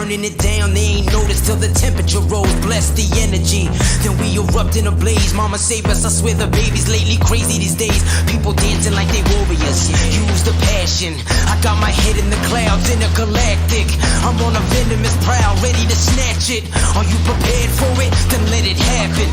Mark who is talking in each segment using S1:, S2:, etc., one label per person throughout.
S1: burning it down. They ain't noticed till the temperature rose. Bless the energy, then we erupt in a blaze. Mama save us, I swear the babies lately crazy these days. People dancing like they warriors. Use the passion. I got my head in the clouds, intergalactic. I'm on a venomous prowl, ready to snatch it. Are you prepared for it? Then let it happen.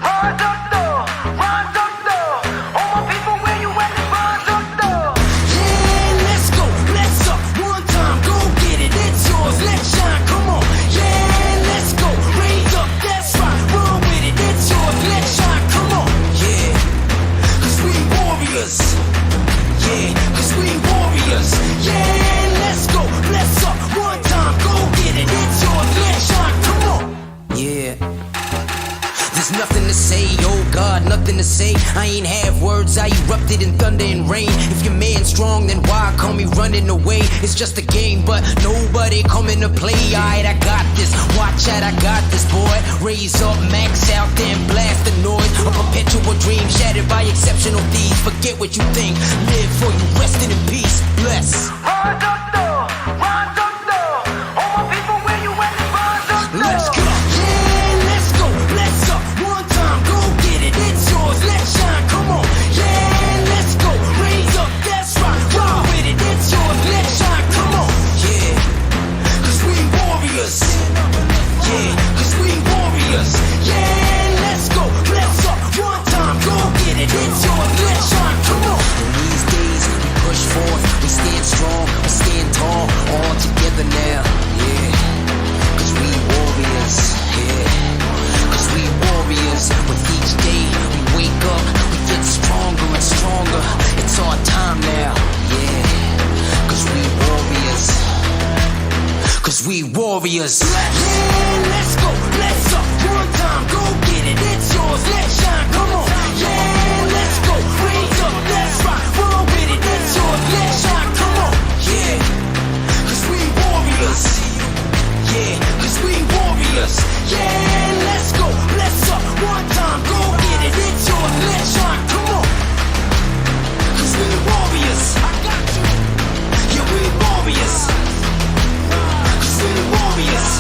S2: Rise up though, rise up though. All my people, where you at? Rise up though.
S1: Yeah, let's go, let's up. One time, go get it. It's yours, let's shine. Come on. Yeah, let's go. Raise up, that's right. Run with it. It's yours, let's shine. Come on. Yeah, cause we warriors. Yeah, cause we warriors. Yeah, let's go, let's up. One time, go get it. It's yours, let's shine. Come on. Yeah. There's nothing to say, oh God, nothing to say. I ain't have words, I erupted in thunder and rain. If your man's strong, then why call me running away? It's just a game, but nobody coming to play. Alright, I got this, watch out, I got this, boy. Raise up, max out, then blast the noise. A perpetual dream shattered by exceptional thieves. Forget what you think, live for you, resting in peace. Bless.
S2: Rise up though, rise up though. All my people, where you at? Rise up though.
S1: Let's go. Yeah, let's go. Let's up. One time, go get it. It's yours. Let's shine. Come on. Yeah, let's go. Raise up. That's right. Ride with it. It's yours. Let's shine. Come on. Yeah, cause we warriors. Yeah, cause we warriors. Yeah, let's go. Let's up. One time, go get it. It's yours. Let's shine. Come on. In these days, we push forth. We stand strong. We stand tall. All together now. Yeah. Cause we warriors, yeah. Cause we warriors. With each day we wake up, we get stronger and stronger. It's our time now, yeah. Cause we warriors. Cause we warriors. Yeah, let's go, let's up. One time, go get it. It's yours, let's shine. Come on. Yeah, let's go. Raise up, that's right. Run with it. It's yours, let's shine. Come on. Yeah. Cause we warriors. Yeah, cause we warriors. Yeah, let's go, let's up. One time, go get it. It's yours, let's shine. Come on. Cause we warriors. I got you. Yeah, we warriors. Cause we warriors.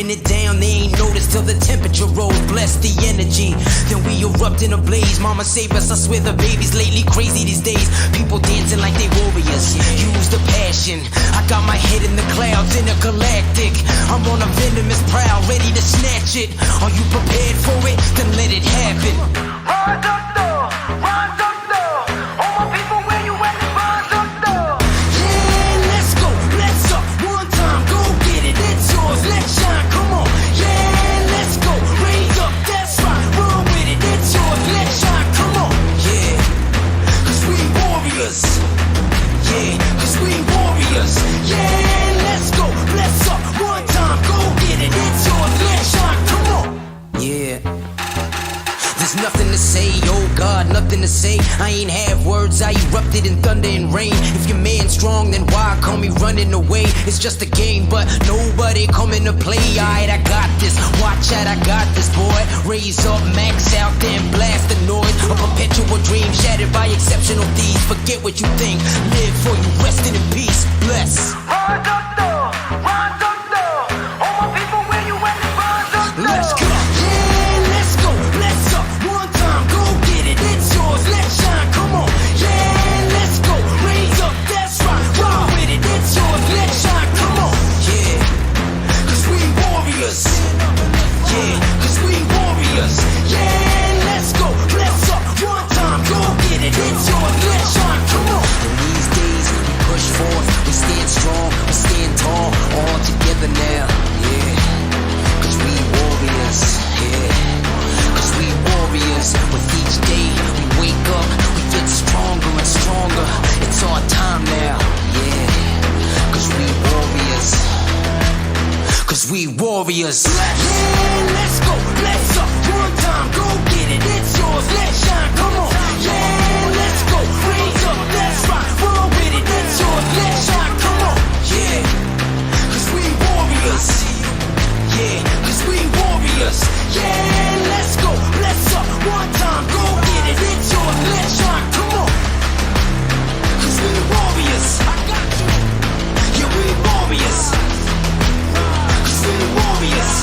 S1: burning it down, they ain't noticed till the temperature rose. Bless the energy, then we erupt in a blaze. Mama save us, I swear the baby's lately crazy these days. People dancing like they warriors, use the passion. I got my head in the clouds, intergalactic. I'm on a venomous prowl, ready to snatch it. Are you prepared for it? Then let it happen.
S2: Rise up though, rise up though. All my people, where you at? Rise up though.
S1: Yeah, let's go, let's up. One time, go get it, it's yours, let's shine, come on. Yeah, let's go, raise up, that's right. Run with it, it's yours, let's shine, come on. Yeah, cause we warriors. Yeah, cause we warriors. Yeah, let's go, let's up. One time, go get it, it's yours, let's shine, come on. Yeah. There's nothing to say, oh God, nothing to say. I ain't have words, I erupted in thunder and rain. If your man's strong, then why call me running away? It's just a game, but nobody coming to play. Alright, I got this, watch out, I got this, boy. Raise up, max out, then blast the noise. A perpetual dream shattered by exceptional thieves. Forget what you think, live for you, resting in peace. Bless.
S2: Rise up though, rise up though. All my people, where you at? Rise up though.
S1: Let's go. Yeah, let's go. Let's up. One time, go get it. It's yours. Let's shine. Come on. Yeah, let's go. Raise up. That's right. Roll with it. It's yours. Let's shine. Come on. Yeah, cause we warriors. Yeah, cause we warriors. Yeah, let's go. Let's up. One time, go get it. It's yours. Let's shine. Come on. In these days, we push forth. We stand strong. We stand tall. All together now. Yeah. Cause we warriors, yeah. Cause we warriors. With each day we wake up, we get stronger and stronger. It's our time now, yeah. Cause we warriors. Cause we warriors. Yeah, let's go, let's up. One time, go get it. It's yours, let's shine, come on. Yeah, let's go, raise up, that's right. Roll with it, it's yours, let's shine, come on. Yeah, cause we warriors. Yeah, cause we warriors. Yeah, let's go, let's up. One time, go get it. It's yours, let's shine, come on. Cause we warriors. I got you. Yeah, we warriors. Cause we warriors.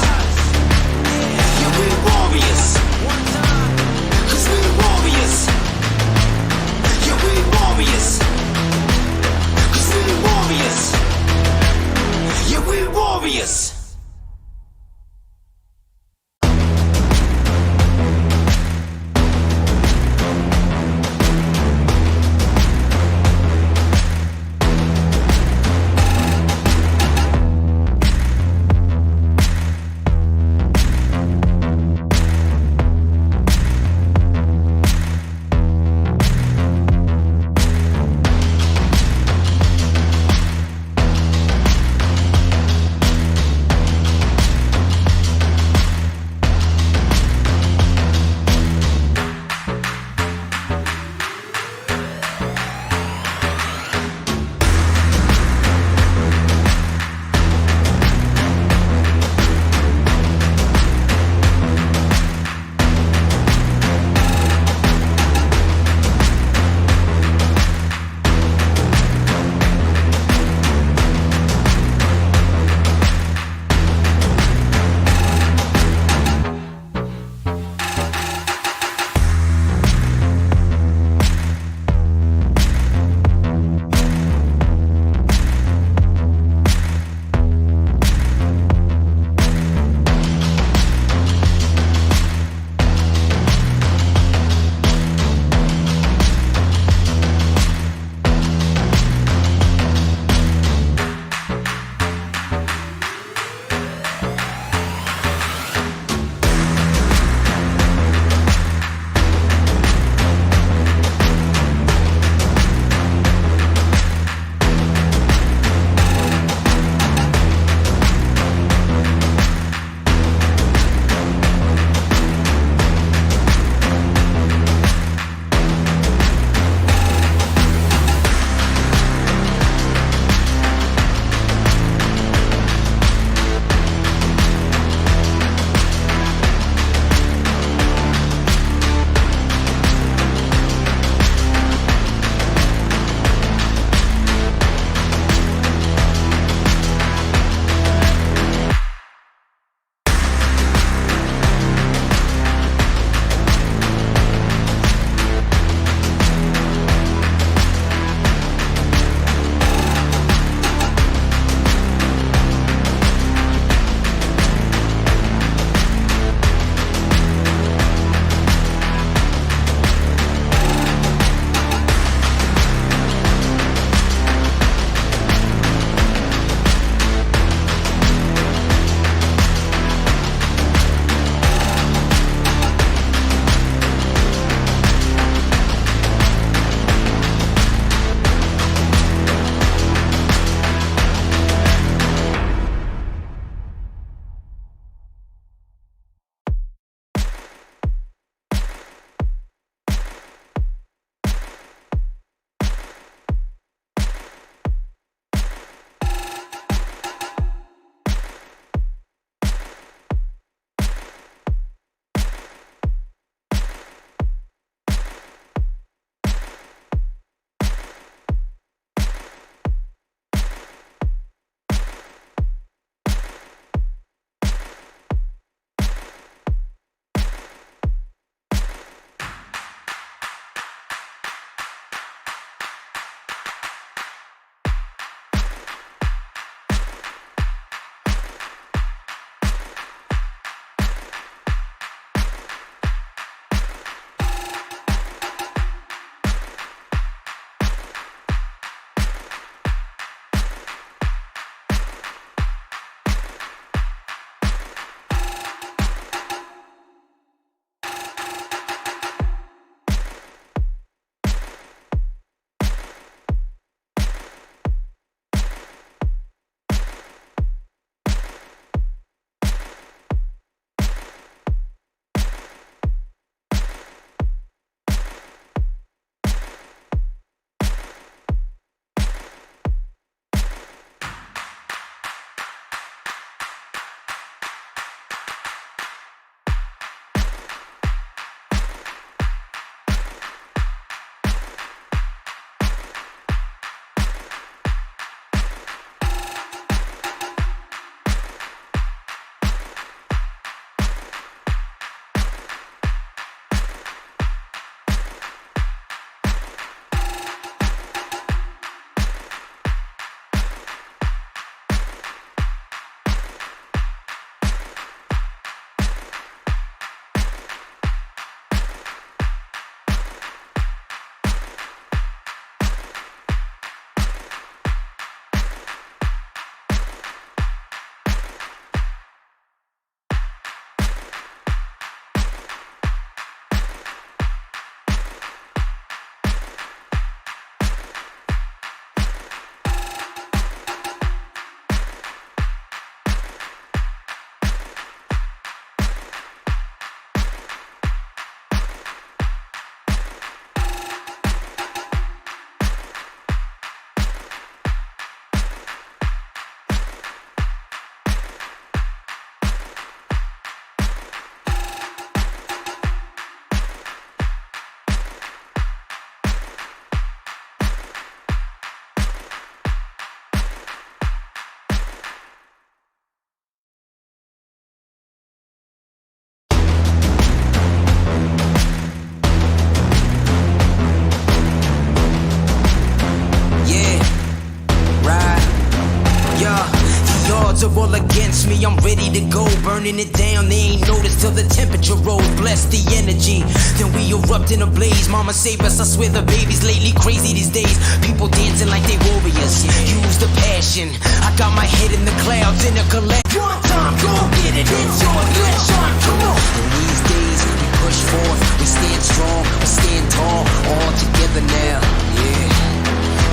S1: burning it down. They ain't noticed till the temperature rose. Bless the energy, then we erupt in a blaze. Mama save us, I swear the babies lately crazy these days. People dancing like they warriors. Use the passion. I got my head in the clouds in a collect. One time, go get it. It's yours. Let's shine. Come on. In these days, we push forth. We stand strong. We stand tall. All together now. Yeah.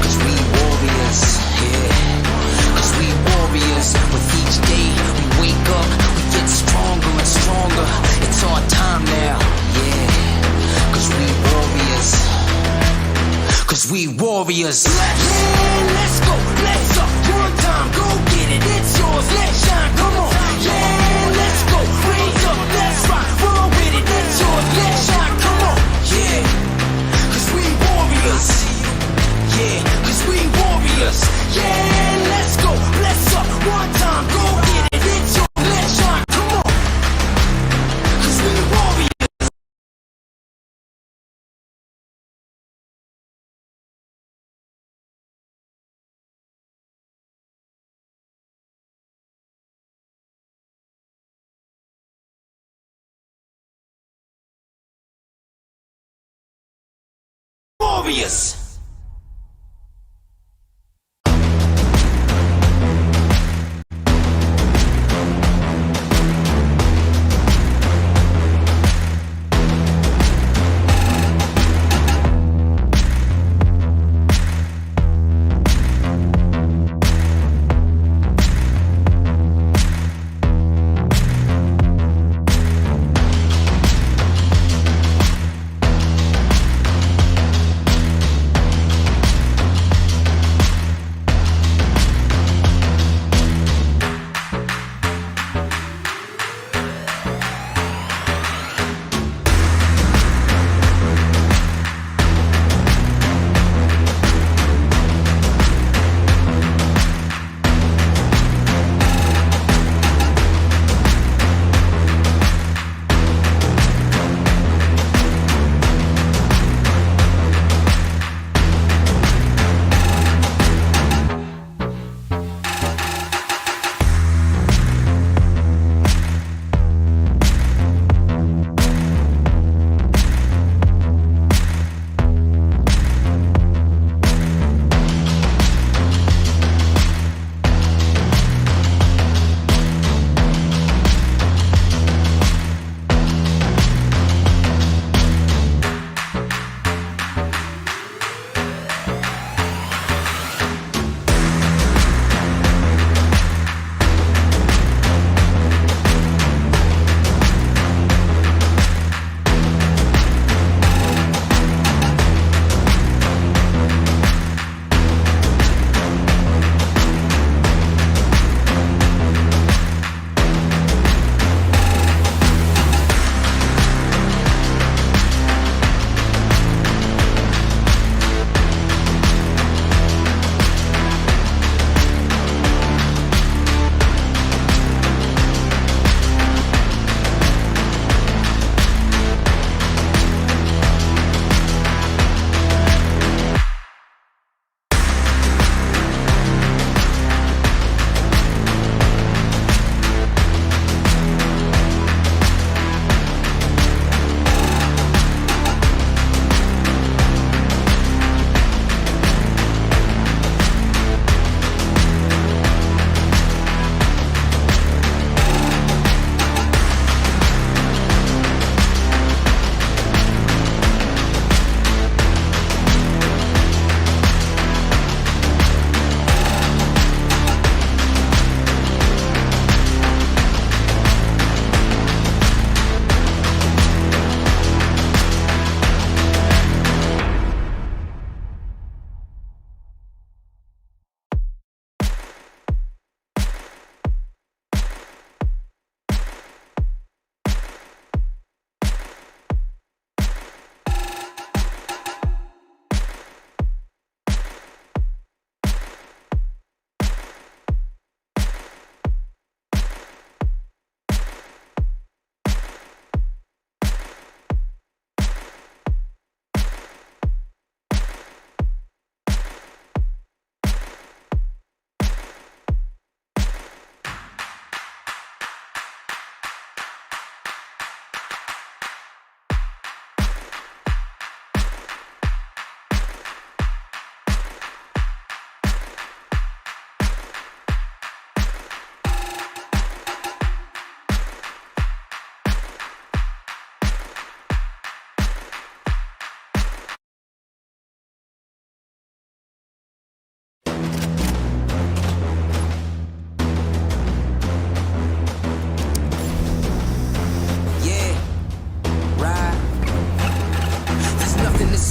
S1: Cause we warriors. Yeah. Cause we warriors. With each day we wake up, we get stronger and stronger. It's our time now. Yeah. Cause we warriors. Cause we warriors. Let's go, let's up. One time, go get it. It's yours, let's shine. Come on. Yeah, let's go. Raise up, let's rock. Roll with it. It's yours, let's shine. Come on. Yeah. Cause we warriors. Yeah. Cause we warriors. Yeah, let's go, let's up. One time, go get it. It's yours, let's shine. Come on. Cause we warriors. Warriors.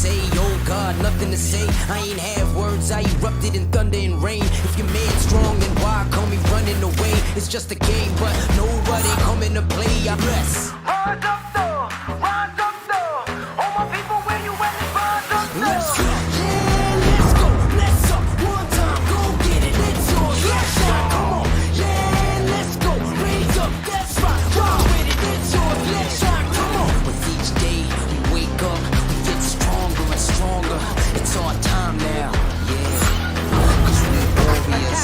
S1: say, oh God, nothing to say. I ain't have words, I erupted in thunder and rain. If your man's strong, then why call me running away? It's just a game, but nobody coming to play. I bless.
S2: Rise up though, rise up though. All my people, where you at? Rise up though.
S1: Let's go, yeah, let's go. Let's up one time, go get it. It's yours, let's shine, come on. Yeah, let's go, raise up, that's right. Ride with it, it's yours, let's shine, come on. With each day we wake up, we get stronger and stronger. It's our time now, yeah. Cause we warriors.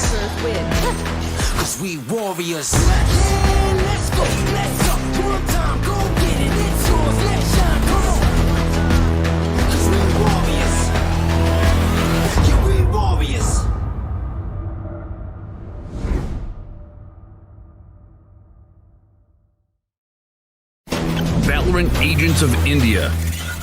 S1: Cause we warriors. Yeah, let's go, let's up one time, go get it. It's yours, let's shine, come on. Cause we warriors. Yeah, we warriors.
S3: Valorant Agents of India.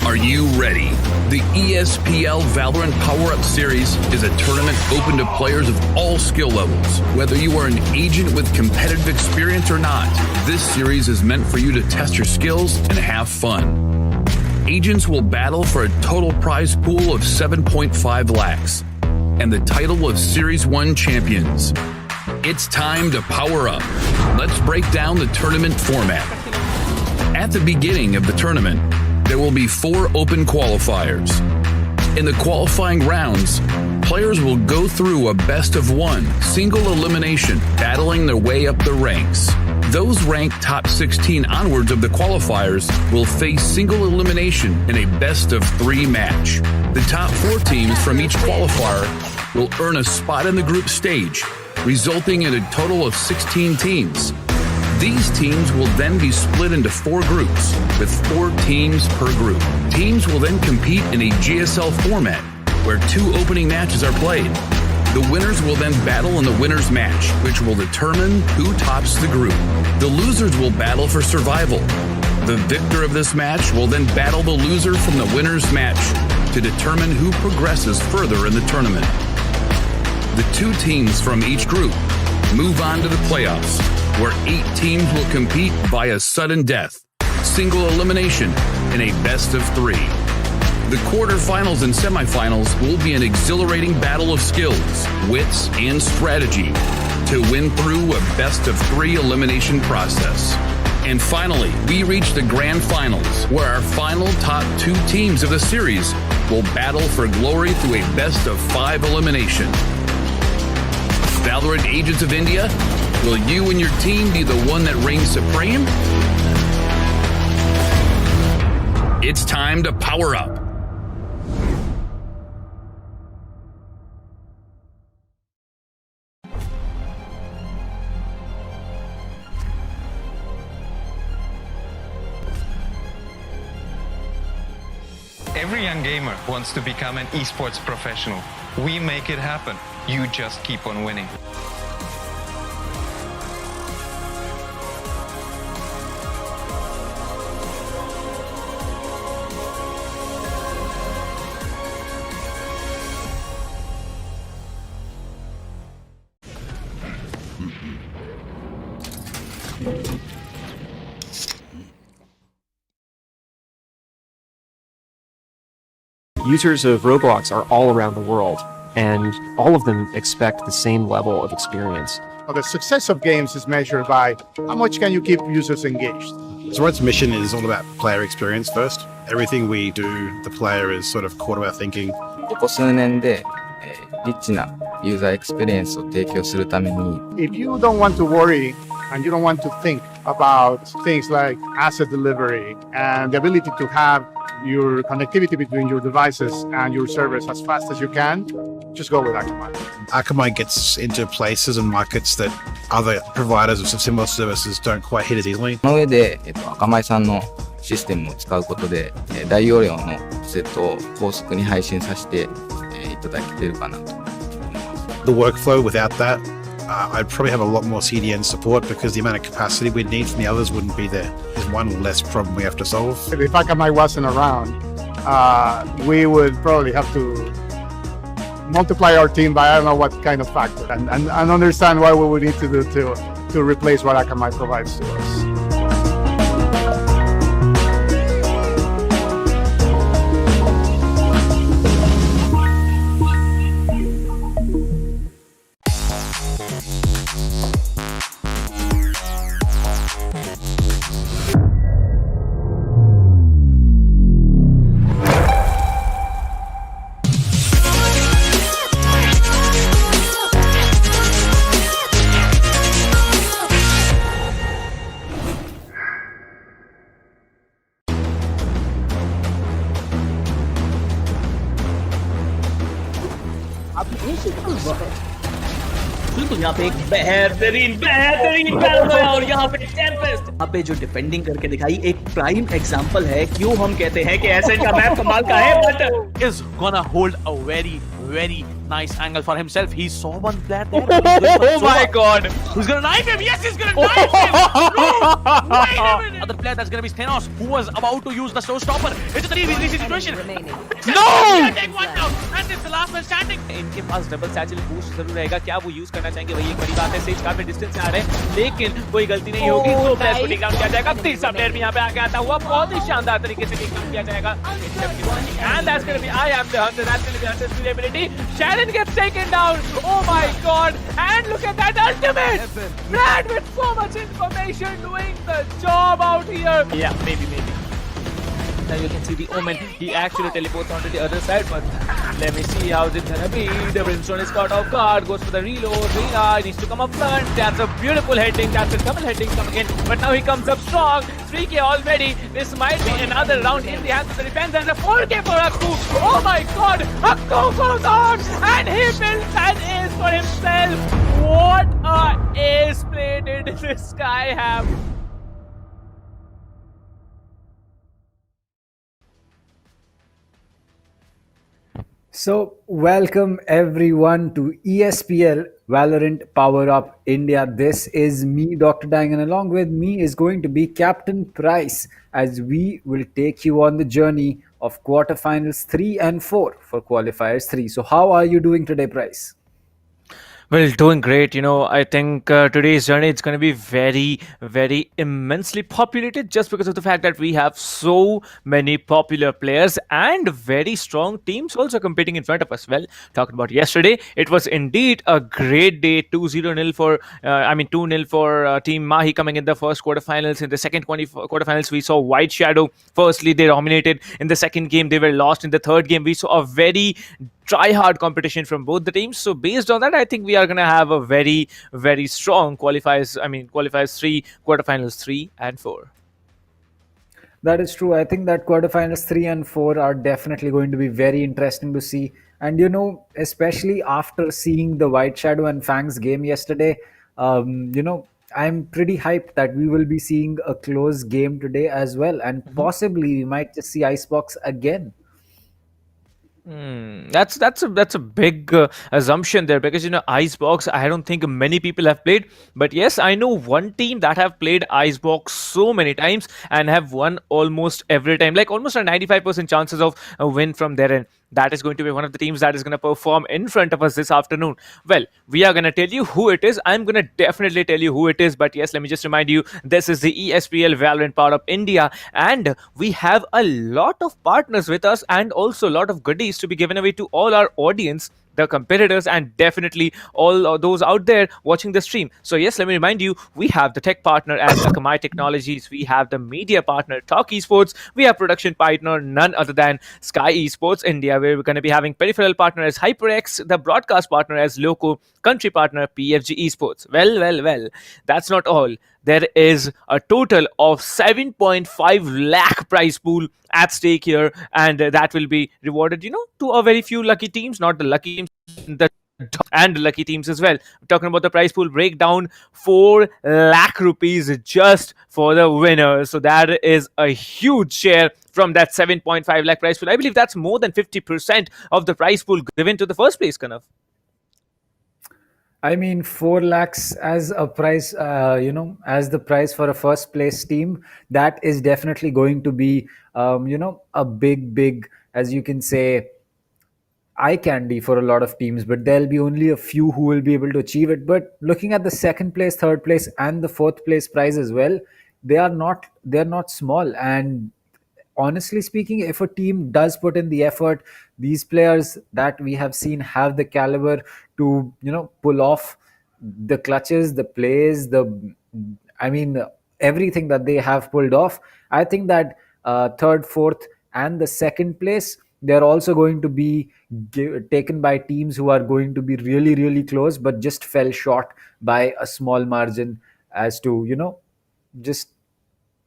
S3: Are you ready? The ESPL Valorant PowerUp Series is a tournament open to players of all skill levels. Whether you are an agent with competitive experience or not, this series is meant for you to test your skills and have fun. Agents will battle for a total prize pool of 7.5 lakhs and the title of Series 1 champions. It's time to power up. Let's break down the tournament format. At the beginning of the tournament, there will be 4 open qualifiers. In the qualifying rounds, players will go through a best-of-1 single elimination, battling their way up the ranks. Those ranked top 16 onwards of the qualifiers will face single elimination in a best-of-3 match. The top 4 teams from each qualifier will earn a spot in the group stage, resulting in a total of 16 teams. These teams will then be split into 4 groups, with 4 teams per group. Teams will then compete in a GSL format, where 2 opening matches are played. The winners will then battle in the winner's match, which will determine who tops the group. The losers will battle for survival. The victor of this match will then battle the loser from the winner's match to determine who progresses further in the tournament. The 2 teams from each group move on to the playoffs, where 8 teams will compete via sudden death, single elimination, in a best-of-3. The quarterfinals and semifinals will be an exhilarating battle of skills, wits, and strategy to win through a best-of-3 elimination process. And finally, we reach the grand finals, where our final top 2 teams of the series will battle for glory through a best-of-5 elimination. Valorant Agents of India, will you and your team be the one that reigns supreme? It's time to power up.
S4: Every young gamer wants to become an esports professional. We make it happen. You just keep on winning.
S5: Users of Roblox are all around the world, and all of them expect the same level of experience.
S6: The success of games is measured by how much can you keep users engaged.
S7: Zero's mission is all about player experience first. Everything we do, the player is sort of core to our thinking.
S8: ここ数年で、リッチなユーザーエクスペリエンスを提供するために
S6: If you don't want to worry and you don't want to think about things like asset delivery and the ability to have your connectivity between your devices and your servers as fast as you can, just go with Akamai.
S7: Akamai gets into places and markets that other providers of similar services don't quite hit as easily.
S8: その上で、アカマイさんのシステムを使うことで、大容量のセットを高速に配信させて、いただけてるかなと思います。
S7: The workflow without that, I'd probably have a lot more CDN support because the amount of capacity we'd need from the others wouldn't be there. There's one less problem we have to solve.
S6: If Akamai wasn't around, we would probably have to multiply our team by I don't know what kind of factor and understand what we would need to do to replace what Akamai provides to us.
S9: बिल्कुल यहाँ पे एक बेहतरीन battle है और यहाँ पे Tempest यहाँ पे जो डिफेंडिंग करके दिखाई एक प्राइम एग्जांपल है क्यों हम कहते हैं कि एसेट का मैप कमाल का है but
S10: is gonna hold a very nice angle for himself. He saw one player there. Oh my god! Who's gonna knife him? Yes, he's gonna knife him! No! Wait a minute! Other player that's gonna be Stenos, who was about to use the showstopper into the easy situation. No! Take one down, and it's the last man standing. इनके पास double satchel boost जरूर रहेगा. क्या वो use करना चाहेंगे? वही एक बड़ी बात है. सेज काफी डिस्टेंस से आ रहे हैं, लेकिन कोई गलती नहीं होगी. दो प्लेयर्स को टेक डाउन किया जाएगा. तीसरा प्लेयर भी यहाँ पे आके आता हुआ बहुत ही शानदार तरीके से टेक डाउन किया जाएगा. And that's gonna be I am the hunter. That's gonna be Hunter's durability. Shannon gets taken down. Oh my god! And look at that ultimate! Brad with so much information doing the job out here. Yeah, maybe. Now you can see the Omen. He actually teleports onto the other side, but let me see how's it gonna be. The Brimstone is caught off guard, goes for the reload. Rina needs to come up front. That's a beautiful heading. That's a double heading coming in, but now he comes up strong. 3K already. This might be another round in the hands of the defense, and a 4K for Akku. Oh my god! Akku goes on, and he builds an ace for himself. What a ace play did this guy have?
S11: So, welcome everyone to ESPL Valorant PowerUp India. This is me, Dr. Dang, and along with me is going to be Captain Price as we will take you on the journey of quarterfinals 3 and 4 for qualifiers 3. So, how are you doing today, Price?
S10: Well, doing great. I think today's journey is going to be very immensely populated just because of the fact that we have so many popular players and very strong teams also competing in front of us. Well, talking about yesterday, it was indeed a great day. 2-0 for, 2-0 for Team Mahi coming in the first quarterfinals. In the second quarterfinals, we saw White Shadow. Firstly, they dominated. In the second game, they were lost. In the third game, we saw a very try-hard competition from both the teams. So based on that, I think we are going to have a very strong qualifiers 3, quarterfinals 3 and 4.
S11: That is true. I think that quarterfinals 3 and 4 are definitely going to be very interesting to see. And especially after seeing the White Shadow and Fangs game yesterday, I'm pretty hyped that we will be seeing a close game today as well. And possibly we might just see Icebox again.
S10: That's a big assumption there because Icebox, I don't think many people have played, but yes, I know one team that have played Icebox so many times and have won almost every time, like almost a 95% chances of a win from their end. That is going to be one of the teams that is going to perform in front of us this afternoon. Well, we are going to tell you who it is. I'm going to definitely tell you who it is. But yes, let me just remind you, this is the ESPL Valorant PowerUp India. And we have a lot of partners with us and also a lot of goodies to be given away to all our audience, the competitors, and definitely all those out there watching the stream. So yes, let me remind you, we have the tech partner as Akamai Technologies, we have the media partner TalkEsports, we have production partner none other than SkyEsports India, where we're going to be having peripheral partner as HyperX, the broadcast partner as LOCO, country partner PFG Esports. Well, that's not all. There is a total of 7.5 lakh prize pool at stake here, and that will be rewarded, to a very few lucky teams, not the lucky teams, and lucky teams as well. We're talking about the prize pool breakdown, 4 lakh rupees just for the winner. So that is a huge share from that 7.5 lakh prize pool. I believe that's more than 50% of the prize pool given to the first place, Kanav.
S11: I mean, 4 lakhs as a prize, as the prize for a first place team, that is definitely going to be, a big, as you can say, eye candy for a lot of teams, but there'll be only a few who will be able to achieve it. But looking at the second place, third place, and the fourth place prize as well, they're not small. And honestly speaking, if a team does put in the effort, these players that we have seen have the caliber to pull off the clutches, the plays, everything that they have pulled off. I think that third, fourth, and the second place, they're also going to be taken by teams who are going to be really close but just fell short by a small margin, as to just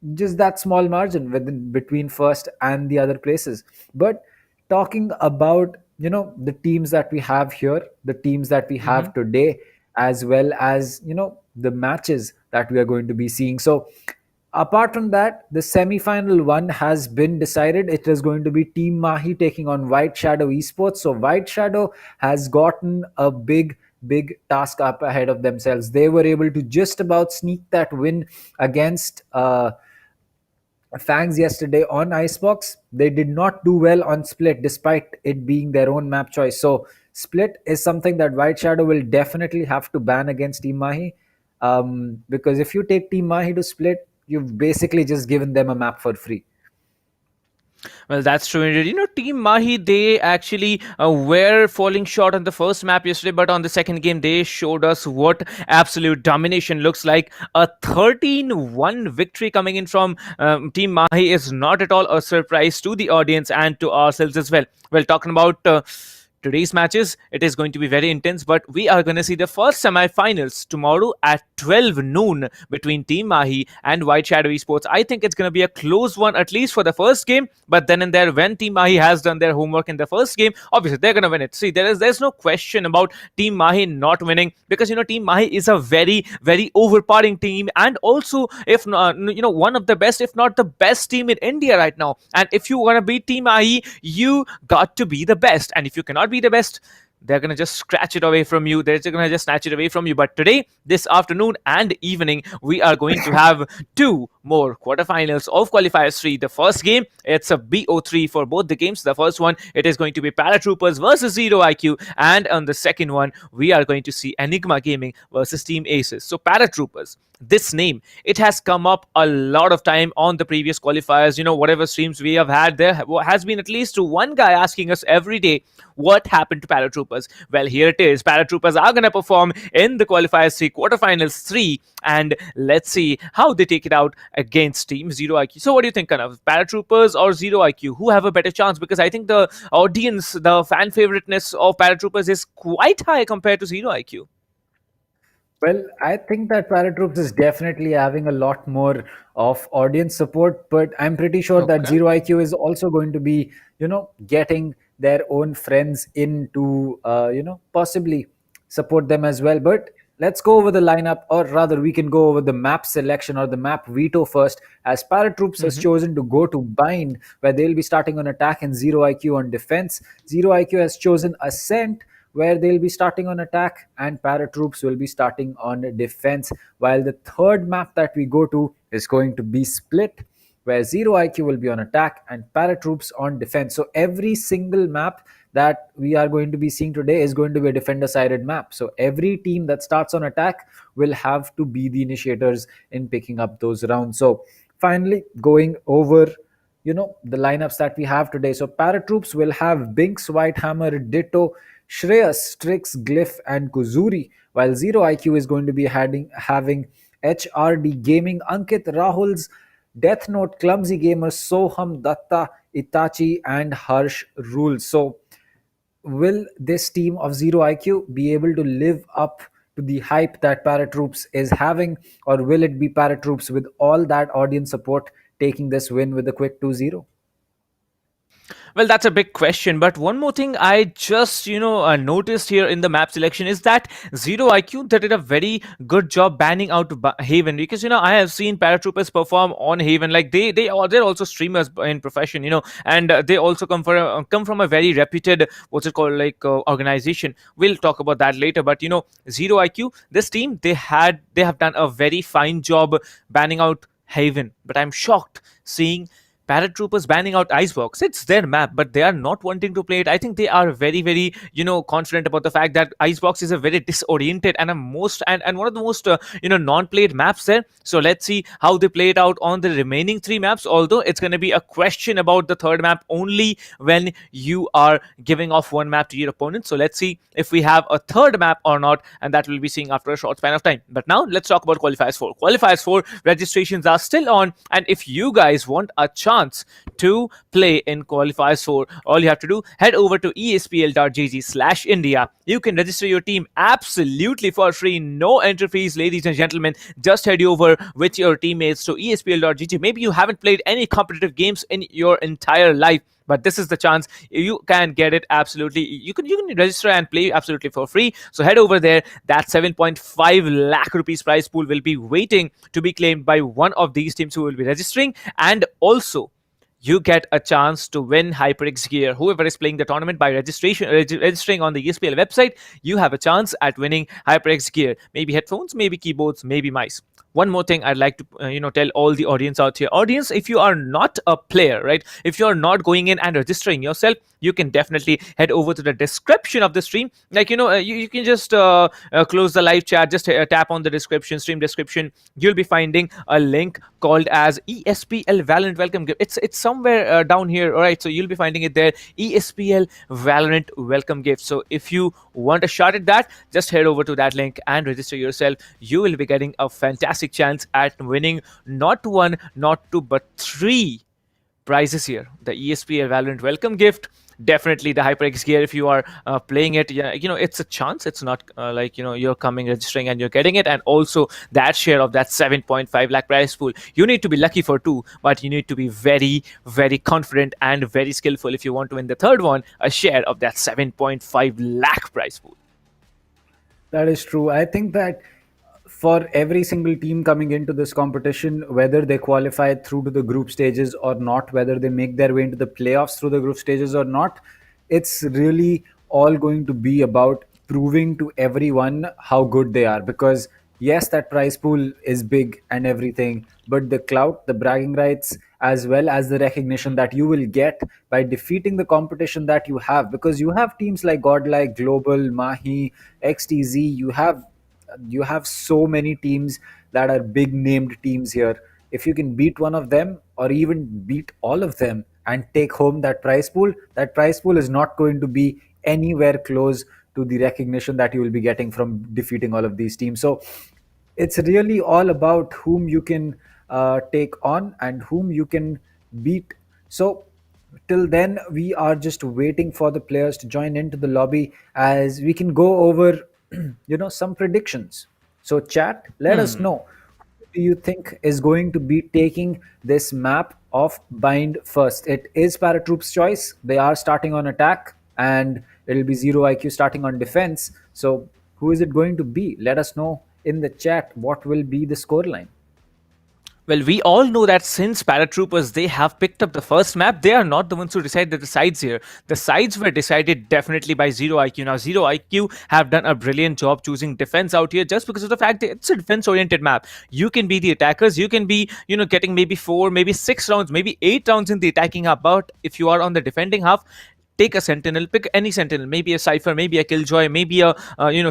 S11: that small margin between first and the other places. But talking about the teams that we have here, the teams that we have today, as well as the matches that we are going to be seeing. So apart from that, the semi-final one has been decided. It is going to be Team Mahi taking on White Shadow Esports. So White Shadow has gotten a big task up ahead of themselves. They were able to just about sneak that win against Fangs yesterday on Icebox. They did not do well on Split despite it being their own map choice. So Split is something that White Shadow will definitely have to ban against Team Mahi, because if you take Team Mahi to Split, you've basically just given them a map for free.
S10: Well, that's true indeed. Team Mahi, they actually were falling short on the first map yesterday, but on the second game, they showed us what absolute domination looks like. A 13-1 victory coming in from Team Mahi is not at all a surprise to the audience and to ourselves as well. Well, talking about today's matches, it is going to be very intense, but we are going to see the first semi-finals tomorrow at 12 noon between Team Mahi and White Shadow Esports. I think it's going to be a close one, at least for the first game, but then and there, when Team Mahi has done their homework in the first game, obviously they're going to win it. See, there's no question about Team Mahi not winning, because Team Mahi is a very overpowering team, and also, if not, one of the best, if not the best team in India right now. And if you want to beat Team Mahi, you got to be the best, and if you cannot be the best, they're going to just scratch it away from you. They're going to just snatch it away from you. But today, this afternoon and evening, we are going to have two more quarterfinals of Qualifiers 3. The first game, it's a BO3 for both the games. The first one, it is going to be ParaTroops versus ZeroIQ. And on the second one, we are going to see Enigma Gaming versus Team ASES. So ParaTroops, this name, it has come up a lot of time on the previous qualifiers. Whatever streams we have had, there has been at least one guy asking us every day, what happened to ParaTroopers? Well, here it is. ParaTroopers are going to perform in the Qualifiers 3 quarterfinals 3, and let's see how they take it out against Team ZeroIQ. So what do you think, Kanav? ParaTroopers or ZeroIQ? Who have a better chance? Because I think the audience, the fan favoriteness of ParaTroopers is quite high compared to ZeroIQ.
S11: Well, I think that ParaTroops is definitely having a lot more of audience support, but I'm pretty sure that ZeroIQ is also going to be, getting their own friends in to, possibly support them as well. But let's go over the lineup, or rather, we can go over the map selection or the map veto first, as ParaTroops has chosen to go to Bind, where they'll be starting on attack, and ZeroIQ on defense. ZeroIQ has chosen Ascent, where they'll be starting on attack, and ParaTroops will be starting on defense, while the third map that we go to is going to be Split, where ZeroIQ will be on attack and ParaTroops on defense. So every single map that we are going to be seeing today is going to be a defender-sided map. So every team that starts on attack will have to be the initiators in picking up those rounds. So finally, going over the lineups that we have today. So ParaTroops will have Binks, Whitehammer, Ditto, Shreyas, Strix, Glyph, and Kuzuri, while ZeroIQ is going to be having HRD Gaming, Ankit, Rahul's, Death Note, Clumsy Gamer, Soham, Datta, Itachi, and Harsh Rules. So will this team of ZeroIQ be able to live up to the hype that ParaTroops is having, or will it be ParaTroops with all that audience support taking this win with a quick 2-0?
S10: Well, that's a big question, but one more thing I just noticed here in the map selection is that ZeroIQ, they did a very good job banning out Haven, because I have seen ParaTroopers perform on Haven. Like they're also streamers in profession, and they also come from a very reputed organization. We'll talk about that later. But ZeroIQ, this team, they have done a very fine job banning out Haven, but I'm shocked seeing ParaTroopers banning out Icebox. It's their map, but they are not wanting to play it. I think they are very confident about the fact that Icebox is a very disoriented and one of the most non-played maps there. So let's see how they play it out on the remaining 3 maps. Although it's going to be a question about the third map only when you are giving off one map to your opponent. So let's see if we have a third map or not, and that we'll be seeing after a short span of time. But now let's talk about Qualifiers 4. Qualifiers 4 registrations are still on, and if you guys want a chance to play in Qualifiers 4, all you have to do, head over to espl.gg/India. You can register your team absolutely for free, no entry fees, ladies and gentlemen. Just head over with your teammates to espl.gg. Maybe you haven't played any competitive games in your entire life, but this is the chance you can get it absolutely. You can register and play absolutely for free. So head over there. That 7.5 lakh rupees prize pool will be waiting to be claimed by one of these teams who will be registering. And also, you get a chance to win HyperX gear. Whoever is playing the tournament by registering on the ESPL website, you have a chance at winning HyperX gear. Maybe headphones, maybe keyboards, maybe mice. One more thing I'd like to tell all the audience out here. Audience, if you are not a player, right? If you are not going in and registering yourself, you can definitely head over to the description of the stream. Like you can just close the live chat, just tap on the description, stream description. You'll be finding a link called as ESPL Valorant Welcome Gift. It's somewhere down here, all right? So you'll be finding it there, ESPL Valorant Welcome Gift. So if you want a shot at that, just head over to that link and register yourself. You will be getting a fantastic chance at winning not one, not two, but three prizes here: the ESPL Valorant Welcome Gift, definitely the HyperX gear if you are playing it. Yeah, it's a chance. It's not like you're coming, registering, and you're getting it. And also that share of that 7.5 lakh prize pool. You need to be lucky for two, but you need to be very, very confident and very skillful if you want to win the third one, a share of that 7.5 lakh prize pool.
S11: That is true. I think that for every single team coming into this competition, whether they qualify through to the group stages or not, whether they make their way into the playoffs through the group stages or not, it's really all going to be about proving to everyone how good they are. Because yes, that prize pool is big and everything, but the clout, the bragging rights, as well as the recognition that you will get by defeating the competition that you have, because you have teams like Godlike, Global, Mahi, XTZ. You have so many teams that are big named teams here. If you can beat one of them or even beat all of them and take home that prize pool is not going to be anywhere close to the recognition that you will be getting from defeating all of these teams. So it's really all about whom you can take on and whom you can beat. So till then, we are just waiting for the players to join into the lobby as we can go over some predictions. So chat, let us know, who do you think is going to be taking this map of Bind first? It is ParaTroops choice. They are starting on attack, and it'll be ZeroIQ starting on defense. So who is it going to be? Let us know in the chat what will be the scoreline.
S10: Well, we all know that since paratroopers, they have picked up the first map, they are not the ones who decided the sides here. The sides were decided definitely by ZeroIQ. Now, ZeroIQ have done a brilliant job choosing defense out here just because of the fact that it's a defense-oriented map. You can be the attackers, you can be, getting maybe 4, maybe 6 rounds, maybe 8 rounds in the attacking half. But if you are on the defending half, take a sentinel, pick any sentinel, maybe a cypher, maybe a killjoy, maybe a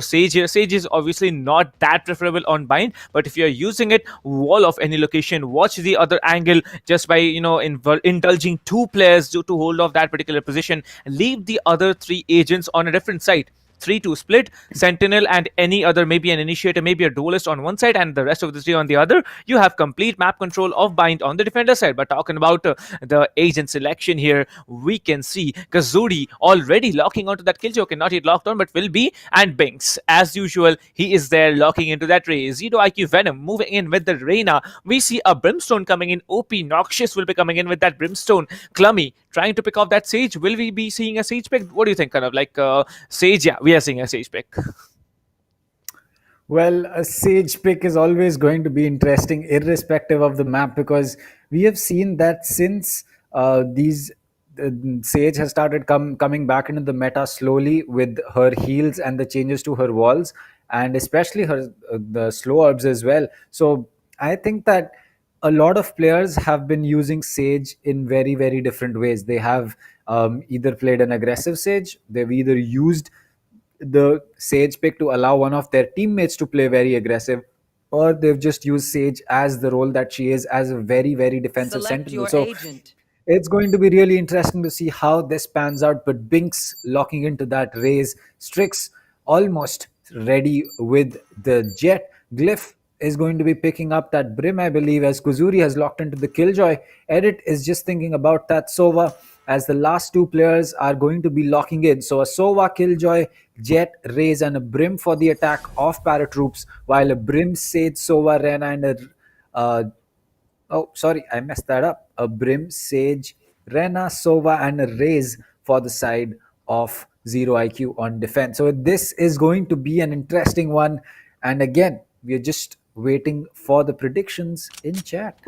S10: sage here. Sage is obviously not that preferable on bind, but if you're using it, wall off any location, watch the other angle just by indulging 2 players to hold off that particular position, leave the other 3 agents on a different side. 3-2 split, sentinel and any other, maybe an initiator, maybe a duelist on one side and the rest of the 3 on the other. You have complete map control of bind on the defender side. But talking about the agent selection here, we can see Kazuri already locking onto that killjoy. Okay, not yet locked on, but will be. And Binks, as usual, he is there locking into that Ray. ZeroIQ Venom moving in with the Reyna. We see a Brimstone coming in. OP Noxious will be coming in with that Brimstone. Clummy trying to pick off that Sage. Will we be seeing a Sage pick? What do you think? Kind of like Sage? Yeah, we are seeing a Sage pick.
S11: Well, a Sage pick is always going to be interesting, irrespective of the map, because we have seen that since these Sage has started coming back into the meta slowly with her heals and the changes to her walls, and especially her the slow orbs as well. So I think that a lot of players have been using Sage in very, very different ways. They have either played an aggressive Sage, they've either used the Sage pick to allow one of their teammates to play very aggressive, or they've just used Sage as the role that she is, as a very, very defensive sentinel. So it's going to be really interesting to see how this pans out. But Binks locking into that raise, Strix almost ready with the jet. Glyph is going to be picking up that Brim, I believe, as Kuzuri has locked into the Killjoy. Edit is just thinking about that Sova, as the last 2 players are going to be locking in. So a Sova, Killjoy, Jet, Raze, and a Brim for the attack of Paratroops, while a Brim, Sage, Sova, Rena, and a oh, sorry, I messed that up. A Brim, Sage, Rena, Sova, and Raze for the side of ZeroIQ on defense. So this is going to be an interesting one. And again, we are just waiting for the predictions in chat.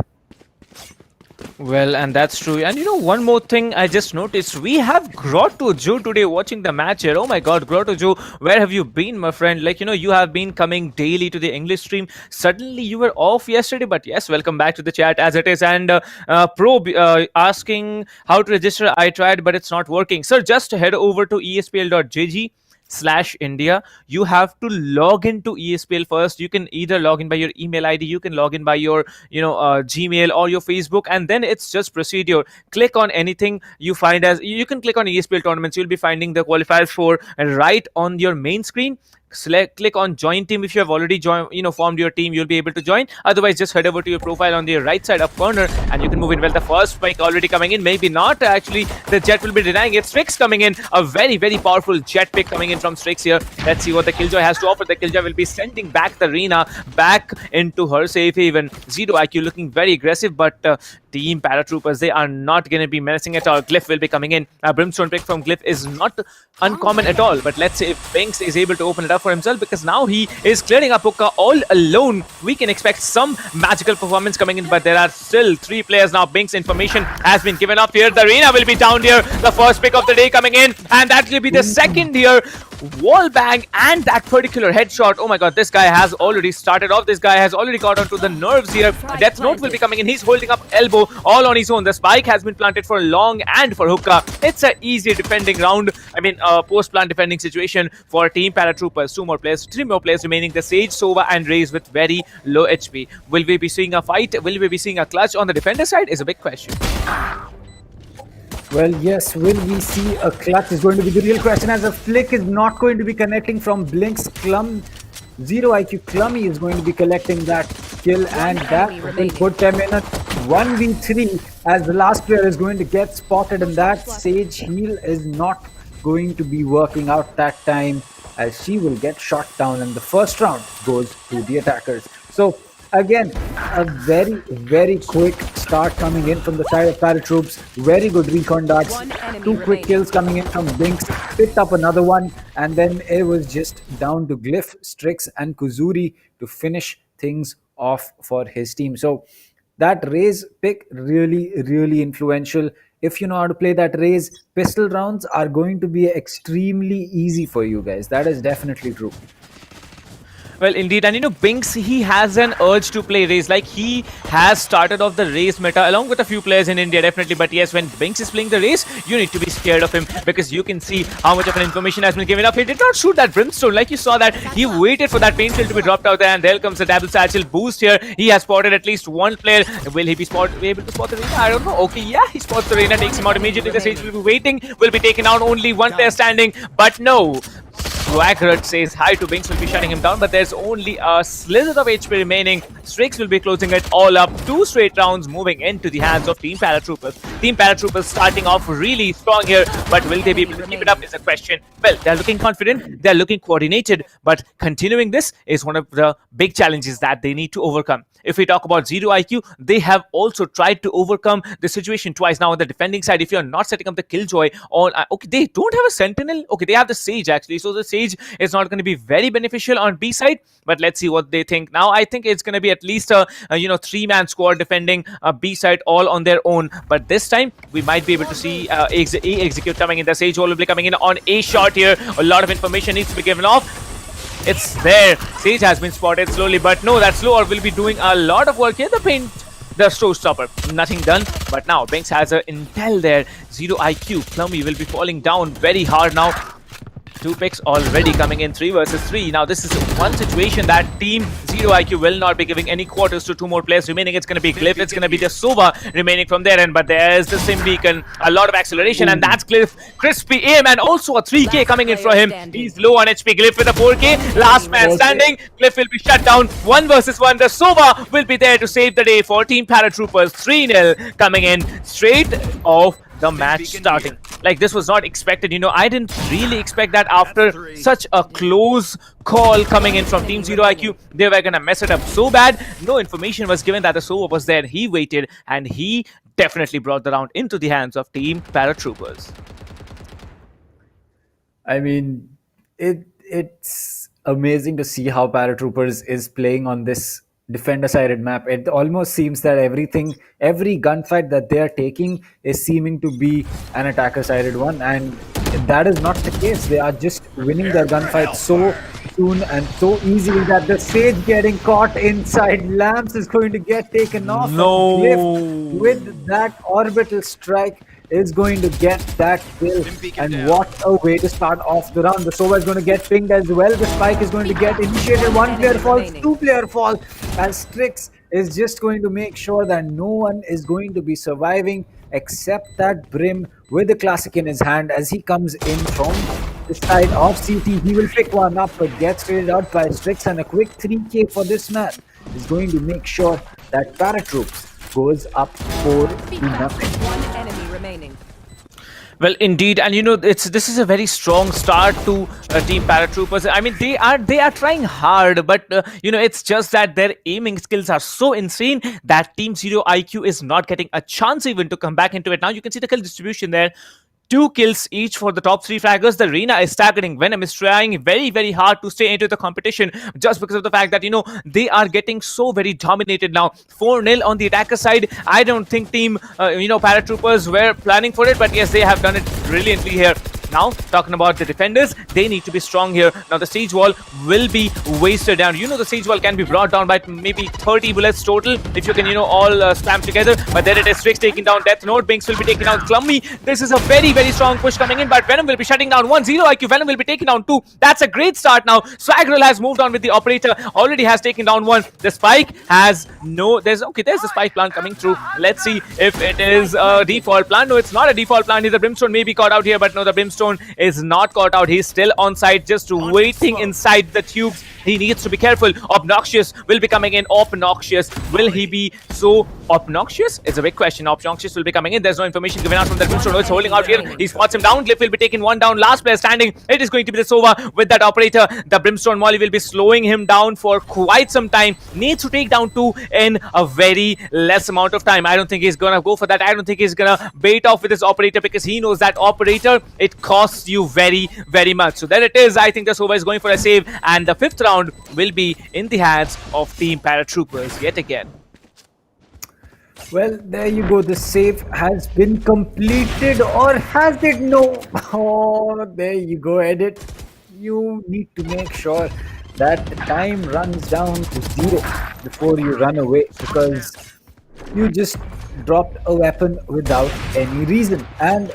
S10: Well, and that's true. And one more thing I just noticed. We have Grotto Joe today watching the match here. Oh my god, Grotto Joe, where have you been, my friend? Like, you have been coming daily to the English stream. Suddenly you were off yesterday, but yes, welcome back to the chat as it is. And asking how to register. I tried, but it's not working. Sir, just head over to espl.jg/India. You have to log into ESPL first. You can either log in by your email ID, you can log in by your Gmail or your Facebook, and then it's just procedure. Click on anything you find as you can click on ESPL tournaments. You'll be finding the qualifiers for right on your main screen. Click on join team. If you have already formed your team, you'll be able to join. Otherwise, just head over to your profile on the right side up corner and you can move in. Well, the first spike already coming in, maybe not actually. The Jet will be denying it. Strix coming in, a very powerful Jet pick coming in from Strix here. Let's see what the Killjoy has to offer. The Killjoy will be sending back the Rena back into her safe haven. ZeroIQ looking very aggressive, but Team Paratroopers, they are not going to be menacing at all. Glyph will be coming in. A Brimstone pick from Glyph is not uncommon at all, but let's see if Binks is able to open it up for himself, because now he is clearing up Hookah all alone. We can expect some magical performance coming in, but there are still 3 players now. Binks information has been given up here. The Arena will be down here. The first pick of the day coming in, and that will be the second here. Wall bang and that particular headshot. Oh my god, this guy has already started off. This guy has already got onto the nerves here. Death Note will be coming in. He's holding up elbow all on his own. The spike has been planted for Long and for Hookah. It's an easy defending round. I mean, post-plant defending situation for Team Paratroopers. 3 more players remaining. The Sage, Sova, and Raze with very low HP. Will we be seeing a fight? Will we be seeing a clutch on the defender side? Is a big question.
S11: Well, yes, will we see a clutch is going to be the real question, as a flick is not going to be connecting from Blink's ZeroIQ Clummy is going to be collecting that kill, and that will put them in a 1v3 as the last player is going to get spotted, and that Sage heal is not going to be working out that time, as she will get shot down, and the first round goes to the attackers. So again, a very quick start coming in from the side of Paratroops. Very good recon darts. 2 quick kills coming in from Binks. Picked up another one, and then it was just down to Glyph, Strix, and Kuzuri to finish things off for his team. So that Raze pick really influential. If you know how to play that Raze, pistol rounds are going to be extremely easy for you guys. That is definitely true.
S10: Well, indeed. And Binks, he has an urge to play Raze. Like, he has started off the Raze meta along with a few players in India, definitely. But yes, when Binks is playing the Raze, you need to be scared of him, because you can see how much of an information has been given up. He did not shoot that Brimstone. Like, you saw that. He waited for that pain shield to be dropped out there, and there comes the double satchel boost here. He has spotted at least one player. Will he be able to spot the Reyna? I don't know. Okay, yeah, he spots the Reyna, takes him out immediately. The Sage will be waiting, will be taken out. Only one player standing, but no. Swaggerot says hi to Binks, will be shutting him down, but there's only a slither of HP remaining. Strix will be closing it all up. 2 straight rounds moving into the hands of Team Paratroopers. Team Paratroopers starting off really strong here, but will they be able to keep it up is a question. Well, they're looking confident, they're looking coordinated, but continuing this is one of the big challenges that they need to overcome. If we talk about ZeroIQ, they have also tried to overcome the situation twice now on the defending side. If you're not setting up the Killjoy on... okay, they don't have a Sentinel. Okay, they have the Sage actually. So the Sage is not going to be very beneficial on B side. But let's see what they think. Now, I think it's going to be at least a 3-man squad defending B side all on their own. But this time, we might be able to see A execute coming in. The Sage will be coming in on A shot here. A lot of information needs to be given off. It's there. Sage has been spotted slowly, but no, that Slower will be doing a lot of work here. The showstopper, nothing done. But now Binks has an intel there. ZeroIQ Clummy will be falling down very hard now. 2 picks already coming in, 3 versus 3. Now this is one situation that Team ZeroIQ will not be giving any quarters to 2 more players remaining. It's going to be Glyph, it's going to be the Sova remaining from there end, but there's the Sim Beacon, a lot of acceleration, and that's Glyph. Crispy aim, and also a 3k coming in for him. He's low on HP. Glyph with a 4k, last man standing. Glyph will be shut down. 1 versus 1. The Sova will be there to save the day for Team Paratroopers. 3-0 coming in straight off the match starting. Like, this was not expected. I didn't really expect that after such a close call coming in from Team ZeroIQ. They were gonna mess it up so bad. No information was given that the Sova was there. He waited and he definitely brought the round into the hands of Team ParaTroopers.
S11: I mean, it's amazing to see how Paratroopers is playing on this defender-sided map. It almost seems that every gunfight that they are taking is seeming to be an attacker-sided one, and that is not the case. They are just winning their gunfights so soon and so easily that the Sage getting caught inside Lamps is going to get taken off.
S10: No.
S11: And Glyph, with that orbital strike, is going to get that kill. And what a way to start off the round. The Sova is going to get pinged as well. The spike is going to get initiated. One player falls, two player fall, as Strix is just going to make sure that no one is going to be surviving except that Brim with the classic in his hand as he comes in from the side of CT. He will pick one up but gets traded out by Strix, and a quick 3k for this man is going to make sure that Paratroops goes up 4-0.
S12: One enemy remaining.
S10: Well, indeed, and this is a very strong start to Team ParaTroopers. I mean, they are trying hard, but it's just that their aiming skills are so insane that Team ZeroIQ is not getting a chance even to come back into it. Now you can see the kill distribution there. 2 kills each for the top 3 fraggers. The Reina is staggering. Venom is trying very, very hard to stay into the competition just because of the fact that, they are getting so very dominated now. 4-0 on the attacker side. I don't think Team, ParaTroopers were planning for it, but yes, they have done it brilliantly here. Now, talking about the defenders, they need to be strong here. Now, the siege wall will be wasted down. The siege wall can be brought down by maybe 30 bullets total if you can, all spam together. But there it is, Strix taking down Death Note. Binks will be taking down Clummy. This is a very, very strong push coming in, but Venom will be shutting down 1. ZeroIQ, Venom will be taking down 2. That's a great start now. Swaggerl has moved on with the operator. Already has taken down 1. The spike has there's the spike plant coming through. Let's see if it is a default plant. No, it's not a default plant. The Brimstone may be caught out here, but no, the Brimstone is not caught out. He's still on site, just waiting inside the tubes. He needs to be careful. Obnoxious will be coming in. Obnoxious. Will he be so obnoxious? It's a big question. Obnoxious will be coming in. There's no information given out from the Brimstone. No, it's holding out here. He spots him down. Glyph will be taking 1 down. Last player standing. It is going to be the Sova with that operator. The Brimstone Molly will be slowing him down for quite some time. Needs to take down 2 in a very less amount of time. I don't think he's gonna go for that. I don't think he's gonna bait off with his operator because he knows that operator, it costs you very, very much. So there it is. I think the Sova is going for a save, and the 5th round will be in the hands of Team ParaTroopers yet again.
S11: Well, there you go. The save has been completed, or has it? No. Oh, there you go, Edit. You need to make sure that the time runs down to 0 before you run away, because you just dropped a weapon without any reason. And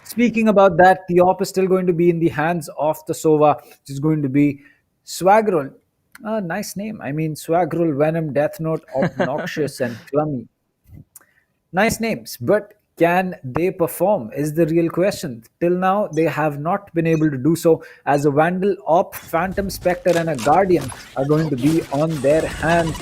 S11: speaking about that, the op is still going to be in the hands of the Sova, which is going to be Swaggerl. Nice name. I mean, Swaggerl, Venom, Death Note, Obnoxious, and Clummy. Nice names, but can they perform is the real question. Till now, they have not been able to do so, as a Vandal, Op, Phantom, Spectre, and a Guardian are going to be on their hands.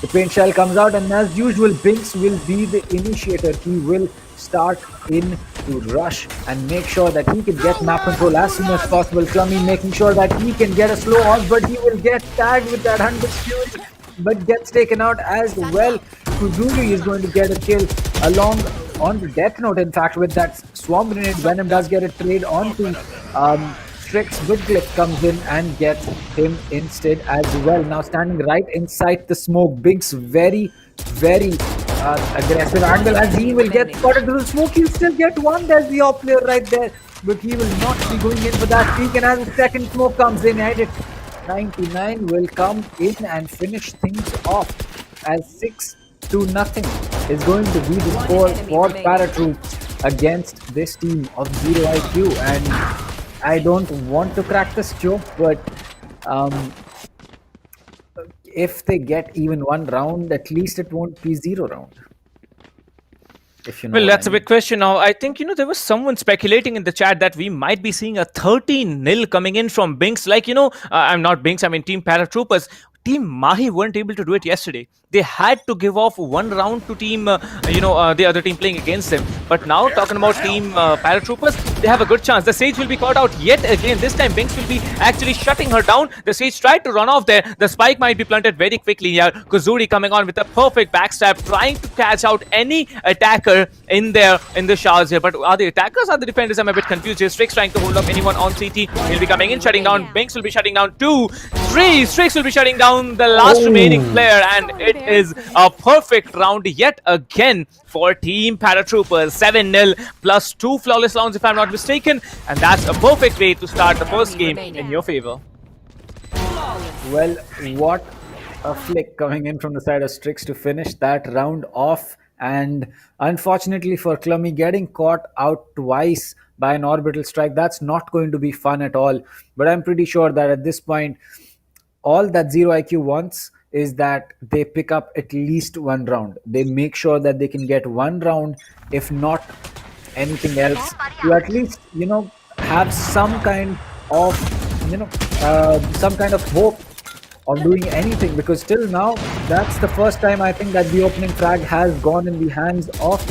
S11: The paint shell comes out, and as usual, Binks will be the initiator. He will start in to rush and make sure that he can get map control as soon as possible. Clummy making sure that he can get a slow off, but he will get tagged with that 100 fury, but gets taken out as well. Kuzuri is going to get a kill along on the Death Note. In fact, with that Swarm Grenade, Venom does get a trade onto Strix. Glyph comes in and gets him instead as well. Now standing right inside the smoke. Binks very, very aggressive angle as he will get spotted through the smoke. He'll still get one. There's the op player right there, but he will not be going in for that peek. And as the second smoke comes in, Edit 99 will come in and finish things off, as 6-0 is going to be the score for ParaTroops against this team of ZeroIQ. And I don't want to crack this joke, but if they get even 1 round, at least it won't be 0 round. If you know.
S10: Well, that's a big question now. I think, there was someone speculating in the chat that we might be seeing a 13-0 coming in from Binks. Like, I'm not Binks, I mean Team ParaTroopers. Team Mahi weren't able to do it yesterday. They had to give off one round to team, the other team playing against them. But now, talking about team Paratroopers, they have a good chance. The Sage will be caught out yet again. This time, Binks will be actually shutting her down. The Sage tried to run off there. The spike might be planted very quickly here. Kuzuri coming on with a perfect backstab, trying to catch out any attacker in the showers here. But are the attackers or the defenders? I'm a bit confused here. Strix trying to hold up anyone on CT. He'll be coming in, shutting down. Binks will be shutting down 2, 3. Strix will be shutting down the last remaining player, and it is a perfect round yet again for Team Paratroopers. 7-0 plus 2 flawless rounds if I'm not mistaken, and that's a perfect way to start the first game in your favor.
S11: Well, what a flick coming in from the side of Strix to finish that round off, and unfortunately for Clummy, getting caught out twice by an orbital strike, that's not going to be fun at all. But I'm pretty sure that at this point, all that ZeroIQ wants is that they pick up at least one round. They make sure that they can get one round, if not anything else, to at least, have some kind of, hope of doing anything, because till now, that's the first time I think that the opening frag has gone in the hands of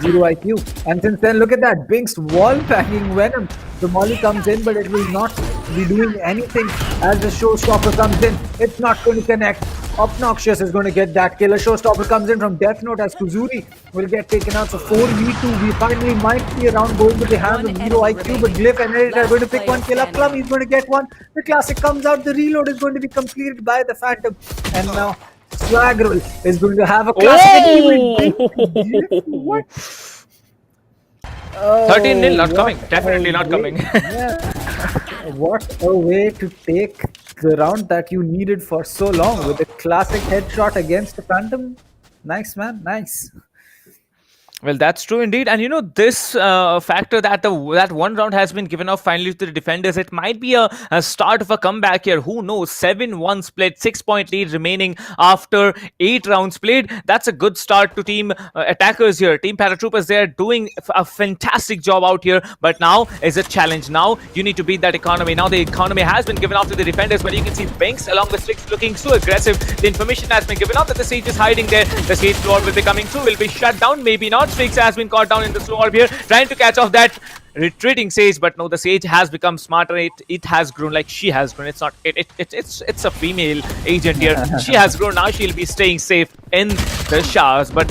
S11: ZeroIQ. And since then, look at that, Binks wall banging Venom. The molly comes in, but it will not be doing anything as the showstopper comes in. It's not going to connect. Obnoxious is going to get that kill. A showstopper comes in from Death Note as Kuzuri will get taken out. So 4v2. We finally might see a round going to the hands of ZeroIQ, but Glyph and Edit are going to pick one kill up. Clum is going to get one. The classic comes out. The reload is going to be completed by the Phantom. And now Swaggerl is going to have a classic. What?
S10: 13-0, not coming. Definitely not coming.
S11: What a way to take the round that you needed for so long with a classic headshot against the Phantom. Nice, man. Nice.
S10: Well, that's true indeed. And this factor that that one round has been given off finally to the defenders, it might be a start of a comeback here. Who knows? 7-1 split, 6-point lead remaining after 8 rounds played. That's a good start to team attackers here. Team Paratroopers, they're doing a fantastic job out here. But now is a challenge. Now you need to beat that economy. Now the economy has been given off to the defenders, but you can see Binks along with Strix looking so aggressive. The information has been given out that the Sage is hiding there. The Sage floor will be coming through, will be shut down, maybe not. Strix has been caught down in the slow orb here, trying to catch off that retreating Sage, but no, the Sage has become smarter. It has grown, like she has grown. It's not it's a female agent here. She has grown. Now she'll be staying safe in the showers, but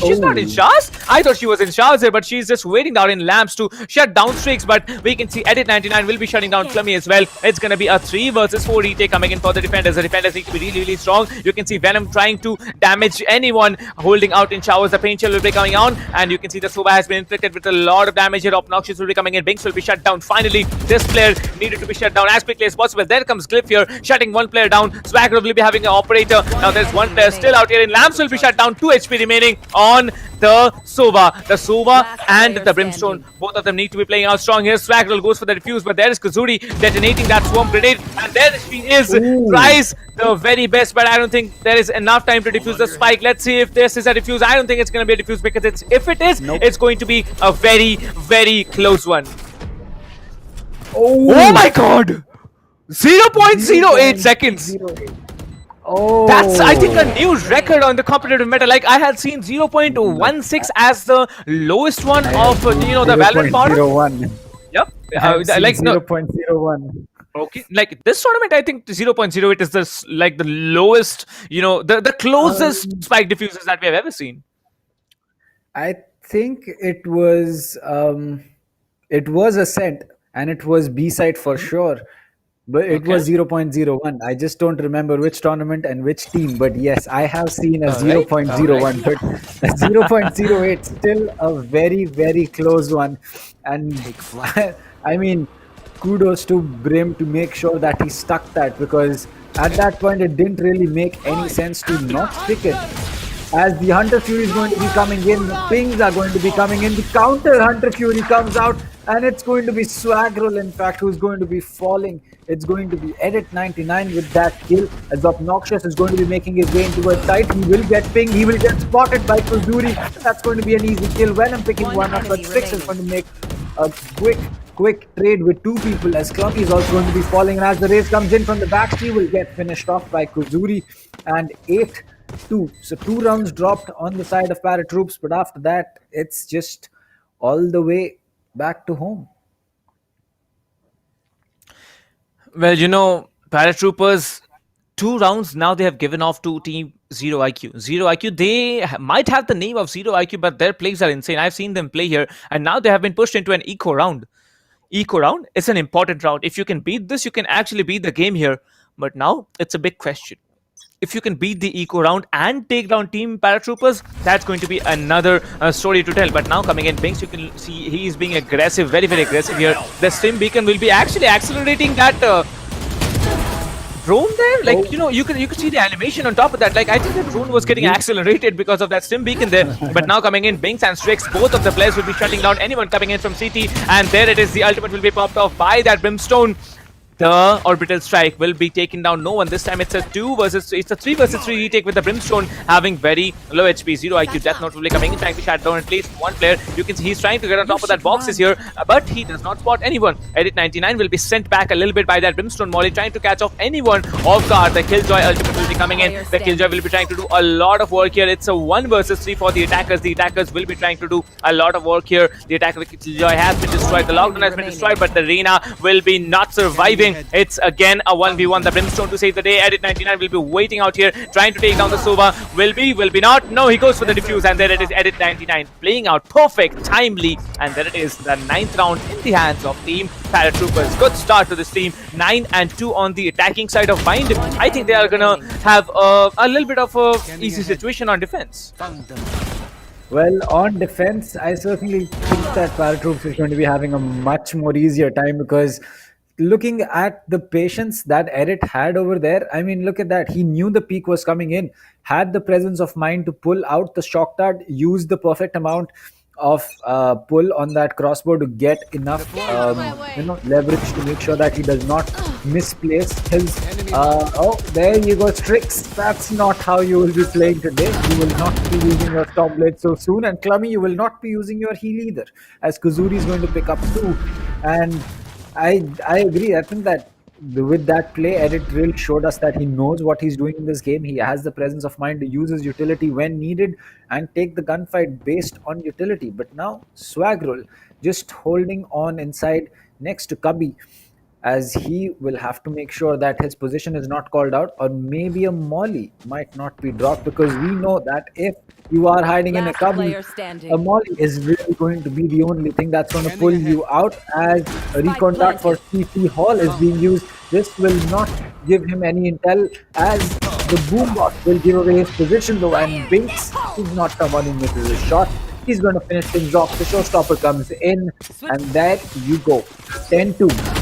S10: she's not in showers. I thought she was in showers here, but she's just waiting down in lamps to shut down Strix. But we can see Edit 99 will be shutting down Clummy as well. It's gonna be a 3 versus 4 retake coming in for the defenders. The defenders need to be really, really strong. You can see Venom trying to damage anyone holding out in showers. The Pain Shell will be coming on, and you can see the Soba has been inflicted with a lot of damage here. Obnoxious will be coming in. Binks will be shut down. Finally, this player needed to be shut down as quickly as possible. There comes Glyph here, shutting one player down. Swagger will be having an operator. Now there's one player still out here in Lamps will be shut down. 2 HP remaining on the Sova. The Sova and the Brimstone, both of them need to be playing out strong here. Swagger goes for the defuse, but there is Kuzuri detonating that swarm grenade, and there she is. Tries the very best, but I don't think there is enough time to defuse the spike. Let's see if this is a defuse. I don't think it's going to be a defuse, because if it is, it's going to be a very, very close one. Oh my god! 0.08 seconds.
S11: Oh,
S10: that's, I think, a new record on the competitive meta. Like, I had seen 0.16 as the lowest one of the Valorant PowerUp. Yep.
S11: Like 0.01.
S10: Okay, like this tournament, I think 0.08 is the lowest, the closest spike diffusers that we have ever seen.
S11: I think it was Ascent, and it was B-side for sure. But it was 0.01. I just don't remember which tournament and which team. But yes, I have seen a 0.01. But a 0.08, still a very, very close one. And I mean, kudos to Brim to make sure that he stuck that, because at that point it didn't really make any sense to not stick it. As the Hunter Fury is going to be coming in, the pings are going to be coming in, the counter Hunter Fury comes out, and it's going to be Swaggerl, in fact, who's going to be falling. It's going to be Edit 99 with that kill, as Obnoxious is going to be making his way into a site. He will get pinged, he will get spotted by Kuzuri. That's going to be an easy kill. Venom picking one up, but Strix is going to make a quick quick trade with two people, as Clummy is also going to be falling. And as the race comes in from the back, she will get finished off by Kuzuri. And 8-2. So 2 rounds dropped on the side of ParaTroops, but after that, it's just all the way back to home.
S10: Well, paratroopers, 2 rounds now they have given off to team ZeroIQ. ZeroIQ, they might have the name of ZeroIQ, but their plays are insane. I've seen them play here, and now they have been pushed into an eco round. Eco round is an important round. If you can beat this, you can actually beat the game here. But now it's a big question. If you can beat the eco round and take down team paratroopers, that's going to be another story to tell. But now coming in, Binks, you can see he is being aggressive, very, very aggressive here. The stim beacon will be actually accelerating that drone there. Like, you could see the animation on top of that. Like, I think the drone was getting accelerated because of that stim beacon there. But now coming in, Binks and Strix, both of the players will be shutting down anyone coming in from CT. And there it is, the ultimate will be popped off by that Brimstone. The orbital strike will be taken down. No one. This time it's a 3 versus 3 retake with the Brimstone having very low HP. ZeroIQ Death Note will be coming in, trying to shut down at least one player. You can see he's trying to get on top of that boxes here, but he does not spot anyone. Edit 99 will be sent back a little bit by that Brimstone Molly, trying to catch off anyone off guard. The Killjoy ultimate will be coming in. The Killjoy will be trying to do a lot of work here. It's a 1 versus 3 for the attackers. The attackers will be trying to do a lot of work here. The attacker Killjoy has been destroyed. The lockdown has been destroyed, but the Reina will be not surviving. It's again a 1v1. The Brimstone to save the day. Edit 99 will be waiting out here, trying to take down the Sova. Will be not. No, he goes for the defuse, and there it is. Edit 99 playing out perfect, timely, and there it is. The 9th round in the hands of team paratroopers. Good start to this team. 9-2 on the attacking side of Bind. I think they are gonna have a little bit of a easy situation on defense.
S11: Well, on defense, I certainly think that ParaTroops is going to be having a much more easier time, because looking at the patience that Erit had over there, I mean, look at that. He knew the peak was coming in, had the presence of mind to pull out the shock dart, use the perfect amount of pull on that crossbow to get enough leverage to make sure that he does not misplace his oh, there you go, Strix. That's not how you will be playing today. You will not be using your top blade so soon, and Clummy, you will not be using your heal either, as Kuzuri is going to pick up 2. And I agree. I think that with that play, Edit really showed us that he knows what he's doing in this game. He has the presence of mind to use his utility when needed and take the gunfight based on utility. But now Swagrul just holding on inside next to Cubby, as he will have to make sure that his position is not called out, or maybe a molly might not be dropped, because we know that if you are hiding in a Cubby, a molly is really going to be the only thing that's going to pull you out, as a recon dart for CT Hall is being used. This will not give him any intel, as the Boombot will give away his position though, and Binks is not someone who misses a shot. He's going to finish things off. The showstopper comes in, and there you go. 10-2.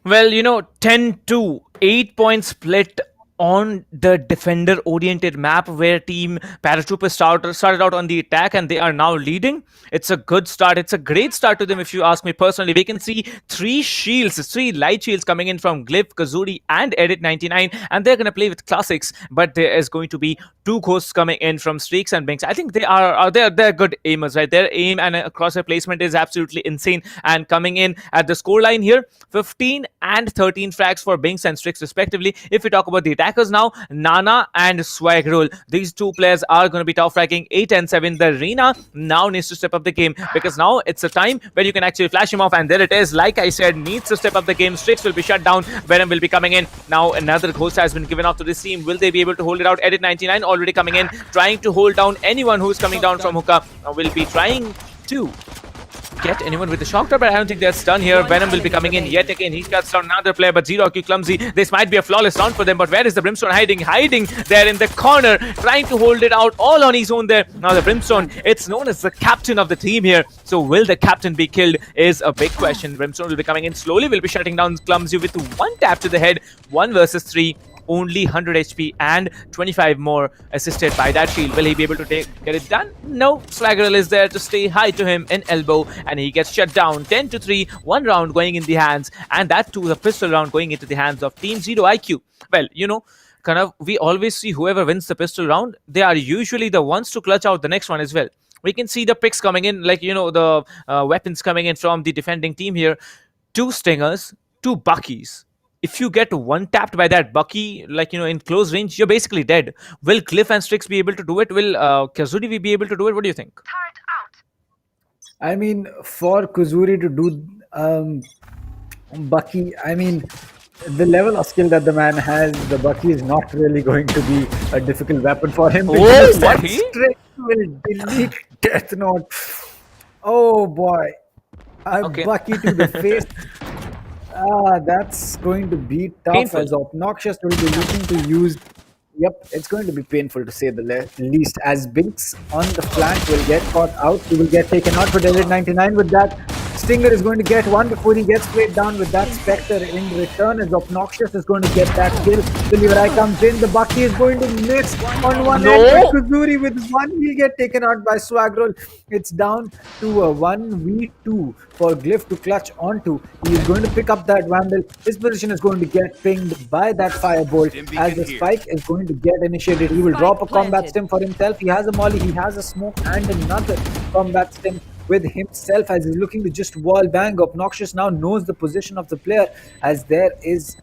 S10: Well, 10-2, 8-point split on the defender-oriented map, where team paratroopers started out on the attack and they are now leading. It's a good start. It's a great start to them, if you ask me personally. We can see 3 light shields coming in from Glyph, Kazuri, and Edit 99, and they're going to play with classics, but there is going to be 2 ghosts coming in from Streaks and Binks. I think they're good aimers, right? Their aim and crosshair placement is absolutely insane. And coming in at the scoreline here, 15 and 13 frags for Binks and Strix respectively. If we talk about the attackers now, Nana and Swagrul, these 2 players are going to be top fragging 8 and 7. The Reena now needs to step up the game, because now it's a time where you can actually flash him off, and there it is. Like I said, needs to step up the game. Strix will be shut down. Venom will be coming in. Now another ghost has been given off to this team. Will they be able to hold it out? Edit 99 already coming in, trying to hold down anyone who's coming down from hookah. Will be trying to get anyone with the shock dart, but I don't think that's done here. Venom will be coming in yet again. He cuts down another player, but ZeroIQ clumsy. This might be a flawless round for them, but where is the Brimstone hiding? Hiding there in the corner, trying to hold it out all on his own there. Now the Brimstone, it's known as the captain of the team here. So will the captain be killed is a big question. Brimstone will be coming in slowly, will be shutting down Clumsy with 1 tap to the head. 1 versus 3. Only 100 HP and 25 more assisted by that shield. Will he be able to get it done? No. Swaggerl is there to stay high to him in elbow, and he gets shut down. 10-3, 1 round going in the hands, and that too the pistol round going into the hands of Team ZeroIQ. Well, we always see whoever wins the pistol round, they are usually the ones to clutch out the next one as well. We can see the picks coming in, like, the weapons coming in from the defending team here. 2 Stingers, 2 Buckies. If you get one tapped by that Bucky, like, in close range, you're basically dead. Will Cliff and Strix be able to do it? Will Kazuri be able to do it? What do you think?
S11: I mean, for Kuzuri to do Bucky, I mean, the level of skill that the man has, the Bucky is not really going to be a difficult weapon for him.
S10: Oh,
S11: That
S10: Bucky?
S11: Strix will delete Death Note. Oh boy.
S10: Okay.
S11: Bucky to the face. That's going to be tough,
S10: Painful.
S11: as Obnoxious will be looking to use. Yep, it's going to be painful to say the least, as Binks on the flank will get caught out. He will get taken out for Deaded 99 with that. Stinger is going to get one before he gets played down with that Spectre in return, as Obnoxious is going to get that kill. Delivery comes in, the Bucky is going to miss on one end, but Kuzuri with one, he'll get taken out by Swagrol. It's down to a 1v2 for Glyph to clutch onto. He is going to pick up that Vandal. His position is going to get pinged by that Firebolt, as the spike is going to get initiated. He will drop a combat stim for himself. He has a molly, he has a smoke, and another combat stim with himself, as he's looking to just wall bang. Obnoxious now knows the position of the player, as there is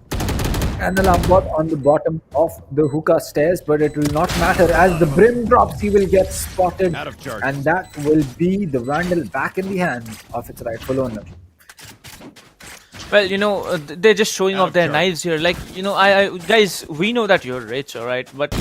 S11: an alarm bot on the bottom of the hookah stairs, but it will not matter, as the brim drops. He will get spotted, and that will be the Vandal back in the hands of its rightful owner.
S10: Well, they're just showing off their knives here. Like, I guys, we know that you're rich, all right, but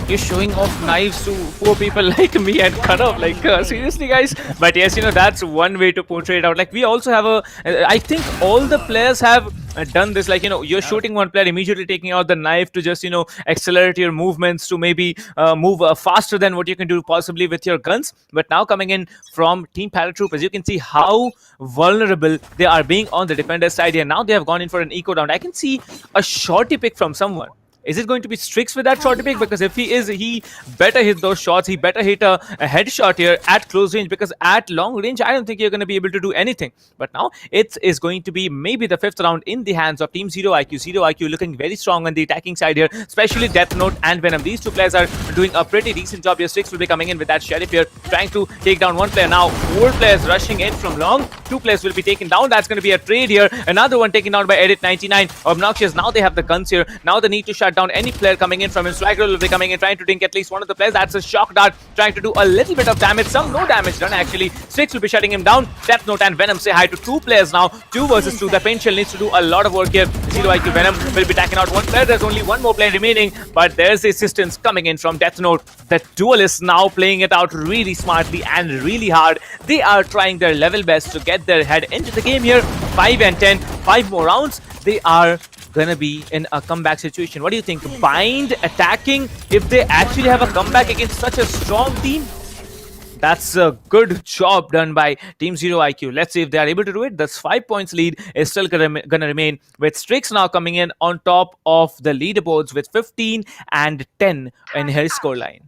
S10: you're showing off knives to poor people like me and Kanav. Like, seriously, guys. But yes, that's one way to portray it out. Like, we also have I think all the players have done this. Like, you're shooting one player, immediately taking out the knife to just, accelerate your movements, to maybe move faster than what you can do possibly with your guns. But now coming in from Team ParaTroops, as you can see how vulnerable they are being on the defender side here. Now they have gone in for an eco round. I can see a shorty pick from someone. Is it going to be Strix with that shorty pick? Because if he is, he better hit those shots. He better hit a headshot here at close range, because at long range, I don't think you're going to be able to do anything. But now it is going to be maybe the 5th round in the hands of Team ZeroIQ. ZeroIQ looking very strong on the attacking side here, especially Death Note and Venom. These two players are doing a pretty decent job here. Strix will be coming in with that Sheriff here, trying to take down one player. Now 4 players rushing in from long. 2 players will be taken down. That's going to be a trade here. Another one taken down by Edit 99. Obnoxious, now they have the guns here. Now they need to shut down any player coming in from him. Swagger will be coming in, trying to dink at least one of the players. That's a shock dart, trying to do a little bit of damage. No damage done actually. Strix will be shutting him down. Death Note and Venom say hi to 2 players now. 2 versus 2. The Paint Shell needs to do a lot of work here. ZeroIQ Venom will be taking out one player. There's only one more player remaining, but there's the assistance coming in from Death Note. The duelists now playing it out really smartly and really hard. They are trying their level best to get their head into the game here. 5 and 10, 5 more rounds. They are gonna be in a comeback situation. What do you think? Bind attacking if they actually have a comeback against such a strong team? That's a good job done by Team ZeroIQ. Let's see if they are able to do it. This 5 points lead is still gonna remain, with Strix now coming in on top of the leaderboards with 15 and 10 in his scoreline.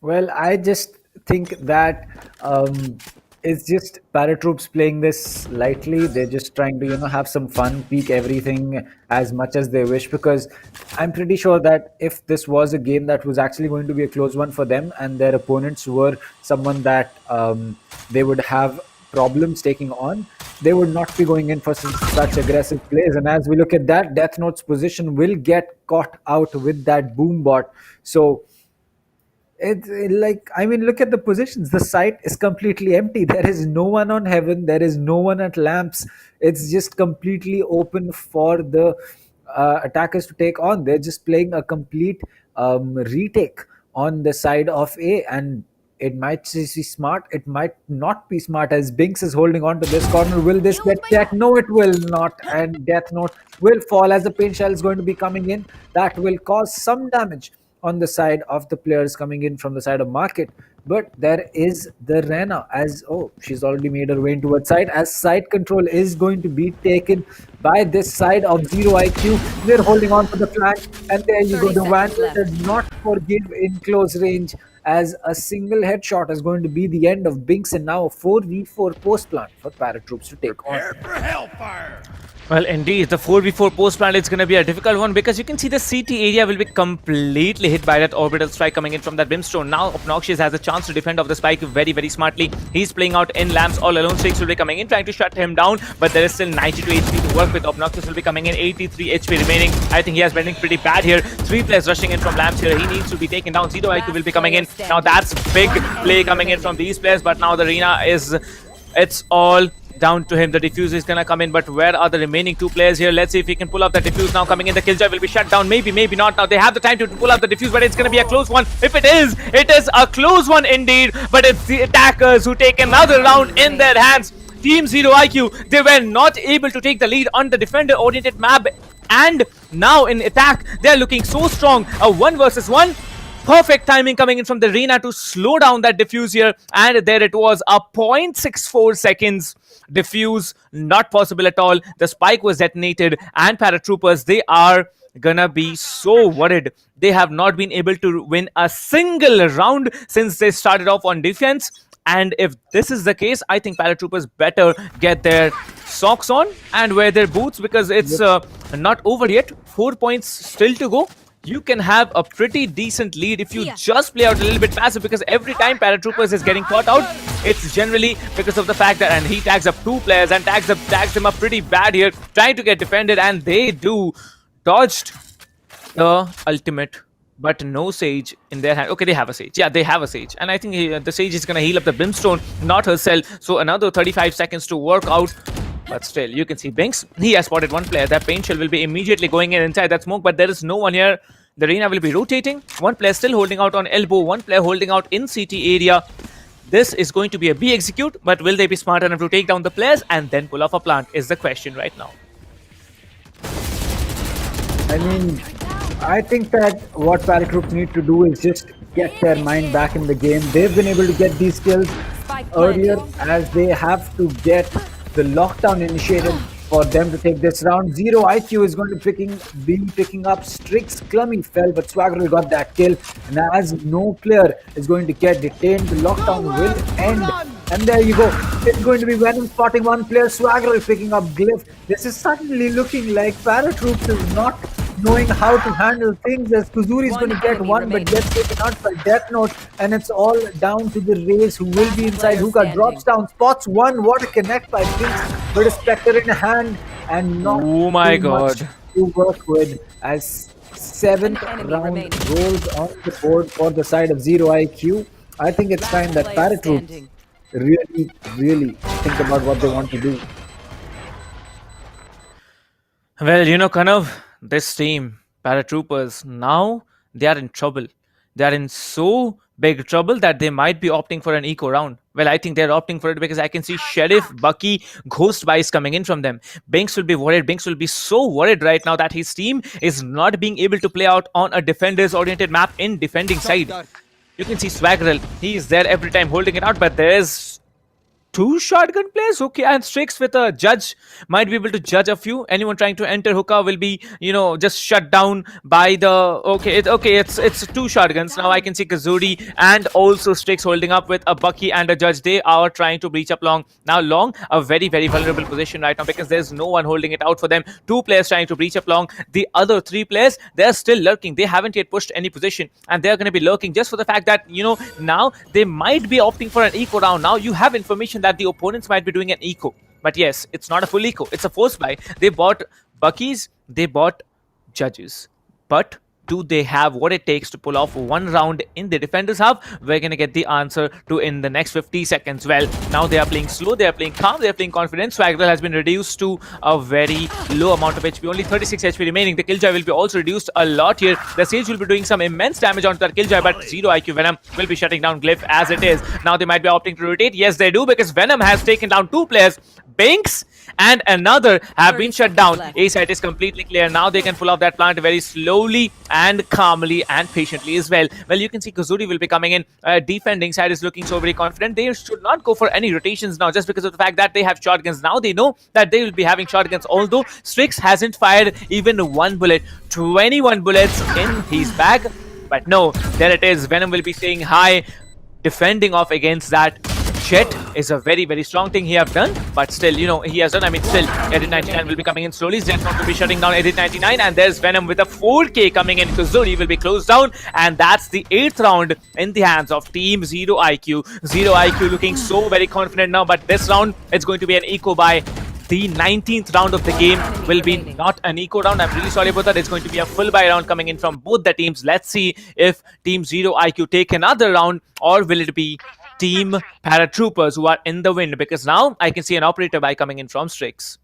S11: Well, I just think that it's just ParaTroops playing this lightly. They're just trying to, have some fun, peek everything as much as they wish, because I'm pretty sure that if this was a game that was actually going to be a close one for them, and their opponents were someone that they would have problems taking on, they would not be going in for such aggressive plays. And as we look at that, Death Note's position will get caught out with that boom bot. So look at the positions. The site is completely empty. There is no one on Heaven. There is no one at Lamps. It's just completely open for the attackers to take on. They're just playing a complete retake on the side of A, and it might be smart, it might not be smart, as Binks is holding on to this corner. Will this get checked? No, it will not, and Death Note will fall as the Paint Shell is going to be coming in. That will cause some damage on the side of the players coming in from the side of Market. But there is the Rena, as she's already made her way towards side, as side control is going to be taken by this side of ZeroIQ. They're holding on to the flank, and there you go. The Vandal did not forgive in close range, as a single headshot is going to be the end of Binks, and now a 4v4 post plant for ParaTroops to take on.
S1: For hellfire!
S10: Well, indeed, the 4v4 post plant is going to be a difficult one because you can see the CT area will be completely hit by that orbital strike coming in from that brimstone. Now, Obnoxious has a chance to defend off the spike very, very smartly. He's playing out in lamps all alone. Strix will be coming in, trying to shut him down, but there is still 92 HP to work with. Obnoxious will be coming in, 83 HP remaining. I think he has been pretty bad here. 3 players rushing in from lamps here. He needs to be taken down. ZeroIQ will be coming in. Now, that's big play coming in from these players, but now the arena is... It's all down to him. The diffuse is gonna come in, but where are the remaining 2 players here? Let's see if he can pull up the diffuse now coming in. The killjoy will be shut down. Maybe not. Now they have the time to pull up the diffuse, but it's gonna be a close one. If it is a close one indeed. But it's the attackers who take another round in their hands. Team ZeroIQ, they were not able to take the lead on the defender-oriented map, and now in attack, they're looking so strong. A 1 versus 1. Perfect timing coming in from the arena to slow down that diffuse here, and there it was, a 0.64 seconds diffuse, not possible at all. The spike was detonated, and paratroopers, they are gonna be so worried. They have not been able to win a single round since they started off on defense, and if this is the case, I think paratroopers better get their socks on and wear their boots, because it's not over yet. 4 points still to go. You can have a pretty decent lead if you just play out a little bit passive, because every time paratroopers is getting caught out, it's generally because of the fact that, and he tags up 2 players and tags them up pretty bad here, trying to get defended, and they do dodged the ultimate, but no Sage in their hand. Okay, they have a Sage. Yeah, they have a Sage, and I think the Sage is gonna heal up the brimstone, not herself. So another 35 seconds to work out. But still, you can see Binks, he has spotted 1 player. That paint shell will be immediately going in inside that smoke, but there is no one here. The arena will be rotating. 1 player still holding out on elbow, 1 player holding out in CT area. This is going to be a B execute, but will they be smart enough to take down the players and then pull off a plant is the question right now.
S11: I mean, I think that what paratroops need to do is just get their mind back in the game. They've been able to get these kills earlier, as they have to get the lockdown initiated for them to take this round. ZeroIQ is going to be picking up Strix. Clummy fell, but Swaggerl got that kill. And as no player is going to get detained, the lockdown will end. And there you go. It's going to be Venom spotting 1 player. Swaggerl picking up Glyph. This is suddenly looking like paratroops is not knowing how to handle things, as Kuzuri is going to get 1 but gets taken out by Death Note, and it's all down to the Rays, who will be inside. Hookah drops down, spots 1. What a connect by Binks, but a Spectre in hand and not
S10: oh my
S11: too
S10: god
S11: much to work with, as 7th round rolls on the board for the side of ZeroIQ. I think it's time that paratroops really think about what they want to do.
S10: Well, you know, Kanav, this team, paratroopers, now they are in trouble. They are in so big trouble that they might be opting for an eco round. Well, I think they're opting for it because I can see Sheriff, Bucky, Ghost Vice coming in from them. Binks will be worried. Binks will be so worried right now that his team is not being able to play out on a defenders-oriented map in defending side. You can see Swaggerl. He is there every time holding it out, but there's 2 shotgun players. Okay, and Strix with a judge might be able to judge a few. Anyone trying to enter Hookah will be, you know, just shut down by the... Okay, it's 2 shotguns. Now I can see Kazuri and also Strix holding up with a Bucky and a judge. They are trying to breach up Long. Now Long, a very vulnerable position right now because there's no one holding it out for them. 2 players trying to breach up Long. The other 3 players, they're still lurking. They haven't yet pushed any position, and they're going to be lurking just for the fact that, you know, now they might be opting for an eco round. Now you have information that the opponents might be doing an eco, but yes, it's not a full eco, it's a force buy. They bought Buckies, they bought judges, but do they have what it takes to pull off 1 round in the defenders half? We're gonna get the answer to in the next 50 seconds. Well, now they are playing slow, they are playing calm, they are playing confident. Swaggerl has been reduced to a very low amount of HP, only 36 HP remaining. The Killjoy will be also reduced a lot here. The Sage will be doing some immense damage onto that Killjoy, but ZeroIQ Venom will be shutting down Glyph as it is. Now they might be opting to rotate. Yes, they do, because Venom has taken down 2 players. Binks and another have been shut down. A site is completely clear. Now they can pull off that plant very slowly and calmly and patiently as well. Well, you can see Kazuri will be coming in. Defending side is looking so very confident. They should not go for any rotations now just because of the fact that they have shotguns. Now they know that they will be having shotguns, although Strix hasn't fired even 1 bullet. 21 bullets in his bag. But no, there it is. Venom will be staying high, defending off against that Jet is a very, very strong thing he have done, but still, he has done. I mean, still, Edit 99 will be coming in slowly. Jet not to be shutting down Edit 99, and there's Venom with a 4K coming in. Kuzuri will be closed down, and that's the 8th round in the hands of Team Zero IQ. Zero IQ looking so very confident now, but this round, it's going to be an eco buy. The 19th round of the game will be not an eco round. I'm really sorry about that. It's going to be a full buy round coming in from both the teams. Let's see if Team Zero IQ take another round, or will it be Team Paratroopers who are in the wind? Because now I can see an operator buy coming in from Strix.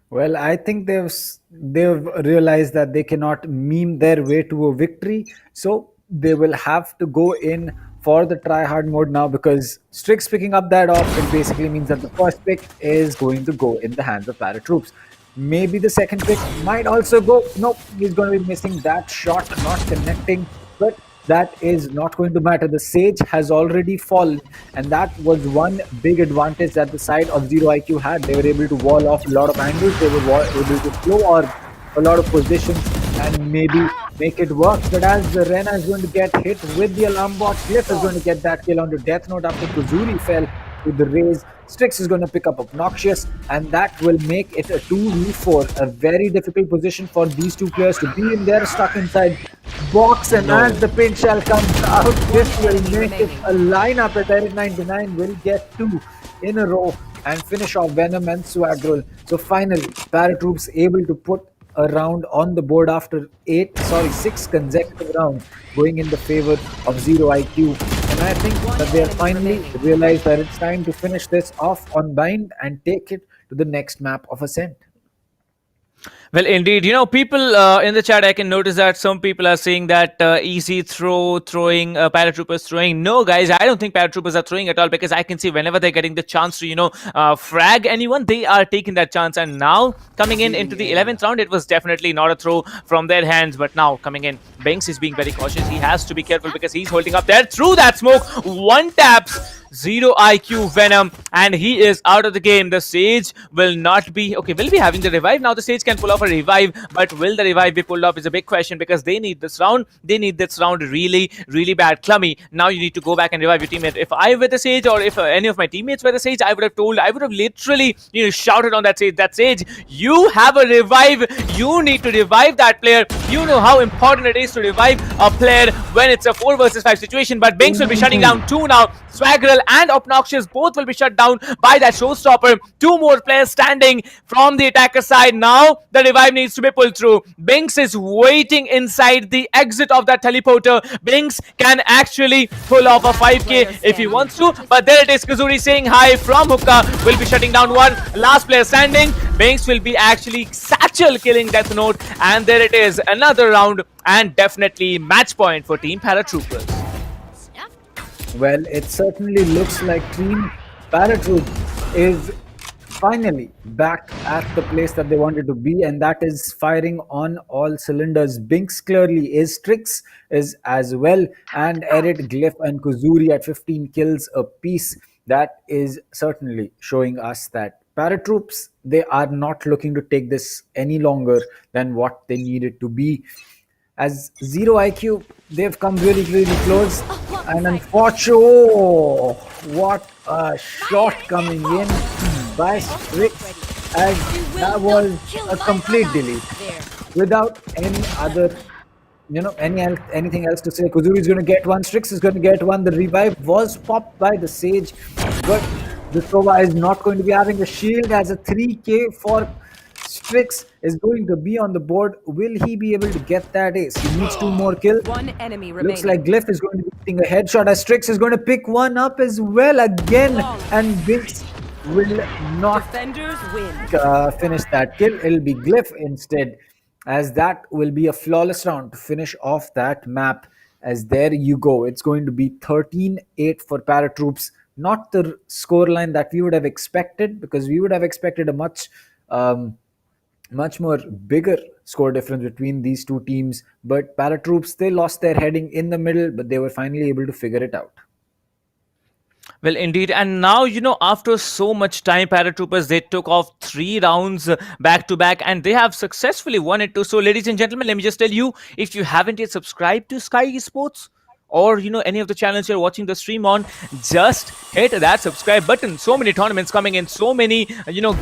S11: Well, I think they've realized that they cannot meme their way to a victory, so they will have to go in for the try hard mode now, because Strix picking up that off, it basically means that the first pick is going to go in the hands of Paratroops. Maybe the second pick might also go. Nope, he's going to be missing that shot, not connecting, but that is not going to matter. The Sage has already fallen, and that was one big advantage that the side of Zero IQ had. They were able to wall off a lot of angles, they were able to flow or a lot of positions and maybe make it work. But as the Rena is going to get hit with the alarm bot, Cliff is going to get that kill onto Death Note after Kuzuri fell to the raise. Strix is going to pick up Obnoxious, and that will make it a 2v4, a very difficult position for these two players to be in there, stuck inside box. And as the pin shell comes out, this will make it a lineup at Eric 99 will get 2 in a row and finish off Venom and Swaggerl. So finally, Paratroops able to put a round on the board after 6 consecutive rounds going in the favor of Zero IQ. And I think that they have finally realized that it's time to finish this off on Bind and take it to the next map of Ascent.
S10: Well, indeed, people in the chat, I can notice that some people are saying that easy throwing, Paratroopers throwing. No, guys, I don't think Paratroopers are throwing at all, because I can see whenever they're getting the chance to, frag anyone, they are taking that chance. And now, coming into the 11th round, it was definitely not a throw from their hands. But now, coming in, Binks is being very cautious. He has to be careful because he's holding up there through that smoke. One taps Zero IQ Venom, and he is out of the game. The Sage will not be... Okay, will be having the revive. Now the Sage can pull off a revive, but will the revive be pulled off is a big question, because they need this round. They need this round really, really bad. Clummy, now you need to go back and revive your teammate. If I were the Sage, or if any of my teammates were the Sage, I would have literally, shouted on that Sage, you have a revive. You need to revive that player. You know how important it is to revive a player when it's a 4 versus 5 situation. But Binks will be shutting down 2 now. Swaggerl and Obnoxious both will be shut down by that showstopper. 2 more players standing from the attacker side. Now the revive needs to be pulled through. Binks is waiting inside the exit of that teleporter. Binks can actually pull off a 5k if he wants to, but there it is. Kuzuri saying hi from Hookah will be shutting down 1. Last player standing. Binks will be actually satchel killing Death Note, and there it is, another round, and definitely match point for Team Paratroopers.
S11: Well, it certainly looks like Team Paratroop is finally back at the place that they wanted to be, and that is firing on all cylinders. Binks clearly is, Strix is as well, and Erit, Glyph and Kuzuri at 15 kills apiece. That is certainly showing us that Paratroops, they are not looking to take this any longer than what they needed to be. As Zero IQ, they've come really, really close. And unfortunately, what a shot coming in by Strix, as that was a complete delete. Without any other, anything else to say. Kuzuri is going to get 1, Strix is going to get 1. The revive was popped by the Sage, but the Sova is not going to be having a shield, as a 3k for Strix is going to be on the board. Will he be able to get that ace? He needs 2 more kills.
S12: 1 enemy remaining.
S11: Looks like Glyph is going to be hitting a headshot, as Strix is going to pick 1 up as well again, and Binks will not finish that kill. It'll be Glyph instead, as that will be a flawless round to finish off that map. As there you go, it's going to be 13-8 for Paratroops. Not the scoreline that we would have expected, because we would have expected a much more bigger score difference between these two teams. But Paratroops, they lost their heading in the middle, but they were finally able to figure it out.
S10: Well, indeed. And now, after so much time, Paratroopers, they took off 3 rounds back to back, and they have successfully won it too. So, ladies and gentlemen, let me just tell you, if you haven't yet subscribed to SkyEsports, or any of the channels you're watching the stream on, just hit that subscribe button. So many tournaments coming in, so many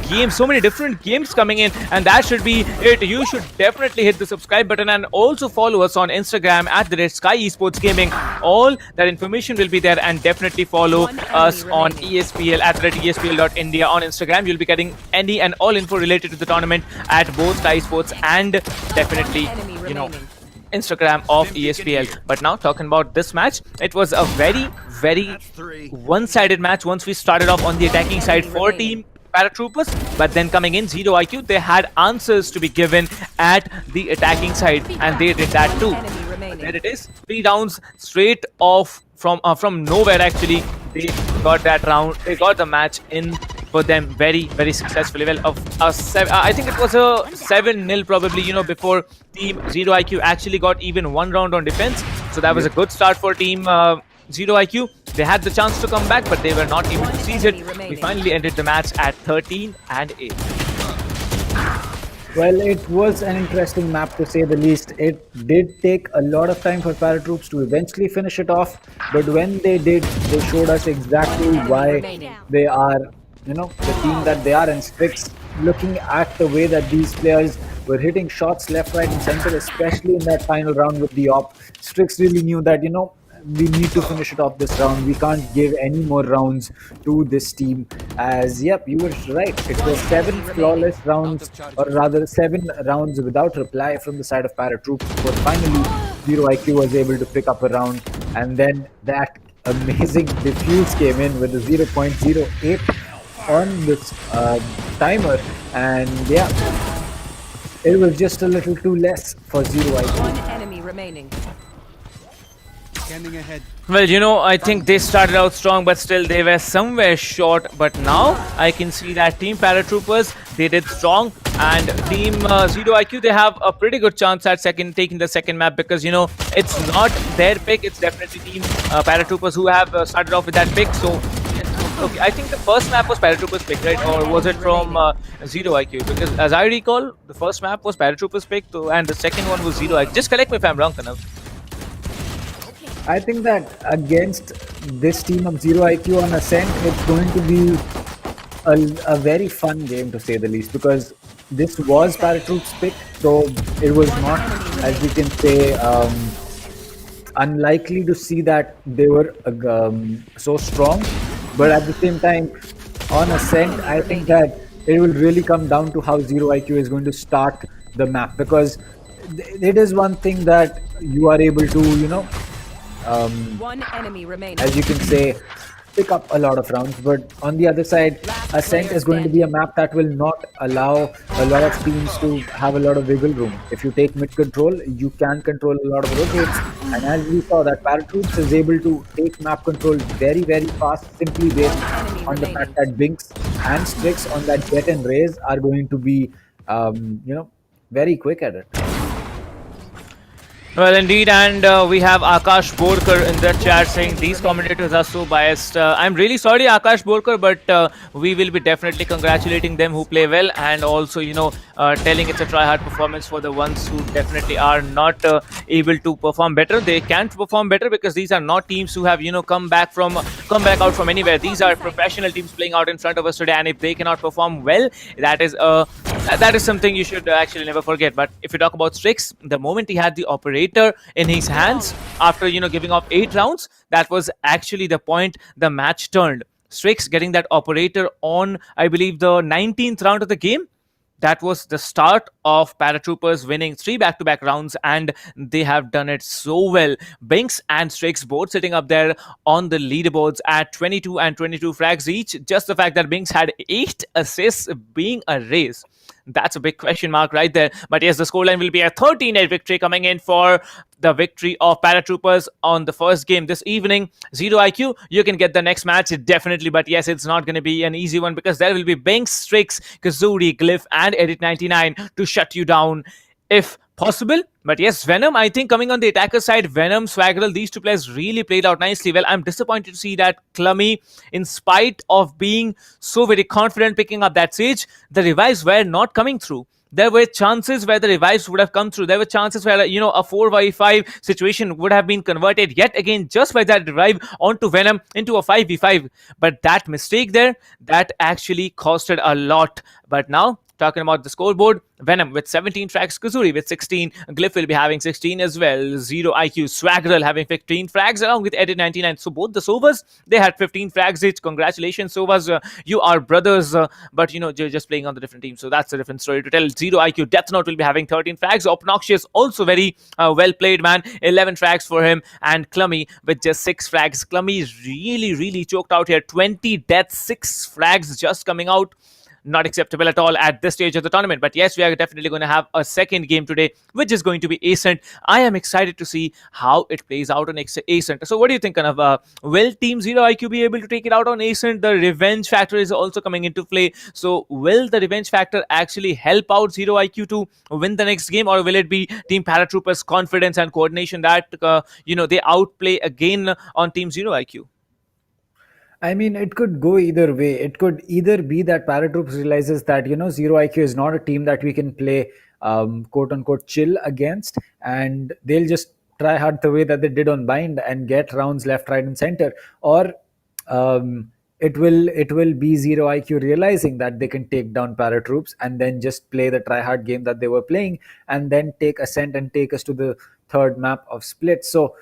S10: games, so many different games coming in, and that should be it. You should definitely hit the subscribe button and also follow us on Instagram at the SkyEsports Gaming. All that information will be there, and definitely follow us on ESPL at ESPL.India on Instagram. You'll be getting any and all info related to the tournament at both SkyEsports and definitely Instagram of ESPL. But now talking about this match, it was a very, very one-sided match once we started off on the attacking side for team ParaTroopers, but then coming in ZeroIQ, they had answers to be given at the attacking side, and they did that too. There it is, 3 rounds straight off from nowhere. Actually, they got that round, they got the match in for them very, very successfully. Well, I think it was a 7-0 probably, before team ZeroIQ actually got even 1 round on defense. So that was a good start for team ZeroIQ. They had the chance to come back, but they were not able to seize it. We finally ended the match at 13-8.
S11: Well, it was an interesting map to say the least. It did take a lot of time for ParaTroops to eventually finish it off, but when they did, they showed us exactly why they are, the team that they are. And Strix, looking at the way that these players were hitting shots left, right, and center, especially in that final round with the op, Strix really knew that, we need to finish it off this round. We can't give any more rounds to this team. As yep, you were right. It was 7 flawless rounds, or rather 7 rounds without reply from the side of ParaTroops. But finally, ZeroIQ was able to pick up a round, and then that amazing defuse came in with a 0.08 on this timer, and yeah, it was just a little too less for ZeroIQ.
S1: One enemy remaining.
S10: Well, I think they started out strong, but still they were somewhere short. But now I can see that team ParaTroopers, they did strong, and team ZeroIQ, they have a pretty good chance at taking the second map, because it's not their pick, it's definitely team ParaTroopers who have started off with that pick. So okay, I think the first map was ParaTroopers pick, right? Or was it from ZeroIQ? Because as I recall, the first map was ParaTroopers pick, and the second one was ZeroIQ. Just correct me if I'm wrong, Kanav.
S11: I think that against this team of ZeroIQ on Ascent, it's going to be a very fun game, to say the least, because this was ParaTroops pick, so it was not, as you can say, unlikely to see that they were so strong. But at the same time, on Ascent, I think that it will really come down to how ZeroIQ is going to start the map, because it is one thing that you are able to,
S1: One enemy remaining.
S11: as you can say, pick up a lot of rounds. But on the other side, Ascent is going to be a map that will not allow a lot of teams to have a lot of wiggle room. If you take mid control, you can control a lot of rotates, and as we saw, that ParaTroops is able to take map control very, very fast, simply based on the fact that Binks and Strix on that get and raise are going to be very quick at it.
S10: Well, indeed, and we have Akash Borkar in the chat saying these commentators are so biased. I'm really sorry, Akash Borkar, but we will be definitely congratulating them who play well, and also, telling it's a try-hard performance for the ones who definitely are not able to perform better. They can't perform better because these are not teams who have, come back out from anywhere. These are professional teams playing out in front of us today, and if they cannot perform well, that is something you should actually never forget. But if you talk about Strix, the moment he had the operator in his hands after giving off 8 rounds, that was actually the point the match turned. Strix getting that operator on, I believe, the 19th round of the game, that was the start of ParaTroopers winning 3 back-to-back rounds, and they have done it so well. Binks and Strix both sitting up there on the leaderboards at 22 and 22 frags each. Just the fact that Binks had 8 assists being a race, that's a big question mark right there. But yes, the scoreline will be a 13-8 victory coming in for the victory of ParaTroopers on the first game this evening. ZeroIQ, you can get the next match definitely, but yes, it's not going to be an easy one, because there will be Binks, Strix, Kazuri, Glyph, and Edit99 to shut you down if possible. But yes, Venom, I think coming on the attacker side, Venom, Swaggerl, these 2 players really played out nicely. Well, I'm disappointed to see that Clummy, in spite of being so very confident picking up that Sage, the revives were not coming through. There were chances where the revives would have come through. There were chances where, a 4v5 situation would have been converted yet again just by that revive onto Venom into a 5v5. But that mistake there, that actually costed a lot. But now, talking about the scoreboard, Venom with 17 frags, Kazuri with 16, Glyph will be having 16 as well, Zero IQ, Swaggerl having 15 frags along with Edit 99. So both the Sovas, they had 15 frags each. Congratulations, Sovas, you are brothers, but just playing on the different teams. So that's a different story to tell. Zero IQ, Death Note will be having 13 frags. Obnoxious also very well played, man. 11 frags for him, and Clummy with just 6 frags. Clummy is really choked out here. 20 deaths, 6 frags just coming out. Not acceptable at all at this stage of the tournament. But yes, we are definitely going to have a second game today, which is going to be Ascent. I am excited to see how it plays out on Ascent. So what do you think, Kanav? Will Team Zero IQ be able to take it out on Ascent? The revenge factor is also coming into play. So will the revenge factor actually help out Zero IQ to win the next game, or will it be Team Paratroopers' confidence and coordination that they outplay again on Team Zero IQ?
S11: I mean, it could go either way. It could either be that Paratroops realizes that, Zero IQ is not a team that we can play, quote unquote, chill against, and they'll just try hard the way that they did on Bind and get rounds left, right, and center. Or it will be Zero IQ realizing that they can take down Paratroops and then just play the try hard game that they were playing, and then take Ascent and take us to the third map of Split. So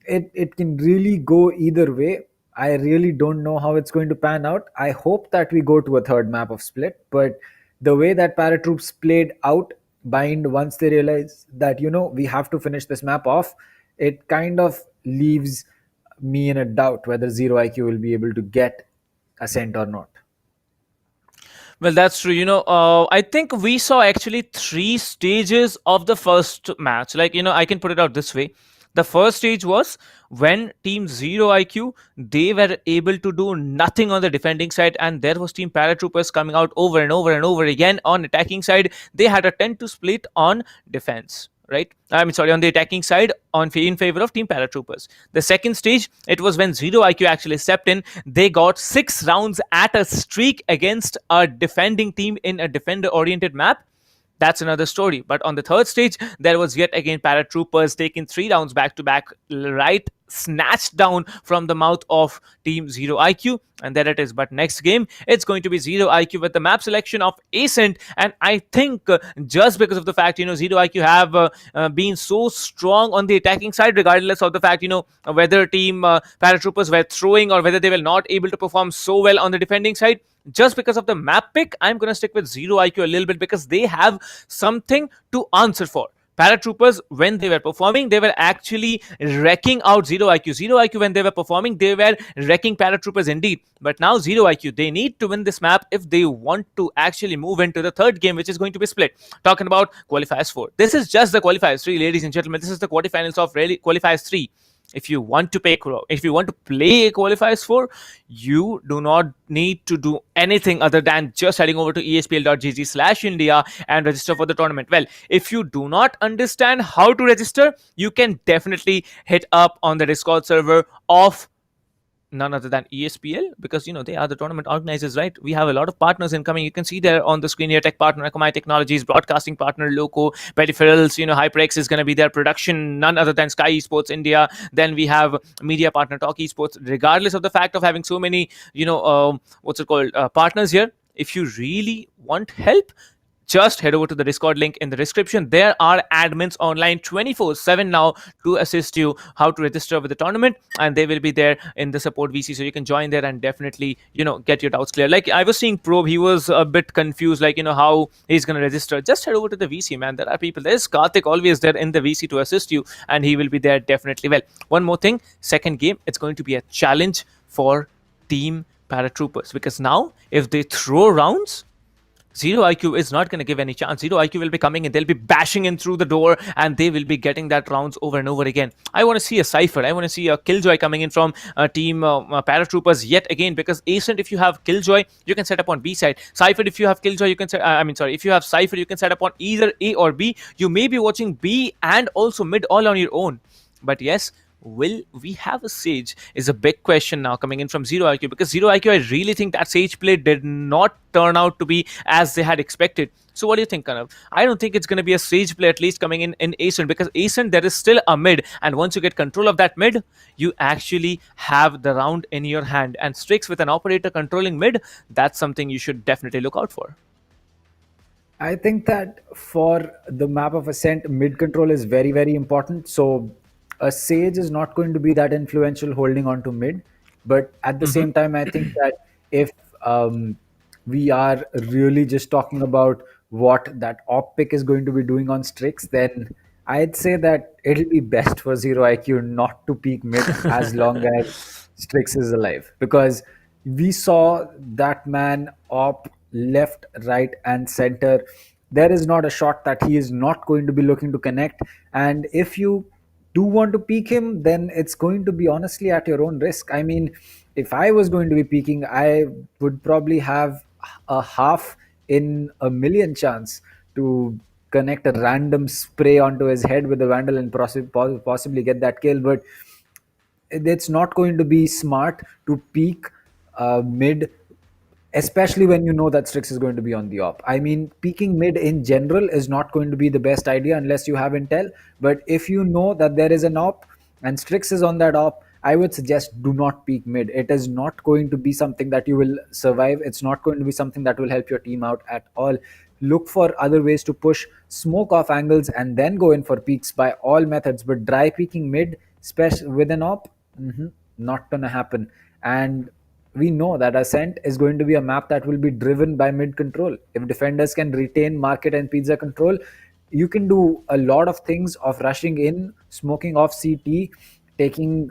S11: it can really go either way. I really don't know how it's going to pan out. I hope that we go to a third map of Split, but the way that Paratroops played out Bind once they realize that, we have to finish this map off, it kind of leaves me in a doubt whether Zero IQ will be able to get Ascent or not.
S10: Well, that's true. I think we saw actually 3 stages of the first match. I can put it out this way. The first stage was when Team Zero IQ, they were able to do nothing on the defending side, and there was Team Paratroopers coming out over and over and over again on attacking side. They had a 10 to split on defense, right? On the attacking side in favor of Team Paratroopers. The second stage, it was when Zero IQ actually stepped in. They got 6 rounds at a streak against a defending team in a defender-oriented map. That's another story. But on the third stage, there was yet again Paratroopers taking 3 rounds back to back, right snatched down from the mouth of Team Zero IQ, and there it is. But next game, it's going to be Zero IQ with the map selection of Ascent, and I think just because of the fact Zero IQ have been so strong on the attacking side, regardless of the fact whether Team Paratroopers were throwing or whether they were not able to perform so well on the defending side. Just because of the map pick, I'm going to stick with Zero IQ a little bit, because they have something to answer for. Paratroopers, when they were performing, they were actually wrecking out Zero IQ. Zero IQ, when they were performing, they were wrecking Paratroopers indeed. But now Zero IQ, they need to win this map if they want to actually move into the third game, which is going to be Split. Talking about Qualifiers 4. This is just the Qualifiers 3, ladies and gentlemen. This is the quarterfinals of Qualifiers 3. If you want to play Qualifiers 4, you do not need to do anything other than just heading over to espl.gg/India and register for the tournament. Well, if you do not understand how to register, you can definitely hit up on the Discord server of none other than ESPL, because they are the tournament organizers, right? We have a lot of partners incoming. You can see there on the screen here: tech partner Akamai Technologies, broadcasting partner LOCO, Peripherals, HyperX is going to be their production, none other than SkyEsports India. Then we have media partner TalkEsport. Regardless of the fact of having so many partners here, if you really want help, just head over to the Discord link in the description. There are admins online 24/7 now to assist you how to register with the tournament, and they will be there in the support VC, so you can join there and definitely get your doubts clear. Like I was seeing Probe, he was a bit confused, how he's going to register. Just head over to the VC, man. There are people. There's Karthik always there in the VC to assist you, and he will be there definitely. Well, one more thing, second game, it's going to be a challenge for Team Paratroopers, because now if they throw rounds, Zero IQ is not going to give any chance. Zero IQ will be coming in, they'll be bashing in through the door, and they will be getting that rounds over and over again. I want to see a Cypher. I want to see a Killjoy coming in from Team Paratroopers yet again, because Ascent, if you have Killjoy, you can set up on B side. Cypher, if you have Killjoy, you can set, if you have Cypher, you can set up on either A or B. You may be watching B and also mid all on your own. But yes, will we have a Sage is a big question now coming in from ZeroIQ, because ZeroIQ, I really think that Sage play did not turn out to be as they had expected. So what do you think, Kanav? I don't think it's going to be a Sage play at least coming in ASEN, because ASEN there is still a mid, and once you get control of that mid, you actually have the round in your hand. And Strix with an operator controlling mid, that's something you should definitely look out for.
S11: I think that for the map of Ascent, mid control is very, very important. So a Sage is not going to be that influential holding on to mid. But at the same time, I think that if we are really just talking about what that op pick is going to be doing on Strix, then I'd say that it'll be best for ZeroIQ not to peak mid as long as Strix is alive. Because we saw that man op left, right, and center. There is not a shot that he is not going to be looking to connect. And if you do want to peak him, then it's going to be honestly at your own risk. I mean, if I was going to be peaking, I would probably have a half in a million chance to connect a random spray onto his head with a vandal and possibly get that kill. But it's not going to be smart to peak mid, especially when you know that Strix is going to be on the op. I mean, peaking mid in general is not going to be the best idea unless you have intel. But if you know that there is an op and Strix is on that op, I would suggest do not peak mid. It is not going to be something that you will survive. It's not going to be something that will help your team out at all. Look for other ways to push, smoke off angles, and then go in for peaks by all methods. But dry peaking mid, especially with an op, not gonna happen. And we know that Ascent is going to be a map that will be driven by mid control. If defenders can retain market and pizza control, you can do a lot of things of rushing in, smoking off CT, taking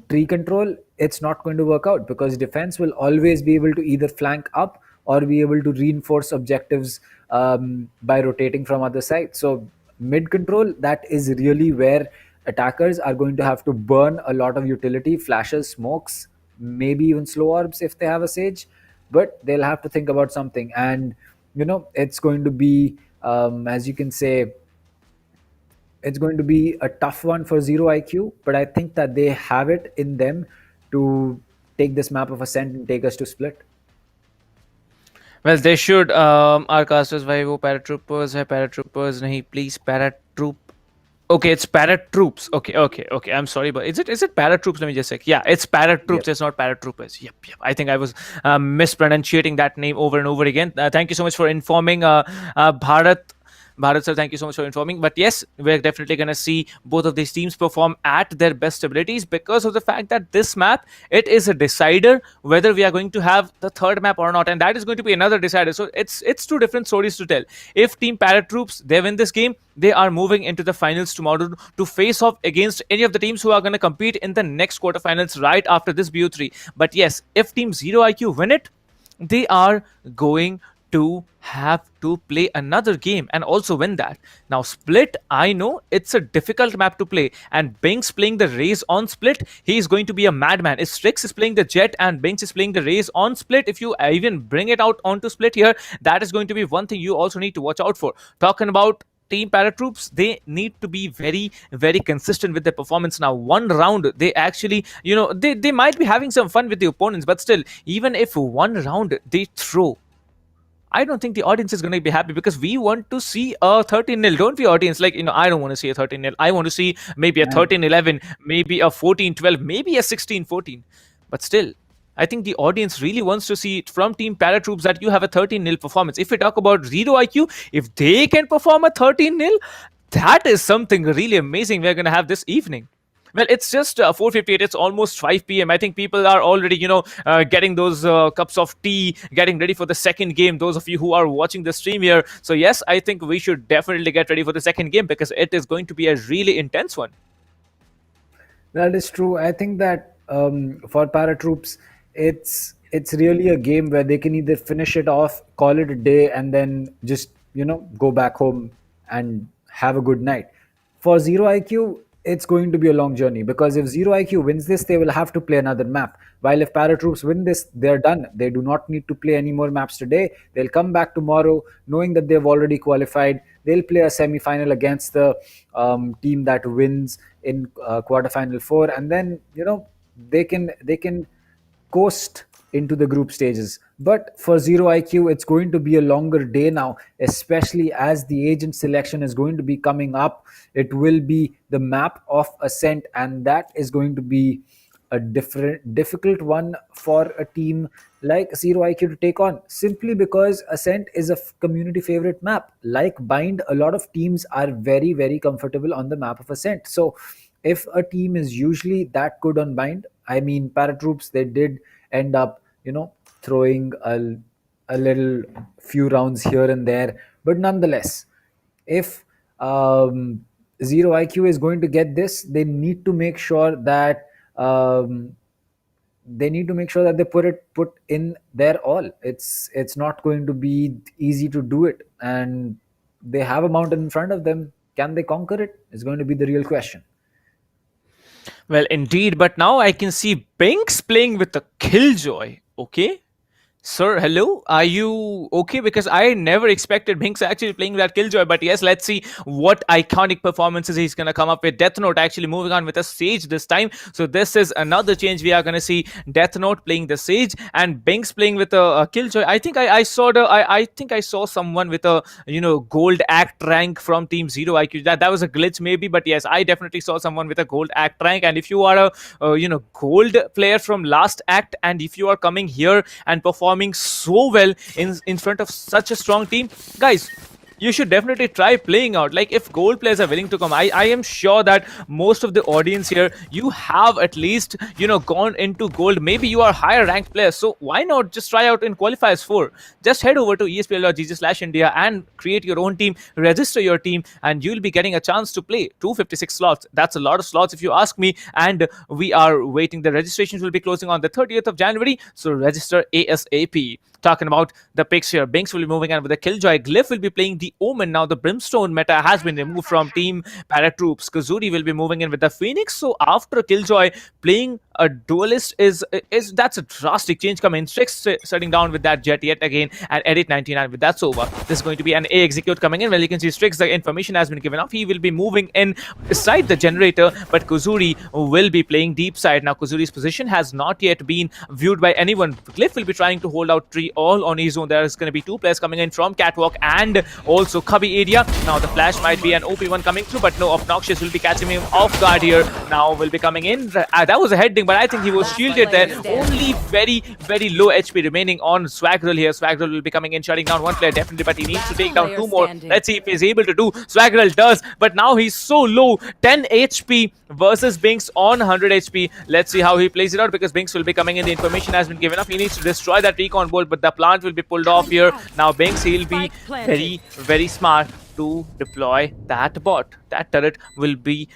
S11: tree control. It's not going to work out because defense will always be able to either flank up or be able to reinforce objectives by rotating from other sides. So mid control, that is really where attackers are going to have to burn a lot of utility, flashes, smokes, maybe even slow orbs if they have a Sage, but they'll have to think about something. And it's going to be, as you can say, it's going to be a tough one for ZeroIQ, but I think that they have it in them to take this map of Ascent and take us to Split.
S10: Well, they should. Our casters, भाई वो paratroopers है, paratroopers नहीं, please paratroop. Okay, it's ParaTroops. Okay. I'm sorry, but is it ParaTroops? Let me just check. Yeah, it's ParaTroops. Yep. It's not paratroopers. Yep. I think I was mispronunciating that name over and over again. Thank you so much for informing, Bharat sir, thank you so much for informing. But yes, we're definitely going to see both of these teams perform at their best abilities because of the fact that this map, it is a decider whether we are going to have the third map or not. And that is going to be another decider. So it's two different stories to tell. If Team ParaTroops, they win this game, they are moving into the finals tomorrow to face off against any of the teams who are going to compete in the next quarterfinals right after this BO3. But yes, if Team ZeroIQ win it, they are going to have to play another game and also win that. Now Split, I know it's a difficult map to play, and Binks playing the Raze on Split, he is going to be a madman. If Strix is playing the Jet and Binks is playing the Raze on Split, if you even bring it out onto Split here, that is going to be one thing you also need to watch out for. Talking about Team ParaTroops, they need to be very, very consistent with their performance. Now, one round, they actually, they might be having some fun with the opponents, but still, even if one round they throw, I don't think the audience is going to be happy because we want to see a 13-0, don't we, audience? Like, I don't want to see a 13-0. I want to see maybe a 13-11, maybe a 14-12, maybe a 16-14. But still, I think the audience really wants to see it from Team ParaTroops that you have a 13-0 performance. If we talk about ZeroIQ, if they can perform a 13-0, that is something really amazing we're going to have this evening. Well, it's just 4:58. It's almost 5 p.m. I think people are already, getting those cups of tea, getting ready for the second game. Those of you who are watching the stream here. So yes, I think we should definitely get ready for the second game because it is going to be a really intense one.
S11: That is true. I think that for ParaTroops, it's really a game where they can either finish it off, call it a day, and then just go back home and have a good night. For ZeroIQ, it's going to be a long journey, because if ZeroIQ wins this, they will have to play another map. While if ParaTroops win this, they're done. They do not need to play any more maps today. They'll come back tomorrow knowing that they've already qualified. They'll play a semi-final against the team that wins in quarterfinal 4, and then they can coast into the group stages. But for ZeroIQ, it's going to be a longer day now, especially as the agent selection is going to be coming up. It will be the map of Ascent, and that is going to be a difficult one for a team like ZeroIQ to take on, simply because Ascent is a community favorite map. Like Bind, a lot of teams are very, very comfortable on the map of Ascent. So if a team is usually that good on Bind, I mean, ParaTroops, they did end up, throwing a little few rounds here and there. But nonetheless, if ZeroIQ is going to get this, they need to make sure that they put in their all. It's not going to be easy to do it, and they have a mountain in front of them. Can they conquer it? Is going to be the real question.
S10: Well, indeed, but now I can see Binks playing with a Killjoy. Okay. Sir, hello. Are you okay? Because I never expected Binks actually playing that Killjoy. But yes, let's see what iconic performances he's going to come up with. Death Note actually moving on with a Sage this time. So this is another change. We are going to see Death Note playing the Sage and Binks playing with a Killjoy. I think I saw someone with a gold act rank from Team Zero IQ. That was a glitch maybe, but yes, I definitely saw someone with a gold act rank. And if you are a gold player from last act, and if you are coming here and performing so well in front of such a strong team, guys, you should definitely try playing out. Like, if gold players are willing to come, I am sure that most of the audience here, you have at least gone into gold. Maybe you are higher ranked players, so why not just try out in qualifiers 4? Just head over to ESPL.gg/India and create your own team, register your team, and you'll be getting a chance to play 256 slots. That's a lot of slots if you ask me, and we are waiting. The registrations will be closing on the 30th of January, so register ASAP. Talking about the picks here, Binks will be moving on with the Killjoy. Glyph will be playing the Omen. Now the Brimstone meta has been removed from Team ParaTroops. Kazuri will be moving in with the Phoenix. So after Killjoy playing a duelist is that's a drastic change coming. Strix setting down with that Jet yet again, and Edit 99 with that Sova. This is going to be an A execute coming in. Well, you can see Strix, the information has been given off. He will be moving in beside the generator, but Kazuri will be playing deep side. Now Kazuri's position has not yet been viewed by anyone. Glyph will be trying to hold out tree all on his own. There is going to be 2 players coming in from Catwalk and also Cubby area. Now the flash might be an OP one coming through, but no, Obnoxious will be catching him off guard here. Now will be coming in. That was a heading, but I think he was shielded there. Only very, very low HP remaining on Swaggerl here. Swaggerl will be coming in, shutting down one player definitely, but he needs to take down 2 more. Let's see if he's able to do. Swaggerl does, but now he's so low. 10 HP versus Binks on 100 HP. Let's see how he plays it out, because Binks will be coming in. The information has been given up. He needs to destroy that recon bolt, but the plant will be pulled off here. Now Binks, he'll be very, very smart to deploy that bot. That turret will be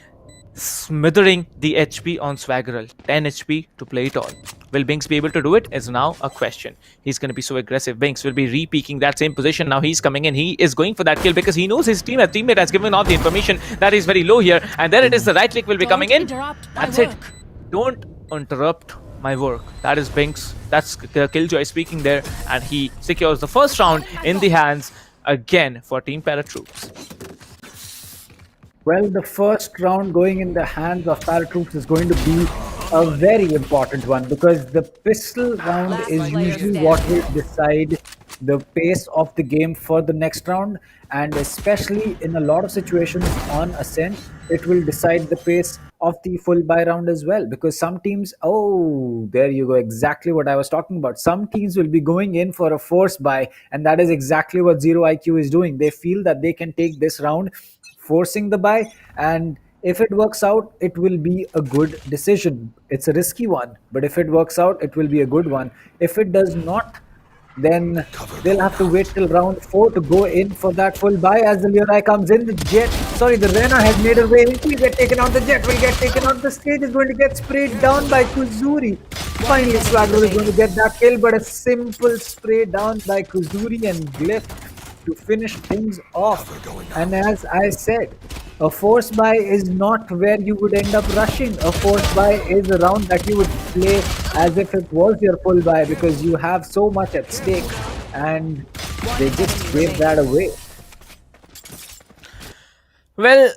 S10: smithering the HP on Swaggerl. 10 HP to play it all. Will Binks be able to do it is now a question. He's going to be so aggressive. Binks will be re-peeking that same position. Now he's coming in. He is going for that kill because he knows his teammate has given off the information that is very low here. And there it is. The right click will be coming in. That's it. Don't interrupt my work. That is Binks. That's Killjoy speaking there. And he secures the first round in the hands again for Team ParaTroops.
S11: Well, the first round going in the hands of ParaTroops is going to be a very important one, because the pistol round is usually what will decide the pace of the game for the next round, and especially in a lot of situations on Ascent, it will decide the pace of the full buy round as well, because some teams, oh, there you go, exactly what I was talking about. Some teams will be going in for a force buy, and that is exactly what ZeroIQ is doing. They feel that they can take this round forcing the buy, and if it works out, it will be a good decision. It's a risky one, but if it works out, it will be a good one. If it does not, then they'll have to wait till round 4 to go in for that full buy. As the Leonai comes in, the Rena has made her way in. Will get taken out. The Jet will get taken out. The stage is going to get sprayed down by Kuzuri. Finally, Swaggerl is going to get that kill, but a simple spray down by Kuzuri and Glyph to finish things off. And as I said, A force buy is not where you would end up rushing. A force buy is a round that you would play as if it was your full buy because you have so much at stake, and they just gave that away.
S10: Well,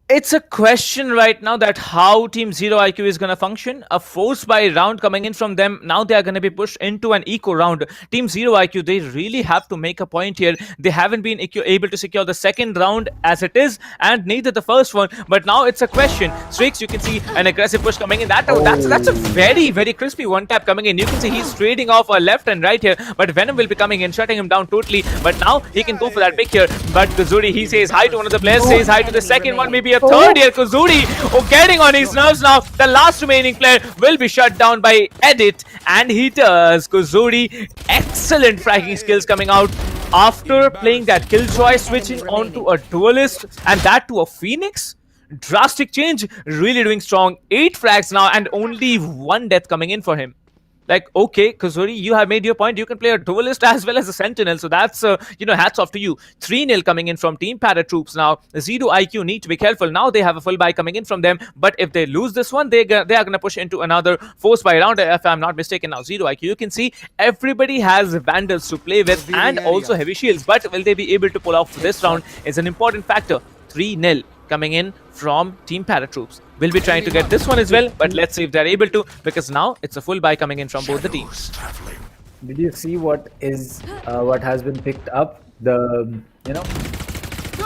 S10: it's a question right now that how Team ZeroIQ is going to function. A force buy round coming in from them. Now they are going to be pushed into an eco round. Team ZeroIQ, they really have to make a point here. They haven't been able to secure the second round as it is, and neither the first one. But now it's a question. Streaks, you can see an aggressive push coming in. That's a very, very crispy one tap coming in. You can see he's trading off a left and right here, but Venom will be coming in, shutting him down totally. But now he can go for that pick here. But Kuzuri, he says hi to one of the players, says hi to the second one, maybe a third here. Kuzuri getting on his nerves now. The last remaining player will be shut down by Edit, and he does. Kuzuri, excellent fragging skills coming out after playing that Killjoy, switching on to a Duelist, and that to a Phoenix. Drastic change, really doing strong. 8 frags now and only 1 death coming in for him. Like, okay, Kuzuri, you have made your point. You can play a Duelist as well as a Sentinel. So that's, hats off to you. 3-0 coming in from Team ParaTroops now. ZeroIQ need to be careful. Now they have a full buy coming in from them. But if they lose this one, they are going to push into another force buy round, if I'm not mistaken. Now, ZeroIQ, you can see everybody has Vandals to play with and also heavy shields. But will they be able to pull off this round is an important factor. 3-0 coming in from Team ParaTroops. We'll be trying to get this one as well, but let's see if they're able to, because now it's a full buy coming in from both the teams.
S11: Did you see what has been picked up?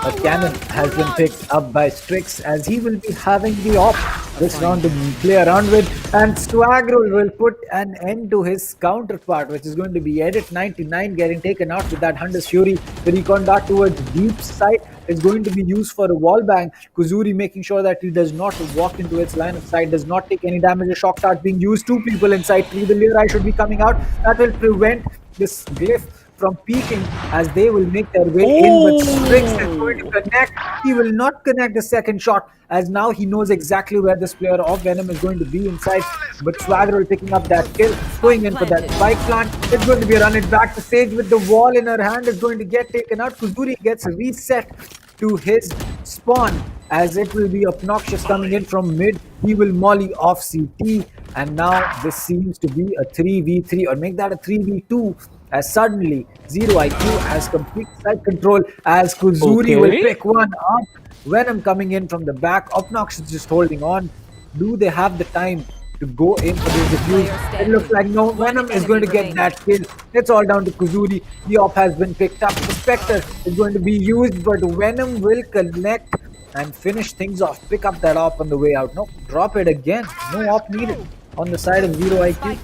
S11: A cannon has been picked up by Strix, as he will be having the op this round to play around with, and Swagrul will put an end to his counterpart, which is going to be Edit 99 getting taken out with that Hunter's Fury. The recon dart towards deep sight is going to be used for a wall bang. Kuzuri making sure that he does not walk into its line of sight, does not take any damage. A shock dart being used, 2 people inside, 3. The Lerai should be coming out. That will prevent this glyph from peeking as they will make their way in, but Strix is going to connect. He will not connect the second shot, as now he knows exactly where this player of Venom is going to be inside. But Swagger picking up that kill, going in for that spike plant. It's going to be a run it back. The Sage with the wall in her hand is going to get taken out. Kuzuri gets reset to his spawn, as it will be Obnoxious coming in from mid. He will molly off CT, and now this seems to be a 3v3, or make that a 3v2, as suddenly ZeroIQ has complete side control, as Kuzuri will pick one up. Venom coming in from the back. Obnoxious just holding on. Do they have the time to go in for this defuse? It looks like no. Venom is going to get that kill. It's all down to Kuzuri. The op has been picked up. The Spectre is going to be used, but Venom will connect and finish things off. Pick up that op on the way out. No, drop it again. No op needed on the side of ZeroIQ.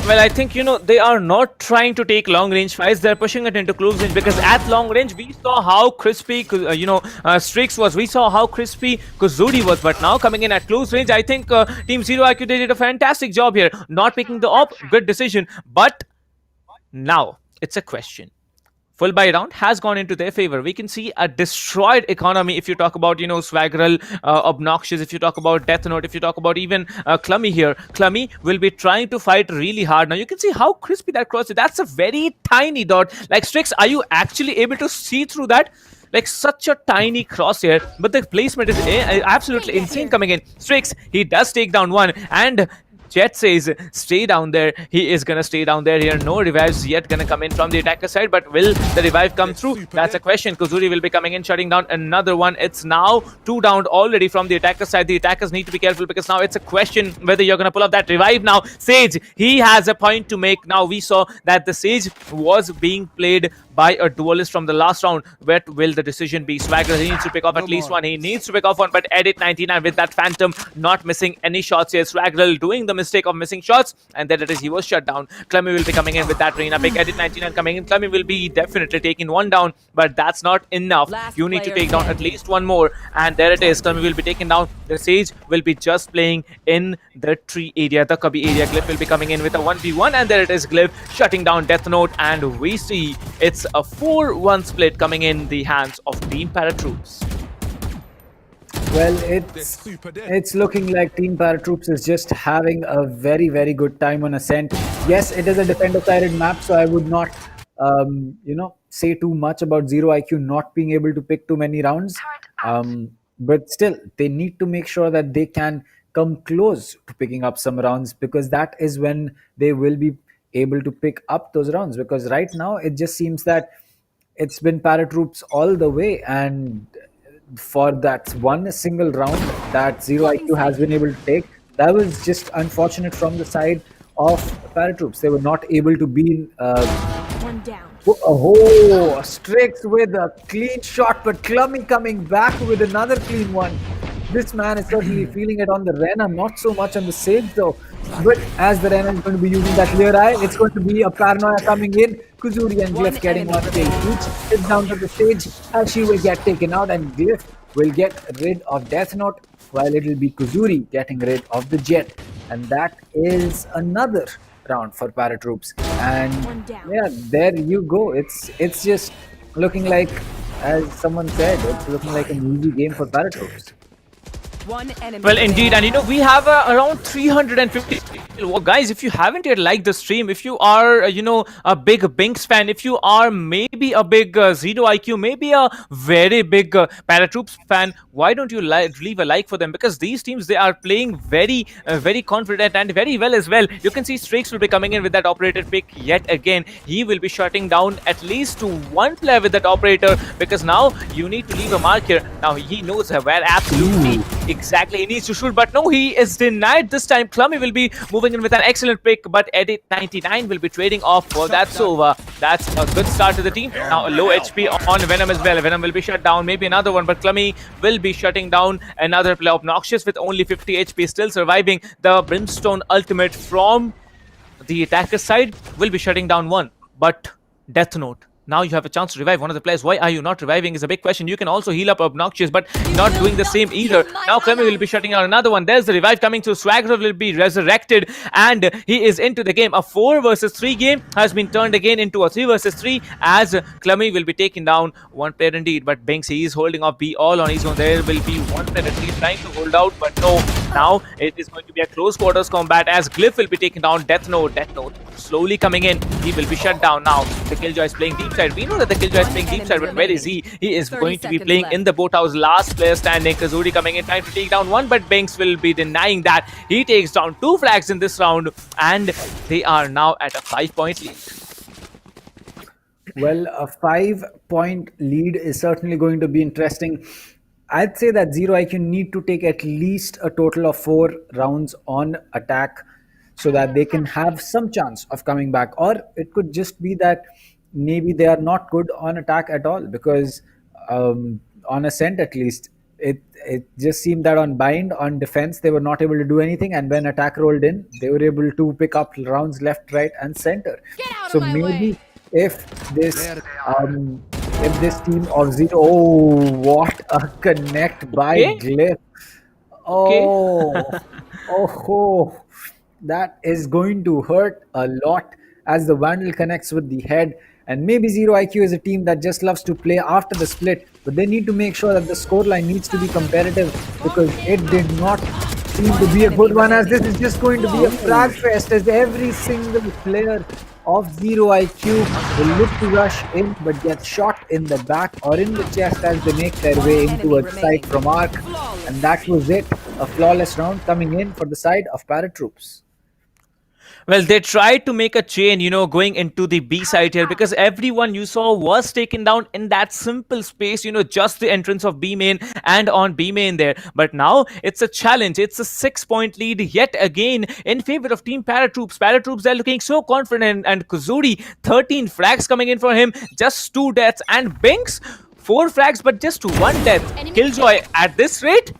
S10: Well, I think, they are not trying to take long-range fights. They're pushing it into close range, because at long range, we saw how crispy, Strix was. We saw how crispy Kuzuri was. But now coming in at close range, I think Team ZeroIQ, they did a fantastic job here. Not picking the op, good decision. But now, it's a question. Full buy round has gone into their favor. We can see a destroyed economy if you talk about, Swaggerl, Obnoxious, if you talk about Death Note, if you talk about even Clummy here. Clummy will be trying to fight really hard. Now, you can see how crispy that cross is. That's a very tiny dot. Like, Strix, are you actually able to see through that? Like, such a tiny crosshair, but the placement is absolutely insane coming in. Strix, he does take down one, and Jet says, stay down there. He is gonna stay down there here. No revives yet gonna come in from the attacker side, but will the revive come through? That's a question. Kuzuri will be coming in, shutting down another one. It's now 2 down already from the attacker side. The attackers need to be careful, because now it's a question whether you're gonna pull up that revive now. Sage, he has a point to make. Now, we saw that the Sage was being played by a Duelist from the last round. Where will the decision be? Swagger, he needs to pick off at least one. He needs to pick off one, but Edit 99 with that Phantom not missing any shots here. Swagger doing the mistake of missing shots, and then it is he was shut down. Clummy will be coming in with that Reina pick. Edit 99 coming in. Clummy will be definitely taking one down, but that's not enough. You need to take down at least one more, and there it is. Clummy will be taken down. The Sage will be just playing in the tree area, the cubby area. Glyph will be coming in with a 1v1, and there it is. Glyph shutting down Death Note, and we see it's a 4-1 split coming in the hands of Team ParaTroops.
S11: Well, it's looking like Team ParaTroops is just having a very, very good time on Ascent. Yes, it is a defender-sided map, so I would not say too much about Zero IQ not being able to pick too many rounds. But still, they need to make sure that they can come close to picking up some rounds, because that is when they will be able to pick up those rounds. Because right now, it just seems that it's been ParaTroops all the way, and for that one single round that Zero IQ has been able to take, that was just unfortunate from the side of ParaTroops. They were not able to be
S1: One down.
S11: Oh, Strix with a clean shot, but Clummy coming back with another clean one. This man is certainly feeling it on the Rena, not so much on the Sage though. But as the Rena is going to be using that clear eye, it's going to be a Paranoia coming in. Kuzuri and Glyph getting one kill each. It's down to the Sage as she will get taken out, and Glyph will get rid of Death Note, while it will be Kuzuri getting rid of the Jet. And that is another round for ParaTroops. And yeah, there you go. It's just looking like, as someone said, it's looking like an easy game for ParaTroops.
S1: One enemy.
S10: Well, indeed, and we have around 350 people. Well, guys, if you haven't yet liked the stream, if you are, a big Binks fan, if you are maybe a big Zero IQ, maybe a very big ParaTroops fan, why don't you leave a like for them? Because these teams, they are playing very, very confident and very well as well. You can see Strix will be coming in with that operator pick yet again. He will be shutting down at least to one player with that operator, because now you need to leave a mark here. Now he knows where absolutely exactly he needs to shoot, but no, he is denied this time. Clummy will be moving in with an excellent pick, but Edit 99 will be trading off for that. So that's a good start to the team. Now low HP on Venom as well. Venom will be shut down, maybe another one, but Clummy will be shutting down another player. Obnoxious with only 50 HP, still surviving. The Brimstone ultimate from the attacker side will be shutting down one, but Death Note, now you have a chance to revive one of the players. Why are you not reviving is a big question. You can also heal up Obnoxious, but not doing the same either. Now Clemmy will be shutting out another one. There's the revive coming through. Swagger will be resurrected, and he is into the game. A 4 versus 3 game has been turned again into a 3 versus 3, as Clemmy will be taking down one player indeed. But Binks, he is holding off B all on his own. There will be one player at least trying to hold out, but no. Now it is going to be a close quarters combat, as Glyph will be taking down Death Note. Death Note slowly coming in. He will be shut down now. The Killjoy is playing deep side. We know that the Killjoy is playing deep side, but where is he? He is going to be playing in the boathouse. Last player standing. Kazuri coming in, trying to take down one, but Binks will be denying that. He takes down 2 flags in this round, and they are now at a 5-point lead.
S11: Well, a 5-point lead is certainly going to be interesting. I'd say that Zero IQ need to take at least a total of 4 rounds on attack, so that they can have some chance of coming back. Or it could just be that maybe they are not good on attack at all, because on Ascent at least, it just seemed that on Bind, on defense, they were not able to do anything, and when attack rolled in, they were able to pick up rounds left, right, and center. So maybe if this team of Zero, oh, what a connect by Glyph. Oh, that is going to hurt a lot, as the Vandal connects with the head. And maybe Zero IQ is a team that just loves to play after the split, but they need to make sure that the scoreline needs to be competitive, because it did not seem to be a good one, as this is just going to be a frag fest, as every single player of Zero IQ will look to rush in, but get shot in the back or in the chest as they make their way into a site from Arc. And that was it. A flawless round coming in for the side of ParaTroops.
S10: Well, they tried to make a chain, going into the B side here, because everyone you saw was taken down in that simple space, just the entrance of B main and on B main there. But now it's a challenge. It's a 6-point lead yet again in favor of Team ParaTroops. ParaTroops, they're looking so confident, and Kuzuri, 13 frags coming in for him, just 2 deaths, and Binks, 4 frags, but just 1 death. Killjoy, at this rate,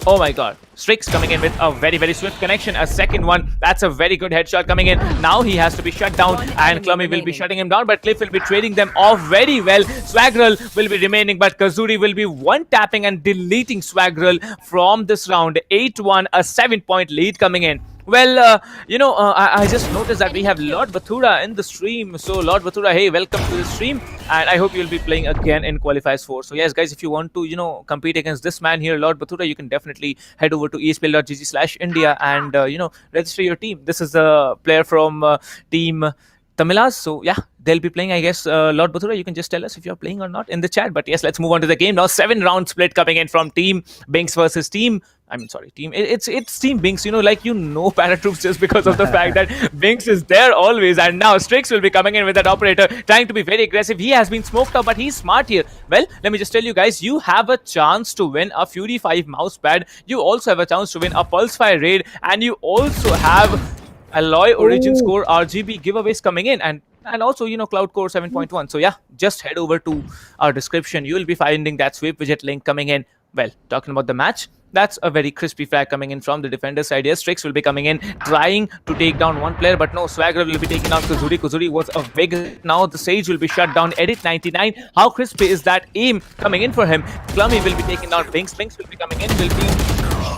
S10: oh my god. Strix coming in with a very, very swift connection. A second one. That's a very good headshot coming in. Now he has to be shut down, and Clummy will be shutting him down, but Cliff will be trading them off very well. Swaggerl will be remaining, but Kazuri will be one-tapping and deleting Swaggerl from this round. 8-1, a 7-point lead coming in. Well, I just noticed that we have Lord Bathura in the stream. So, Lord Bathura, hey, welcome to the stream. And I hope you'll be playing again in Qualifiers 4. So, yes, guys, if you want to, compete against this man here, Lord Bathura, you can definitely head over to ESPL.gg/India and, register your team. This is a player from team Tamilas. So yeah, they'll be playing, I guess. Lord Bathura, you can just tell us if you're playing or not in the chat. But yes, let's move on to the game now. 7-round split coming in from Team Binks versus Team. Team. It's Team Binks. ParaTroops just because of the fact that Binks is there always. And now Strix will be coming in with that operator, trying to be very aggressive. He has been smoked out, but he's smart here. Well, let me just tell you guys, you have a chance to win a Fury 5 mousepad. You also have a chance to win a Pulsefire raid, and you also have Alloy Origin Score RGB giveaways coming in, and also Cloud Core 7.1. So yeah, just head over to our description. You will be finding that sweep widget link coming in. Well, talking about the match, that's a very crispy frag coming in from the defender side here. Strix will be coming in, trying to take down one player, but no, Swagger will be taking down Kuzuri. Kuzuri was a big hit. Now the Sage will be shut down. Edit 99. How crispy is that aim coming in for him? Clummy will be taking down Binks. Binks will be coming in, will be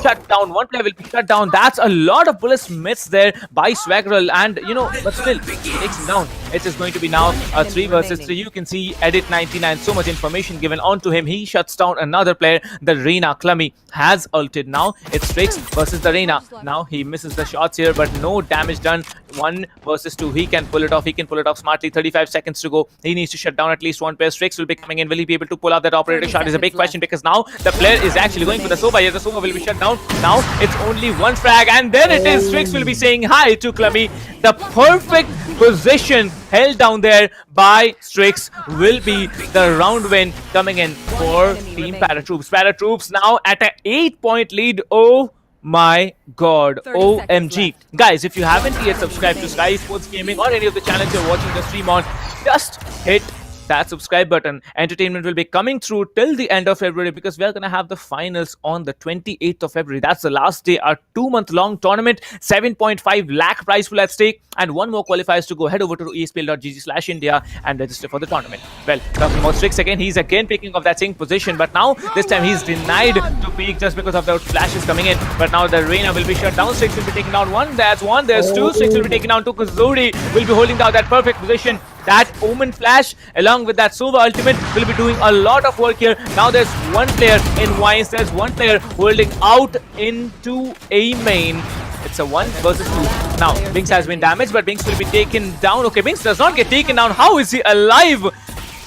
S10: shut down. One player will be shut down. That's a lot of bullets missed there by Swaggerl, and but still, he takes him down. It is going to be now a 3 versus 3. You can see Edit 99, so much information given onto him. He shuts down another player. The Reina Clummy has ulted now. It's Strix versus the Reina. Now he misses the shots here, but no damage done. 1 versus 2. He can pull it off. He can pull it off smartly. 35 seconds to go. He needs to shut down at least one player. Strix will be coming in. Will he be able to pull out that operator shot is a big question, because now the player is actually going for the Sova here. The Sova will be shut down. Now it's only one frag, and then it is Strix will be saying hi to Clummy. The perfect position held down there by Strix will be the round win coming in for Team ParaTroops. ParaTroops now at an 8-point lead. Oh my god, OMG. Guys, if you haven't yet subscribed to SkyEsports Gaming or any of the channels you're watching the stream on, just hit that subscribe button. Entertainment will be coming through till the end of February, because we're gonna have the finals on the 28th of February. That's the last day. Our 2-month-long tournament, 7.5 lakh prize pool at stake, and one more qualifiers to go. Head over to ESPL.gg/India and register for the tournament. Well, talking about Strix again, he's again picking up that same position, but now this time he's denied to peek just because of the flashes coming in. But now the Reina will be shut down. Strix will be taking down one. That's one. There's two. Strix will be taking down two. Kuzuri will be holding down that perfect position. That Omen flash along with that Sova ultimate will be doing a lot of work here. Now there's one player in Wines. There's one player holding out into a main. It's a 1 versus 2. Now Binks has been damaged, but Binks will be taken down. Okay, Binks does not get taken down. How is he alive?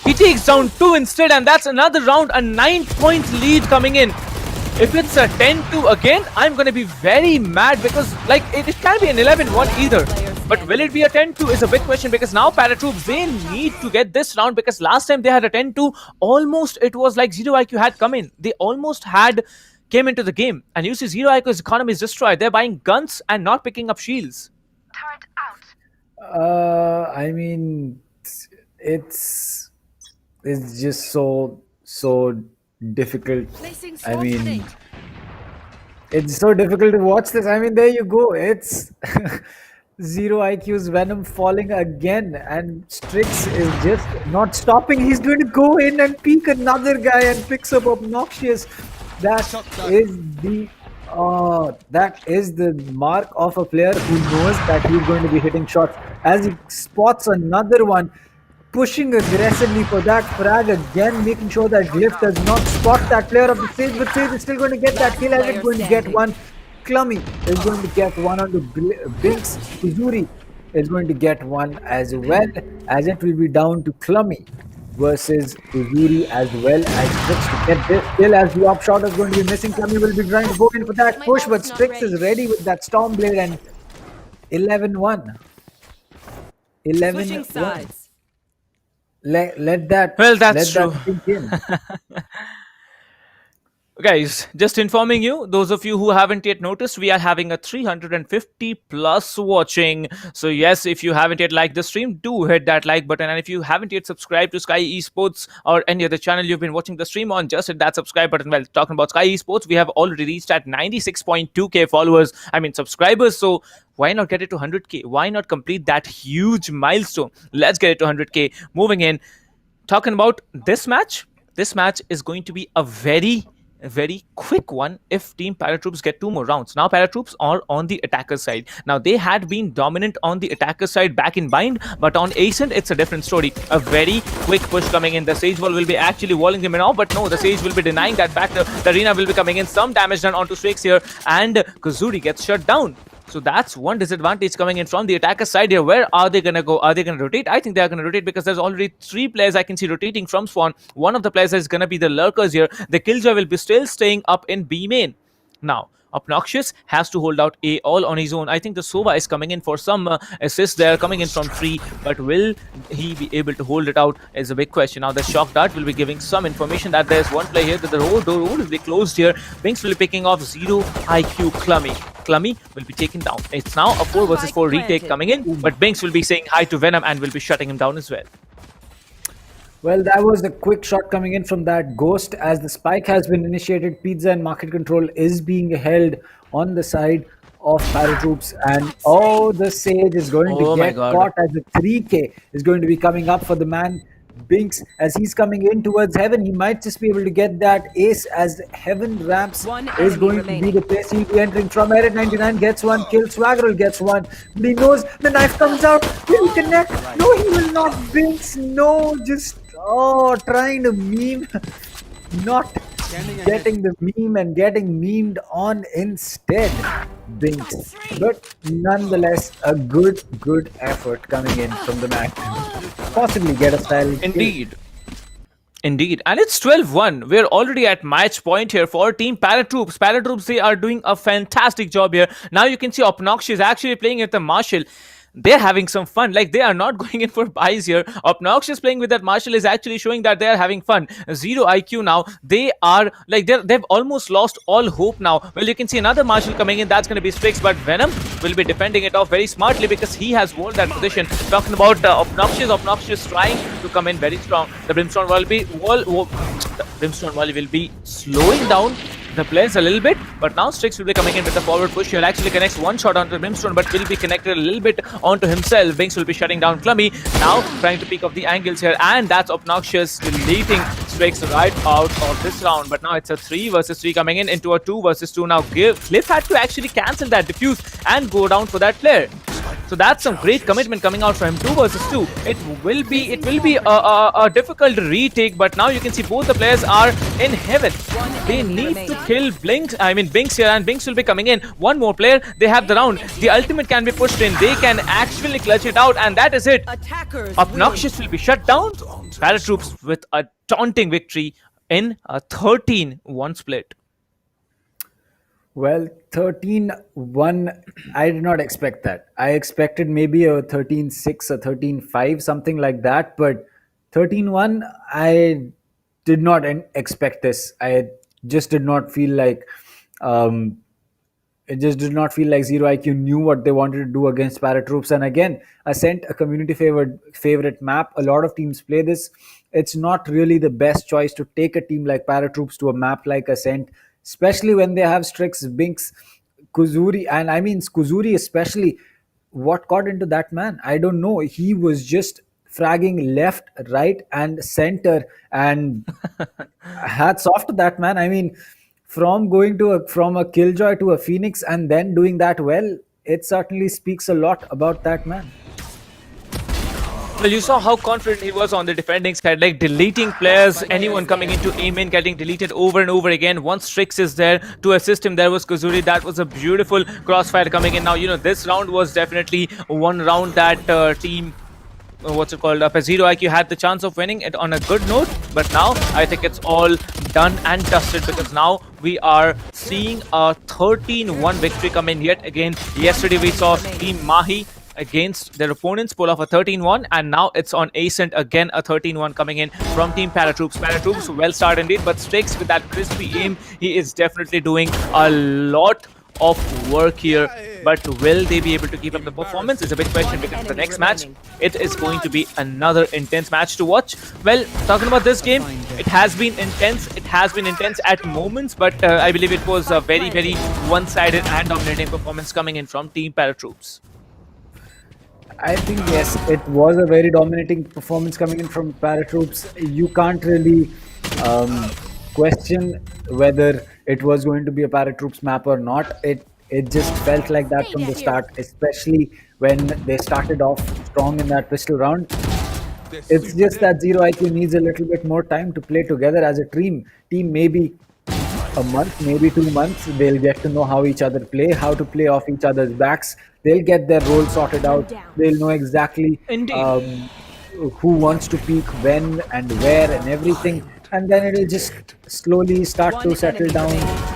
S10: He takes down 2 instead, and that's another round. A 9-point lead coming in. If it's a 10-2 again, I'm going to be very mad, because it can't be an 11-1 either. But will it be a 10-2 is a big question, because now ParaTroops, they need to get this round, because last time they had a 10-2, almost it was like ZeroIQ had come in. They almost came into the game. And you see ZeroIQ's economy is destroyed. They're buying guns and not picking up shields.
S11: It's just so difficult. It's so difficult to watch this. There you go. It's ZeroIQ's Venom falling again, and Strix is just not stopping. He's going to go in and peek another guy and picks up Obnoxious. That is the mark of a player who knows that he's going to be hitting shots. As he spots another one, pushing aggressively for that frag again, making sure that Glyph does not spot that player of the Sage, but Sage is still going to get that kill, as it's going to get one. Clummy is going to get one on the Binks. Kuzuri is going to get one as well, as it will be down to Clummy versus Kuzuri as well as Strix to get this kill, as the op shot is going to be missing. Clummy will be trying to go in for that push, but Strix is ready with that Stormblade, and 11-1. 11-1. Let that.
S10: Well, that's
S11: let
S10: true.
S11: That sink in.
S10: Guys, just informing you, those of you who haven't yet noticed, we are having a 350 plus watching. So yes, if you haven't yet liked the stream, do hit that like button. And if you haven't yet subscribed to SkyEsports or any other channel you've been watching the stream on, just hit that subscribe button. Well, talking about SkyEsports, we have already reached at 96.2k followers, subscribers. So why not get it to 100k? Why not complete that huge milestone? Let's get it to 100k. Moving in, talking about this match is going to be a very quick one if Team ParaTroops get 2 more rounds. Now ParaTroops are on the attacker side. Now they had been dominant on the attacker side back in Bind, but on Ascent it's a different story. A very quick push coming in. The Sage Wall will be actually walling him in now, but no, the Sage will be denying that factor. The Arena will be coming in. Some damage done onto Strix here, and Kuzuri gets shut down. So that's one disadvantage coming in from the attacker side here. Where are they gonna go? Are they gonna rotate? I think they are gonna rotate because there's already 3 players I can see rotating from spawn. One of the players is gonna be the lurkers here. The Killjoy will be still staying up in B main. Now, Obnoxious has to hold out A all on his own. I think the Sova is coming in for some assist there, coming in from 3, but will he be able to hold it out is a big question. Now the Shock Dart will be giving some information that there's one player here, that the door will be closed here. Binks will be picking off ZeroIQ Clummy. Clummy will be taken down. It's now a 4 versus 4 retake coming in, but Binks will be saying hi to Venom and will be shutting him down as well.
S11: Well, that was a quick shot coming in from that Ghost. As the spike has been initiated, Pizza and market control is being held on the side of ParaTroops. And the Sage is going to get caught as the 3K is going to be coming up for the man Binks as he's coming in towards Heaven. He might just be able to get that ace as Heaven ramps is going to be the place he'll be entering from. Eret 99 gets one kill, Swaggerl gets one, but he knows the knife comes out. Will he connect? No, he will not. Binks, no, just trying to meme, not getting the meme and getting memed on instead. Binks, but nonetheless a good effort coming in from the Mac. Possibly get a style.
S10: Indeed, and it's 12-1. We're already at match point here for Team ParaTroops. ParaTroops, they are doing a fantastic job here. Now you can see Obnoxious actually playing at the Marshall. They're having some fun. Like, they are not going in for buys here. Obnoxious playing with that Marshall is actually showing that they are having fun. ZeroIQ now, they are like, they've almost lost all hope now. Well, you can see another Marshall coming in. That's going to be Strix, but Venom will be defending it off very smartly because he has won that position. Talking about Obnoxious trying to come in very strong. The Brimstone Volley will be slowing down the players a little bit, but now Strix will be coming in with the forward push. He'll actually connect one shot onto Brimstone, but will be connected a little bit onto himself. Binks will be shutting down Clummy, now trying to pick up the angles here, and that's Obnoxious deleting Strix right out of this round. But now it's a 3 versus 3 coming in into a 2 versus 2 now. Cliff had to actually cancel that diffuse and go down for that player. So that's some great commitment coming out from him. 2 versus 2. It will be a difficult retake, but now you can see both the players are in Heaven. They need to kill Binks here, and Binks will be coming in. One more player, they have the round. The ultimate can be pushed in. They can actually clutch it out, and that is it. Obnoxious will be shut down. ParaTroops with a taunting victory in a 13-1 split.
S11: Well, 13-1, I did not expect that. I expected maybe a 13-6 or 13-5, something like that. But 13-1, I did not expect this. I just did not feel like ZeroIQ knew what they wanted to do against ParaTroops. And again, Ascent, a community favorite map. A lot of teams play this. It's not really the best choice to take a team like ParaTroops to a map like Ascent, especially when they have Strix, Binks, Kuzuri, and I mean Kuzuri especially. What got into that man? I don't know. He was just fragging left, right, and center, and hats off to that man. I mean, from going from a Killjoy to a Phoenix and then doing that well, it certainly speaks a lot about that man.
S10: Well, you saw how confident he was on the defending side, like deleting players, anyone coming into aim-in getting deleted over and over again. Once Strix is there to assist him, there was Kuzuri. That was a beautiful crossfire coming in. Now, you know, this round was definitely one round that team, ZeroIQ had the chance of winning it on a good note. But now, I think it's all done and dusted because now we are seeing a 13-1 victory come in yet again. Yesterday, we saw Team Mahi against their opponents pull off a 13-1, and now it's on Ascent again, a 13-1 coming in from Team ParaTroops. ParaTroops well started indeed, but Strix with that crispy aim, he is definitely doing a lot of work here. But will they be able to keep up the performance is a big question, because the next match, it is going to be another intense match to watch. Well, talking about this game, it has been intense. It has been intense at moments, but I believe it was a very, very one-sided and dominating performance coming in from Team ParaTroops.
S11: I think, yes, it was a very dominating performance coming in from ParaTroops. You can't really question whether it was going to be a ParaTroops map or not. It just felt like that from the start, especially when they started off strong in that pistol round. It's just that ZeroIQ needs a little bit more time to play together as a team. Maybe a month, maybe 2 months, they'll get to know how each other play, how to play off each other's backs. They'll get their role sorted out. They'll know exactly
S10: Indeed.
S11: who wants to peak when and where and everything. And then it'll just slowly start to settle down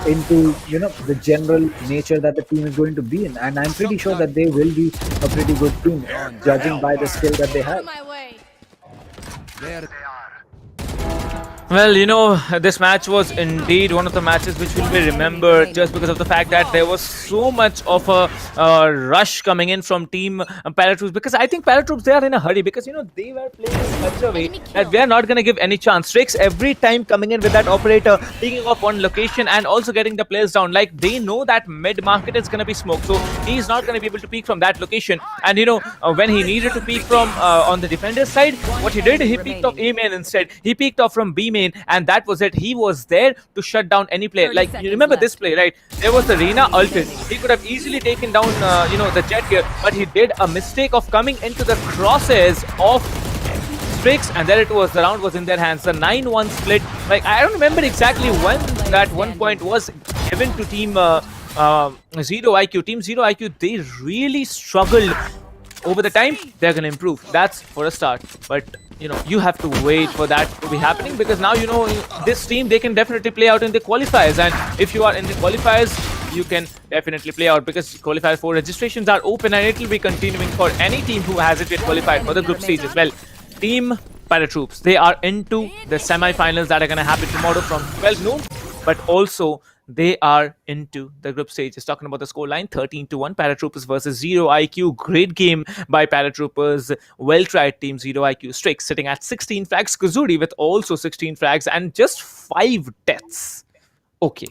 S11: into, the general nature that the team is going to be in. And I'm pretty sure that they will be a pretty good team, judging by the skill that they have.
S10: Well, this match was indeed one of the matches which will be remembered just because of the fact that there was so much of a rush coming in from team ParaTroops, because I think ParaTroops, they are in a hurry because, they were playing in such a way that we are not going to give any chance. Strix every time coming in with that operator, picking off one location and also getting the players down. Like, they know that mid-market is going to be smoked, so he's not going to be able to peek from that location. And, when he needed to peek from on the defender's side, what he did, he peeked off A main instead. He peeked off from B main, and that was it. He was there to shut down any player. Like, you remember this play, right? There was the Reina ulted. He could have easily taken down, the Jet here, but he did a mistake of coming into the crosshairs of Strix, and there it was. The round was in their hands. The 9-1 split. Like, I don't remember exactly when that 1 point was given to team ZeroIQ. Team ZeroIQ, they really struggled. Over the time, they're going to improve. That's for a start. But, you have to wait for that to be happening, because now, this team, they can definitely play out in the qualifiers. And if you are in the qualifiers, you can definitely play out, because qualifier 4 registrations are open, and it will be continuing for any team who hasn't yet qualified for the group stage as well. Team ParaTroops, they are into the semi-finals that are going to happen tomorrow from 12 noon. But also, they are into the group stage. Just talking about the scoreline, 13-1, ParaTroopers versus ZeroIQ. Great game by ParaTroopers. Well-tried team ZeroIQ. Strix sitting at 16 frags. Kazuri with also 16 frags and just 5 deaths. Okay.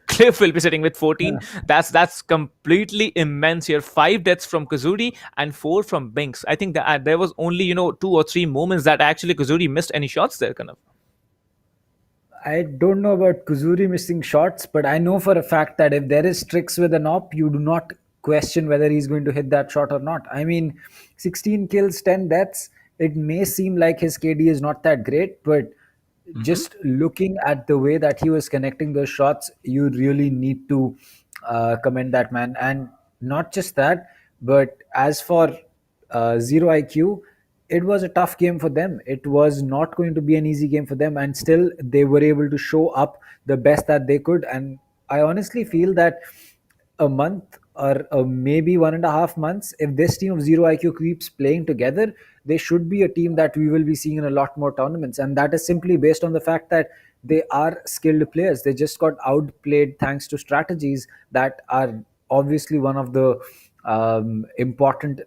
S10: Cliff will be sitting with 14. Yeah. That's completely immense here. 5 deaths from Kazuri and 4 from Binks. I think that there was only, 2 or 3 moments that actually Kazuri missed any shots there, kind of.
S11: I don't know about Kuzuri missing shots, but I know for a fact that if there is Strix with an op, you do not question whether he's going to hit that shot or not. I mean, 16 kills, 10 deaths, it may seem like his KD is not that great, but just looking at the way that he was connecting those shots, you really need to commend that man. And not just that, but as for ZeroIQ, it was a tough game for them. It was not going to be an easy game for them, and still they were able to show up the best that they could. And I honestly feel that a month or maybe 1.5 months, if this team of ZeroIQ keeps playing together, they should be a team that we will be seeing in a lot more tournaments. And that is simply based on the fact that they are skilled players. They just got outplayed thanks to strategies that are obviously one of the important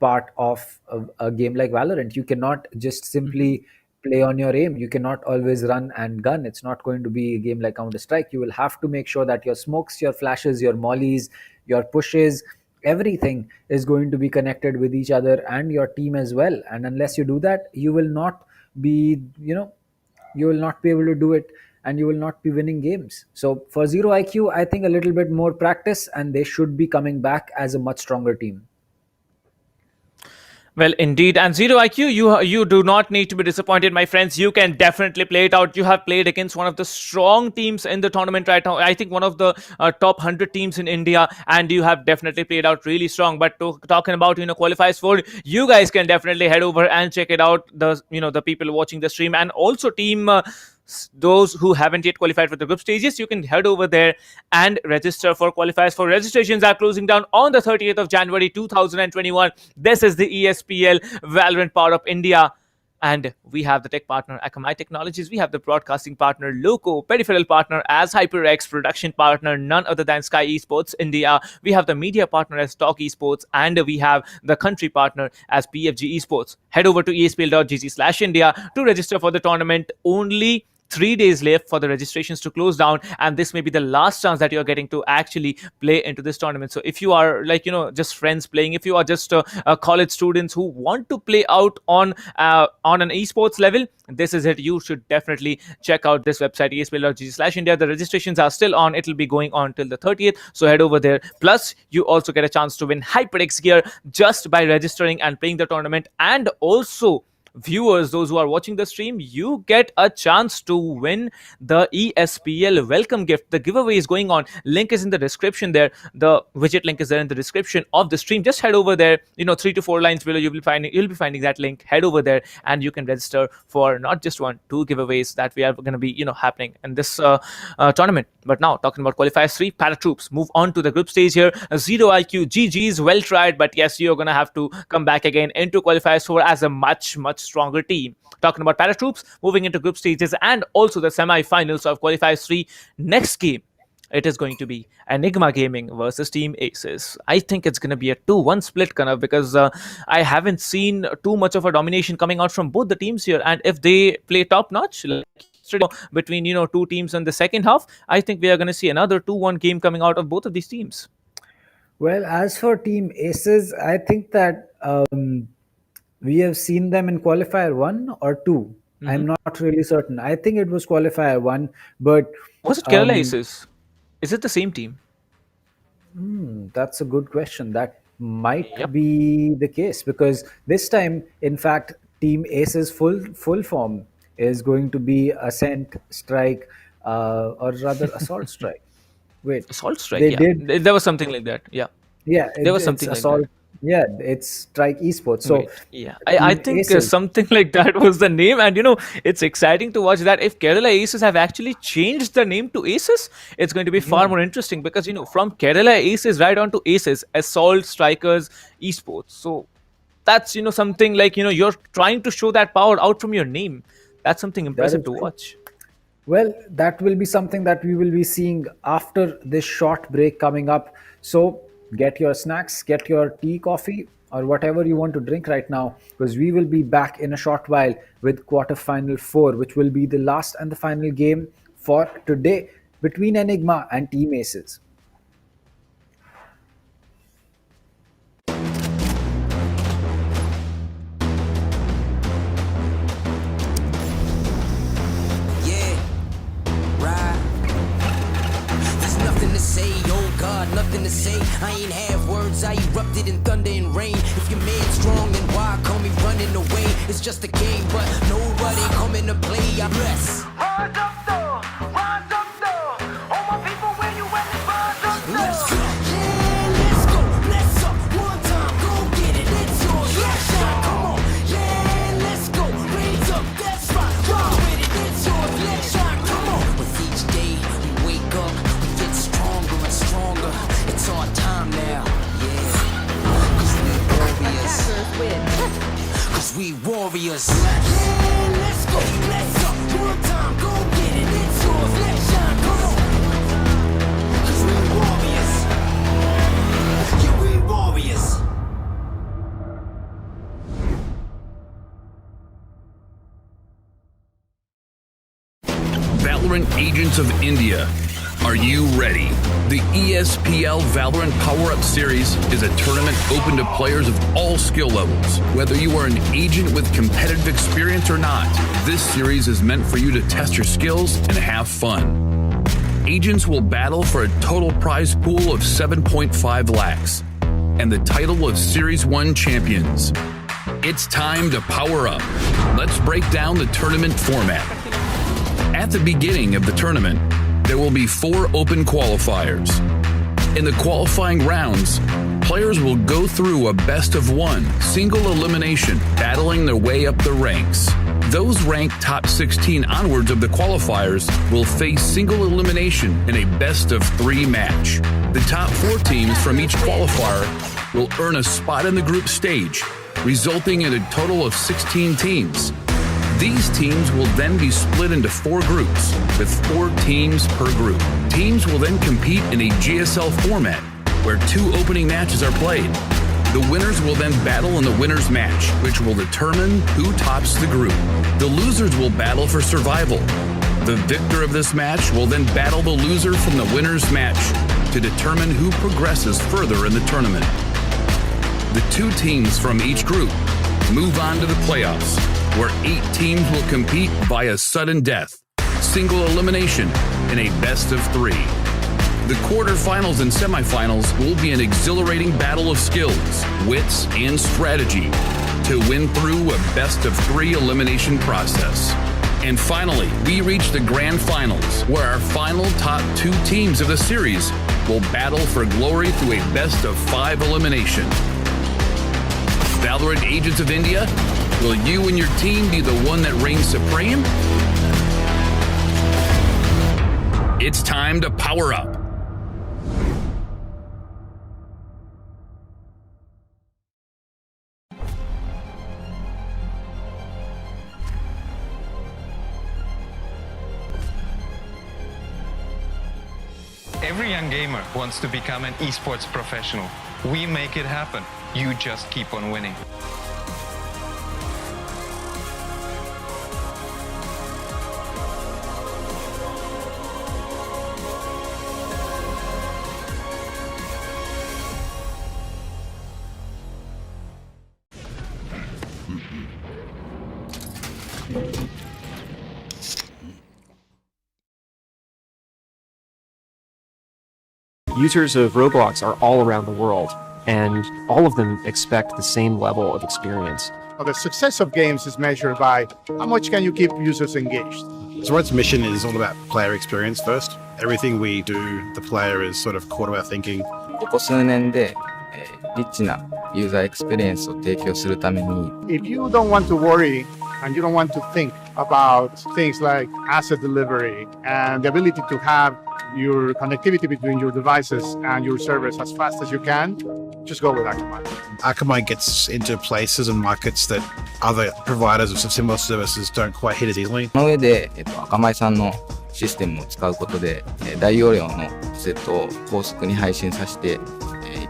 S11: part of a game like Valorant. You cannot just simply play on your aim. You cannot always run and gun. It's not going to be a game like Counter-Strike. You will have to make sure that your smokes, your flashes, your mollies, your pushes, everything is going to be connected with each other and your team as well. And unless you do that, you will not be, you will not be able to do it, and you will not be winning games. So for ZeroIQ, I think a little bit more practice and they should be coming back as a much stronger team.
S10: Well, indeed. And ZeroIQ, you do not need to be disappointed, my friends. You can definitely play it out. You have played against one of the strong teams in the tournament right now. I think one of the top 100 teams in India, and you have definitely played out really strong. But talking about, qualifiers for, you guys can definitely head over and check it out. The people watching the stream, and also team those who haven't yet qualified for the group stages, you can head over there and register for qualifiers. For registrations are closing down on the 30th of January 2021. This is the ESPL Valorant PowerUp India. And we have the tech partner Akamai Technologies. We have the broadcasting partner LOCO, Peripheral partner as HyperX, production partner none other than SkyEsports India. We have the media partner as TalkEsports, and we have the country partner as PFG Esports. Head over to espl.gg/India to register for the tournament. Only 3 days left for the registrations to close down, and this may be the last chance that you're getting to actually play into this tournament. So if you are just friends playing, if you are just college students who want to play out on an esports level, this is it. You should definitely check out this website, espl.gg/India. The registrations are still on. It'll be going on till the 30th, so head over there. Plus, you also get a chance to win HyperX gear just by registering and playing the tournament, and also viewers, those who are watching the stream, you get a chance to win the ESPL welcome gift. The giveaway is going on. Link is in the description there. The widget link is there in the description of the stream. Just head over there. 3 to 4 lines below. You'll be finding that link. Head over there and you can register for not just 1, 2 giveaways that we are going to be happening in this tournament. But now talking about qualifiers 3, ParaTroops move on to the group stage here. ZeroIQ, GG's, well tried, but yes, you're going to have to come back again into qualifiers 4 as a much stronger team. Talking about ParaTroops moving into group stages and also the semi-finals of qualifiers 3. Next game, it is going to be Enigma Gaming versus Team ASES. I think it's going to be a 2-1 split, Kanav, because I haven't seen too much of a domination coming out from both the teams here. And if they play top-notch, like between 2 teams in the second half, I think we are going to see another 2-1 game coming out of both of these teams.
S11: Well, as for Team ASES, I think that we have seen them in qualifier 1 or 2. I'm not really certain. I think it was qualifier 1, but
S10: was it Kerala ASES? Is it the same team?
S11: That's a good question. That might be the case, because this time, in fact, Team ASES full form is going to be Ascent Strike, or rather Assault Strike. Wait,
S10: Assault Strike. There was something like that. Yeah, there was something like that.
S11: Yeah, it's Strike Esports. So
S10: I think something like that was the name, and it's exciting to watch that. If Kerala ASES have actually changed the name to ASES, it's going to be far more interesting, because from Kerala ASES right on to ASES, Assault Strikers Esports. So that's something like you're trying to show that power out from your name. That's something impressive to watch.
S11: Well, that will be something that we will be seeing after this short break coming up. So get your snacks, get your tea, coffee, or whatever you want to drink right now, because we will be back in a short while with quarterfinal 4, which will be the last and the final game for today between Enigma and Team ASES.
S1: Nothing to say, I ain't have words, I erupted in thunder and rain. If you're made strong, then why call me running away? It's just a game, but nobody coming to play. I bless.
S2: Rise up, though. Rise up, though. All my people, where you at? Rise up, though.
S1: Let's go. Yeah, let's go. Let's up. One time, go get it. It's yours. Let's shine. Come on. Yeah, let's go. Raise up. That's right. Ride with it. It's yours. Let's shine. Come on. With each day we wake up, we get stronger and stronger. It's our time now. Yeah. Cause we warriors. Cause we warriors. Yeah, let's go. Let's up. One time, go get it. It's yours. Let's shine. Come on. Cause we warriors. Yeah, we warriors.
S3: Valorant Agents of India. Are you ready? The ESPL Valorant PowerUp Series is a tournament open to players of all skill levels. Whether you are an agent with competitive experience or not, this series is meant for you to test your skills and have fun. Agents will battle for a total prize pool of 7.5 lakhs and the title of Series 1 champions. It's time to power up. Let's break down the tournament format. At the beginning of the tournament, there will be 4 open qualifiers. In the qualifying rounds, players will go through a best-of-1 single elimination, battling their way up the ranks. Those ranked top 16 onwards of the qualifiers will face single elimination in a best-of-3 match. The top 4 teams from each qualifier will earn a spot in the group stage, resulting in a total of 16 teams. These teams will then be split into 4 groups, with 4 teams per group. Teams will then compete in a GSL format, where 2 opening matches are played. The winners will then battle in the winner's match, which will determine who tops the group. The losers will battle for survival. The victor of this match will then battle the loser from the winner's match to determine who progresses further in the tournament. The 2 teams from each group move on to the playoffs, where 8 teams will compete via sudden death, single elimination, in a best-of-3. The quarterfinals and semifinals will be an exhilarating battle of skills, wits, and strategy. to win through a best-of-3 elimination process. And finally, we reach the grand finals, where our final top 2 teams of the series will battle for glory through a best-of-5 elimination. Valorant Agents of India, will you and your team be the one that reigns supreme? It's time to power up.
S4: Every young gamer wants to become an esports professional. We make it happen. You just keep on winning.
S5: Users of Roblox are all around the world, and all of them expect the same level of experience.
S6: Well, the success of games is measured by how much can you keep users engaged.
S7: ZeroIQ's mission is all about player experience first. Everything we do, the player is sort of core to our thinking.
S8: ここ数年で、リッチなユーザーエクスペリエンスを提供するために
S6: If you don't want to worry and you don't want to think about things like asset delivery and the ability to have your connectivity between your devices and your servers as fast as you can, just go with Akamai.
S7: Akamai gets into places and markets that other providers of similar services don't quite hit as easily.
S8: その上で、アカマイさんのシステムを使うことで、大容量のセットを高速に配信させて、い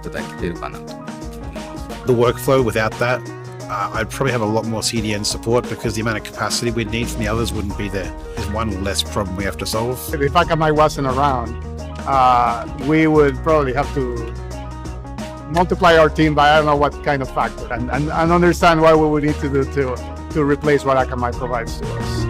S8: ただけているかなと。
S7: The workflow without that, I'd probably have a lot more CDN support because the amount of capacity we'd need from the others wouldn't be there. There's one less problem we have to solve.
S6: If Akamai wasn't around, we would probably have to multiply our team by I don't know what kind of factor and understand what we would need to do to replace what Akamai provides to us.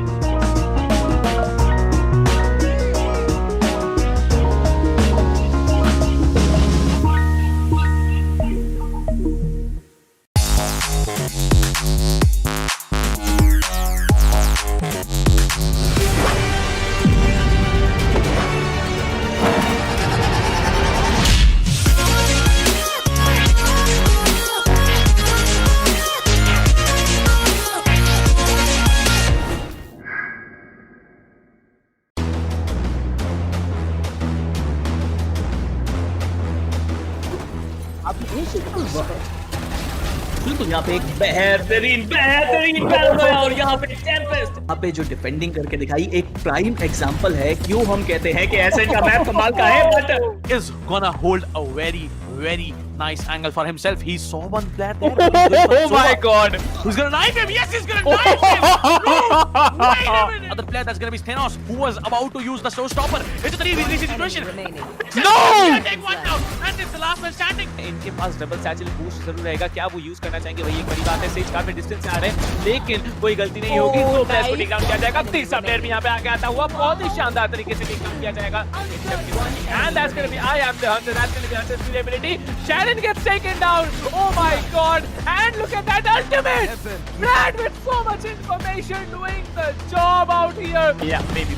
S9: बिल्कुल यहाँ पे एक बेहतरीन battle है और यहाँ पे Tempest यहाँ पे जो डिफेंडिंग करके दिखाई एक प्राइम एग्जांपल है क्यों हम कहते हैं कि एसेट का मैप कमाल का है but
S12: is gonna hold a very nice angle for himself. He saw one player there.
S10: Oh my god!
S12: Who's gonna knife him? Yes, he's gonna knife him! No! Wait a minute! Other player that's gonna be Stenos, who was about to use the showstopper. It's a 3v3 situation.
S10: No!
S12: Take one down, and it's the last man standing.
S10: इनके पास double satchel boost जरूर रहेगा क्या वो use करना चाहेंगे वही एक बड़ी बात है सेज काफी डिस्टेंस से आ रहे हैं लेकिन कोई गलती नहीं होगी तो प्लेयर को टेक डाउन किया जाएगा तीसरा प्लेयर भी यहां पे आके आता हुआ बहुत ही शानदार तरीके से टेक डाउन किया जाएगा and that's going to be I am the hunter that's going to be Hunter's durability Sharon gets taken down oh my god and look at that ultimate Brad with so much information doing the job out here yeah maybe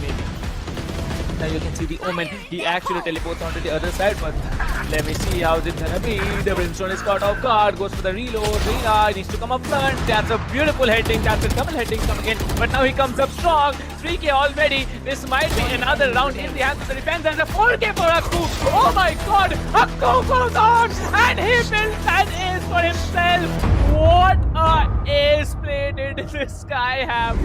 S10: now you can see the Omen. He actually teleports onto the other side, but let me see how's it gonna be. The Brimstone is caught off guard, goes for the reload. Rina needs to come up front. That's a beautiful heading. That's a double heading coming in. But now he comes up strong. 3K already. This might be another round in the hands of the defense. And a 4K for Akku. Oh my god! Akku goes on! And he builds an ace for himself. What a ace play did this guy have?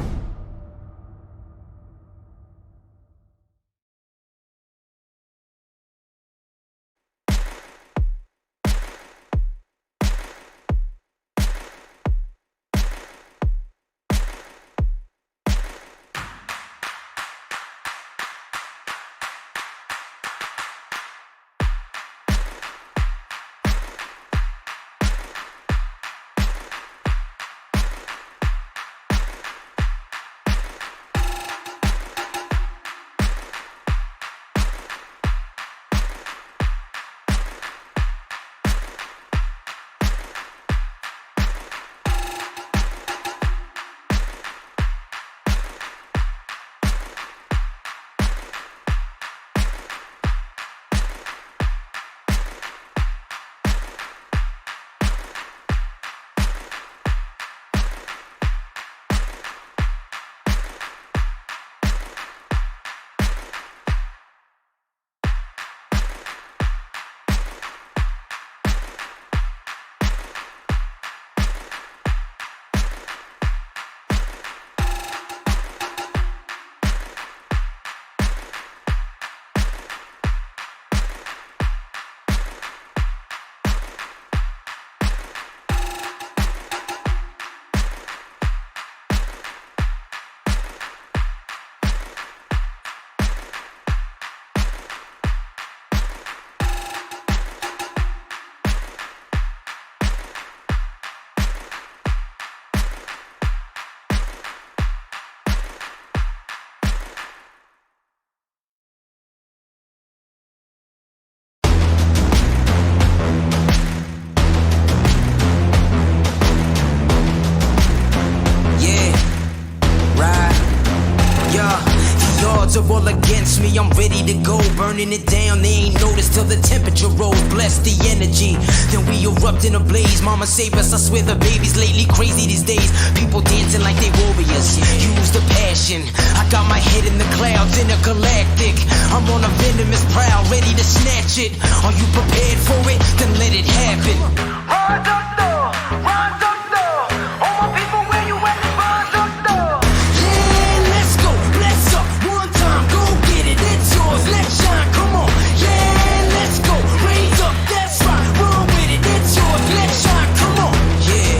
S1: odds are all against me, I'm ready to go. Burning it down, they ain't noticed till the temperature rose. Bless the energy, then we erupt in a blaze. Mama save us, I swear the babies lately crazy these days. People dancing like they warriors, use the passion. I got my head in the clouds, intergalactic. I'm on a venomous prowl, ready to snatch it. Are you prepared for it? Then let it happen.
S2: Rise up though, rise up though. All my people, where you at? Rise up though.
S1: Yeah, let's go, let's up. One time, go get it, it's yours, let's shine, come on. Yeah, let's go, raise up, that's right. Run with it, it's yours, let's shine, come on. Yeah,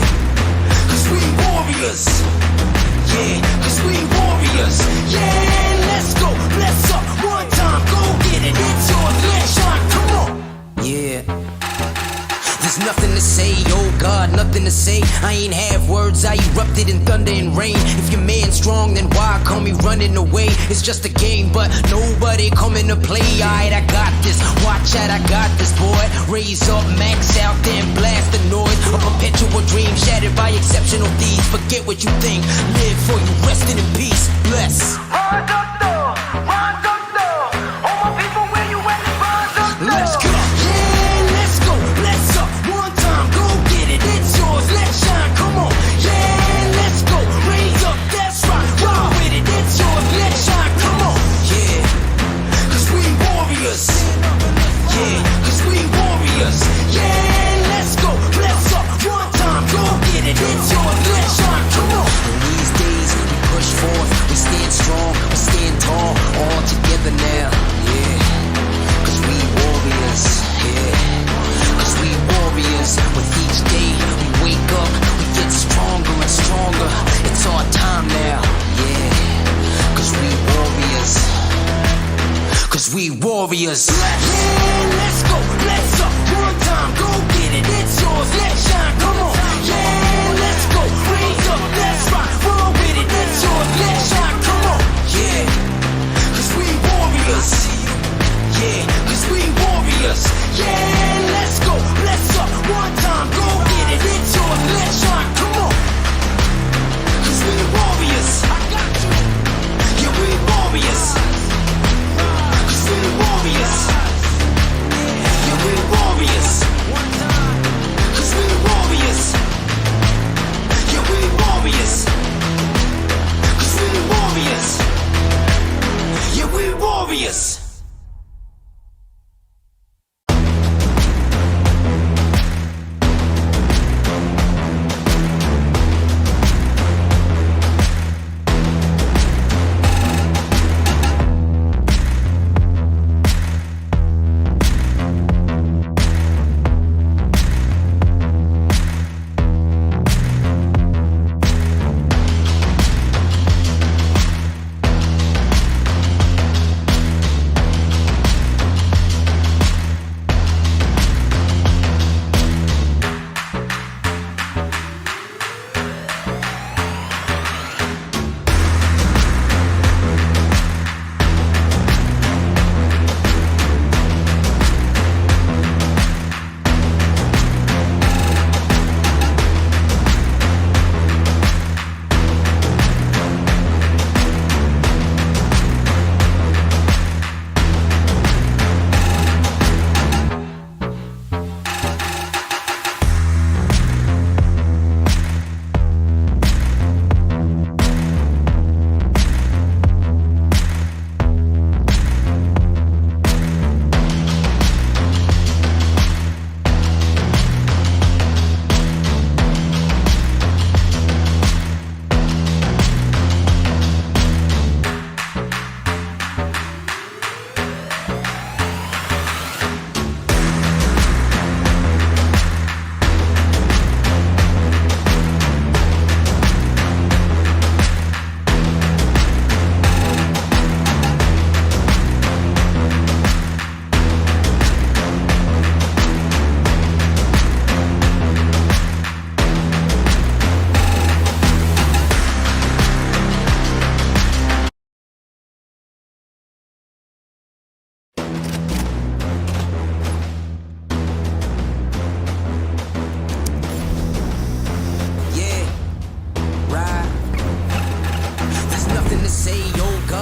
S1: cause we warriors. Yeah, cause we warriors. Yeah, let's go, let's up. One time, go get it, it's yours, let's shine, come on. Yeah. There's nothing to say, oh God, nothing to say. I ain't have words, I erupted in thunder and rain. If your man's strong, then why call me running away? It's just a game, but nobody coming to play. Alright, I got this, watch out, I got this, boy. Raise up, max out, then blast the noise. A perpetual dream shattered by exceptional deeds. Forget what you think, live for you, resting in peace. Bless.
S2: Rise up though, rise up though. All my people, where you at? Rise up though.
S1: Let's go. Yeah, let's go. Let's up. One time, go get it. It's yours. Let's shine. Come on. Yeah, let's go. Raise up. That's right. Roll with it. It's yours. Let's shine. Come on. Yeah, cause we warriors. Yeah, cause we warriors. Yeah, let's go. Let's up. One time, go get it. It's yours. Let's shine. Come on. In these days, we push forth. We stand strong. We stand tall. All together now. Yeah. Cause we warriors, yeah. Cause we warriors. With each day we wake up, we get stronger and stronger. It's our time now, yeah. Cause we warriors. Cause we warriors. Yeah, let's go, let's up. One time, go get it. It's yours, let's shine, come on. Yeah, let's go, raise up, that's right. Roll with it, it's yours, let's shine, come on. Yeah, cause we warriors. Yeah, cause we warriors. Yeah, let's go, let's up. One time, go get it. It's yours, let's shine, come on. Cause we warriors. I got you. Yeah, we warriors. Cause we warriors. Yeah, we warriors. Cause we warriors.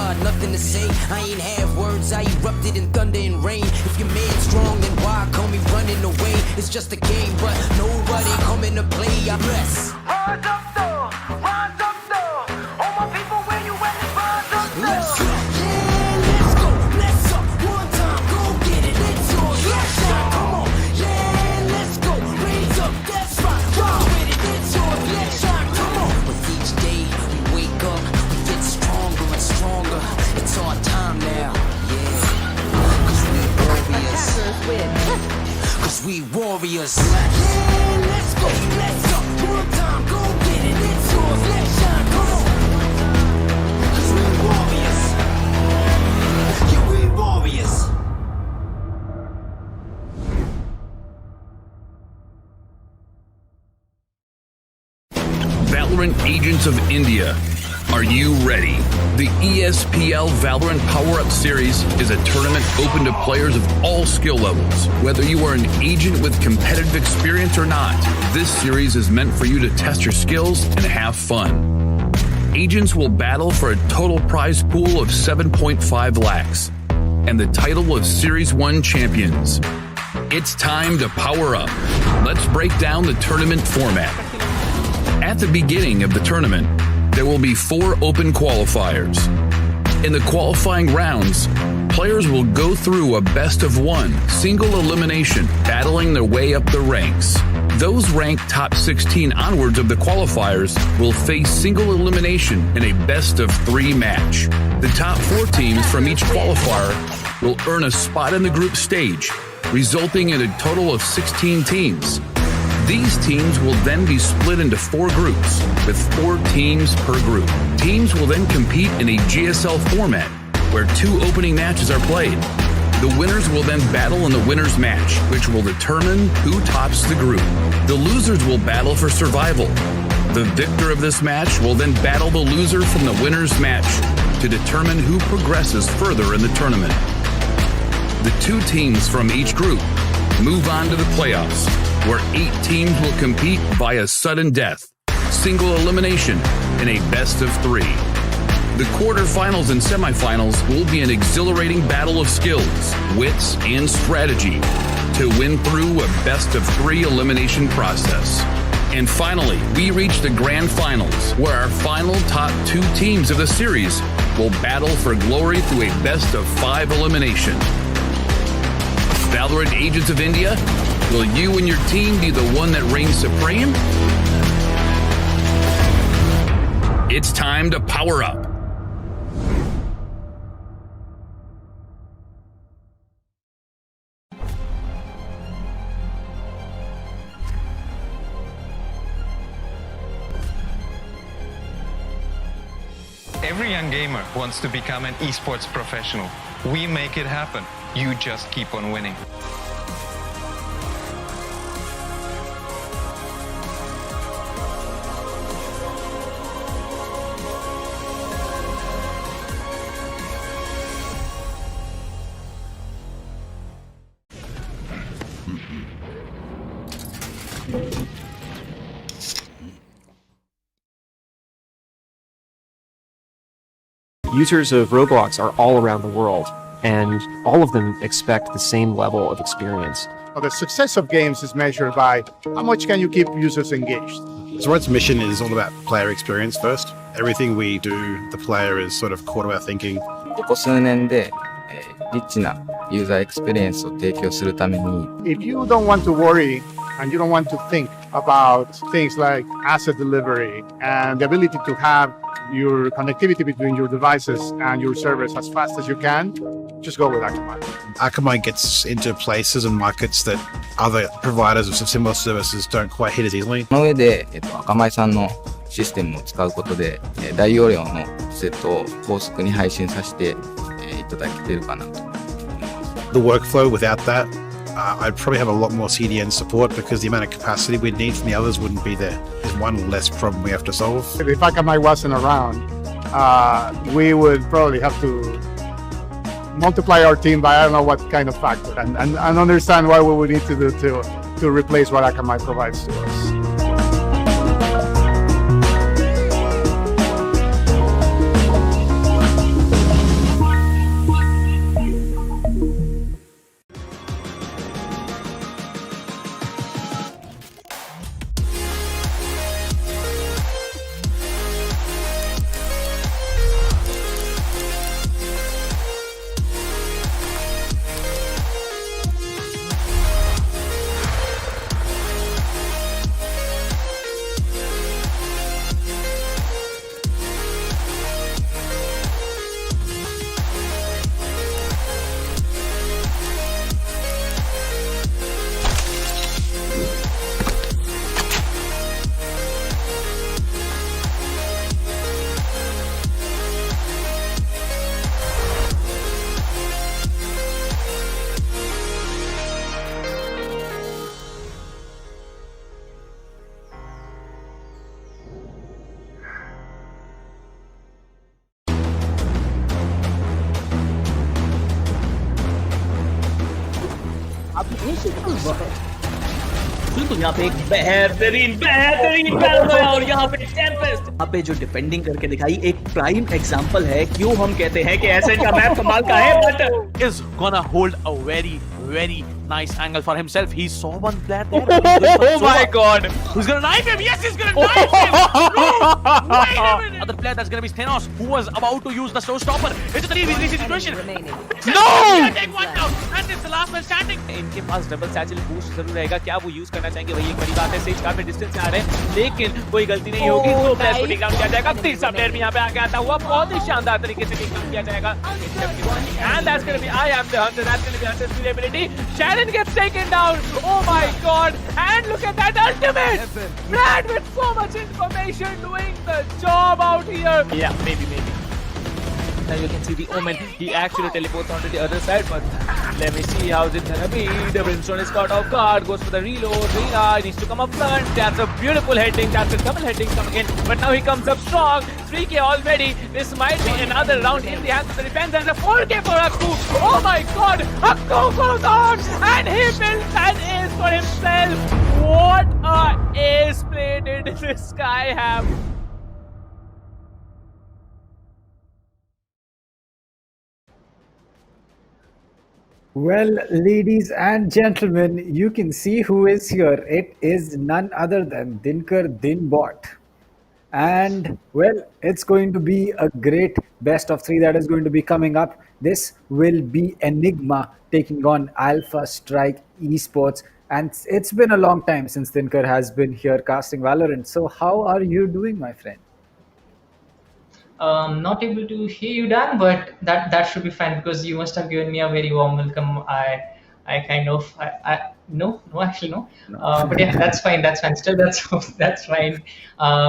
S1: God, nothing to say. I ain't have words, I erupted in thunder and rain. If your man's strong, then why call me running away? It's just a game, but nobody coming to play. I bless.
S2: Rise up, though. Rise up, though. All my people, where you at? Rise up, though.
S1: Let's go, yeah, let's go, let's up, one time, go get it, it's yours, let's shine, come on, yeah, let's go, raise up, that's right, ride with it, it's yours, let's shine, come on. With each day we wake up, we get stronger and stronger, it's our time now, yeah, cause we warriors, cause we warriors. Yeah, let's go, let's up, one time, go get it, it's yours, let's shine, come on. Warriors. Yeah, we warriors.
S3: Valorant Agents of India. Are you ready? The ESPL Valorant PowerUp Series is a tournament open to players of all skill levels. Whether you are an agent with competitive experience or not, this series is meant for you to test your skills and have fun. Agents will battle for a total prize pool of 7.5 lakhs and the title of Series 1 champions. It's time to power up. Let's break down the tournament format. At the beginning of the tournament, there will be 4 open qualifiers. In the qualifying rounds, players will go through a best-of-1 single elimination, battling their way up the ranks. Those ranked top 16 onwards of the qualifiers will face single elimination in a best-of-3 match. The top 4 teams from each qualifier will earn a spot in the group stage, resulting in a total of 16 teams. These teams will then be split into 4 groups, with 4 teams per group. Teams will then compete in a GSL format, where 2 opening matches are played. The winners will then battle in the winner's match, which will determine who tops the group. The losers will battle for survival. The victor of this match will then battle the loser from the winner's match to determine who progresses further in the tournament. The 2 teams from each group move on to the playoffs, where 8 teams will compete via sudden death, single elimination, in a best-of-3. The quarterfinals and semifinals will be an exhilarating battle of skills, wits, and strategy to win through a best-of-3 elimination process. And finally, we reach the grand finals, where our final top 2 teams of the series will battle for glory through a best-of-5 elimination. Valorant Agents of India, will you and your team be the one that reigns supreme? It's time to power up.
S4: Every young gamer wants to become an esports professional. We make it happen. You just keep on winning.
S5: Users of Roblox are all around the world, and all of them expect the same level of experience.
S6: Well, the success of games is measured by how much can you keep users engaged.
S7: ZeroIQ's mission is all about player experience first. Everything we do, the player is sort of core to our thinking.
S8: ここ数年で、リッチなユーザーエクスペリエンスを提供するために
S6: If you don't want to worry and you don't want to think about things like asset delivery and the ability to have your connectivity between your devices and your servers as fast as you can, just go with Akamai.
S7: Akamai gets into places and markets that other providers of similar services don't quite hit as easily.
S8: その上で、アカマイさんのシステムを使うことで、大容量のセットを高速に配信させて、いただけているかなと。
S7: The workflow without that, I'd probably have a lot more CDN support because the amount of capacity we'd need from the others wouldn't be there. There's one less problem we have to solve.
S6: If Akamai wasn't around, we would probably have to multiply our team by I don't know what kind of factor and understand what we would need to do to replace what Akamai provides to us.
S9: बिल्कुल यहाँ पे एक बेहतरीन battle है और यहाँ पे Tempest यहाँ पे जो डिफेंडिंग करके दिखाई एक प्राइम एग्जांपल है क्यों हम कहते हैं कि एसेट का मैप कमाल का है but
S12: Is gonna hold a very nice angle for himself. He saw one player there.
S10: Oh my god!
S12: Who's gonna knife him? Yes, he's gonna knife him! No! Wait a minute! Other player that's gonna be Thanos, who was about to use the showstopper. It's a 3v3 situation.
S10: No!
S12: Take one down, and it's the last man standing.
S10: इनके पास double satchel boost जरूर रहेगा, क्या वो use करना चाहेंगे वही एक बड़ी बात है। सेज काफी डिस्टेंस से आ रहे हैं लेकिन कोई गलती नहीं होगी, तो प्लेयर को टेक डाउन किया जाएगा। तीसरा प्लेयर भी यहाँ पे आके आता हुआ बहुत ही शानदार तरीके से टेक डाउन किया जाएगा। And that's gonna be I am the hunter, that's gonna be hunter's durability. Shannon gets taken down. Oh my god! And look at that ultimate! Brad with so much information doing the job out here. Yeah, maybe. Now you can see the Omen. He actually teleports onto the other side, but let me see how's it gonna be. The Brimstone is caught off guard, goes for the reload. Rina needs to come up front. That's a beautiful heading. That's a double heading coming in, but now he comes up strong. 3K already. This might be another round in the hands of the defense, and a 4K for Akku. Oh my god! Akku goes on, and he builds an ace for himself. What a ace play did this guy have?
S11: Well, ladies and gentlemen, you can see who is here. It is none other than Dinkar Dinbot. And well, it's going to be a great best of three that is going to be coming up. This will be Enigma taking on Alpha Strike Esports. And it's been a long time since Dinkar has been here casting Valorant. So, how are you doing, my friend?
S13: Not able to hear you, Dan, but that should be fine because you must have given me a very warm welcome. I kind of no actually no, but yeah, that's fine. Still, that's fine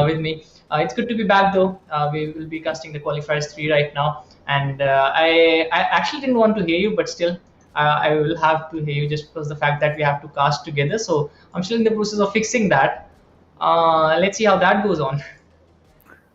S13: with me. It's good to be back though. We will be casting the Qualifiers 3 right now, and I actually didn't want to hear you, but still. I will have to hear you just because the fact that we have to cast together. So I'm still in the process of fixing that. Let's see how that goes on.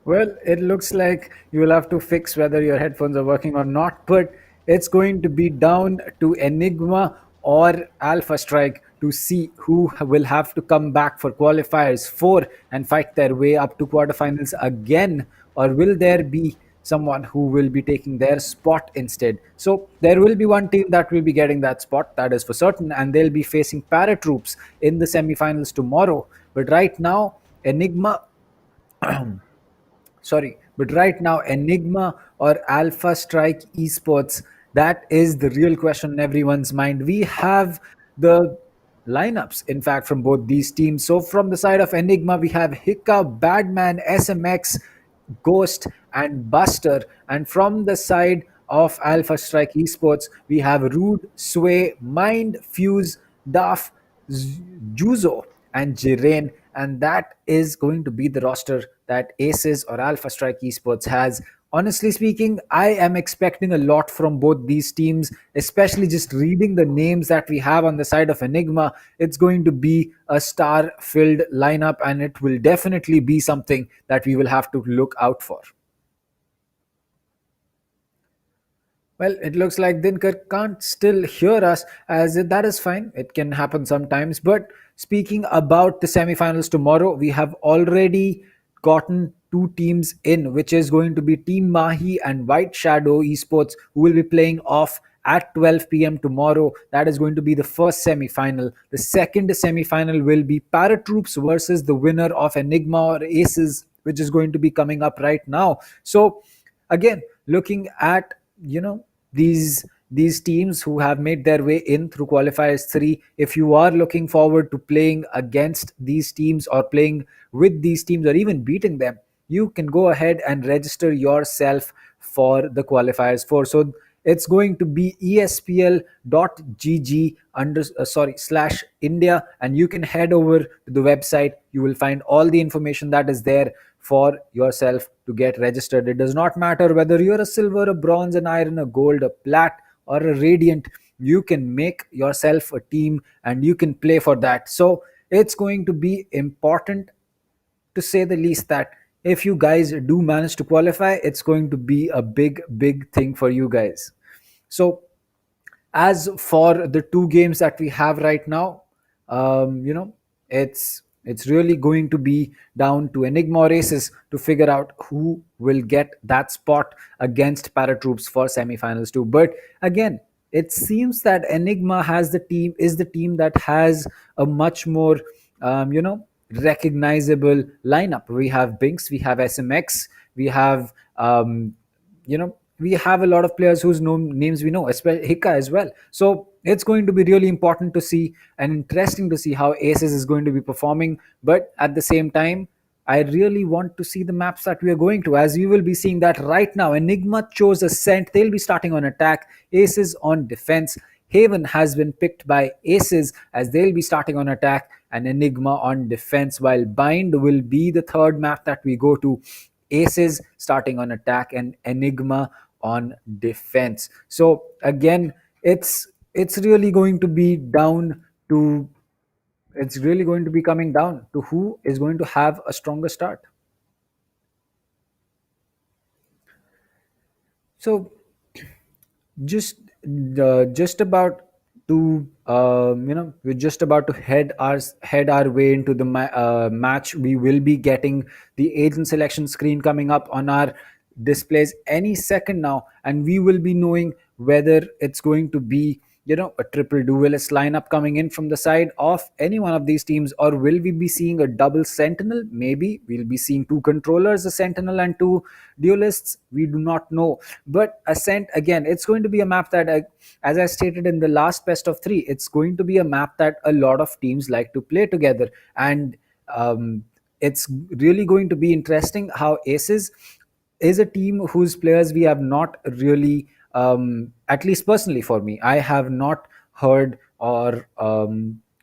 S11: Well, it looks like you will have to fix whether your headphones are working or not, but it's going to be down to Enigma or Alpha Strike to see who will have to come back for qualifiers 4 and fight their way up to quarterfinals again, or will there be someone who will be taking their spot instead? So there will be one team that will be getting that spot, that is for certain, and they'll be facing ParaTroops in the semifinals tomorrow. But right now, Enigma Enigma or Alpha Strike Esports, that is the real question in everyone's mind. We have the lineups, in fact, from both these teams. So from the side of Enigma, we have Hiccup, Badman, SMX, Ghost, and Buster. And from the side of Alpha Strike Esports, we have Rude, Sway, Mind, Fuse, Duff, Juzo, and Jiren. And that is going to be the roster that ASES or Alpha Strike Esports has. Honestly speaking, I am expecting a lot from both these teams, especially just reading the names that we have on the side of Enigma. It's going to be a star-filled lineup, and it will definitely be something that we will have to look out for. Well, it looks like Dinkar can't still hear us, as that is fine. It can happen sometimes. But speaking about the semifinals tomorrow, we have already gotten 2 teams in, which is going to be Team Mahi and White Shadow Esports, who will be playing off at 12 p.m. tomorrow. That is going to be the first semifinal. The second semifinal will be ParaTroops versus the winner of Enigma or ASES, which is going to be coming up right now. So again, looking at these teams who have made their way in through qualifiers 3, if you are looking forward to playing against these teams or playing with these teams or even beating them, you can go ahead and register yourself for the qualifiers 4. So it's going to be espl.gg/India, and you can head over to the website. You will find all the information that is there for yourself to get registered. It does not matter whether you're a silver, a bronze, an iron, a gold, a plat, or a radiant. You can make yourself a team and you can play for that. So it's going to be important, to say the least, that if you guys do manage to qualify, it's going to be a big thing for you guys. So As for the two games that we have right now, you know, it's really going to be down to Enigma races to figure out who will get that spot against ParaTroops for semifinals too. But again, it seems that Enigma is the team that has a much more recognizable lineup. We have Binks, we have SMX, we have we have a lot of players whose names we know, especially Hika as well. So it's going to be really important to see and interesting to see how ASES is going to be performing. But at the same time, I really want to see the maps that we are going to, as you will be seeing that right now. Enigma chose Ascent. They'll be starting on attack. ASES on defense. Haven has been picked by ASES as they'll be starting on attack, and Enigma on defense, while Bind will be the third map that we go to. ASES starting on attack and Enigma on defense. So again, it's really going to be down to it's really going to be coming down to who is going to have a stronger start. So just about to we're just about to head our way into the match. We will be getting the agent selection screen coming up on our displays any second now, and we will be knowing whether it's going to be a triple duelist lineup coming in from the side of any one of these teams, or will we be seeing a double sentinel? Maybe we'll be seeing two controllers, a sentinel and two duelists. We do not know. But Ascent, again, it's going to be a map that as I stated in the last best of three, it's going to be a map that a lot of teams like to play together, and it's really going to be interesting how ASES is a team whose players we have not really, at least personally for me, I have not heard or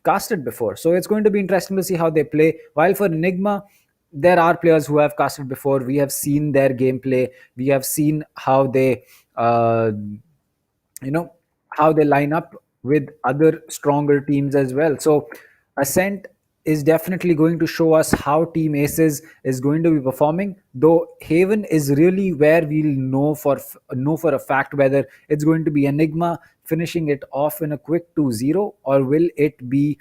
S11: casted before. So it's going to be interesting to see how they play. While for Enigma, there are players who have casted before. We have seen their gameplay. We have seen how they, how they line up with other stronger teams as well. So Ascent is definitely going to show us how Team ASES is going to be performing, though Haven is really where we'll know for a fact whether it's going to be Enigma finishing it off in a quick 2-0, or will it be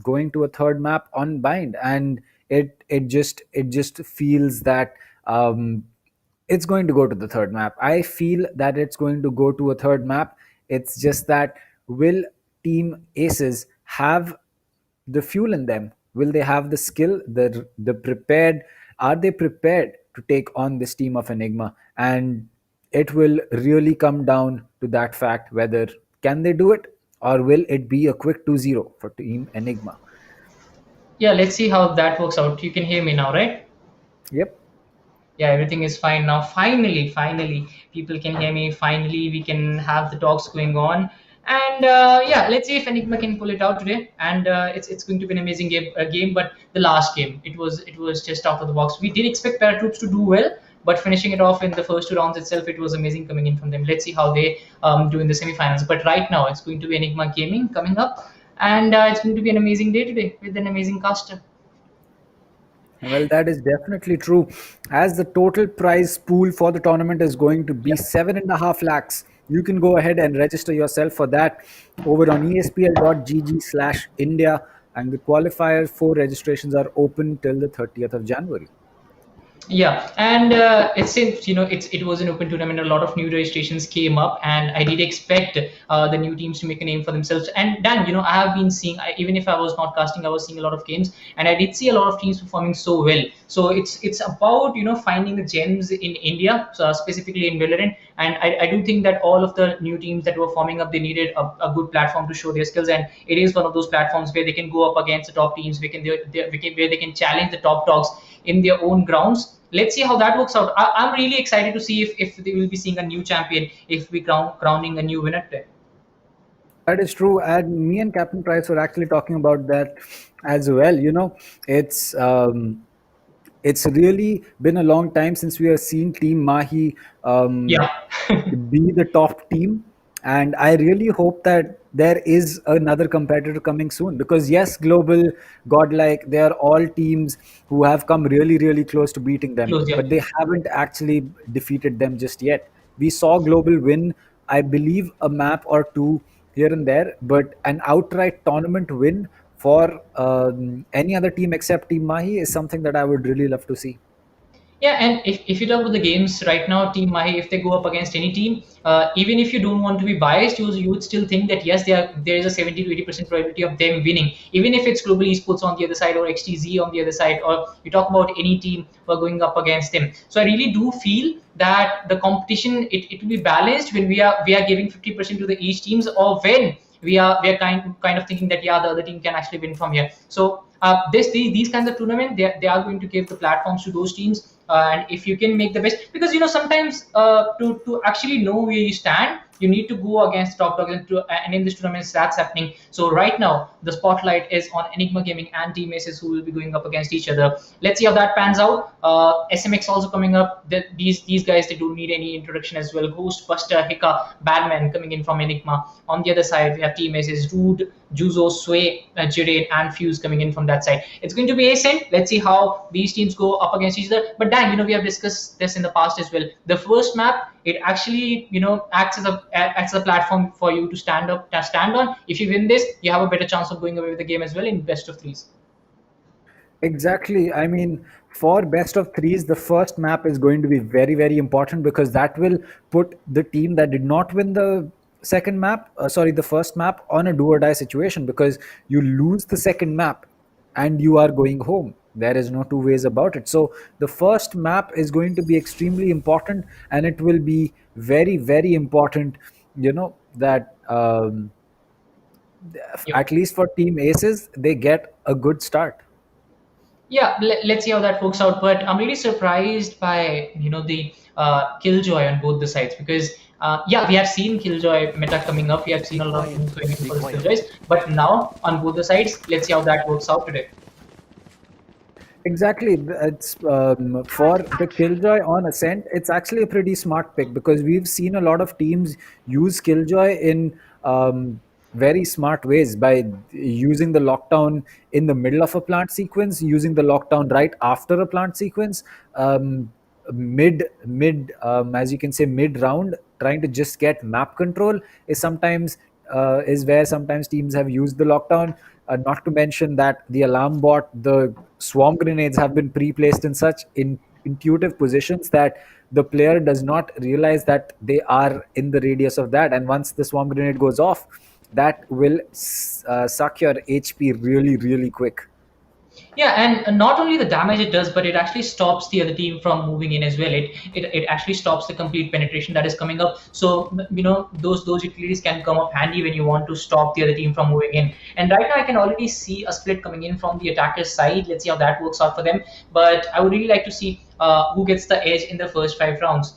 S11: going to a third map on Bind. And it just feels that it's going to go to the third map. I feel that it's going to go to a third map. It's just that, will Team ASES have the fuel in them? Will they have the skill, the prepared? Are they prepared to take on this team of Enigma? And it will really come down to that fact, whether can they do it, or will it be a quick 2-0 for Team Enigma?
S13: Yeah, let's see how that works out. You can hear me now, right?
S11: Yep.
S13: Yeah, everything is fine now. Finally, people can hear me. Finally, we can have the talks going on. And yeah, let's see if Enigma can pull it out today. And it's going to be an amazing game. But the last game, it was just out of the box. We did expect ParaTroops to do well, but finishing it off in the first two rounds itself, it was amazing coming in from them. Let's see how they do in the semifinals. But right now, it's going to be Enigma Gaming coming up, and it's going to be an amazing day today with an amazing caster.
S11: Well, that is definitely true, as the total prize pool for the tournament is going to be 7.5 lakhs. You can go ahead and register yourself for that over on espl.gg/India, and the qualifiers for registrations are open till the 30th of January.
S13: Yeah, and it seems it was an open tournament. A lot of new registrations came up, and I did expect the new teams to make a name for themselves. And Dan, I have been seeing, even if I was not casting, I was seeing a lot of games, and I did see a lot of teams performing so well. So it's about finding the gems in India, specifically in Valorant. And I do think that all of the new teams that were forming up, they needed a good platform to show their skills, and it is one of those platforms where they can go up against the top teams, where they can challenge the top dogs in their own grounds. Let's see how that works out. I'm really excited to see if they will be seeing a new champion, if we crowning a new winner today.
S11: That is true, and me and Captain Price were actually talking about that as well. It's really been a long time since we have seen Team Mahi be the top team, and I really hope that there is another competitor coming soon, because yes, Global, Godlike, they are all teams who have come really, really close to beating them, but they haven't actually defeated them just yet. We saw Global win, I believe, a map or two here and there, but an outright tournament win for any other team except Team Mahi is something that I would really love to see.
S13: Yeah, and if you talk about the games right now, Team Mahi, if they go up against any team, even if you don't want to be biased, you would still think that yes, there is a 70 to 80% probability of them winning, even if it's Global Esports on the other side or XTZ on the other side, or you talk about any team who are going up against them. So I really do feel that the competition it will be balanced when we are giving 50% to the each teams, or when we are kind of thinking that yeah, the other team can actually win from here. So these kinds of tournament, they are going to give the platforms to those teams, and if you can make the best, because sometimes to actually know where you stand, you need to go against top dogs, and in this tournament that's happening. So right now the spotlight is on Enigma Gaming and Team ASES, who will be going up against each other. Let's see how that pans out. SMX also coming up. These guys, they don't need any introduction as well. Ghost, Buster, Hika, Badman coming in from Enigma. On the other side we have Team ASES, Rude, Juzo, Sway, Jiren, and Fuse coming in from that side. It's going to be Ascent. Let's see how these teams go up against each other. But Dan, we have discussed this in the past as well. The first map, it actually acts as a platform for you to stand on. If you win this, you have a better chance of going away with the game as well in best of threes.
S11: Exactly. I mean, for best of threes, the first map is going to be very, very important, because that will put the team that did not win the the first map, on a do or die situation, because you lose the second map and you are going home. There is no two ways about it. So the first map is going to be extremely important, and it will be very, very important, that at least for Team ASES, they get a good start.
S13: Yeah, let's see how that works out. But I'm really surprised by the Killjoy on both the sides, because yeah, we have seen Killjoy meta coming up. We have seen a lot of things going in for the Killjoys, but now on both the sides, let's see how that works out today.
S11: Exactly. It's for the Killjoy on Ascent, it's actually a pretty smart pick, because we've seen a lot of teams use Killjoy in very smart ways, by using the lockdown in the middle of a plant sequence, using the lockdown right after a plant sequence, mid as you can say, mid round, trying to just get map control is where sometimes teams have used the lockdown. Not to mention that the alarm bot, the swarm grenades have been pre-placed in such intuitive positions that the player does not realize that they are in the radius of that, and once the swarm grenade goes off, that will suck your HP really, really quick.
S13: Yeah, and not only the damage it does, but it actually stops the other team from moving in as well. It actually stops the complete penetration that is coming up. So those utilities can come up handy when you want to stop the other team from moving in. And right now I can already see a split coming in from the attacker's side. Let's see how that works out for them. But I would really like to see who gets the edge in the first 5 rounds.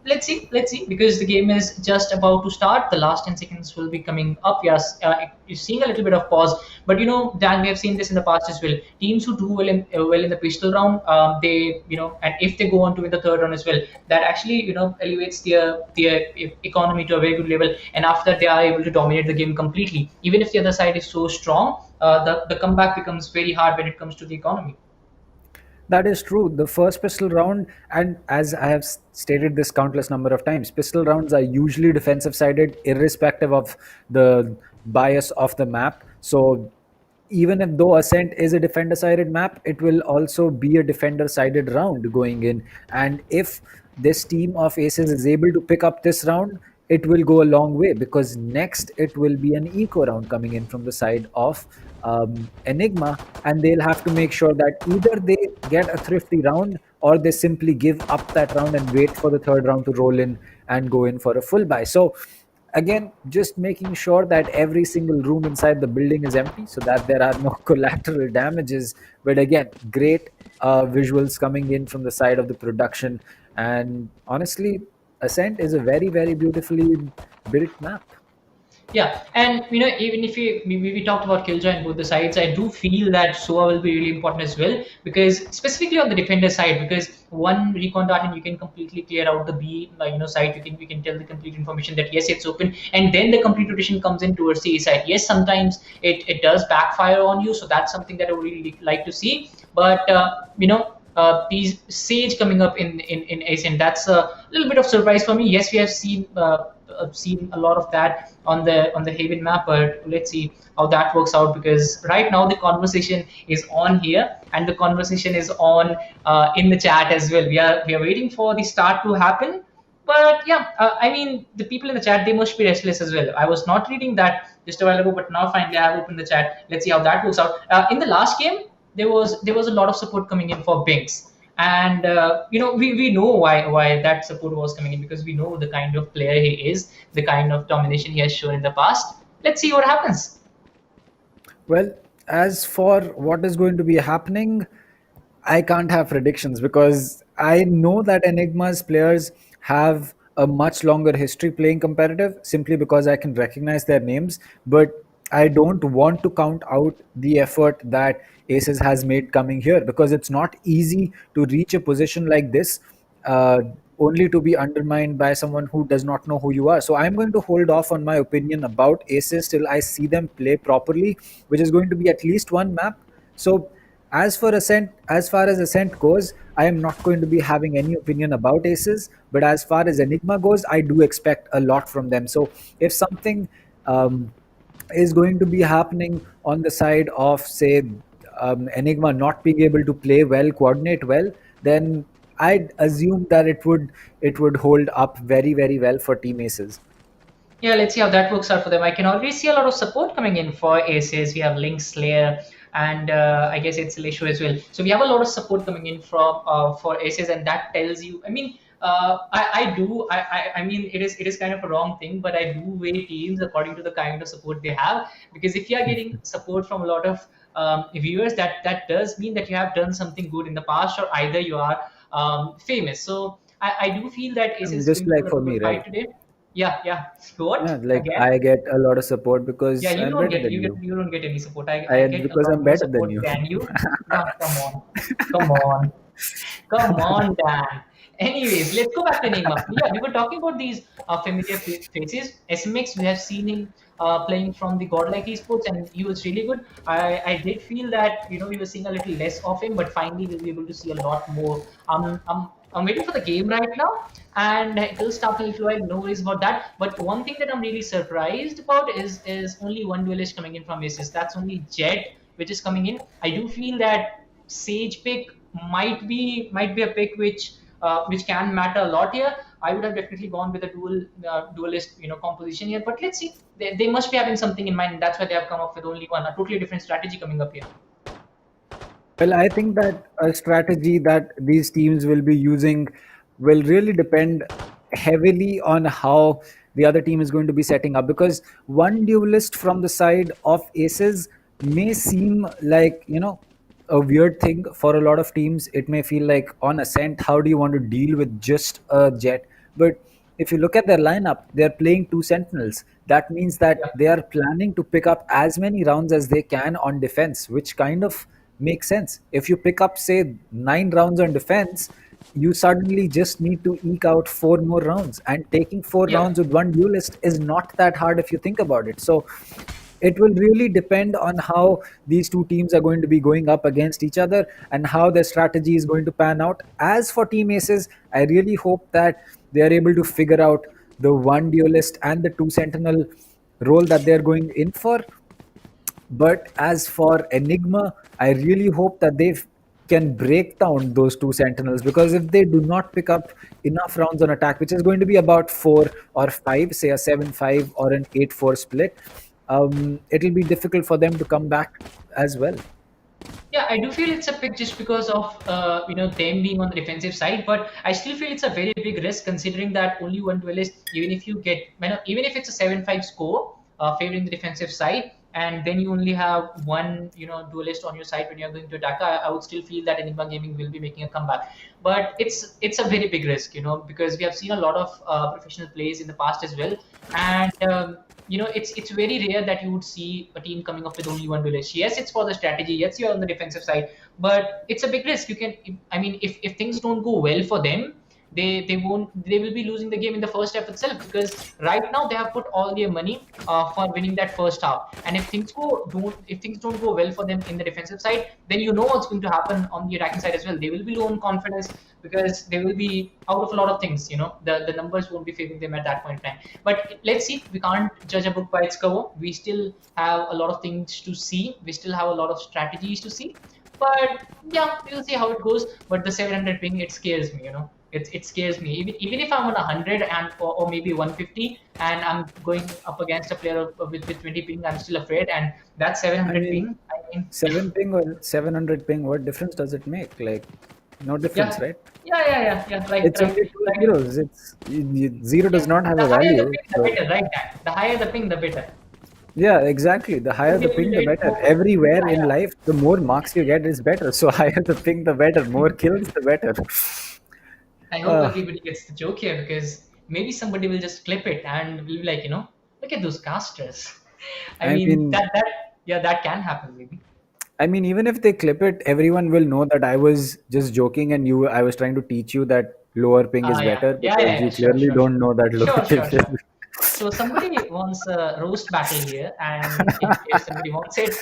S13: Let's see, because the game is just about to start. The last 10 seconds will be coming up. Yes, you're seeing a little bit of pause, but Dan, we have seen this in the past as well. Teams who do well in the pistol round, they and if they go on to win the third round as well, that actually elevates their economy to a very good level, and after that they are able to dominate the game completely. Even if the other side is so strong, the comeback becomes very hard when it comes to the economy.
S11: That is true. The first pistol round, and as I have stated this countless number of times, pistol rounds are usually defensive sided, irrespective of the bias of the map. So even if though Ascent is a defender sided map, it will also be a defender sided round going in. And if this team of ASES is able to pick up this round, it will go a long way, because next it will be an eco round coming in from the side of Enigma, and they'll have to make sure that either they get a thrifty round, or they simply give up that round and wait for the third round to roll in and go in for a full buy. So again, just making sure that every single room inside the building is empty, so that there are no collateral damages. But again, great visuals coming in from the side of the production, and honestly, Ascent is a very, very beautifully built map.
S13: Yeah, and even if we talked about Killjoy on both the sides, I do feel that SOA will be really important as well, because specifically on the defender side, because one recon dart and you can completely clear out the B side. We can tell the complete information that yes, it's open, and then the complete rotation comes in towards the A side. Yes, sometimes it does backfire on you, so that's something that I would really like to see. But these Sage coming up in ASEAN. That's a little bit of surprise for me. Yes, we have seen a lot of that on the Haven map, but let's see how that works out, because right now the conversation is on here and the conversation is on in the chat as well. We are waiting for the start to happen. But yeah, I mean, the people in the chat, they must be restless as well. I was not reading that just a while ago, but now finally I have opened the chat. Let's see how that works out. In the last game, there was a lot of support coming in for Binks, and we know why that support was coming in, because we know the kind of player he is, the kind of domination he has shown in the past. Let's see what happens.
S11: Well, as for what is going to be happening, I can't have predictions because I know that Enigma's players have a much longer history playing competitive simply because I can recognize their names. But I don't want to count out the effort that ASES has made coming here, because it's not easy to reach a position like this uh, only to be undermined by someone who does not know who you are. So I'm going to hold off on my opinion about ASES till I see them play properly, which is going to be at least one map. So as far as Ascent goes, I am not going to be having any opinion about ASES. But as far as Enigma goes, I do expect a lot from them. So if something is going to be happening on the side of, say, Enigma not being able to play well, coordinate well, then I'd assume that it would hold up very, very well for Team ASES.
S13: Yeah, let's see how that works out for them. I can already see a lot of support coming in for ASES. We have Link Slayer, and I guess it's Lishu as well. So we have a lot of support coming in from for ASES, and that tells you. I mean, I mean, it is kind of a wrong thing, but I do weigh teams according to the kind of support they have. Because if you are getting support from a lot of viewers, that does mean that you have done something good in the past, or either you are famous. So I do feel that ASES is
S11: Just
S13: going to
S11: like
S13: put
S11: for
S13: up a
S11: me,
S13: good
S11: right?
S13: fight today. Yeah. What
S11: Yeah, like
S13: again?
S11: I get a lot of support because
S13: Yeah, you
S11: I'm
S13: don't
S11: better
S13: get
S11: than
S13: you get
S11: you.
S13: you don't get any support. I get a
S11: Because
S13: lot
S11: I'm
S13: more
S11: better than
S13: support
S11: you.
S13: than you. No, come on, Dan. Anyways, let's go back to Enigma. Yeah, we were talking about these familiar faces. SMX, we have seen him playing from the Godlike Esports, and he was really good. I did feel that we were seeing a little less of him, but finally we'll be able to see a lot more. I'm waiting for the game right now, and it will start in a little while. No worries about that. But one thing that I'm really surprised about is only one duelist coming in from ASIS. That's only Jet, which is coming in. I do feel that Sage pick might be a pick which can matter a lot here. I would have definitely gone with a duelist composition here. But let's see. They must be having something in mind. That's why they have come up with only one, a totally different strategy coming up here.
S11: Well, I think that a strategy that these teams will be using will really depend heavily on how the other team is going to be setting up, because one duelist from the side of ASES may seem like, a weird thing for a lot of teams. It may feel like on Ascent, how do you want to deal with just a Jet? But if you look at their lineup, they're playing two Sentinels. That means that they are planning to pick up as many rounds as they can on defense, which kind of makes sense. If you pick up, say, 9 rounds on defense, you suddenly just need to eke out 4 more rounds. And taking 4 rounds with one duelist is not that hard if you think about it. So it will really depend on how these two teams are going to be going up against each other and how their strategy is going to pan out. As for Team ASES, I really hope that they are able to figure out the one duelist and the two sentinel role that they're going in for. But as for Enigma, I really hope that they can break down those two sentinels, because if they do not pick up enough rounds on attack, which is going to be about 4 or 5, say a 7-5 or an 8-4 split, it'll be difficult for them to come back as well.
S13: Yeah, I do feel it's a pick just because of them being on the defensive side, but I still feel it's a very big risk considering that only one duelist, even if you get even if it's a 7-5 score favoring the defensive side, and then you only have one duelist on your side when you're going to attack, I would still feel that Enigma Gaming will be making a comeback. But it's a very big risk, because we have seen a lot of professional plays in the past as well, and it's very rare that you would see a team coming up with only one duelist. Yes, it's for the strategy. Yes, you're on the defensive side, but it's a big risk. You can, I mean, if things don't go well for them, they will be losing the game in the first half itself, because right now they have put all their money for winning that first half. And if things don't go well for them in the defensive side, then you know what's going to happen on the attacking side as well. They will be low on confidence because they will be out of a lot of things. The numbers won't be favoring them at that point in time. But let's see. We can't judge a book by its cover. We still have a lot of things to see. We still have a lot of strategies to see. But yeah, we'll see how it goes. But the 700 ping, it scares me. It scares me. Even if I'm on 100 or maybe 150, and I'm going up against a player with 20 ping, I'm still afraid. And that 700 ping, I mean,
S11: 7 ping or 700 ping, what difference does it make? Like, no difference,
S13: yeah,
S11: right?
S13: yeah.
S11: It's only two zeros. Zero does not have
S13: The
S11: a
S13: higher the
S11: value.
S13: ping, the better, right? Dan? The higher the ping, the better.
S11: Yeah, exactly. The higher the ping, the better. Everywhere in life, the more marks you get is better. So higher the ping, the better. More kills, the better.
S13: I hope
S11: Uh,
S13: everybody gets the joke here, because maybe somebody will just clip it and will be like, look at those casters. I
S11: I
S13: mean,
S11: mean,
S13: that can happen maybe.
S11: even if they clip it, everyone will know that I was just joking and I was trying to teach you that lower ping is
S13: Yeah,
S11: better
S13: yeah,
S11: because
S13: yeah,
S11: you
S13: sure,
S11: clearly
S13: sure,
S11: don't know that lower ping is.
S13: sure. So somebody wants a roast battle here, and if somebody wants it,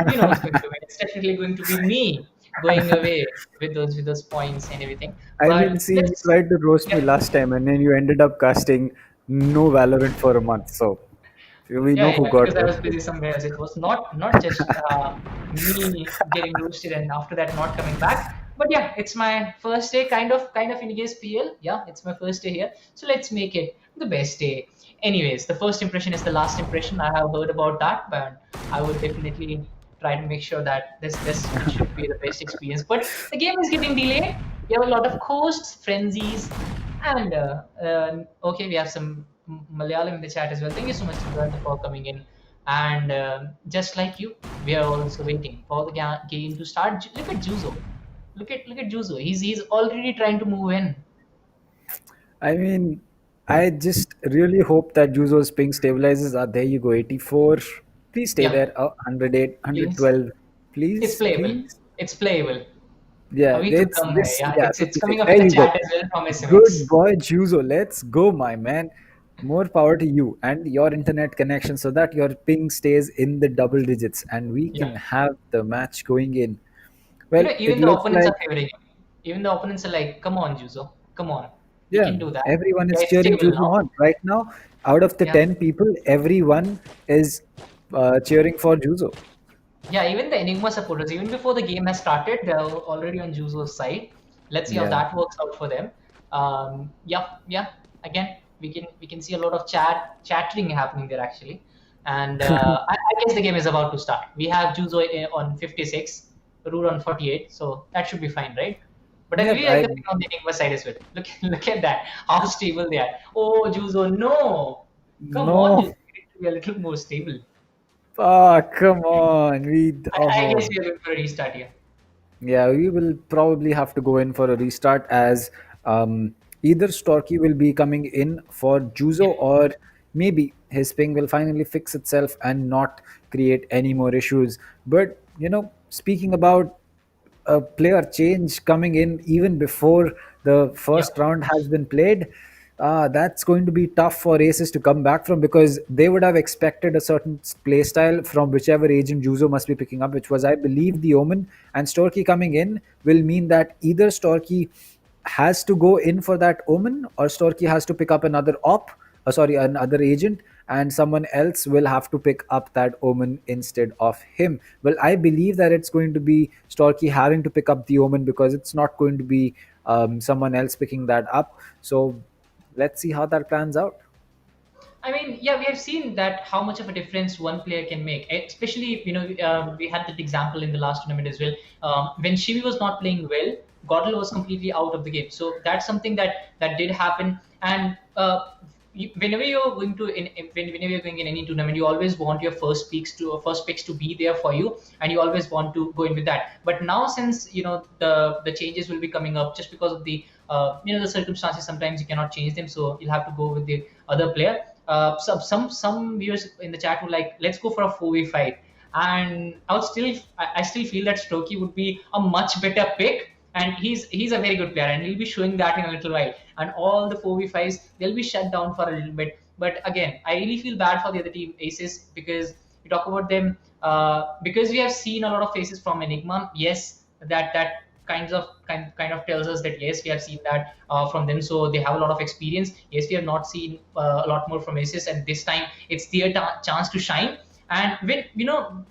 S13: you know who's going to win. It's definitely going to be me going away with those points and everything.
S11: I mean,
S13: But
S11: see, you
S13: let's,
S11: tried to roast me
S13: yeah,
S11: last time and then you ended up casting no Valorant for a month. So we know who got
S13: because I was
S11: roasted.
S13: busy somewhere else. It was not just me getting roasted and after that not coming back. But yeah, it's my first day, kind of in ESPL. Yeah, it's my first day here, so let's make it the best day. Anyways, the first impression is the last impression. I have heard about that, but I would definitely try to make sure that this should be the best experience. But the game is getting delayed. We have a lot of coasts, frenzies, and okay, we have some Malayalam in the chat as well. Thank you so much for coming in. And just like you, we are also waiting for the game to start. Look at Juzo. Look at Juzo. He's already trying to move in.
S11: I mean, I just really hope that Juzo's ping stabilizes. There you go, 84. Please stay
S13: Yeah,
S11: there. 108,
S13: please.
S11: 112.
S13: It's
S11: Please,
S13: playable.
S11: please.
S13: It's playable.
S11: Yeah,
S13: Abhi to
S11: it's
S13: come hai.
S11: this.
S13: Yeah,
S11: Yeah,
S13: it's
S11: 56.
S13: coming up
S11: There
S13: in the
S11: you go.
S13: chat as well from
S11: Good
S13: SMX.
S11: boy, Juzo. Let's go, my man. More power to you and your internet connection so that your ping stays in the double digits and we
S13: Yeah.
S11: can have the match going in. Well, it
S13: Even the
S11: looks
S13: opponents
S11: like,
S13: are favoring him. Even the opponents are like, come on, Juzo. Come on. You
S11: yeah,
S13: can do that.
S11: everyone
S13: Yeah,
S11: is
S13: it's
S11: cheering
S13: stable
S11: Juzo
S13: now.
S11: on. Right now, out of the
S13: Yeah.
S11: 10 people, everyone is cheering for Juzo.
S13: Yeah, even the Enigma supporters, even before the game has started, they're already on Juzo's side. Let's see how
S11: Yeah.
S13: that works out for them. Yeah. Again, we can see a lot of chattering happening there actually, and I guess the game is about to start. We have Juzo on 56, Root on 48, so that should be fine, right? But I
S11: Yep,
S13: really like the thing on the Enigma side as well. Look at that, how stable they are. Oh, Juzo, no, come on,
S11: no.
S13: Juzo, you need to be a little more stable.
S11: Ah, come on.
S13: I guess
S11: Oh.
S13: we are going for a restart here.
S11: Yeah, we will probably have to go in for a restart as either Storky will be coming in for
S13: Yeah.
S11: Juzo or maybe his ping will finally fix itself and not create any more issues. But, speaking about a player change coming in even before the
S13: Yeah.
S11: first round has been played, that's going to be tough for Aces to come back from because they would have expected a certain play style from whichever agent Juzo must be picking up, which was, I believe, the Omen. And Storky coming in will mean that either Storky has to go in for that Omen or Storky has to pick up another another agent, and someone else will have to pick up that Omen instead of him. Well, I believe that it's going to be Storky having to pick up the Omen because it's not going to be someone else picking that up. So let's see how that plans out.
S13: I mean, yeah, we have seen that how much of a difference one player can make. Especially, we had that example in the last tournament as well. When Shivi was not playing well, Godel was completely out of the game. So that's something that did happen. And whenever you're going to whenever you're going in any tournament, you always want your first picks to be there for you, and you always want to go in with that. But now, since the changes will be coming up just because of the the circumstances, sometimes you cannot change them, so you'll have to go with the other player. Some viewers in the chat were like, let's go for a 4v fight, and I still feel that Stokey would be a much better pick, and he's a very good player, and he'll be showing that in a little while. And all the 4v5s, they'll be shut down for a little bit. But again, I really feel bad for the other team, ASES, because you talk about them, because we have seen a lot of faces from Enigma. Yes, that kind of tells us that yes, we have seen that from them, so they have a lot of experience. Yes, we have not seen a lot more from ASES, and this time it's their chance to shine. And when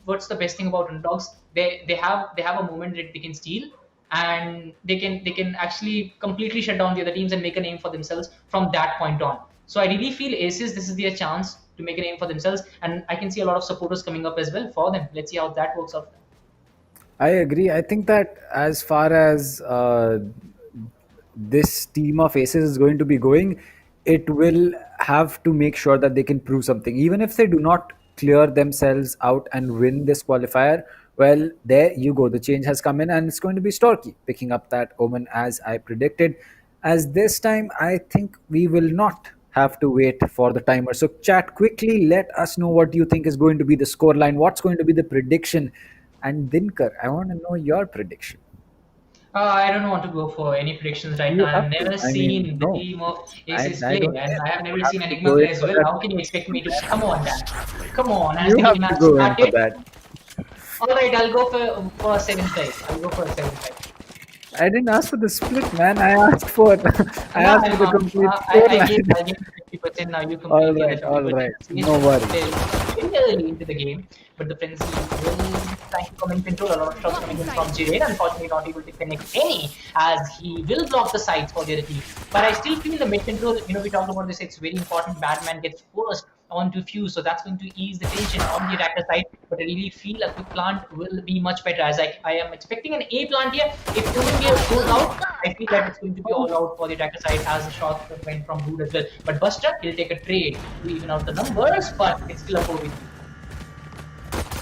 S13: what's the best thing about underdogs, they have a moment that they can steal, and they can actually completely shut down the other teams and make a name for themselves from that point on. So I really feel ASES, this is their chance to make a name for themselves, and I can see a lot of supporters coming up as well for them. Let's see how that works out.
S11: I agree. I think that as far as this team of aces is going to be going, it will have to make sure that they can prove something. Even if they do not clear themselves out and win this qualifier, well, there you go. The change has come in, and it's going to be Storky picking up that Omen as I predicted. As this time, I think we will not have to wait for the timer. So, chat, quickly let us know what you think is going to be the scoreline. What's going to be the prediction? And Dinkar, I want to know your prediction.
S13: I don't want to go for any predictions right now. I've never seen the team of ASES play, and I have never seen Enigma play as well. How can you expect me to? Come on, Dan. Come on.
S11: You have to go in for that.
S13: All right, I'll go for a 7-5. I'll go for a 7-5.
S11: I didn't ask for the split, man. I asked for the complete
S13: I gave 50% now. You completely
S11: all right. No worries.
S13: Early into the game, but the frenzy will trying to come in control. A lot of shots coming in from Jiren, unfortunately not able to connect any, as he will block the sides for the other team. But I still feel the mid control, we talked about this, it's very important. Badman gets first onto Fuse, so that's going to ease the tension on the attacker side. But I really feel a quick plant will be much better, as I am expecting an A plant here. If Omen goes out, I feel that it's going to be all out for the attacker side, as the shot went from Rude as well. But Buster, he'll take a trade to even out the numbers, but it's still a 4v3.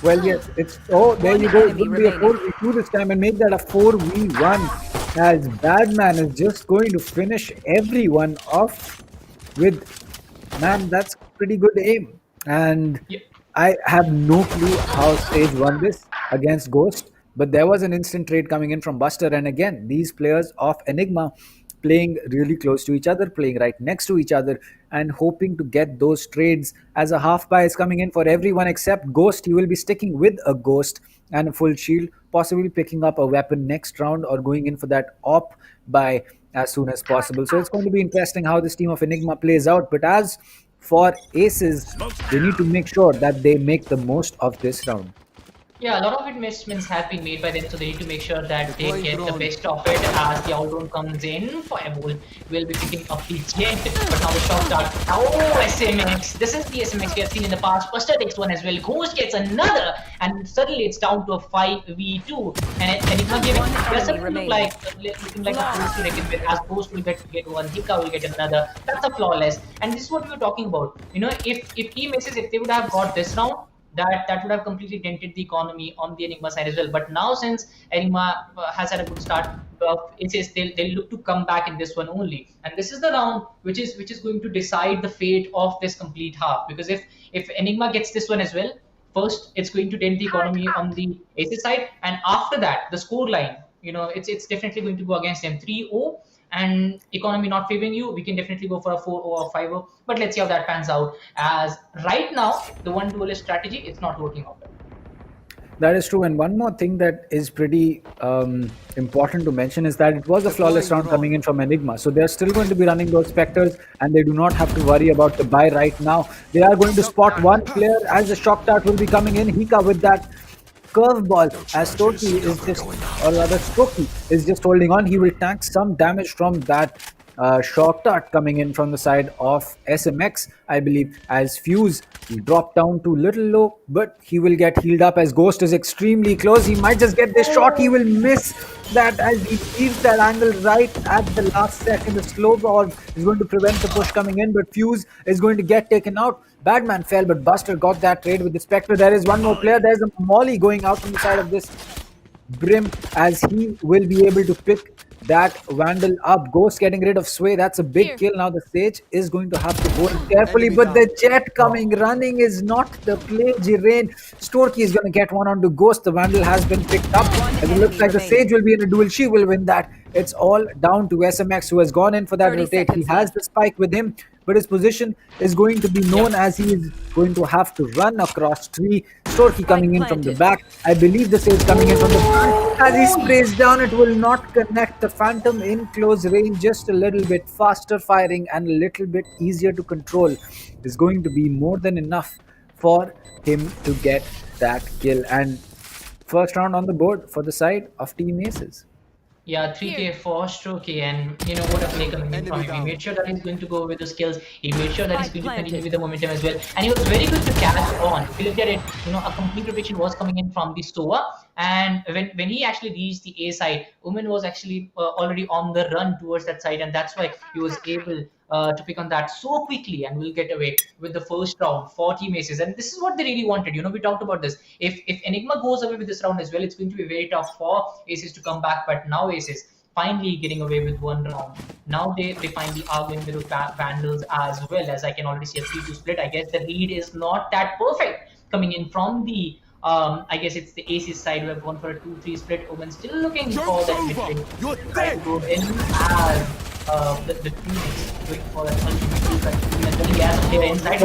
S11: Well, yes, it's there you go. It will be a 4v2 this time and make that a 4v1, as Badman is just going to finish everyone off with, man, that's pretty good aim. And I have no clue how Sage won this against Ghost, but there was an instant trade coming in from Buster. And again, these players of Enigma playing really close to each other, playing right next to each other, and hoping to get those trades, as a half buy is coming in for everyone except Ghost. He will be sticking with a Ghost and a full shield, possibly picking up a weapon next round or going in for that op buy as soon as possible. So it's going to be interesting how this team of Enigma plays out. But as for ASES, they need to make sure that they make the most of this round.
S13: Yeah, a lot of investments have been made by them, so they need to make sure that they get the best of it. As the outround comes in, Fireball will be picking up the jet, but now the shot dart. Oh, SMX! This is the SMX we have seen in the past. Buster takes one as well. Ghost gets another, and suddenly it's down to a 5v2. And Enigma gave it. Does it look like a force to reckon with? As Ghost will get one, Hika will get another. That's a flawless. And this is what we were talking about. If Team ASES, if they would have got this round, that would have completely dented the economy on the Enigma side as well. But now, since Enigma has had a good start, they'll look to come back in this one only. And this is the round which is going to decide the fate of this complete half. Because if Enigma gets this one as well, first it's going to dent the economy on the ASES side, and after that the score line, it's definitely going to go against them. 3-0. And economy not favoring you, we can definitely go for a 4-0 or 5-0. But let's see how that pans out. As right now, the one duelist strategy, it's not working out.
S11: That is true. And one more thing that is pretty important to mention is that it was a flawless round coming in from Enigma. So they're still going to be running those Spectres, and they do not have to worry about the buy right now. They are going to spot one player as the shock dart will be coming in. Hika with that curveball, as Storky is just holding on. He will tank some damage from that shock dart coming in from the side of SMX, I believe, as Fuse will drop down to little low, but he will get healed up as Ghost is extremely close. He might just get this shot. He will miss that as he leaves that angle right at the last second. The slow ball is going to prevent the push coming in, but Fuse is going to get taken out. Badman fell, but Buster got that trade with the Spectre. There is one more player. There's a Molly going out from the side of this Brim, as he will be able to pick that Vandal up. Ghost getting rid of Sway. That's a big kill. Now the Sage is going to have to go in carefully, but the Jet coming, running is not the play. Jirain Storky is going to get one onto Ghost. The Vandal has been picked up. And it looks like the Sage will be in a duel. She will win that. It's all down to SMX, who has gone in for that rotate. He has the spike with him, but his position is going to be known as he is going to have to run across tree. Storky coming in from the back. I believe the Sage coming in from the front. As he sprays down, it will not connect. The Phantom in close range, just a little bit faster firing and a little bit easier to control, is going to be more than enough for him to get that kill. And first round on the board for the side of Team Aces.
S13: Yeah, 3K for Strokey, and you know what a play coming in from him. He made sure that he's going to go with the skills. He made sure that he's going to continue with the momentum as well. And he was very good to catch on. If you look at it, you know, a complete rotation was coming in from the Stoa. And when he actually reached the A side, Omen was actually already on the run towards that side, and that's why he was able to pick on that so quickly and will get away with the first round for Team Aces. And this is what they really wanted. You know, we talked about this. If Enigma goes away with this round as well, it's going to be very tough for Aces to come back. But now Aces finally getting away with one round. Now they finally are going with Vandals as well, as I can already see a 3-2 split. I guess the lead is not that perfect coming in from the I guess it's the Aces side. We have gone for a 2-3 split. Omen still looking for that mid-range. Trying to go in as the Phoenix going for that ultimate and then he has a player inside.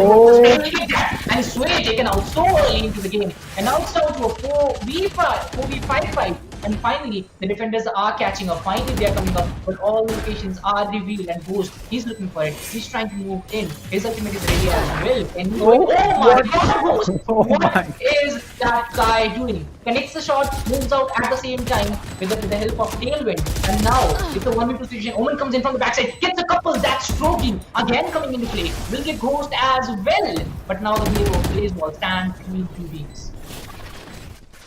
S13: And Sway taken out so early into the game. And now it's down to a 4v5 fight. And finally, the defenders are catching up. Finally, they are coming up, but all locations are revealed. And Ghost, he's looking for it. He's trying to move in. His ultimate is ready as well. And oh my God, Ghost! What is that guy doing? Connects the shot, moves out at the same time with the help of Tailwind. And now, it's a 1v2 situation. Omen comes in from the backside, gets a couple. That's Strokey again coming into play. Will get Ghost as well. But now the hero plays ball stands between two beams.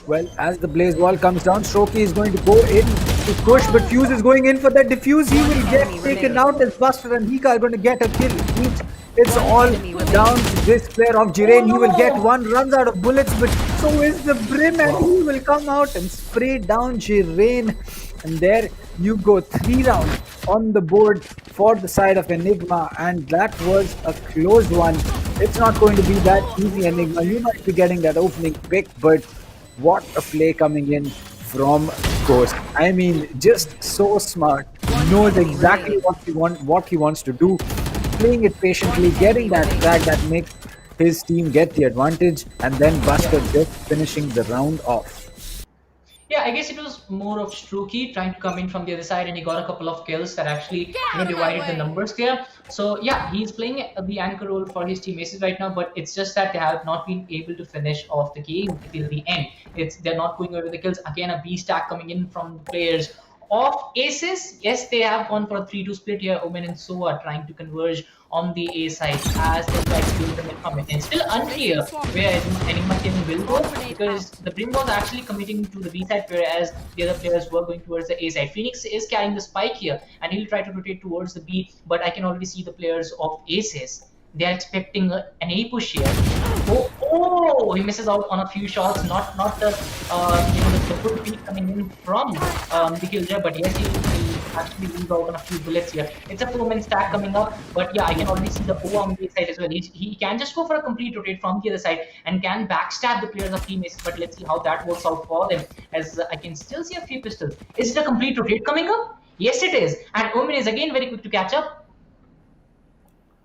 S11: Well, as the blaze wall comes down, Strokey is going to go in to push, but Fuse is going in for that diffuse. He will get taken out as Buster and Hika are going to get a kill each. It's all down to this player of Jirain. He will get one, runs out of bullets, but so is the Brim, and he will come out and spray down Jirain. And there you go, 3 rounds on the board for the side of Enigma, and that was a close one. It's not going to be that easy, Enigma. You might be getting that opening pick, but what a play coming in from Ghost. I mean, just so smart. Knows exactly what he wants to do. Playing it patiently, getting that frag that makes his team get the advantage, and then Buster just finishing the round off.
S13: Yeah, I guess it was more of Strokey trying to come in from the other side, and he got a couple of kills that actually divided the numbers there. So yeah, he's playing the anchor role for his team Aces right now, but it's just that they have not been able to finish off the game till the end. They're not going over the kills. Again, a B stack coming in from the players of Aces. Yes, they have gone for a 3-2 split here. Omen and Soa trying to converge on the A side as they try to build them in from it. And still unclear where Enigma team will go, because the Brim was actually committing to the B side, whereas the other players were going towards the A side. Phoenix is carrying the spike here, and he'll try to rotate towards the B, but I can already see the players of Aces. They are expecting an A push here. Oh, he misses out on a few shots. Not the the full peak coming in from the killer, but yes, he actually lose out on a few bullets here. It's a 4-man stack coming up, but yeah, I can already see the O on the side as well. He can just go for a complete rotate from the other side and can backstab the players of Team Aces, but let's see how that works out for them, as I can still see a few pistols. Is it a complete rotate coming up? Yes, it is. And Omen is again very quick to catch up.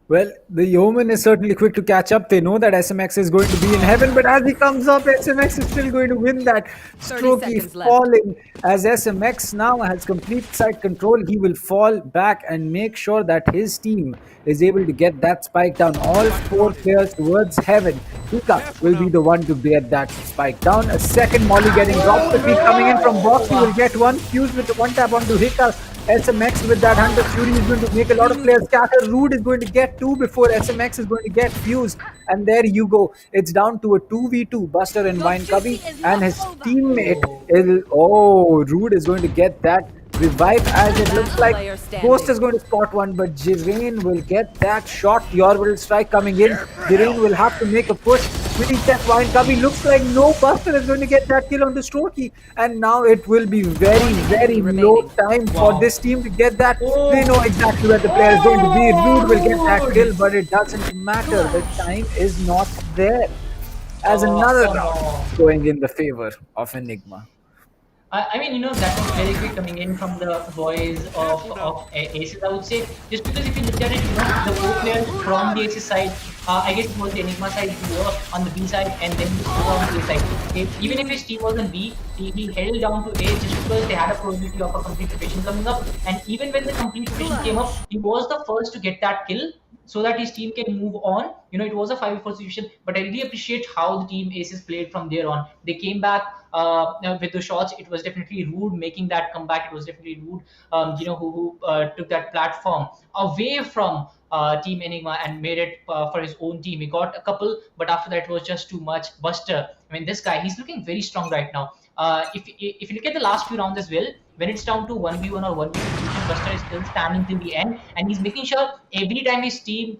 S11: Well, the Yeoman is certainly quick to catch up. They know that SMX is going to be in heaven, but as he comes up, SMX is still going to win that. Strokey falling as SMX now has complete side control. He will fall back and make sure that his team is able to get that spike down. All 4 players towards heaven. Hika will be the one to get that spike down. A second molly getting dropped. The peak coming in from Box. He will get one. Fuse with the one tap onto Hika. SMX with that Hunter Fury is going to make a lot of players scatter. Rude is going to get 2 before SMX is going to get Fuse. And there you go. It's down to a 2v2. Buster and Vine Cubby and his teammate. Rude is going to get that revive, as it looks like Ghost is going to spot one, but Jirain will get that shot. Your will strike coming in. Jirain will have to make a push. Will he set Wine Cubby? Looks like no, Buster is going to get that kill on the Strokey. And now it will be very, very low time for this team to get that. They know exactly where the player is going to be. Rude will get that kill, but it doesn't matter. The time is not there. As another round going in the favor of Enigma.
S13: I mean, that was very quick coming in from the boys of ASES, I would say. Just because if you look at it, the four players from the ASES side, I guess it was the Enigma side who were on the B side, and then the Sova on the A side. Even if his team was on B, he held down to A just because they had a probability of a complete rotation coming up. And even when the complete rotation came up, he was the first to get that kill, so that his team can move on. It was a 5v4 situation, but I really appreciate how the team ASES played from there on. They came back with the shots. It was definitely Rude making that comeback. It was definitely Rude, who took that platform away from Team Enigma and made it for his own team. He got a couple, but after that it was just too much. Buster, I mean, this guy, he's looking very strong right now. If you look at the last few rounds as well, when it's down to 1v1 or 1v2 situation, Buster is still standing till the end, and he's making sure every time his team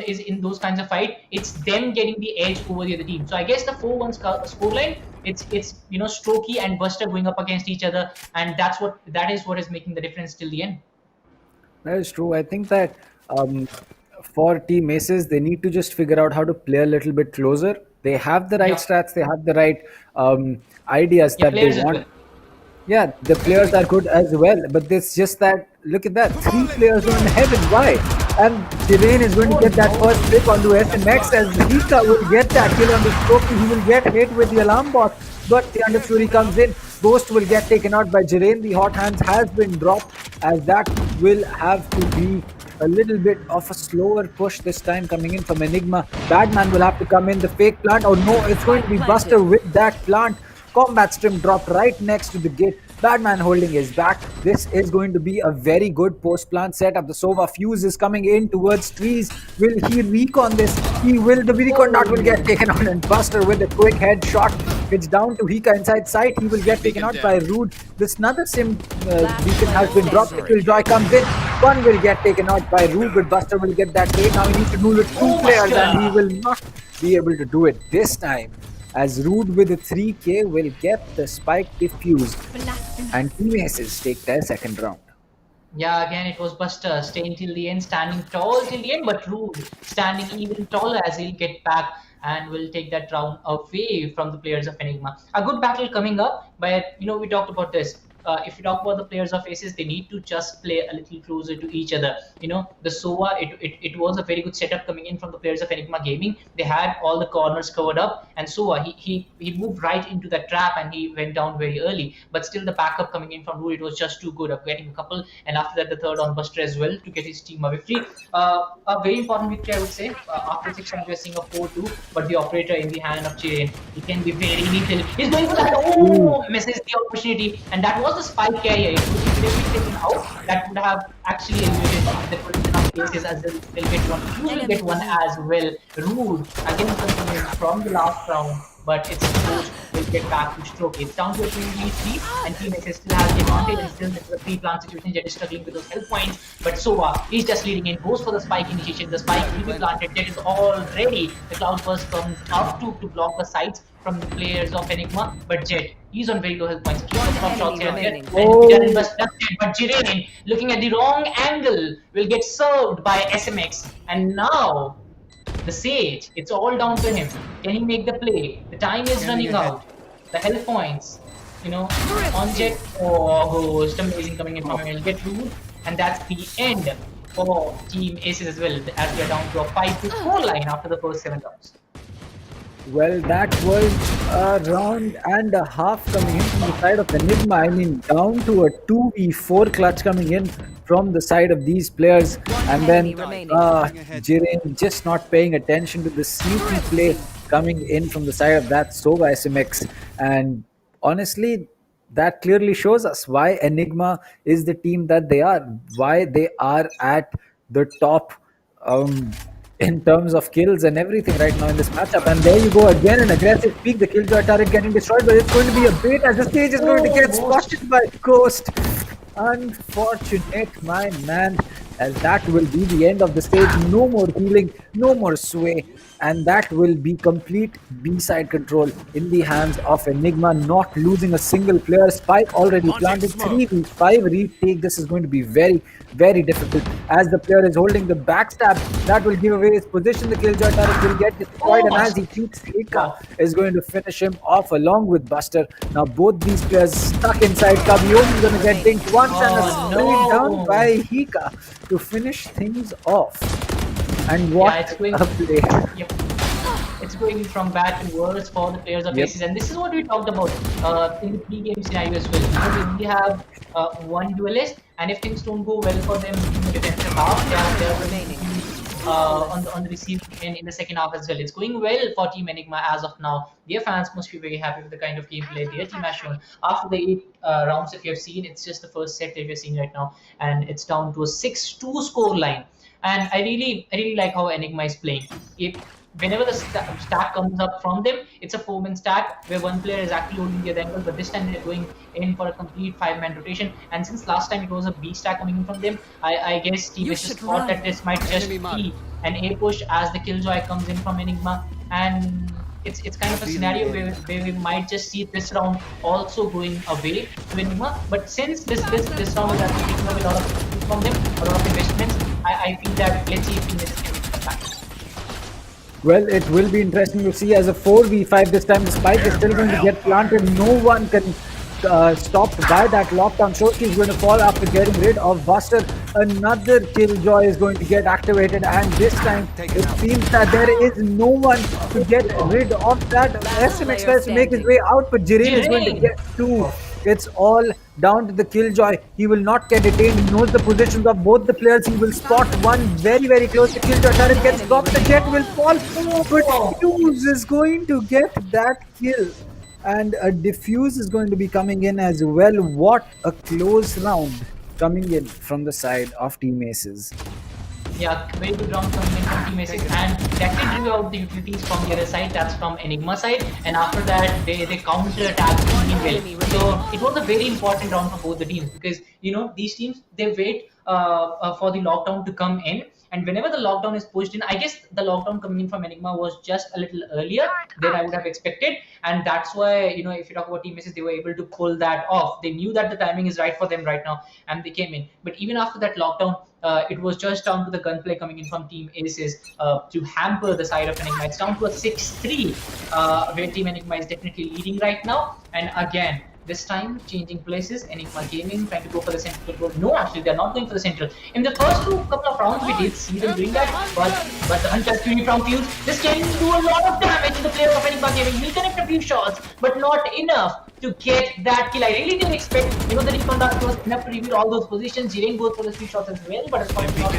S13: is in those kinds of fight, it's them getting the edge over the other team. So I guess the 4-1 scoreline, it's Strokey and Buster going up against each other, and that is what is making the difference till the end.
S11: That is true. I think that for Team ASES, they need to just figure out how to play a little bit closer. They have the right stats, they have the right ideas that they want.
S13: Well.
S11: Yeah, the players are good as well, but it's just that, look at that, 3 players are in heaven. Why? And Jirain is going to get that first pick onto SMX, as Rika will get that kill on the stroke. He will get hit with the alarm bot, but the Under Fury comes in. Ghost will get taken out by Jirain. The hot hands has been dropped, as that will have to be a little bit of a slower push this time coming in from Enigma. Badman will have to come in. The fake plant. Oh no, it's going to be Buster with that plant. Combat Stream dropped right next to the gate. Badman holding his back. This is going to be a very good post-plant setup. The Sova fuse is coming in towards trees. Will he recon this? He will. The recon dot will get taken out, and Buster with a quick headshot. It's down to Hika inside sight. He will get taken out by Rude. This another sim beacon has been dropped. Killjoy comes in. One will get taken out by Rude, but Buster will get that trade. Now he needs to move with 2 players, and he will not be able to do it this time, as Rude with a 3k will get the spike defused, and Team ASES take their second round.
S13: Yeah, again, it was Buster staying till the end, standing tall till the end, but Rude standing even taller as he'll get back and will take that round away from the players of Enigma. A good battle coming up, but we talked about this. If you talk about the players of ASES, they need to just play a little closer to each other. The Sova, it was a very good setup coming in from the players of Enigma Gaming. They had all the corners covered up, and Sova, he moved right into that trap and he went down very early. But still, the backup coming in from Rude, it was just too good of getting a couple, and after that, the third on Buster as well to get his team a victory. A very important victory, I would say. After 6 rounds, we are seeing a 4-2, but the operator in the hand of Chirin, he can be very lethal. He's going for that. Oh, misses the opportunity, and that was the spike carrier. If he would have been taken out, that would have actually eliminated the position of cases, as they'll get one. You will get one as well. Rude again continuing from the last round, but it's Ghost will get back to Stroke. It's down to a 2v3, and Team ASES still has the advantage, and still there's a pre-plant situation. Jet is struggling with those health points, but Sova is just leading in. Goes for the spike initiation. The spike will be planted. Jet is all ready. The Cloudburst comes up to block the sights from the players of Enigma, but Jet, he's on very low health points. Keep on shots here and there. But Jirain, looking at the wrong angle, will get served by SMX, and now the Sage, it's all down to him. Can he make the play? The time is running out. The health points, on Jet. Oh, Ghost, amazing coming in from him. He'll get Rude, and that's the end for Team ASES as well, as we are down to a 5-4 line after the first 7 rounds.
S11: Well, that was a round and a half coming in from the side of Enigma. I mean, down to a 2v4 clutch coming in from the side of these players. And then Jirain just not paying attention to the sneaky play coming in from the side of that Sova SMX. And honestly, that clearly shows us why Enigma is the team that they are, why they are at the top in terms of kills and everything right now in this matchup. And there you go again, an aggressive peek. The Killjoy turret getting destroyed, but it's going to be a bait as the Stage is going to get spotted by Ghost. Unfortunate, my man. as that will be the end of the stage. No more healing, no more sway, and that will be complete B-side control in the hands of Enigma, not losing a single player. Spike already planted, 3v5 retake. This is going to be very, very difficult as the player is holding the backstab. That will give away his position. The Killjoy turret will get destroyed, and as he peeks, Hika is going to finish him off along with Buster. Now both these players stuck inside. Kabiomi is going to get dinked once and a straight down by Hika to finish things off. And what a play.
S13: Yep. It's going from bad to worse for the players of ASES, and this is what we talked about in the pre-game scenario as well. We only have one duelist, and if things don't go well for them in the defensive half, they are remaining on the receiving end in the second half as well. It's going well for Team Enigma as of now. Their fans must be very happy with the kind of gameplay their team has shown. After the 8 rounds that we have seen, it's just the first set that we're seeing right now, and it's down to a 6-2 score line. And I really like how Enigma is playing. Whenever the stack comes up from them, it's a 4-man stack where one player is actually holding the other angle, but this time they're going in for a complete 5-man rotation. And since last time it was a B stack coming in from them, I guess Team just thought that this might just be an A push as the Killjoy comes in from Enigma, and it's kind of a scenario where we might just see this round also going away to Enigma. But since this round is actually taking away a lot of from them, a lot of investments, I feel that let's see if Team can come back.
S11: Well, it will be interesting to see as a 4v5 this time. The spike is still going to get planted. No one can stopped by that lockdown. Shoki is going to fall after getting rid of Buster. Another Killjoy is going to get activated, and this time it seems that there is no one to get rid of that. SMX tries to make his way out, but Jiren is going to get 2. It's all down to the Killjoy. He will not get detained. He knows the positions of both the players. He will spot one very, very close. The Killjoy turret gets dropped. The Jet will fall. But Fuse is going to get that kill. And a Diffuse is going to be coming in as well. What a close round coming in from the side of Team ASES.
S13: Yeah, very good round coming in from Team ASES, and that did drew out the utilities from the other side. That's from Enigma side, and after that they counter attacked really well. So it was a very important round for both the teams, because these teams, they wait for the lockdown to come in. And whenever the lockdown is pushed in, I guess the lockdown coming in from Enigma was just a little earlier than I would have expected. And that's why, if you talk about Team ASES, they were able to pull that off. They knew that the timing is right for them right now, and they came in. But even after that lockdown, it was just down to the gunplay coming in from Team ASES to hamper the side of Enigma. It's down to a 6-3, where Team Enigma is definitely leading right now. And again, this time changing places. Enigma Gaming trying to go for the central control. No, actually they're not going for the central. In the first couple of rounds we did see them doing that, but the Untouched Fury from Fuse, this can do a lot of damage to the player of Enigma Gaming. He connected a few shots, but not enough to get that kill. I really didn't expect, the recon dart was enough to reveal all those positions. Jiren goes for the few shots as well, but it's not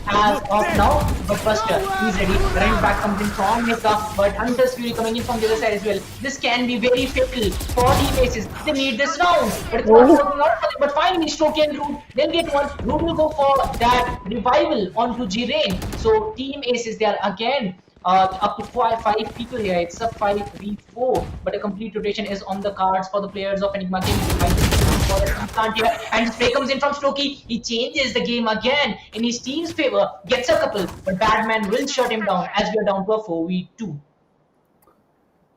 S13: as of now. But Buster, he's ready. Running back comes in from Hika, but Hunter's Fury coming in from the other side as well. This can be very fatal for Team ASES. They need this round, but it's not working out for them. But finally, Stoke and Root, they'll get one. Root will go for that revival onto Jiren. So Team ASES, they are again up to 5 people here. It's a 5v4, but a complete rotation is on the cards for the players of Enigma Gaming. And spray comes in from Stokey. He changes the game again in his team's favor, gets a couple, but Badman will shut him down as we are down to a 4v2.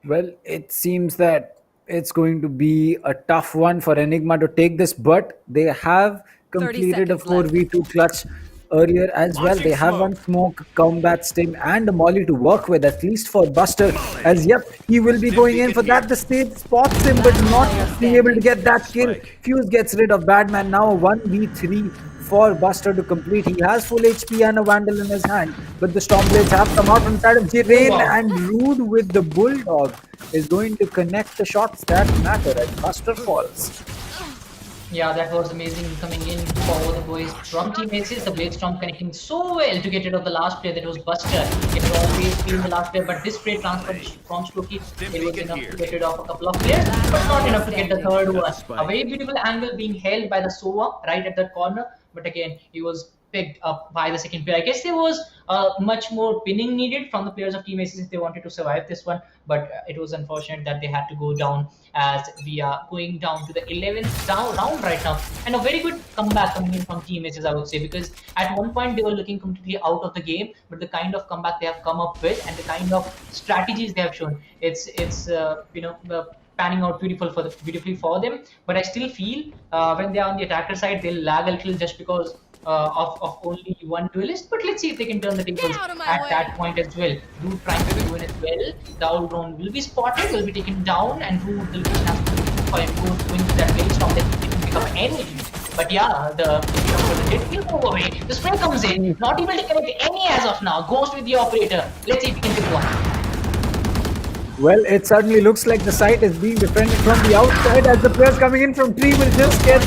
S11: Well, it seems that it's going to be a tough one for Enigma to take this, but they have completed a 4v2 clutch earlier as well. They have one smoke, combat stim, and a molly to work with, at least for Buster. As he will be going in for that. The stage spots him, but not being able to get that kill. Fuse gets rid of Badman. Now 1v3 for Buster to complete. He has full HP and a Vandal in his hand, but the Stormblades have come out from the side of Jiren, and Rude with the Bulldog is going to connect the shots that matter as Buster falls.
S13: Yeah, that was amazing coming in for the boys from Team ASES. The Blade Storm connecting so well to get rid of the last player, that was Buster. It had always been the last player, but this spray transfer from Stokey, it was enough to get rid of a couple of players, but not enough to get the third one. A very beautiful angle being held by the Sova right at that corner, but again, he was picked up by the second player. I guess there was much more pinning needed from the players of Team Aces if they wanted to survive this one, but it was unfortunate that they had to go down as we are going down to the 11th round right now. And a very good comeback coming in from Team Aces, I would say, because at one point they were looking completely out of the game, but the kind of comeback they have come up with and the kind of strategies they have shown, it's panning out beautifully for them. But I still feel when they are on the attacker side, they'll lag a little just because of only one duelist. But let's see if they can turn the tables at that point as well. Root trying to win as well. The all-round will be spotted, will be taken down, and Root will be have to for him to win that very strong that he can pick up any. But yeah, the jet will move away. The spray comes in, not able to connect any as of now. Goes with the operator. Let's see if he can pick one.
S11: Well, it certainly looks like the site is being defended from the outside as the players coming in from 3 will just get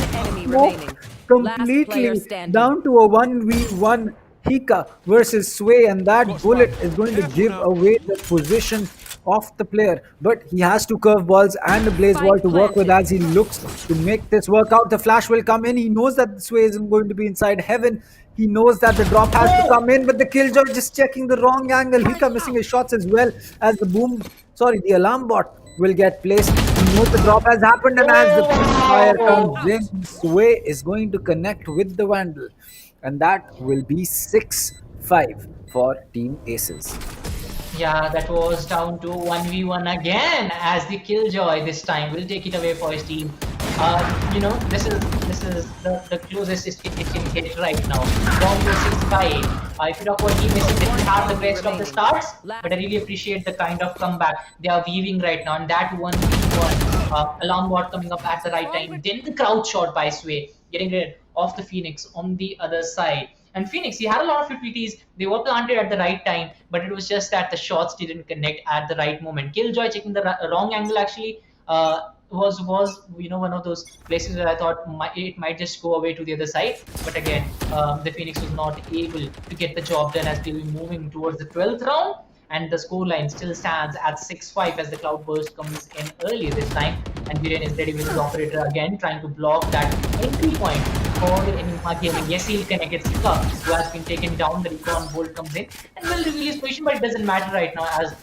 S11: smoked completely down to a 1v1 Hika versus Sway, and that bullet is going to give away the position of the player. But he has two curveballs and a blaze wall to work with as he looks to make this work out. The flash will come in. He knows that the Sway isn't going to be inside heaven. He knows that the drop has to come in, but the Killjoy just checking the wrong angle. Hika missing his shots as well as the alarm bot will get placed. He knows the drop has happened, and as the fire comes in, Sway is going to connect with the Vandal. And that will be 6-5 for Team Aces.
S13: Yeah, that was down to 1v1 again as the Killjoy this time will take it away for his team. This is the closest it can get right now. Down to 6-5. If you talk about Team Aces, they didn't have the best of the starts, but I really appreciate the kind of comeback they are weaving right now. And that 1v1 alarm bot coming up at the right time. Then the crowd shot by Sway, getting rid of the Phoenix on the other side. And Phoenix, he had a lot of utilities. They were planted at the right time, but it was just that the shots didn't connect at the right moment. Killjoy checking the wrong angle actually was one of those places where I thought it might just go away to the other side. But again, the Phoenix was not able to get the job done as they were moving towards the 12th round. And the scoreline still stands at 6-5 as the Cloudburst comes in early this time. And Viren is ready with his operator again, trying to block that entry point for the Enigma gaming. Yes, he'll connect it. Sika, who has been taken down, the recon bolt comes in and will reveal his position, but it doesn't matter right now as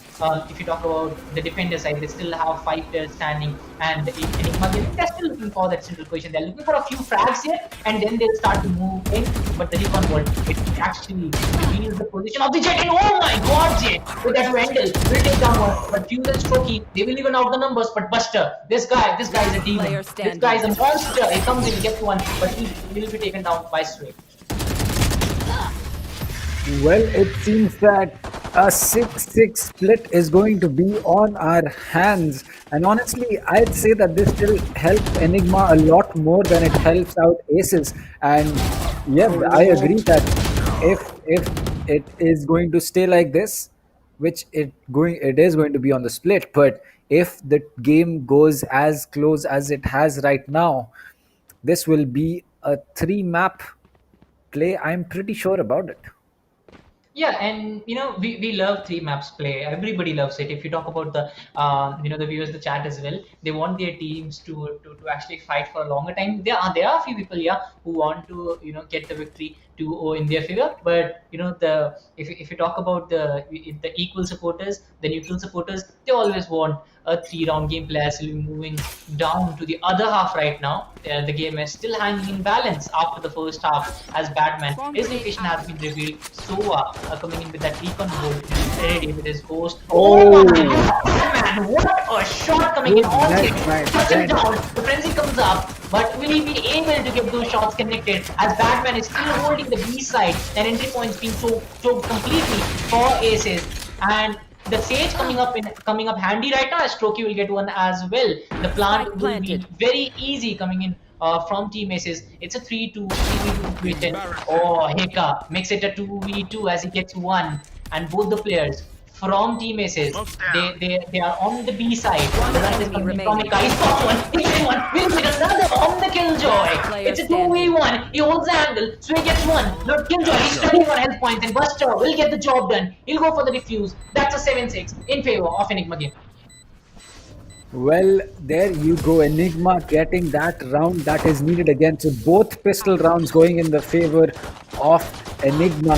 S13: if you talk about the defender side, they still have 5 players standing, and the Enigma gaming, they're still looking for that central position. They're looking for a few frags here, and then they'll start to move in, but the recon bolt, it actually reveals the position of the Jet, and oh my god, Jet! With that Wendell, will take down one, but Fuse and Strokey, they will even out the numbers, but Buster, this guy is a demon. This guy is a monster. He comes in, he gets one, but he will be taken down by Sway.
S11: Well, it seems that a 6-6 split is going to be on our hands. And honestly, I'd say that this will help Enigma a lot more than it helps out Aces. And yeah, I agree that if it is going to stay like this, which it is going to be on the split, but if the game goes as close as it has right now, this will be a 3-map play. I'm pretty sure about it.
S13: Yeah, and we love 3 maps play. Everybody loves it. If you talk about the the viewers, the chat as well, they want their teams to actually fight for a longer time. There are a few people who want to get the victory in their favor. But if you talk about the equal supporters, the neutral supporters, they always want a 3-round game. Players will be moving down to the other half right now. The game is still hanging in balance after the first half as Batman. His location has been revealed. Sova coming in with that recon bolt, ready with his ghost. Oh man, what a shot coming in on him. Touching down, the frenzy comes up, but will he be able to get those shots connected as Batman is still holding the B side and entry points being choked completely for Aces. And the Sage coming up handy right now as Strokey will get one as well. The plant will be very easy coming in from Team Aces. It's a 3-2 situation. Oh, Heka makes it a 2v2 as he gets one. And both the players from Team Aces, they are on the B side. The run is coming from Heka. He's got one. He gets one. Will get another on the Killjoy. It's a 2v1. He holds the angle. Sway gets one. Lord Killjoy, he's turning on health points, and Buster will get the job done. He'll go for the defuse. That's a 7-6 in favor of Enigma game.
S11: Well, there you go. Enigma getting that round that is needed again. So both pistol rounds going in the favor of Enigma.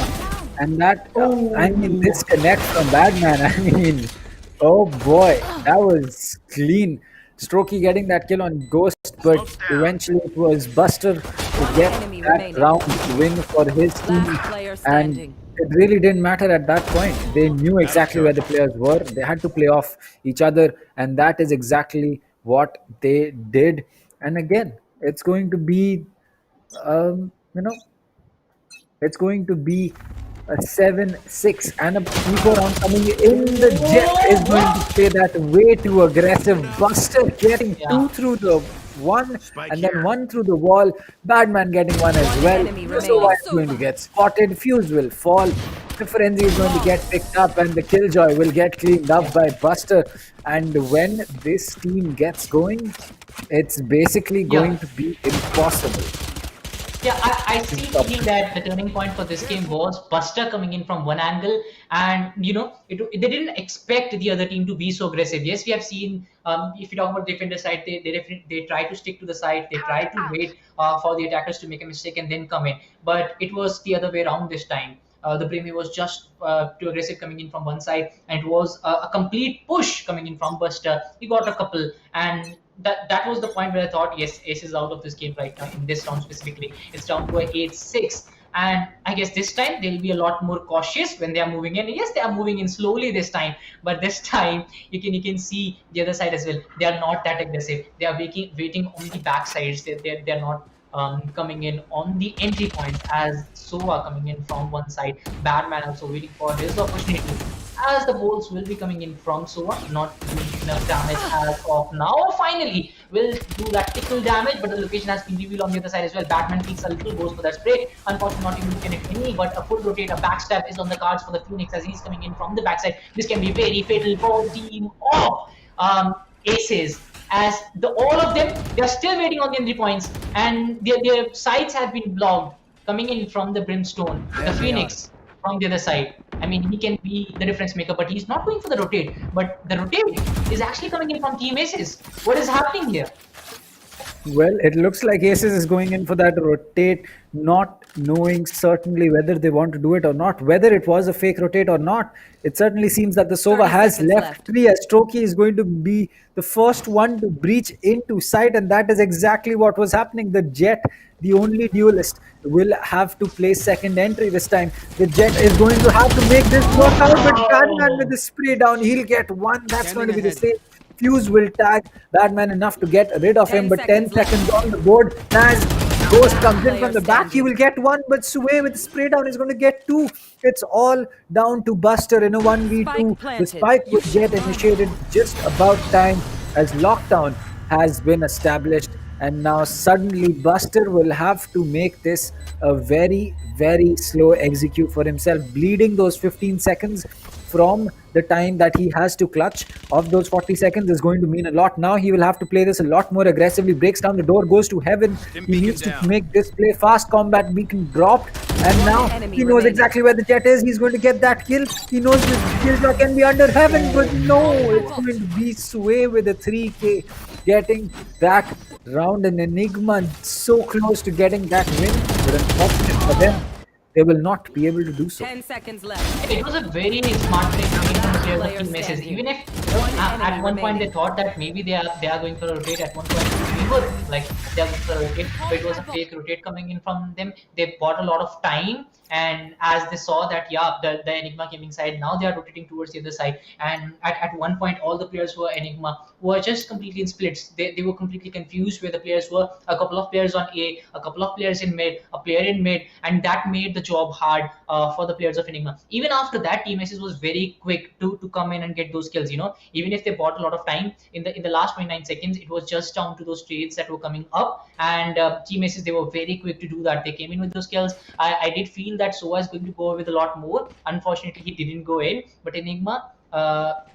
S11: And that, I mean, this connect from Badman. I mean, oh boy, that was clean. Strokey getting that kill on Ghost, but eventually it was Buster to get that round win for his team. And it really didn't matter at that point. They knew exactly where the players were. They had to play off each other, and that is exactly what they did. And again, it's going to be, um, you know, it's going to be a 7-6 and a P4 round coming in. The Jet is going to play that way too aggressive. Buster getting two through the one and then one through the wall. Badman getting one as well. So is going to get spotted. Fuse will fall. The Frenzy is going to get picked up and the Killjoy will get cleaned up by Buster. And when this team gets going, it's basically going to be impossible.
S13: Yeah, I see feel that the turning point for this game was Buster coming in from one angle, and they didn't expect the other team to be so aggressive. Yes, we have seen. If you talk about defender side, they try to stick to the side. They try to wait for the attackers to make a mistake and then come in. But it was the other way around this time. The Bremy was just too aggressive coming in from one side, and it was a complete push coming in from Buster. He got a couple, and that was the point where I thought, yes, Ace is out of this game right now in this round specifically. It's down to a 8-6, and I guess this time they'll be a lot more cautious when they are moving in. Yes, they are moving in slowly this time, but this time you can see the other side as well. They are not that aggressive. They are waiting on the back sides. They're not coming in on the entry points as Sova coming in from one side. Batman also waiting for his opportunity. As the bolts will be coming in from Sova, not doing enough damage as of now. Finally, will do that tickle damage, but the location has been revealed on the other side as well. Batman peeks a little, goes for that spray. Unfortunately, not able to connect any, but a full rotate, a backstab is on the cards for the Phoenix as he's coming in from the backside. This can be very fatal for the team of Aces. As all of them, they are still waiting on the entry points, and their sides have been blocked. Coming in from the Brimstone, the Phoenix from the other side. I mean, he can be the difference maker, but he's not going for the rotate. But the rotate is actually coming in from Team Aces. What is happening here?
S11: Well, it looks like Aces is going in for that rotate, not knowing certainly whether they want to do it or not, whether it was a fake rotate or not. It certainly seems that the Sova has left 3 as Strokey is going to be the first one to breach into sight, and that is exactly what was happening. The Jet, the only duelist, will have to play second entry this time. The Jet is going to have to make this work out, but Batman with the spray down, he'll get one. That's going to be the save. Fuse will tag Batman enough to get rid of him, but 10 seconds on the board. As Ghost comes in from the back, he will get one, but Sway with the spray down is going to get 2. It's all down to Buster in a 1v2. The spike will get initiated just about time as lockdown has been established, and now suddenly Buster will have to make this a very, very slow execute for himself, bleeding those 15 seconds from the time that he has to clutch. Of those 40 seconds is going to mean a lot. Now he will have to play this a lot more aggressively. Breaks down the door, goes to heaven. He needs to make this play. Fast combat beacon dropped, and now he knows exactly where the Jet is. He's going to get that kill. He knows this kill can be under heaven, but no, it's going to be Sway with a 3k getting that round. And Enigma so close to getting that win, but unfortunate for them, they will not be able to do so.
S14: 10 seconds left.
S13: It was a very smart play coming from the players of Team Aces. Even if at one point they thought that maybe they are going for a rotate, at one point we were like they are going for a rotate, but it was a fake rotate coming in from them. They bought a lot of time, and as they saw that the Enigma came inside, now they are rotating towards the other side. And at one point, all the players who were Enigma were just completely in splits. They were completely confused where the players were. A couple of players on A, a couple of players in mid, a player in mid, and that made the job hard for the players of Enigma. Even after that, Team Aces was very quick to come in and get those kills. Even if they bought a lot of time in the last 29 seconds, it was just down to those trades that were coming up, and Team Aces, they were very quick to do that. They came in with those kills. I did feel that Sova is going to go with a lot more. Unfortunately, he didn't go in, but Enigma,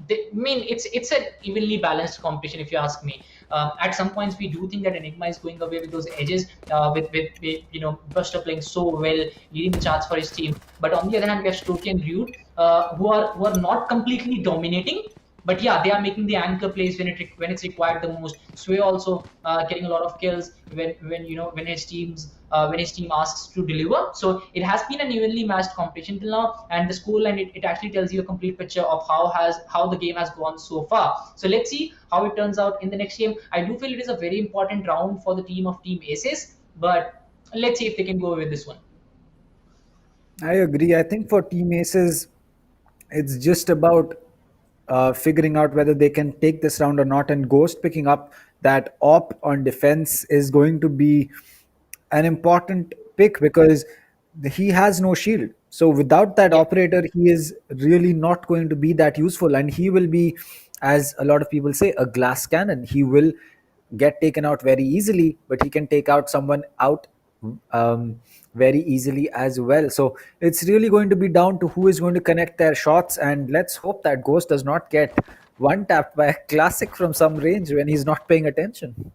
S13: it's an evenly balanced competition, if you ask me. At some points, we do think that Enigma is going away with those edges, with Buster playing so well, leading the charts for his team. But on the other hand, we have Strokey and Rude, who are not completely dominating, But yeah, they are making the anchor plays when it's required the most. Sway also getting a lot of kills when his team asks to deliver. So it has been an evenly matched competition till now, and the scoreline, it actually tells you a complete picture of how the game has gone so far. So let's see how it turns out in the next game. I do feel it is a very important round for the team of Team ASES, but let's see if they can go with this one.
S11: I agree. I think for Team Aces, it's just about figuring out whether they can take this round or not. And Ghost picking up that op on defense is going to be an important pick because he has no shield. So without that operator, he is really not going to be that useful. And he will be, as a lot of people say, a glass cannon. He will get taken out very easily, but he can take out someone out very easily as well. So it's really going to be down to who is going to connect their shots, and let's hope that Ghost does not get one tapped by a classic from some range when he's not paying attention.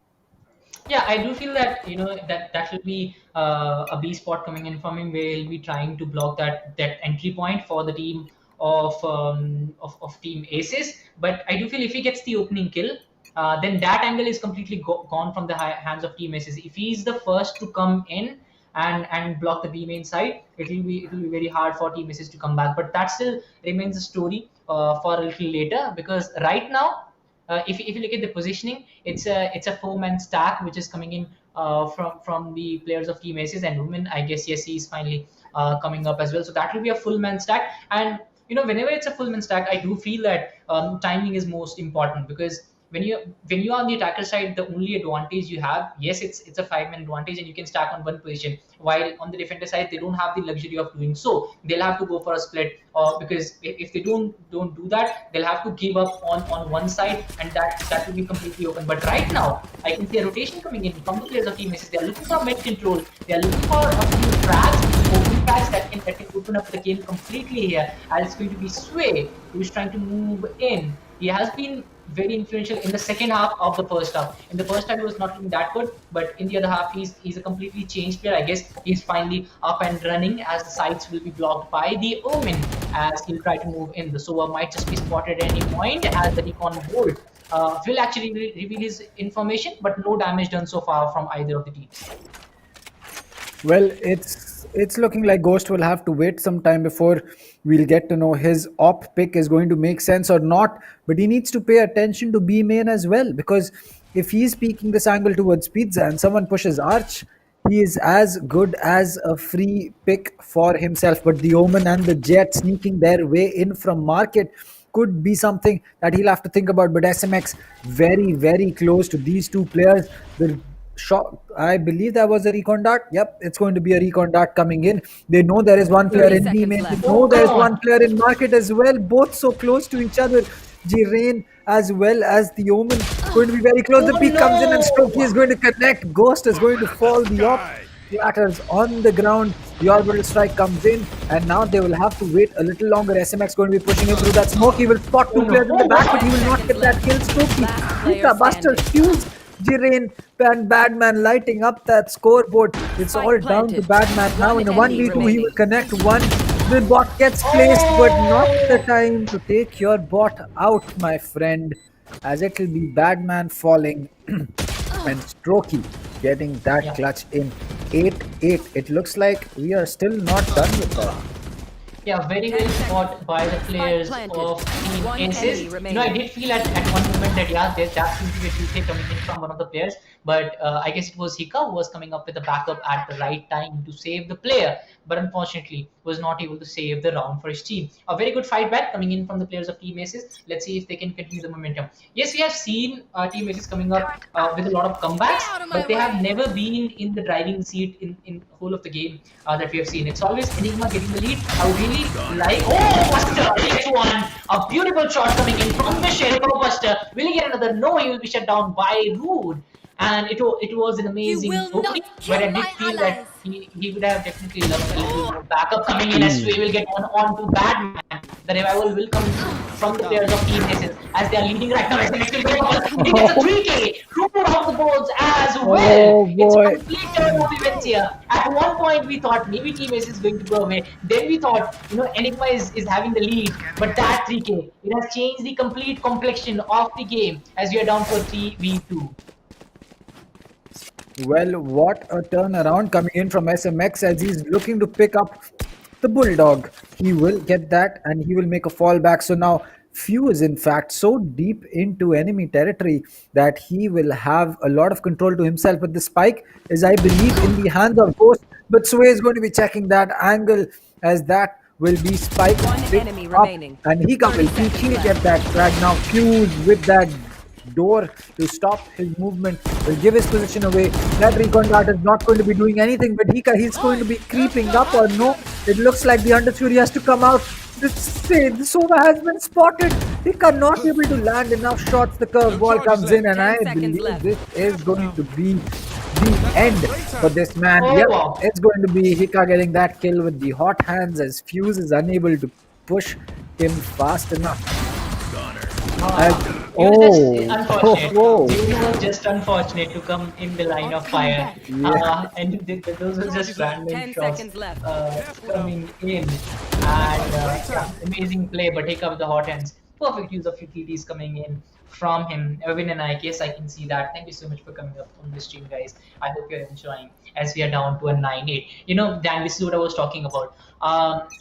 S13: Yeah, I do feel that that will be a B spot coming in from him, where he'll be trying to block that entry point for the team of Team Aces. But I do feel if he gets the opening kill, then that angle is completely gone from the hands of Team Aces. If he's the first to come in and block the B main side, it will be very hard for Team Aces to come back. But that still remains a story for a little later, because right now, if you look at the positioning, it's a 4-man stack which is coming in from the players of Team Aces and Women. I guess yes, he is finally coming up as well. So that will be a full man stack. And whenever it's a full man stack, I do feel that timing is most important, because when you are on the attacker side, the only advantage you have, yes, it's a 5-man advantage and you can stack on one position, while on the defender side they don't have the luxury of doing so. They'll have to go for a split, because if they don't do that, they'll have to give up on one side, and that will be completely open. But right now I can see a rotation coming in from the players of Team Aces. They're looking for mid control, they're looking for a few frags, open frags that can open up the game completely here. And it's going to be Sway who's trying to move in. He has been very influential in the second half of the first half. In the first half, he was not looking that good, but in the other half, he's a completely changed player. I guess he's finally up and running, as the sides will be blocked by the Omen as he'll try to move in. The Sova might just be spotted at any point, as the Recon Bolt will actually reveal his information, but no damage done so far from either of the teams.
S11: Well, it's looking like Ghost will have to wait some time before we'll get to know his op pick is going to make sense or not. But he needs to pay attention to B main as well, because if he's peeking this angle towards Pizza and someone pushes Arch, he is as good as a free pick for himself. But the Omen and the Jet sneaking their way in from market could be something that he'll have to think about. But SMX very, very close to these two players. The shot, I believe that was a recon dart. Yep, it's going to be a recon dart coming in. They know there is one player in B main. They know there is one player in market as well. Both so close to each other. G-Rain as well as the Omen going to be very close. The peak comes in and Strokey is going to connect. Ghost is going to fall. The op clatters on the ground. The orbital strike comes in, and now they will have to wait a little longer. SMX going to be pushing him through that smoke. He will spot two players in the back, but he will not get that kill. Strokey, Pika, Buster, Fuse, G-Rain and Badman lighting up that scoreboard. It's all down to Badman now. In a 1v2, he will connect one. The bot gets placed, but not the time to take your bot out, my friend, as it will be Badman falling and Strokey getting that clutch in. 8-8. It looks like we are still not done with that.
S13: Yeah, very well spot by the players of Team Aces. I did feel at one moment that that seemed to be a 2K coming in from one of the players, but I guess it was Hika who was coming up with a backup at the right time to save the player, but unfortunately was not able to save the round for his team. A very good fight back coming in from the players of Team Aces. Let's see if they can continue the momentum. Yes, we have seen Team Aces coming up with a lot of comebacks, but they have never been in the driving seat in whole of the game that we have seen. It's always Enigma getting the lead. I really like, Buster takes one. A beautiful shot coming in from the Sheriff of Buster. Will he get another? No, he will be shut down by Rude. And it was an amazing opening, but I did feel that he would have definitely loved a little more backup coming in, as we will get on to Badman. The revival will come from the players of Team ASES as they are leading right now. SMX will get a couple. He gets a 3K. Root off the boards as well.
S11: Oh,
S13: It's a
S11: boy.
S13: complete turn of events here. At one point, we thought maybe Team ASES is going to go away. Then we thought, Enigma is having the lead. But that 3K, it has changed the complete complexion of the game as we are down to a 3v2.
S11: Well, what a turnaround coming in from SMX as he's looking to pick up the Bulldog. He will get that and he will make a fallback. So now Few is in fact so deep into enemy territory that he will have a lot of control to himself. But the spike is, I believe, in the hands of Ghost. But Sway is going to be checking that angle as that will be spike.
S14: Enemy remaining.
S11: And he will get that frag now. Fuse with that door to stop his movement, will give his position away. That recon dart is not going to be doing anything, but he's going to be creeping up or no. It looks like the Under Fury has to come out. The Sova has been spotted. He cannot be able to land enough shots. The curve ball comes in, and I believe this is going to be the end for this man.
S13: Wow.
S11: It's going to be Hika getting that kill with the hot hands as Fuse is unable to push him fast enough.
S13: Unfortunate. It was just unfortunate to come in the line of fire. And those were just random shots coming in. And amazing play, but take up the hot hands. Perfect use of utilities coming in from him. Erwin and I can see that. Thank you so much for coming up on the stream, guys. I hope you're enjoying as we are down to a 9-8. Dan, this is what I was talking about.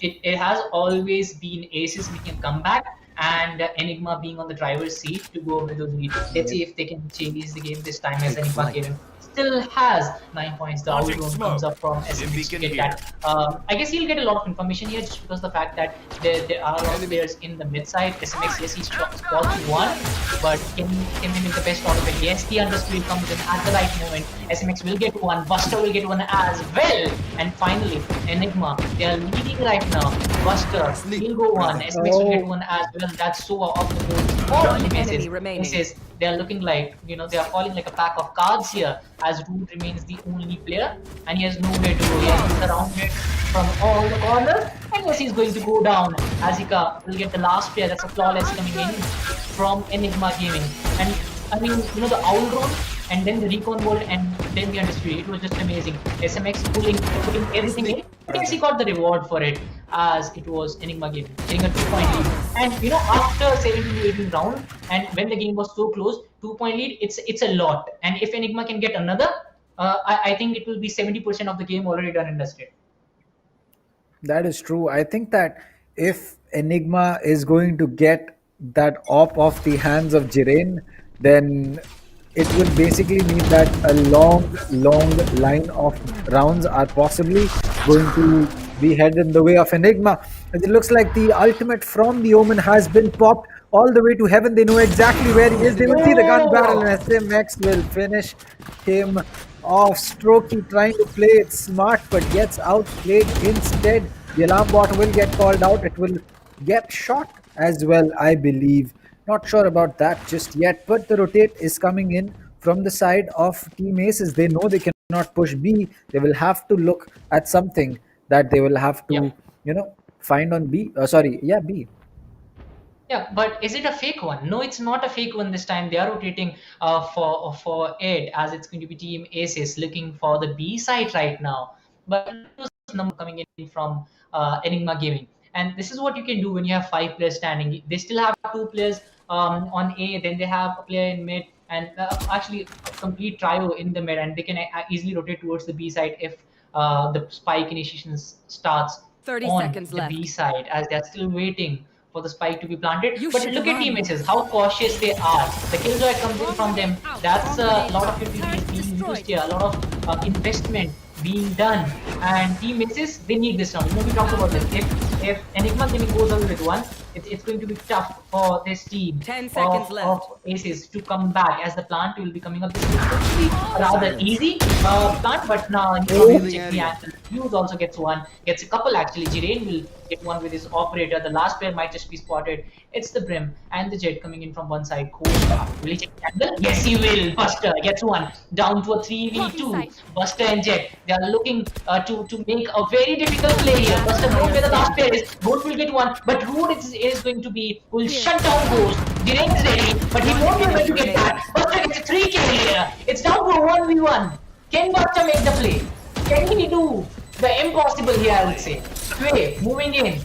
S13: It has always been ASES making a comeback and Enigma being on the driver's seat to go over those leads. Let's see if they can change the game this time as Enigma game still has 9 points. The outrun comes up from SMX to get that. I guess he'll get a lot of information here just because of the fact that there are a lot of players in the mid side. SMX, yes, he's spots one, but can he make the best out of it? Yes, the underspeed comes in at the right moment. SMX will get one, Buster will get one as well. And finally, Enigma, they are leading right now. Buster will go one, SMX will get one as well. That's so off the board. All enemy remaining. They are looking like, they are falling like a pack of cards here as Root remains the only player and he has nowhere to go. He has been surrounded from all the corners and yes, he's going to go down. Azika will get the last player. That's a flawless coming in from Enigma Gaming. And I mean, the owl drone and then the recon world and then the industry. It was just amazing. SMX putting everything in. But yes, he got the reward for it as it was Enigma Gaming getting a 2-point lead. And after 17 to 18 round and when the game was so close, 2-point lead, it's a lot. And if Enigma can get another, I think it will be 70% of the game already done in dusted.
S11: That is true. I think that if Enigma is going to get that op off the hands of Jiren, then it would basically mean that a long line of rounds are possibly going to be headed in the way of Enigma. And it looks like the ultimate from the Omen has been popped all the way to heaven. They know exactly where he is. They will see the gun barrel and SMX will finish him off. Strokey trying to play it smart but gets outplayed instead. The alarm bot will get called out. It will get shot as well, I believe. Not sure about that just yet, but the rotate is coming in from the side of Team ASES. They know they cannot push B. They will have to look at something that they will have to, find on B. B.
S13: Yeah, but is it a fake one? No, it's not a fake one this time. They are rotating for Ed as it's going to be Team ASES looking for the B side right now. But number coming in from Enigma Gaming. And this is what you can do when you have 5 players standing. They still have 2 players on A, then they have a player in mid, and actually a complete trio in the mid, and they can easily rotate towards the B side if the spike initiation starts
S14: 30
S13: on
S14: seconds
S13: the
S14: left.
S13: B side, as they're still waiting for the spike to be planted. But look at Team ASES, how cautious they are. The killjoy comes in from them. That's a lot of utilities being used here, a lot of investment being done, and Team ASES, they need this round. We talked about this. If Enigma Gaming goes away with one, it's going to be tough for this team
S14: 10 seconds left.
S13: of ASES to come back, as the plant will be coming up. This is going to be a rather easy plant, but now you check the angle. Fuse also gets one, gets a couple actually. Jiren will get one with his operator. The last player might just be spotted. It's the Brim and the Jet coming in from one side. Cool. Will he check the angle? Yes, he will. Buster gets one. Down to a 3v2. Buster and Jet, they are looking to make a very difficult play here. Buster knows where the last player is. Both will get one, but Root is going to be, will shut down Ghost. Jiren's ready, but he won't be able to get that. Buster gets a 3K here. It's down to a 1v1. Can Buster make the play? Can he do the impossible here, I would say? Sway, moving in.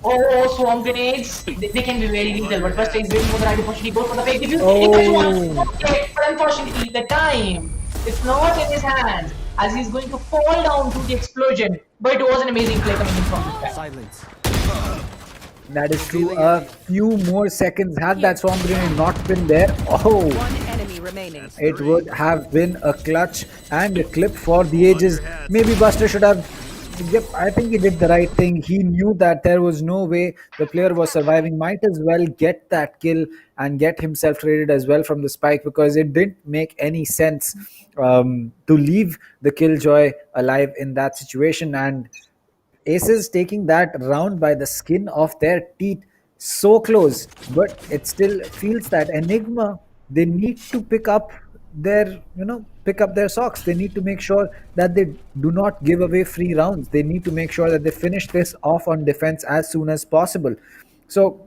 S13: Oh, swamp grenades. They can be very lethal, but Buster is waiting for the right opportunity. Goes for the fake defuse. It is one. Okay, but unfortunately, the time is not in his hands as he's going to fall down to the explosion. But it was an amazing play coming in from this guy.
S14: Silence.
S11: That is true. A few more seconds. Had that swarm grenade not been there, oh,
S14: One enemy remaining.
S11: it would have been a clutch and a clip for the ages. Maybe Buster should have. Yep, I think he did the right thing. He knew that there was no way the player was surviving. Might as well get that kill and get himself traded as well from the spike, because it didn't make any sense to leave the Killjoy alive in that situation. And ASES taking that round by the skin of their teeth, so close, but it still feels that Enigma, they need to pick up their socks. They need to make sure that they do not give away free rounds. They need to make sure that they finish this off on defense as soon as possible. So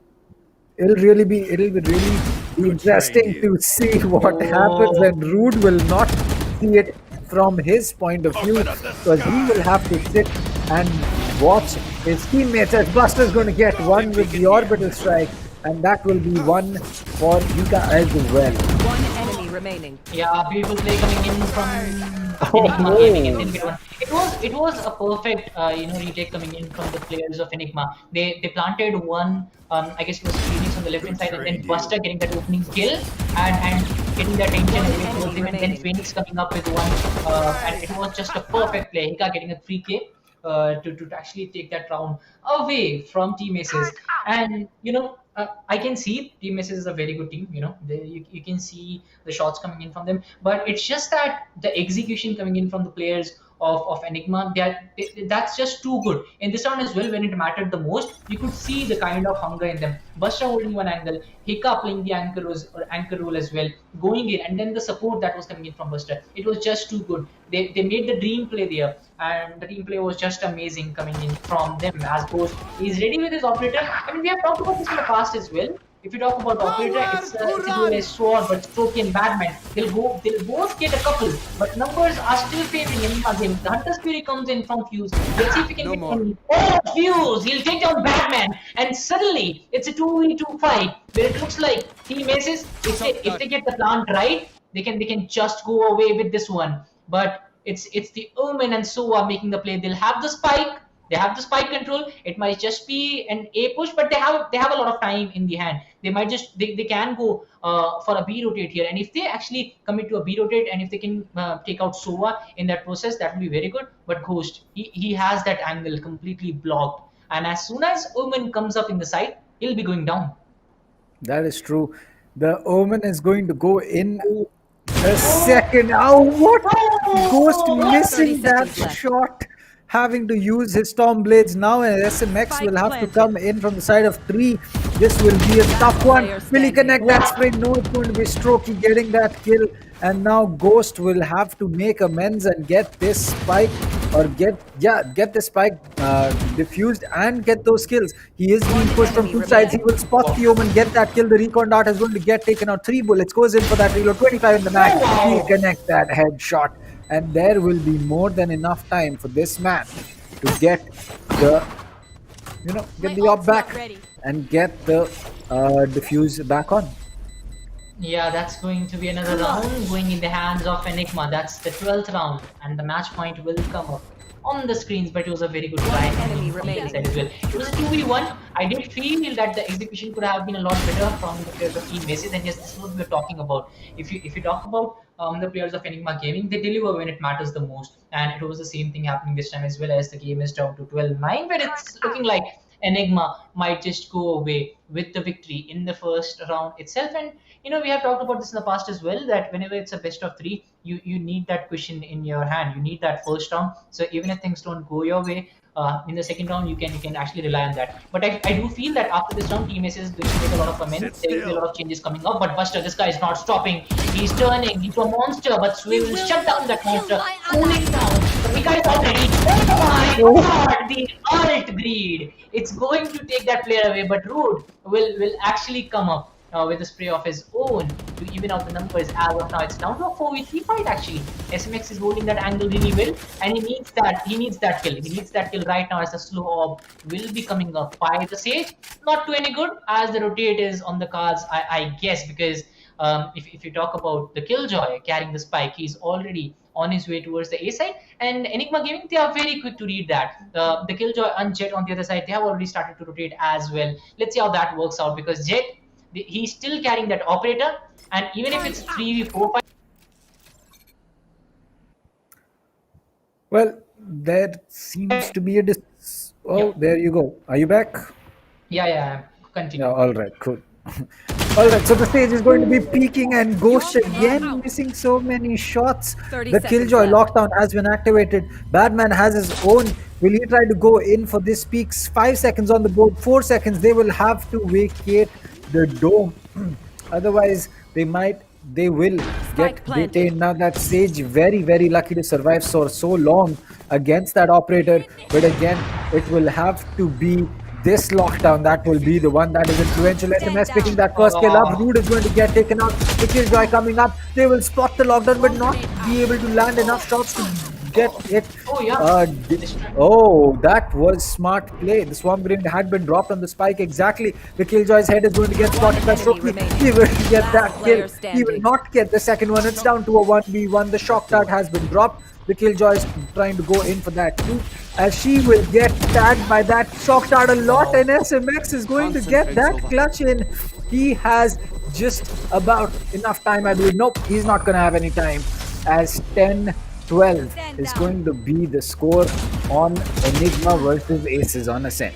S11: it'll really be interesting to see what happens, and Rude will not see it from his point of view, because he will have to sit and watch his teammates as Buster's going to get one with the orbital strike, and that will be one for Yuka as well.
S14: One enemy remaining.
S13: Yeah, beautiful play coming in from Enigma Gaming, and then get one. It was a perfect retake coming in from the players of Enigma. They planted one. I guess it was Phoenix on the left hand side, and then Buster getting that opening kill and getting that attention away towards him, and then Phoenix coming up with one. And it was just a perfect play. Hika getting a 3K. To actually take that round away from Team Aces. And I can see Team Aces is a very good team. You can see the shots coming in from them, but it's just that the execution coming in from the players of Enigma, that's just too good. In this round as well, when it mattered the most, you could see the kind of hunger in them. Buster holding one angle, Hika playing the anchor role as well, going in, and then the support that was coming in from Buster. It was just too good. They made the dream play there, and the team play was just amazing coming in from them. As Ghost is ready with his operator. I mean, we have talked about this in the past as well. If you talk about operator, it's a dual-edged sword, but Strokey and Batman, they'll both get a couple, but numbers are still favoring Enigma game. The Hunter's Fury comes in from Fuse. Let's see if he can get any. Oh, Fuse! He'll take down Batman, and suddenly it's a 2v2 fight where it looks like Team Aces, if they get the plant right, they can just go away with this one. But it's the Omen and Soa making the play. They'll have the spike. They have the spike control. It might just be an A push, but they have a lot of time in the hand. They might just they can go for a B rotate here, and if they actually commit to a B rotate, and if they can take out Sova in that process, that will be very good. But Ghost, he has that angle completely blocked, and as soon as Omen comes up in the side, he'll be going down.
S11: That is true. The Omen is going to go in a second. Oh, what? Ghost missing that shot, having to use his Storm Blades now, and SMX will have to come in from the side of 3. This will be a tough one. Will he connect that sprint? No, it's going to be Strokey getting that kill, and now Ghost will have to make amends and get this spike, or get the spike diffused and get those kills. He is being pushed from two sides. He will spot the Omen, get that kill. The Recon Dart is going to get taken out. 3 bullets, goes in for that reload. 25 in the mag. He'll connect that headshot. And there will be more than enough time for this man to get the, get the op back and get the diffuse back on.
S13: Yeah, that's going to be another round going in the hands of Enigma. That's the 12th round, and the match point will come up on the screens, but it was a very good try from their side as well. It was a 2v1. I did feel that the execution could have been a lot better from the players of Team Aces, and yes, this is what we're talking about. If you talk about the players of Enigma Gaming, they deliver when it matters the most, and it was the same thing happening this time as well, as the game is down to 12-9, but it's looking like Enigma might just go away with the victory in the first round itself. And we have talked about this in the past as well, that whenever it's a best of 3, you need that cushion in your hand. You need that first round. So even if things don't go your way in the second round, you can actually rely on that. But I do feel that after this round, Team Aces is going to make a lot of amends. There will be a lot of changes coming up. But Buster, this guy is not stopping. He's turning into a monster, but Sway will shut down that monster, cooling down Mika is already. Oh my god, the ult greed. It's going to take that player away, but Rude will actually come up with a spray of his own to even out the numbers. As of now, it's down to a 4v3 fight actually. SMX is holding that angle really well, and he needs that. He needs that kill. He needs that kill right now as the slow orb will be coming up by the Sage. Not too any good as the rotate is on the cards, I guess, because if you talk about the Killjoy carrying the spike, he's already on his way towards the A side. And Enigma Gaming, they are very quick to read that. The Killjoy and Jet on the other side, they have already started to rotate as well. Let's see how that works out because Jet, he's still carrying that operator, and even if it's 3v4 fight.
S11: Well, there seems to be a there you go. Are you back?
S13: Yeah, continue.
S11: Yeah, all right, cool. All right, so the Sage is going to be peeking and Ghost again missing so many shots.
S14: 30
S11: The
S14: seconds
S11: Killjoy
S14: left.
S11: lockdown has been activated. Badman has his own. Will he try to go in for this peaks? 5 seconds on the board, 4 seconds. They will have to vacate the dome. Otherwise, they will get detained. Now that Sage very lucky to survive so long against that operator. But again, it will have to be this lockdown that will be the one that is influential. SMS picking that first kill up. Rude is going to get taken out. The Killjoy coming up. They will spot the lockdown but not be able to land enough shots to get it. That was smart play. The Swarm Grenade had been dropped on the spike exactly. The Killjoy's head is going to get spotted by Shoki. He will get that kill. He will not get the second one. It's down to a 1v1. The shock dart has been dropped. The Killjoy is trying to go in for that too, as she will get tagged by that shock dart a lot, and SMX is going to get that clutch in. He has just about enough time, I believe. Nope, he's not going to have any time, as 10-12 is going to be the score on Enigma versus ASES on Ascent.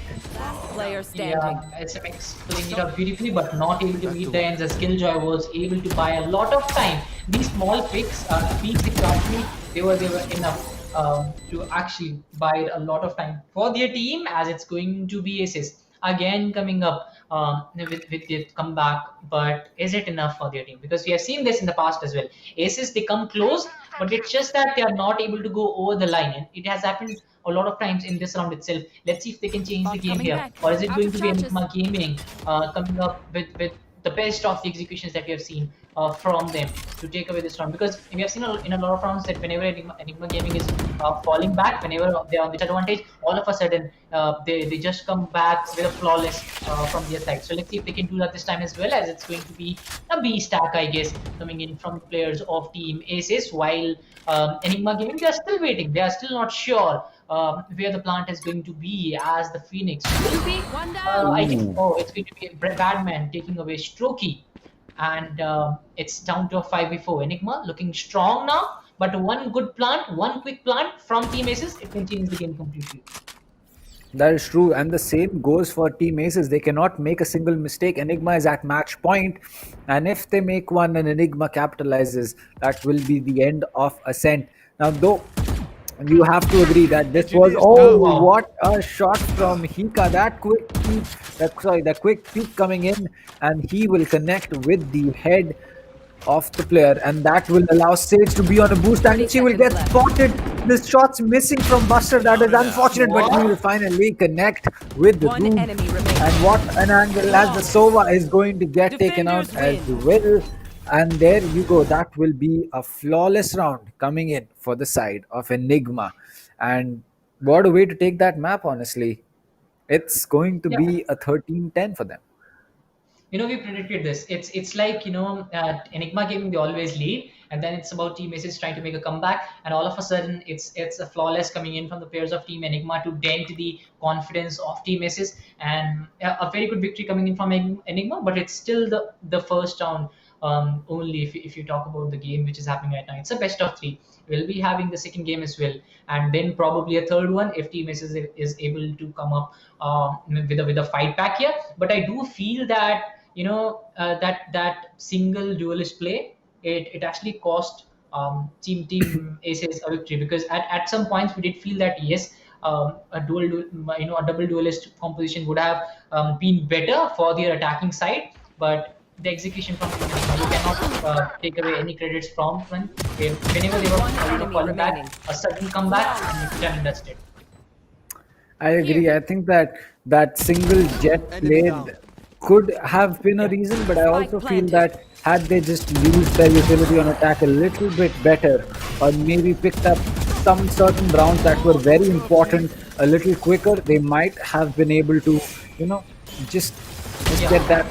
S14: Player standing.
S13: Yeah, SMX playing it up beautifully, but not able to meet the ends as Killjoy was able to buy a lot of time. These small peaks exactly, they were enough to actually buy a lot of time for their team, as it's going to be ASES again coming up with the comeback. But is it enough for their team? Because we have seen this in the past as well. ASES, they come close, but it's just that they are not able to go over the line, and it has happened a lot of times in this round itself. Let's see if they can change the game here, or is it going to be Enigma Gaming coming up with the best of the executions that we have seen from them to take away this round? Because we have seen in a lot of rounds that whenever Enigma Gaming is falling back, whenever they're on disadvantage, all of a sudden they just come back with a flawless from their side. So let's see if they can do that this time as well, as it's going to be a B stack, I guess, coming in from the players of Team ASES, while Enigma Gaming, they are still waiting. They are still not sure where the plant is going to be, as the Phoenix will be. It's going to be Badman taking away Strokey, and it's down to a 5v4. Enigma looking strong now, but one good plant, one quick plant from Team ASES, it can change the game completely.
S11: That is true, and the same goes for Team ASES. They cannot make a single mistake. Enigma is at match point, and if they make one and Enigma capitalizes, that will be the end of Ascent. Now, though, you have to agree that this was what a shot from Hika. That quick peek coming in, and he will connect with the head of the player, and that will allow Sage to be on a boost, and she will get spotted. The shot's missing from Buster. That is unfortunate, but he will finally connect with the Doom. And what an angle, as the Sova is going to get taken out as well. And there you go. That will be a flawless round coming in for the side of Enigma. And what a way to take that map, honestly. It's going to be a 13-10 for them.
S13: We predicted this. It's like, Enigma Gaming, they always lead, and then it's about Team ASES trying to make a comeback, and all of a sudden it's a flawless coming in from the players of Team Enigma to dent the confidence of Team ASES, and a very good victory coming in from Enigma. But it's still the first round only. If you talk about the game which is happening right now, it's a best of 3. We'll be having the second game as well, and then probably a third one if Team ASES is able to come up with a fight back here. But I do feel that that single duelist play, it actually cost Team ASES a victory, because at some points we did feel that yes, a double duelist composition would have been better for their attacking side, but the execution from Enigma. You cannot take away any credits from when whenever they were falling back, a sudden comeback, and it's done and dusted.
S11: I agree. I think that that single jet played could have been a reason, but I also feel that had they just used their utility on attack a little bit better, or maybe picked up some certain rounds that were very important a little quicker, they might have been able to, just get that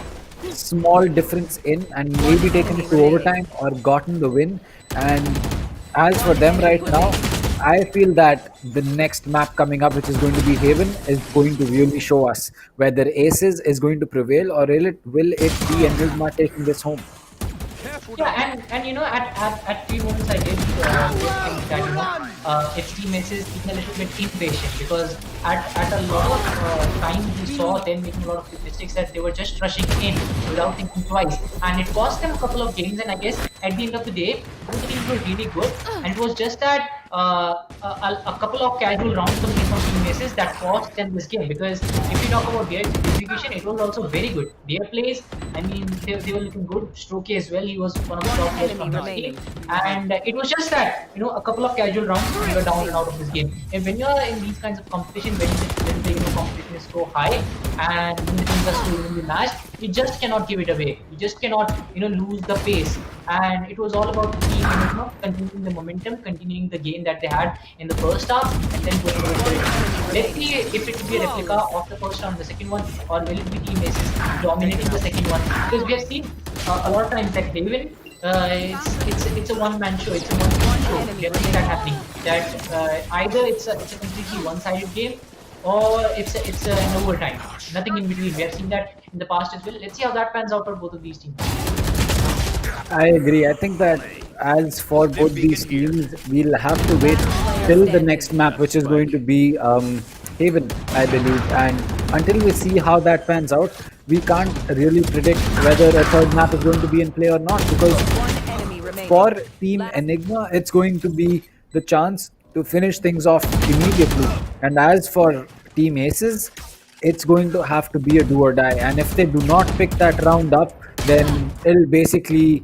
S11: small difference in and maybe taken it to overtime or gotten the win. And as for them right now, I feel that the next map coming up, which is going to be Haven, is going to really show us whether ASES is going to prevail or will it be Enigma taking this home.
S13: Yeah, and at few moments I did think that its teammates is being a little bit impatient, because at a lot of times we saw them making a lot of mistakes that they were just rushing in without thinking twice, and it cost them a couple of games. And I guess at the end of the day, both teams were really good, and it was just that a couple of casual rounds coming in from teammates that cost them this game. Because if you talk about their execution, it was also very good. Their plays, I mean, they were looking good. Strokey as well, he was one of the top players from his team. And it was just that, a couple of casual rounds, we were down and out of this game. And when you're in these kinds of competition, when the competition is so high and when the teams are so evenly matched, you just cannot give it away. You just cannot, lose the pace. And it was all about the team, continuing the momentum, continuing the game that they had in the first half, and then going over the second. Let's see if it will be a replica of the first round, the second one, or will it be team ASES dominating the second one? Because we have seen a lot of times that they win. It's a one-man show. It's a one-man show. We have seen that happening. That either it's a completely one-sided game, or it's an overtime. Nothing in between. We have seen that in the past as well. Let's see how that pans out for both of these teams.
S11: I agree. I think that as for both these teams, we'll have to wait till the next map, which is going to be Haven, I believe. And until we see how that pans out, we can't really predict whether a third map is going to be in play or not. Because for Team Enigma, it's going to be the chance to finish things off immediately. And as for Team ASES, it's going to have to be a do or die. And if they do not pick that round up, then it'll basically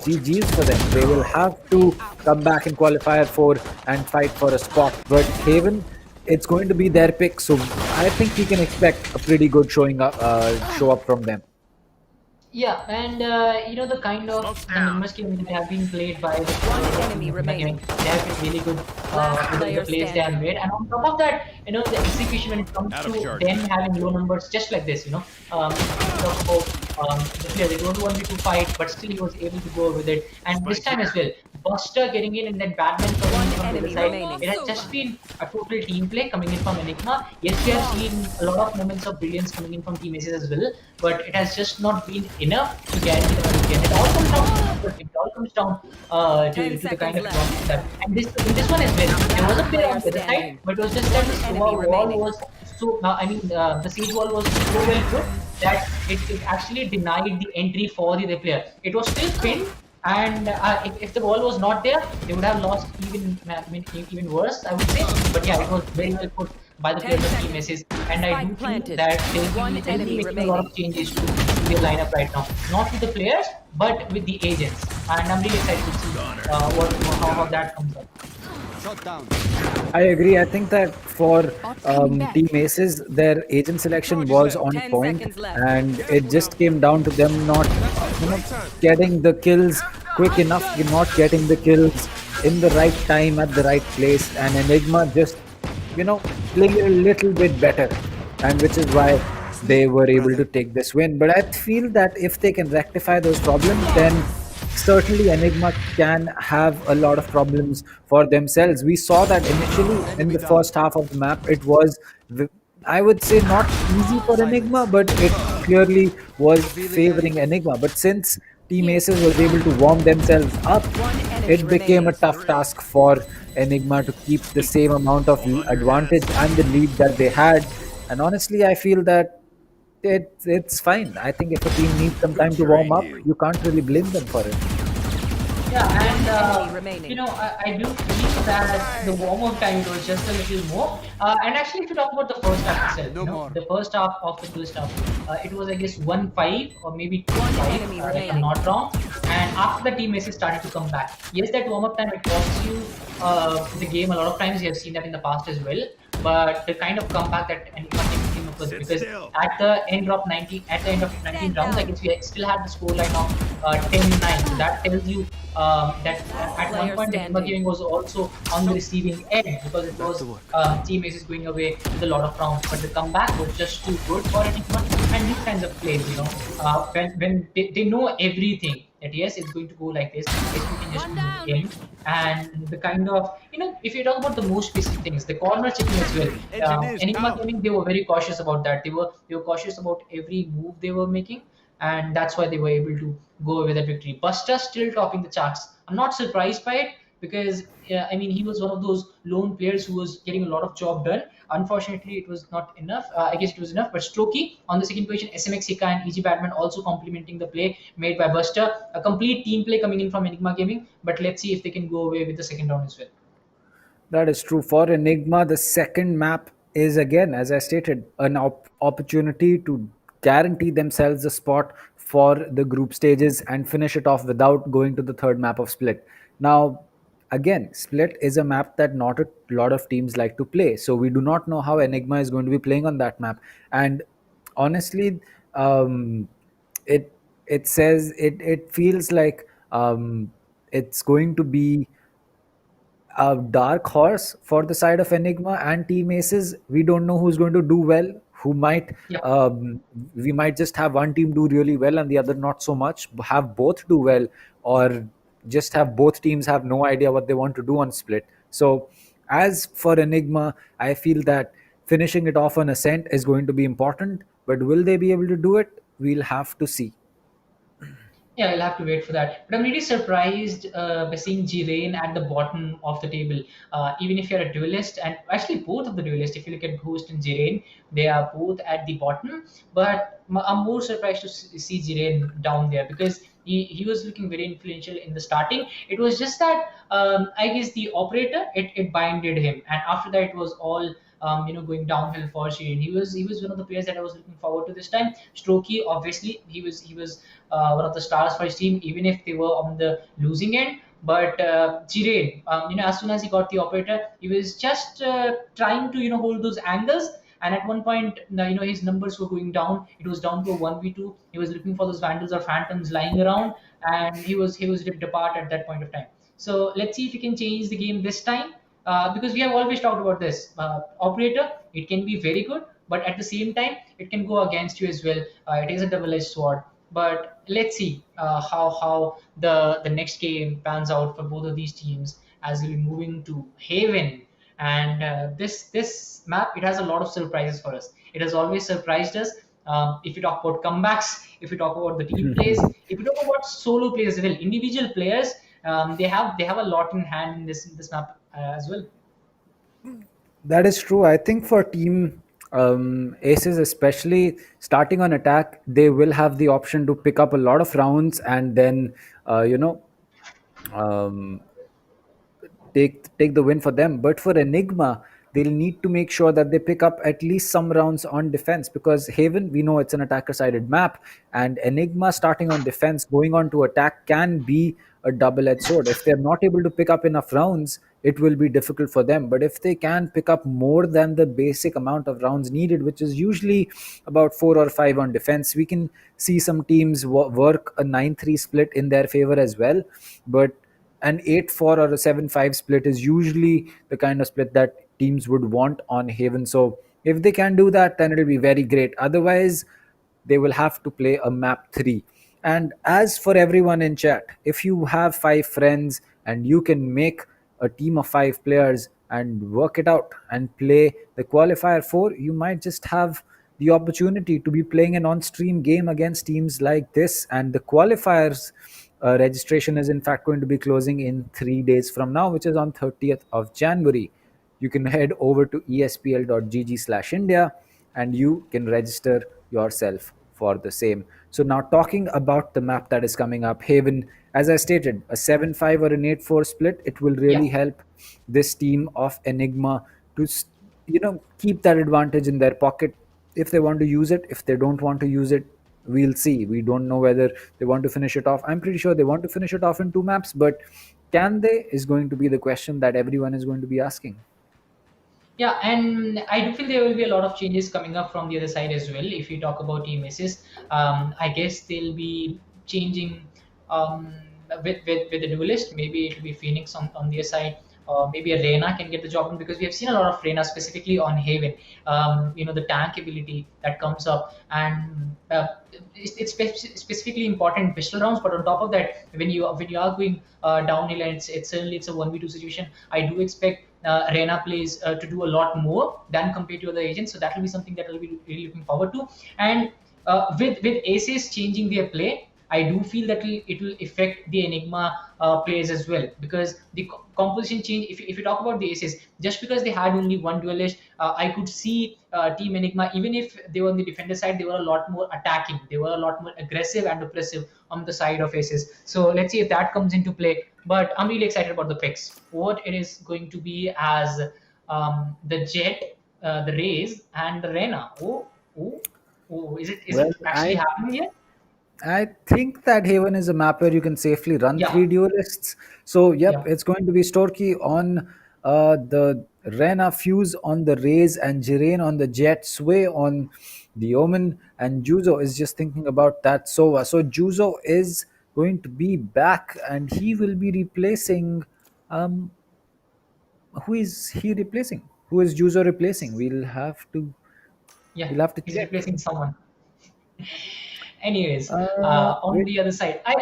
S11: GG's for them. They will have to come back in qualifier 4 and fight for a spot. But Haven, it's going to be their pick, so I think we can expect a pretty good show up from them.
S13: Yeah, and the kind of the numbers games that have been played by the enemy remaining, they have been really good with the plays they have made. And on top of that, the execution when it comes to them having low numbers just like this, talk about the player, they don't want me to fight, but still he was able to go with it. And this time as well, Buster getting in and then Batman coming in from the other side. It has just been a total team play coming in from Enigma. Yes, we have seen a lot of moments of brilliance coming in from Team ASES as well, but it has just not been enough to get it. It all comes down to the kind of that. And in this one as well, there was a player on the other side, but it was just that the Sova wall was so. The siege wall was so well put that it actually denied the entry for the other player. It was still pinned. And if the ball was not there, they would have lost even worse, I would say. But yeah, it was very well put by the players of Team ASES. And I do think that they'll be making a lot of changes to their lineup right now. Not with the players, but with the agents. And I'm really excited to see how that comes up.
S11: I agree. I think that for Team ASES, their agent selection was on point, and it just came down to them not getting the kills quick enough, not getting the kills in the right time at the right place, and Enigma just playing a little bit better, and which is why they were able to take this win. But I feel that if they can rectify those problems, then certainly Enigma can have a lot of problems for themselves. We saw that initially in the first half of the map. It was, I would say, not easy for Enigma, but it clearly was favoring Enigma. But since Team ASES was able to warm themselves up, it became a tough task for Enigma to keep the same amount of advantage and the lead that they had. And honestly, I feel that it's fine. I think if a team needs some time to warm up, you can't really blame them for it.
S13: Yeah, and
S14: enemy remaining.
S13: I do feel that the warm-up time it was just a little more. And actually, if you talk about the first half itself, the first half of the first half, it was I guess 1-5 or maybe 2-5,
S14: enemy
S13: if I'm
S14: remaining.
S13: not wrong. And after the team Messi started to come back, yes, that warm-up time it costs you the game a lot of times. You have seen that in the past as well. But the kind of comeback that Enigma came up with, because at the end of 19 rounds, I guess we still had the scoreline of 10-9. So that tells you that at one point the Enigma gaming was also on the receiving end, because it was Team Aces going away with a lot of rounds. But the comeback was just too good for Enigma, and these kinds of plays, when they know everything, that yes, it's going to go like this, yes, we can just move in. And the kind of, if you talk about the most basic things, the corner checking as well, Enigma gaming, they were very cautious about that. They were cautious about every move they were making, and that's why they were able to go away with that victory. Buster still topping the charts. I'm not surprised by it, because I mean, he was one of those lone players who was getting a lot of job done. Unfortunately, it was not enough. I guess it was enough, but Strokey on the second position, SMX Hika and EG Batman also complementing the play made by Buster. A complete team play coming in from Enigma Gaming, but let's see if they can go away with the second round as well.
S11: That is true. For Enigma, the second map is again, as I stated, an opportunity to guarantee themselves a spot for the group stages and finish it off without going to the third map of Split. Now, again, Split is a map that not a lot of teams like to play. So we do not know how Enigma is going to be playing on that map. And honestly, it it feels like it's going to be a dark horse for the side of Enigma and Team Aces. We don't know who's going to do well. Who might we might just have one team do really well and the other not so much. Have both do well, or just have both teams have no idea what they want to do on Split. So, as for Enigma, I feel that finishing it off on Ascent is going to be important. But will they be able to do it? We'll have to see.
S13: Yeah, I'll have to wait for that. But I'm really surprised by seeing G-Rain at the bottom of the table. Even if you're a duelist, and actually both of the duelists, if you look at Ghost and G-Rain, they are both at the bottom. But I'm more surprised to see G-Rain down there, because he was looking very influential in the starting. It was just that I guess the operator it binded him, and after that it was all going downhill for Sheen. He was one of the players that I was looking forward to this time. Strokey, obviously, he was one of the stars for his team, even if they were on the losing end. But Jiren, as soon as he got the operator, he was just trying to hold those angles. And at one point, his numbers were going down. It was down to a 1v2. He was looking for those vandals or phantoms lying around, and he was ripped apart at that point of time. So let's see if he can change the game this time. Because we have always talked about this operator, it can be very good, but at the same time it can go against you as well. It is a double-edged sword. But let's see how the next game pans out for both of these teams, as we'll be moving to Haven. And this map, it has a lot of surprises for us. It has always surprised us. If you talk about comebacks, if you talk about the team plays, if you talk about solo players as well, individual players, they have a lot in hand in this map as well.
S11: That is true. I think for Team Aces, especially starting on attack, they will have the option to pick up a lot of rounds and then, um, take the win for them. But for Enigma, they'll need to make sure that they pick up at least some rounds on defense, because Haven, we know it's an attacker-sided map, and Enigma starting on defense, going on to attack can be a double-edged sword. If they're not able to pick up enough rounds, it will be difficult for them. But if they can pick up more than the basic amount of rounds needed, which is usually about 4 or 5 on defense, we can see some teams work a 9-3 split in their favor as well. But an 8-4 or a 7-5 split is usually the kind of split that teams would want on Haven. So if they can do that, then it'll be very great. Otherwise, they will have to play a map 3. And as for everyone in chat, if you have 5 friends and you can make a team of 5 players and work it out and play the qualifier 4, you might just have the opportunity to be playing an on-stream game against teams like this. And the qualifiers registration is in fact going to be closing in 3 days from now, which is on 30th of January. You can head over to espl.gg/India and you can register yourself for the same. So now talking about the map that is coming up, Haven, as I stated, a 7-5 or an 8-4 split, it will really help this team of Enigma to keep that advantage in their pocket if they want to use it. If they don't want to use it, we'll see. We don't know whether they want to finish it off. I'm pretty sure they want to finish it off in 2 maps, but can they is going to be the question that everyone is going to be asking.
S13: Yeah, and I do feel there will be a lot of changes coming up from the other side as well. If you talk about Team ASES, I guess they'll be changing um, with the duelist. Maybe it'll be Phoenix on their side, or maybe a Reyna can get the job done, because we have seen a lot of Reyna specifically on Haven. The tank ability that comes up, and it's specifically important in pistol rounds. But on top of that, when you are going downhill, and it's certainly it's a 1v2 situation, I do expect Reyna plays to do a lot more than compared to other agents. So that will be something that I'll be really looking forward to. And with ASES changing their play, I do feel that it will affect the Enigma players as well, because the composition change. If you talk about the ASES, just because they had only one duelist, I could see Team Enigma, even if they were on the defender side, they were a lot more attacking. They were a lot more aggressive and oppressive on the side of ASES. So let's see if that comes into play. But I'm really excited about the picks. What it is going to be as the Jet, the Rays, and the Reyna. Is it actually happening yet?
S11: I think that Haven is a map where you can safely run 3 duelists. So, it's going to be Storky on the Reyna, Fuse on the Rays, and Jiren on the Jet, Sway on the Omen, and Juzo is just thinking about that Sova. So, Juzo is going to be back, and he will be replacing. Who is he replacing? Who is Juzo replacing? We'll have to.
S13: Yeah,
S11: we'll have to
S13: he's
S11: check.
S13: replacing someone. Anyways, on the other side,
S11: I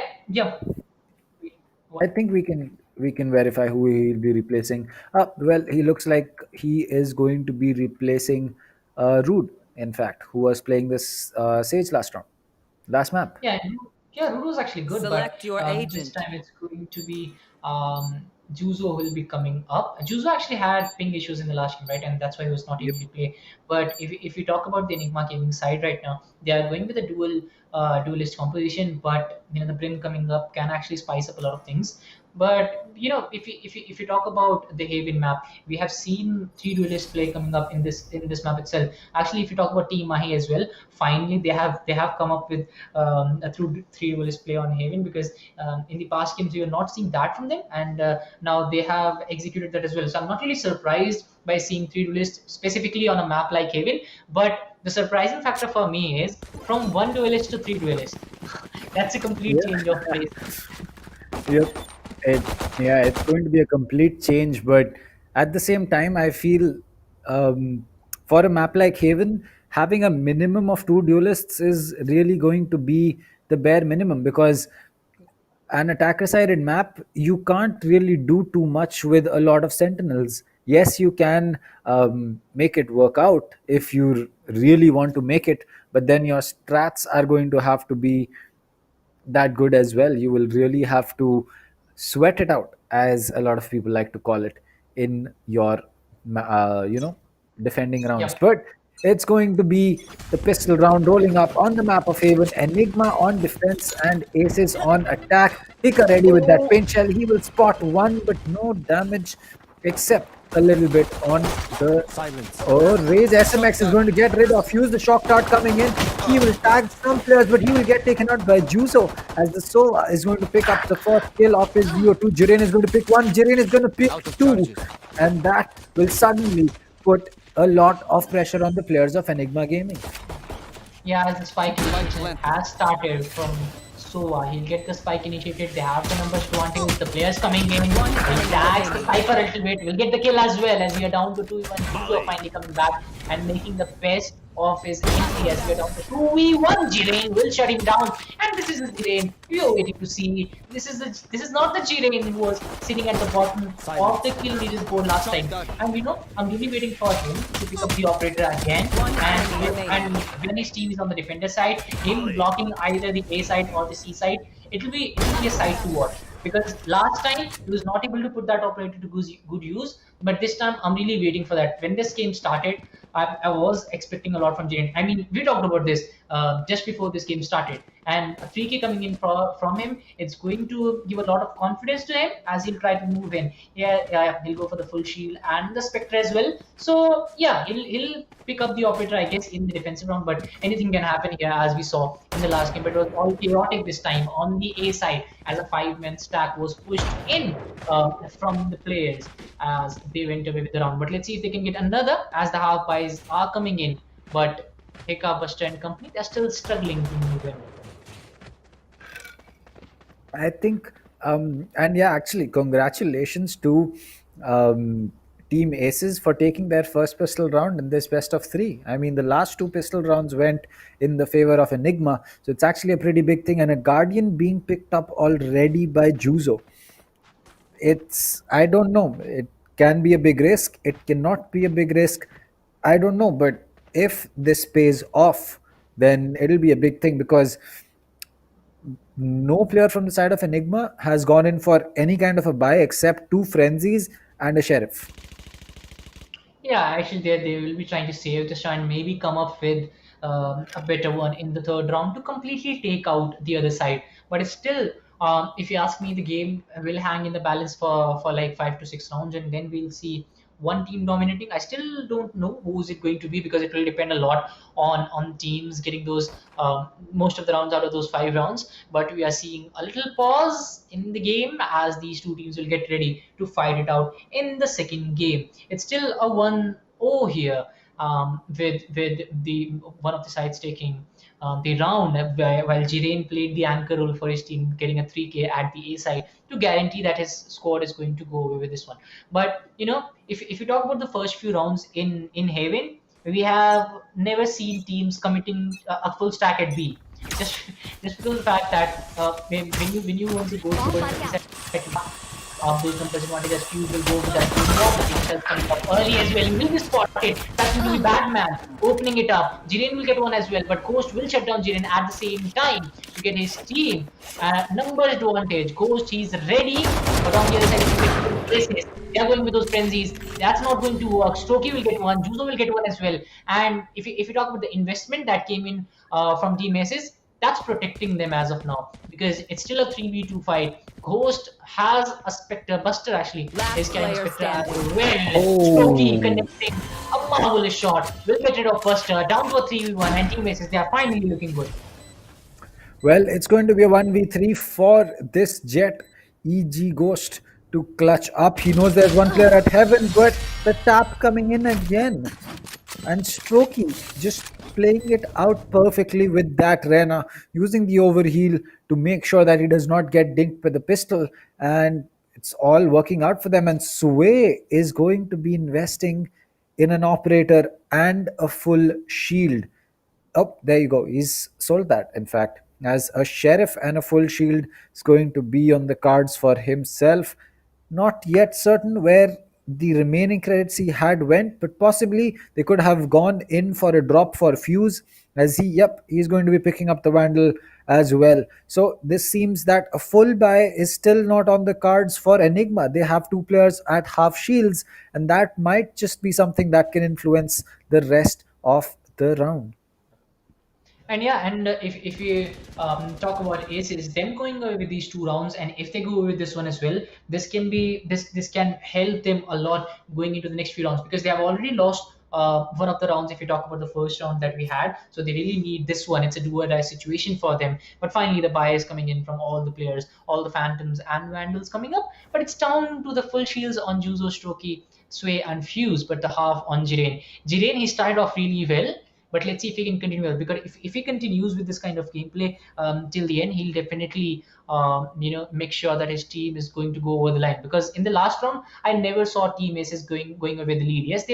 S11: think we can verify who he'll be replacing. Well, he looks like he is going to be replacing Rude, in fact, who was playing this Sage last map.
S13: Yeah, Rudo's actually good,
S14: Select
S13: but
S14: your
S13: this
S14: agent.
S13: time it's going to be Juzo who will be coming up. Juzo actually had ping issues in the last game, right? And that's why he was not able to play. But if you talk about the Enigma gaming side right now, they are going with a duelist composition, but the Brim coming up can actually spice up a lot of things. But if you talk about the Haven map, we have seen 3 duelist play coming up in this map itself. Actually, if you talk about Team Mahi as well, finally they have come up with a through 3 duelist play on Haven, because in the past games we were not seeing that from them, and now they have executed that as well. So I'm not really surprised by seeing 3 duelists specifically on a map like Haven. But the surprising factor for me is from 1 duelist to 3 duelists. That's a complete change of pace.
S11: Yep. It's going to be a complete change, but at the same time, I feel for a map like Haven, having a minimum of 2 duelists is really going to be the bare minimum, because an attacker-sided map, you can't really do too much with a lot of sentinels. Yes, you can make it work out if you really want to make it, but then your strats are going to have to be that good as well. You will really have to sweat it out, as a lot of people like to call it, in your defending rounds. But it's going to be the pistol round rolling up on the map of Haven. Enigma on defense and ASES on attack. Hika ready with that paint shell. He will spot one, but no damage except a little bit on the silence. Oh, Raze SMX is going to get rid of Fuse. The shock dart coming in. He will tag some players, but he will get taken out by Juzo, as the Sova is going to pick up the first kill of his VO2. Jiren is going to pick one. Jiren is going to pick 2. And that will suddenly put a lot of pressure on the players of Enigma Gaming.
S13: Yeah, as the spike initiation has started from Sova, he'll get the spike initiated. They have the numbers to want it. The players coming in. He'll tag the Cypher a little bit. We'll get the kill as well, as we are down to 2v1. Juzo finally coming back and making the best of his entry, as we are down to 2v1. Jiren will shut him down, and this is the Jiren we are waiting to see. This is not the Jiren who was sitting at the bottom of the kill leaders board last time. And I'm really waiting for him to pick up the operator again, and when his team is on the defender side, him blocking either the A side or the C side, it will be a side to watch. Because last time he was not able to put that operator to good use, but this time I'm really waiting for that. When this game started, I was expecting a lot from Jiren. I mean, we talked about this just before this game started, and a 3K coming in from him, it's going to give a lot of confidence to him as he'll try to move in. Yeah, he'll go for the full shield and the Spectre as well. So yeah, he'll pick up the operator, I guess, in the defensive round. But anything can happen here, as we saw in the last game. But it was all chaotic this time on the A side, as a 5-man stack was pushed in from the players as they went away with the round. But let's see if they can get another, as the half buys are coming in. But Heka, Buster and company, they're still struggling to move in.
S11: I think, and yeah, actually, congratulations to Team Aces for taking their first pistol round in this best of 3. I mean, the last 2 pistol rounds went in the favor of Enigma, so it's actually a pretty big thing. And a Guardian being picked up already by Juzo. I don't know. It can be a big risk. It cannot be a big risk. I don't know. But if this pays off, then it'll be a big thing, because no player from the side of Enigma has gone in for any kind of a buy except 2 frenzies and a sheriff.
S13: Yeah, actually, they will be trying to save this and maybe come up with a better one in the third round to completely take out the other side. But it's still, if you ask me, the game will hang in the balance for like 5 to 6 rounds, and then we'll see one team dominating. I still don't know who is it going to be, because it will depend a lot on teams getting those most of the rounds out of those 5 rounds. But we are seeing a little pause in the game as these 2 teams will get ready to fight it out in the second game. It's still a 1-0 here, with the one of the sides taking the round, while Jiren played the anchor role for his team, getting a 3K at the A side to guarantee that his squad is going to go away with this one. But if you talk about the first few rounds in Haven, we have never seen teams committing a full stack at B. Just because of the fact that when you want to go towards the second, those numbers advantage as Fuse will go with that himself coming up early as well. He will be spotted. That's going to be Batman opening it up. Jiren will get one as well, but Ghost will shut down Jiren at the same time to get his team numbers advantage. Ghost, he's ready, but on the other side, they are going with those frenzies. That's not going to work. Strokey will get one. Juzo will get one as well. And if you talk about the investment that came in from Team Aces, that's protecting them as of now, because it's still a 3v2 fight. Ghost has a Spectre. Buster actually is carrying Spectre as well. Strokey connecting a marvelous shot. Will get rid of Buster. Down to a 3v1, and Team Aces, they are finally looking good.
S11: Well, it's going to be a 1v3 for this Jet. EG Ghost to clutch up. He knows there's one player at Heaven, but the tap coming in again. And Strokey just playing it out perfectly with that Rena, using the overheal to make sure that he does not get dinked with the pistol. And it's all working out for them. And Sway is going to be investing in an operator and a full shield. Oh, there you go. He's sold that, in fact, as a sheriff and a full shield is going to be on the cards for himself. Not yet certain where the remaining credits he had went, but possibly they could have gone in for a drop for Fuse, as he's going to be picking up the Vandal as well. So this seems that a full buy is still not on the cards for Enigma. They have 2 players at half shields, and that might just be something that can influence the rest of the round.
S13: And yeah, and if we talk about Aces, them going away with these 2 rounds, and if they go away with this one as well, this can help them a lot going into the next few rounds, because they have already lost one of the rounds if you talk about the first round that we had. So they really need this one. It's a do or die situation for them. But finally, the buy is coming in from all the players, all the Phantoms and Vandals coming up. But it's down to the full shields on Juzo, Strokey, Sway, and Fuse, but the half on Jiren. Jiren, he started off really well. But let's see if he can continue well, because if he continues with this kind of gameplay till the end, he'll definitely make sure that his team is going to go over the line. Because in the last round, I never saw Team Aces going away with the lead. Yes, they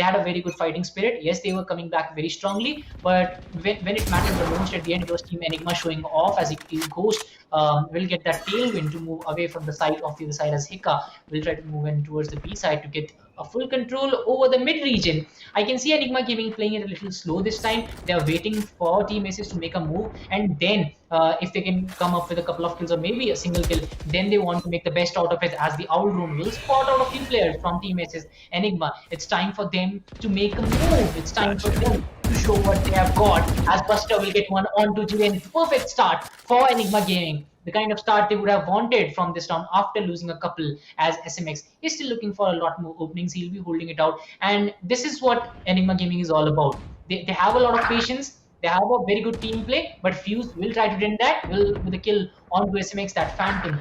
S13: had a very good fighting spirit. Yes, they were coming back very strongly. But when it mattered the most at the end, it was Team Enigma showing off, as Ghost will get that tailwind to move away from the side of the other side, as Hika will try to move in towards the B side to get a full control over the mid region. I can see Enigma Gaming playing it a little slow this time. They are waiting for Team Aces to make a move, and then if they can come up with a couple of kills or maybe a single kill, then they want to make the best out of it, as the Owl Drone will spot out a few players from Team Aces Enigma. It's time for them to make a move. It's time for them to show what they have got, as Buster will get one onto Julian. It's a perfect start for Enigma Gaming. The kind of start they would have wanted from this round after losing a couple, as SMX is still looking for a lot more openings. He'll be holding it out. And this is what Enigma Gaming is all about. They have a lot of patience. They have a very good team play, but Fuse will try to dent that with a kill onto SMX, that Phantom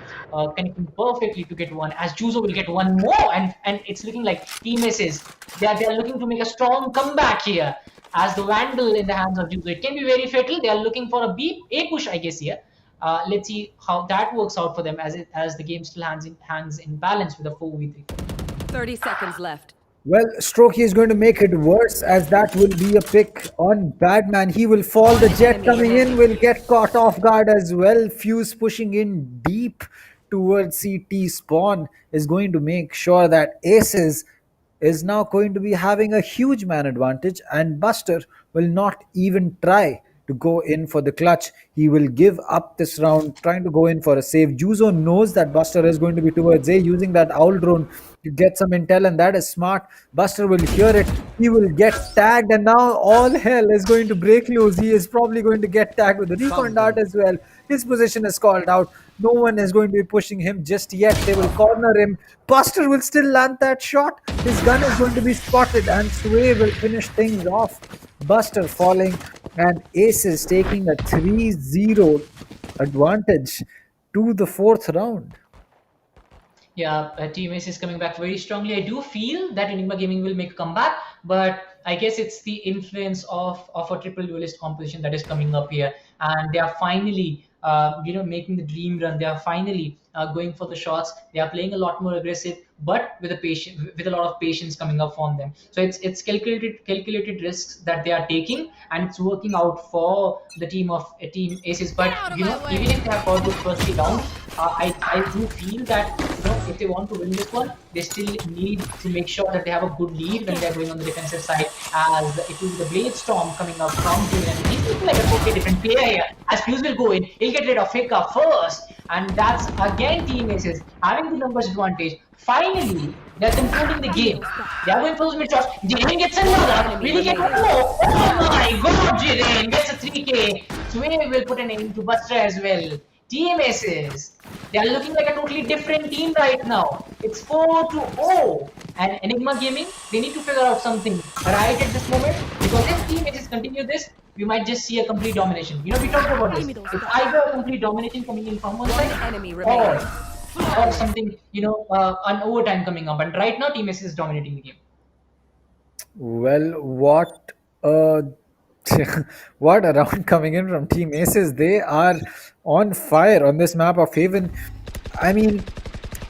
S13: connecting perfectly to get one, as Juzo will get one more, and it's looking like Team Aces, they are looking to make a strong comeback here, as the Vandal in the hands of Juzo. It can be very fatal. They are looking for a push, I guess, here. Let's see how that works out for them, as the game still hangs in balance with a 4v3.
S14: 30 seconds left.
S11: Well, Strokey is going to make it worse, as that will be a pick on Badman. He will fall. The Jet coming in will get caught off guard as well. Fuse pushing in deep towards CT spawn is going to make sure that Aces is now going to be having a huge man advantage, and Buster will not even try to go in for the clutch. He will give up this round, trying to go in for a save. Juzo knows that Buster is going to be towards A, using that Owl Drone to get some intel, and that is smart. Buster will hear it. He will get tagged, and now all hell is going to break loose. He is probably going to get tagged with the recon dart as well. His position is called out. No one is going to be pushing him just yet. They will corner him. Buster will still land that shot. His gun is going to be spotted, and Sway will finish things off. Buster falling, and Aces taking a 3-0 advantage to the fourth round.
S13: Yeah, Team Ace is coming back very strongly. I do feel that Enigma Gaming will make a comeback, but I guess it's the influence of a triple duelist composition that is coming up here, and they are finally making the dream run. They are finally going for the shots. They are playing a lot more aggressive, but with a lot of patience coming up from them. So it's calculated risks that they are taking, and it's working out for the team Aces. But even if they have got good first three rounds, I do feel that if they want to win this one, they still need to make sure that they have a good lead when they're going on the defensive side, as it will be the Blade Storm coming up from Julian. He's looking like a totally different player here, as Fuse will go in. He'll get rid of Hika first, and that's again Team Aces having the numbers advantage. Finally, they're controlling the game. They are going for those mid shots. Jiren gets another. Will he get one more? Oh my god, Jiren gets a 3k. Sway will put an end to Buster as well. Team Aces, they are looking like a totally different team right now. It's 4-0. And Enigma Gaming, they need to figure out something right at this moment, because if Team Aces continue this, we might just see a complete domination. We talked about this. It's either a complete domination coming in from one side, or something, an overtime coming up. And right now, Team Aces is dominating the game.
S11: Well, what what a round coming in from Team Aces. They are on fire on this map of Haven. I mean,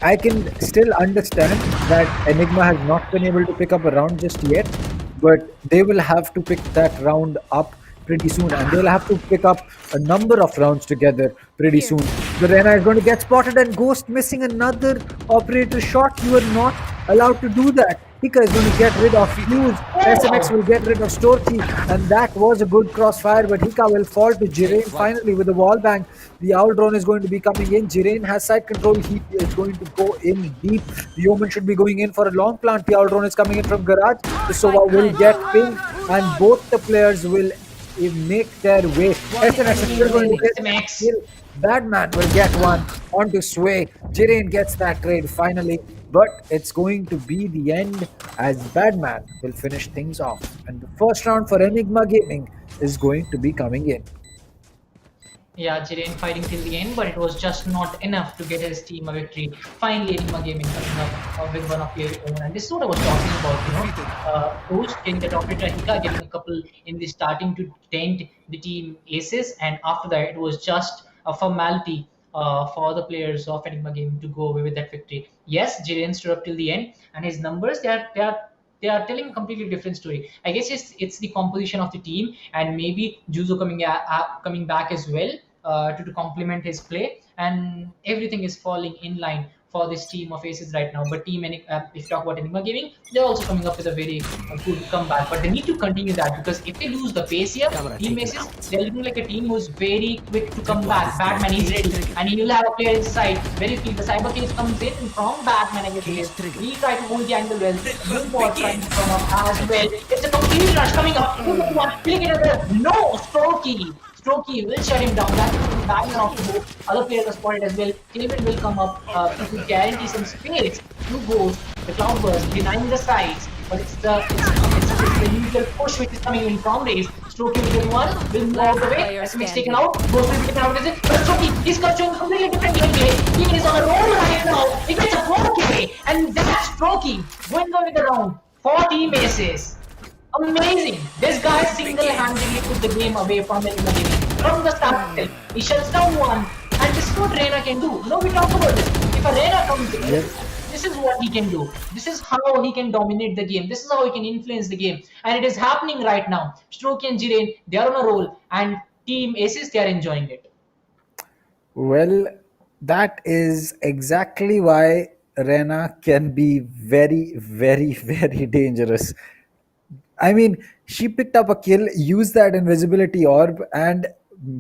S11: I can still understand that Enigma has not been able to pick up a round just yet, but they will have to pick that round up pretty soon, and they'll have to pick up a number of rounds together pretty soon. The Rena is going to get spotted, and Ghost missing another operator shot. You are not allowed to do that. Hika is going to get rid of Fuse. SMX will get rid of Storky, and that was a good crossfire, but Hika will fall to Jiren finally with a wall bang. The Owl Drone is going to be coming in. Jiren has side control. He is going to go in deep. The Omen should be going in for a long plant. The Owl Drone is coming in from Garage. The Sova will get pinged, and both the players will make their way. SMX is still going to get kill. Badman will get one onto Sway. Jiren gets that trade finally, but it's going to be the end, as Badman will finish things off. And the first round for Enigma Gaming is going to be coming in.
S13: Yeah, Jiren fighting till the end, but it was just not enough to get his team a victory. Finally, Enigma Gaming coming up with one of their own. And this is what I was talking about, Post getting that operator, Hika getting a couple in the starting to dent the team Aces, and after that, it was just a formality for the players of Enigma Gaming to go away with that victory. Yes, Jiren stood up till the end, and his numbers, they are telling a completely different story. I guess it's the composition of the team, and maybe Juzo coming back as well to complement his play, and everything is falling in line for this team of Aces right now. But if you talk about Enigma Gaming, they're also coming up with a very good comeback. But they need to continue that, because if they lose the pace here, Team Aces, they're looking like a team who's very quick to come back. Batman is ready, and you'll have a player inside. Very quick, the cyber case comes in from Batman. I guess he try to hold the angle well. Moonbot trying to come up as well. It's a complete rush coming up. Killing it. No, Strokey will shut him down. That will be backing off the boat. Other players are spotted as well. Clement will come up to guarantee some space. Two goes. The Cloudburst denying the sides. But it's the usual push which is coming in from Raze. Strokey will get one. Will move out the way. SMX taken out. Ghost will be taken out of it. But Strokey, he's showing completely different gameplay. He is on a roll right now. He gets a 4K. And that's Strokey going on with the round. 4 team aces. Amazing! This guy single-handedly put the game away from Enigma Gaming. From the start itself, he shuts down one, and this is what Reina can do. You know, we talk about this. If a Reina comes in, this is what he can do. This is how he can dominate the game. This is how he can influence the game. And it is happening right now. Strokey and Jiren, they are on a roll, and Team Aces, they are enjoying it.
S11: Well, that is exactly why Reina can be very, very, very dangerous. I mean, she picked up a kill, used that invisibility orb and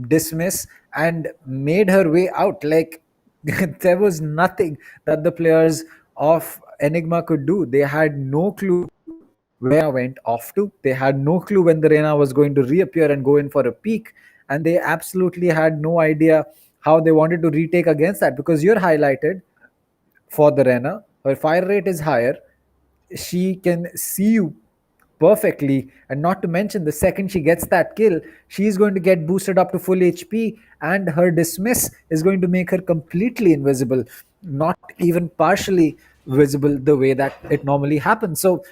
S11: dismiss, and made her way out. Like, there was nothing that the players of Enigma could do. They had no clue where I went off to. They had no clue when the Reina was going to reappear and go in for a peek. And they absolutely had no idea how they wanted to retake against that, because you're highlighted for the Reina. Her fire rate is higher. She can see you perfectly, and not to mention, the second she gets that kill, she's going to get boosted up to full HP, and her dismiss is going to make her completely invisible, not even partially visible the way that it normally happens. So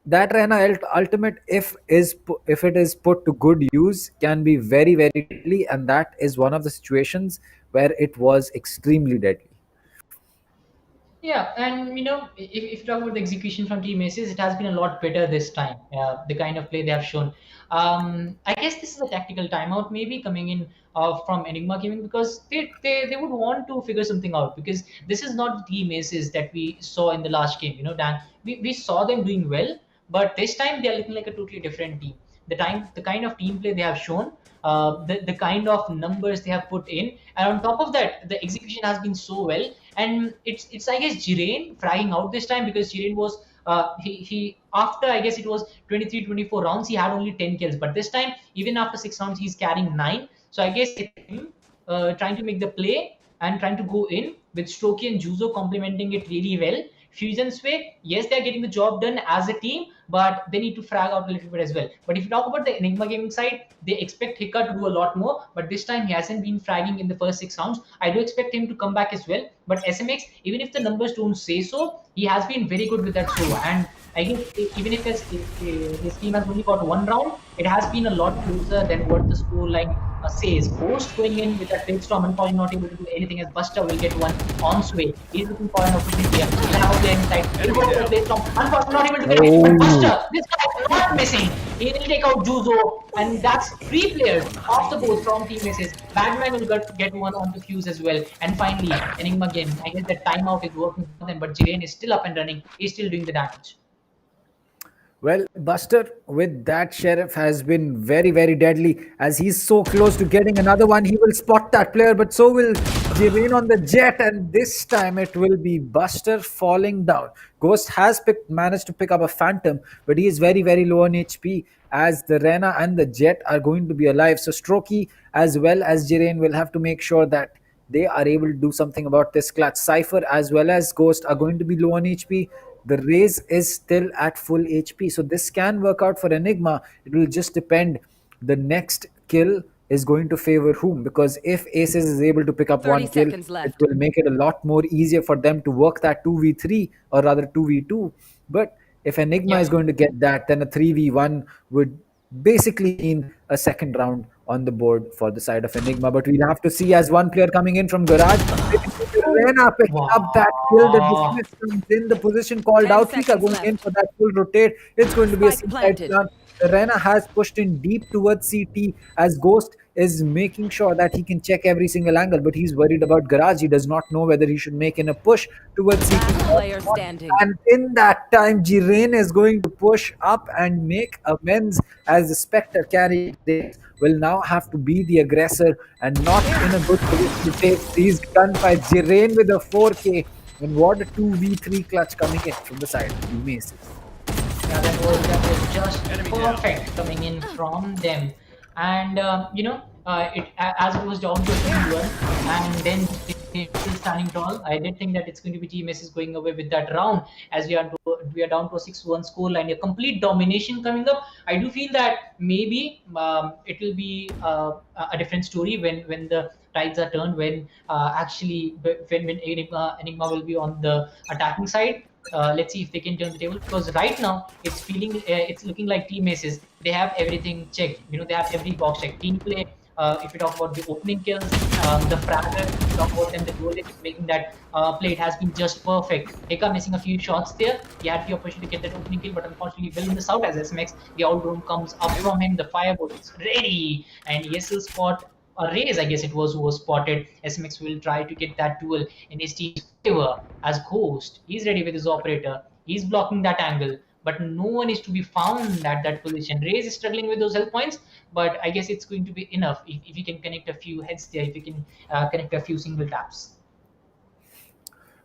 S11: that Reina ultimate, if it is put to good use, can be very, very deadly, and that is one of the situations where it was extremely deadly.
S13: Yeah, and if you talk about the execution from Team Aces, it has been a lot better this time. The kind of play they have shown. I guess this is a tactical timeout maybe coming in from Enigma Gaming, because they would want to figure something out, because this is not the Team Aces that we saw in the last game. Dan, we saw them doing well, but this time they are looking like a totally different team. The kind of team play they have shown, the kind of numbers they have put in, and on top of that, the execution has been so well. And it's I guess Jiren fragging out this time, because Jiren was he after, I guess it was 23-24 rounds, he had only 10 kills, but this time even after 6 rounds he's carrying 9. So I guess it's him trying to make the play and trying to go in with Strokey and Juzo complementing it really well. Fusion's way, yes, they're getting the job done as a team, but they need to frag out a little bit as well. But if you talk about the Enigma Gaming side, they expect Hika to do a lot more, but this time he hasn't been fragging in the first 6 rounds. I do expect him to come back as well. But SMX, even if the numbers don't say so, he has been very good with that solo. And I guess even if his team has only got 1 round, it has been a lot closer than what the score line says. Ghost going in with that big storm and probably not able to do anything, as Buster will get one on sway. He's looking for an opportunity here. He'll have a player inside. He'll go for the big storm. Unfortunately, not able to get it. But Buster, this guy is not missing. He will take out Juzo, and that's 3 players off the board from Team Aces. Batman will get one on the fuse as well. And finally, Enigma Game. I guess the timeout is working for them, but Jiren is still up and running. He's still doing the damage.
S11: Well, Buster with that Sheriff has been very, very deadly, as he's so close to getting another one. He will spot that player, but so will Jiren on the Jet, and this time it will be Buster falling down. Ghost has managed to pick up a Phantom, but he is very, very low on HP, as the Rena and the Jet are going to be alive. So Strokey as well as Jiren will have to make sure that they are able to do something about this clutch. Cypher as well as Ghost are going to be low on HP. The Raze is still at full HP. So this can work out for Enigma. It will just depend. The next kill is going to favor whom? Because if Aces is able to pick up 1 kill, it will make it a lot more easier for them to work that 2v3 or rather 2v2. But if Enigma is going to get that, then a 3v1 would basically mean a second round on the board for the side of Enigma. But we'll have to see, as one player coming in from Garage. Rena picking up that kill. The dismiss comes in, the position called out. Fika going in for that full rotate. It's going to be a side plan. Rena has pushed in deep towards CT, as Ghost is making sure that he can check every single angle, but he's worried about Garage. He does not know whether he should make in a push towards CT
S14: Last
S11: or
S14: player
S11: not.
S14: standing.
S11: And in that time, Jiren is going to push up and make amends, as the Spectre carry will now have to be the aggressor and not in a good position to take these gunfights. Jiren with a 4K, and what a 2v3 clutch coming in from the side of Team Aces.
S13: Yeah, that was just perfect coming in from them, and as it was down to 3-1, and then still standing tall. I did think that it's going to be TMS is going away with that round, as we are down to a 6-1 score line, a complete domination coming up. I do feel that maybe it will be a different story when the tides are turned, when when Enigma will be on the attacking side. Let's see if they can turn the table, because right now it's looking like Team Aces, they have everything checked. They have every box checked. Team play. If you talk about the opening kills, the fragger, if you talk about them, the goal is making that play, it has been just perfect. Eka missing a few shots there. He had the opportunity to get that opening kill, but unfortunately will miss out as SMX. The outdrone comes up from him. The firebolt is ready, and ESL spot a raise, I guess it was, who was spotted. SMX will try to get that duel in his team's favor as Ghost. He's ready with his operator. He's blocking that angle, but no one is to be found at that position. Raze is struggling with those health points, but I guess it's going to be enough if you can connect a few heads there, if you can connect a few single taps.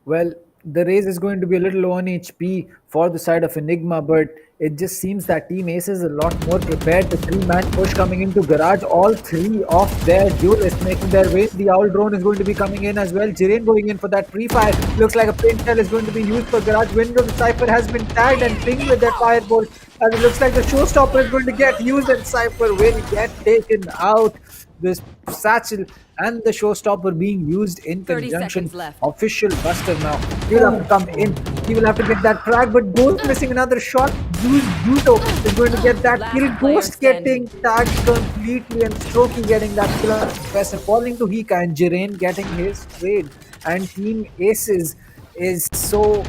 S11: Well, the raise is going to be a little low on HP for the side of Enigma, but it just seems that Team Ace is a lot more prepared. The three-man push coming into Garage. All three of their duelists making their way. The Owl Drone is going to be coming in as well. Jiren going in for that pre-fire. Looks like a paint shell is going to be used for Garage. Window the Cypher has been tagged and pinged with that firebolt. And it looks like the showstopper is going to get used, and Cypher will get taken out. This satchel and the showstopper being used in
S14: 30
S11: conjunction.
S14: seconds left.
S11: Official buster now. He'll have to come in. He will have to get that frag, but Ghost missing another shot. Yuto is going to get that kill. Ghost getting tagged completely, and Strokey getting that kill on Professor, falling to Hika, and Jiren getting his trade. And Team Aces is so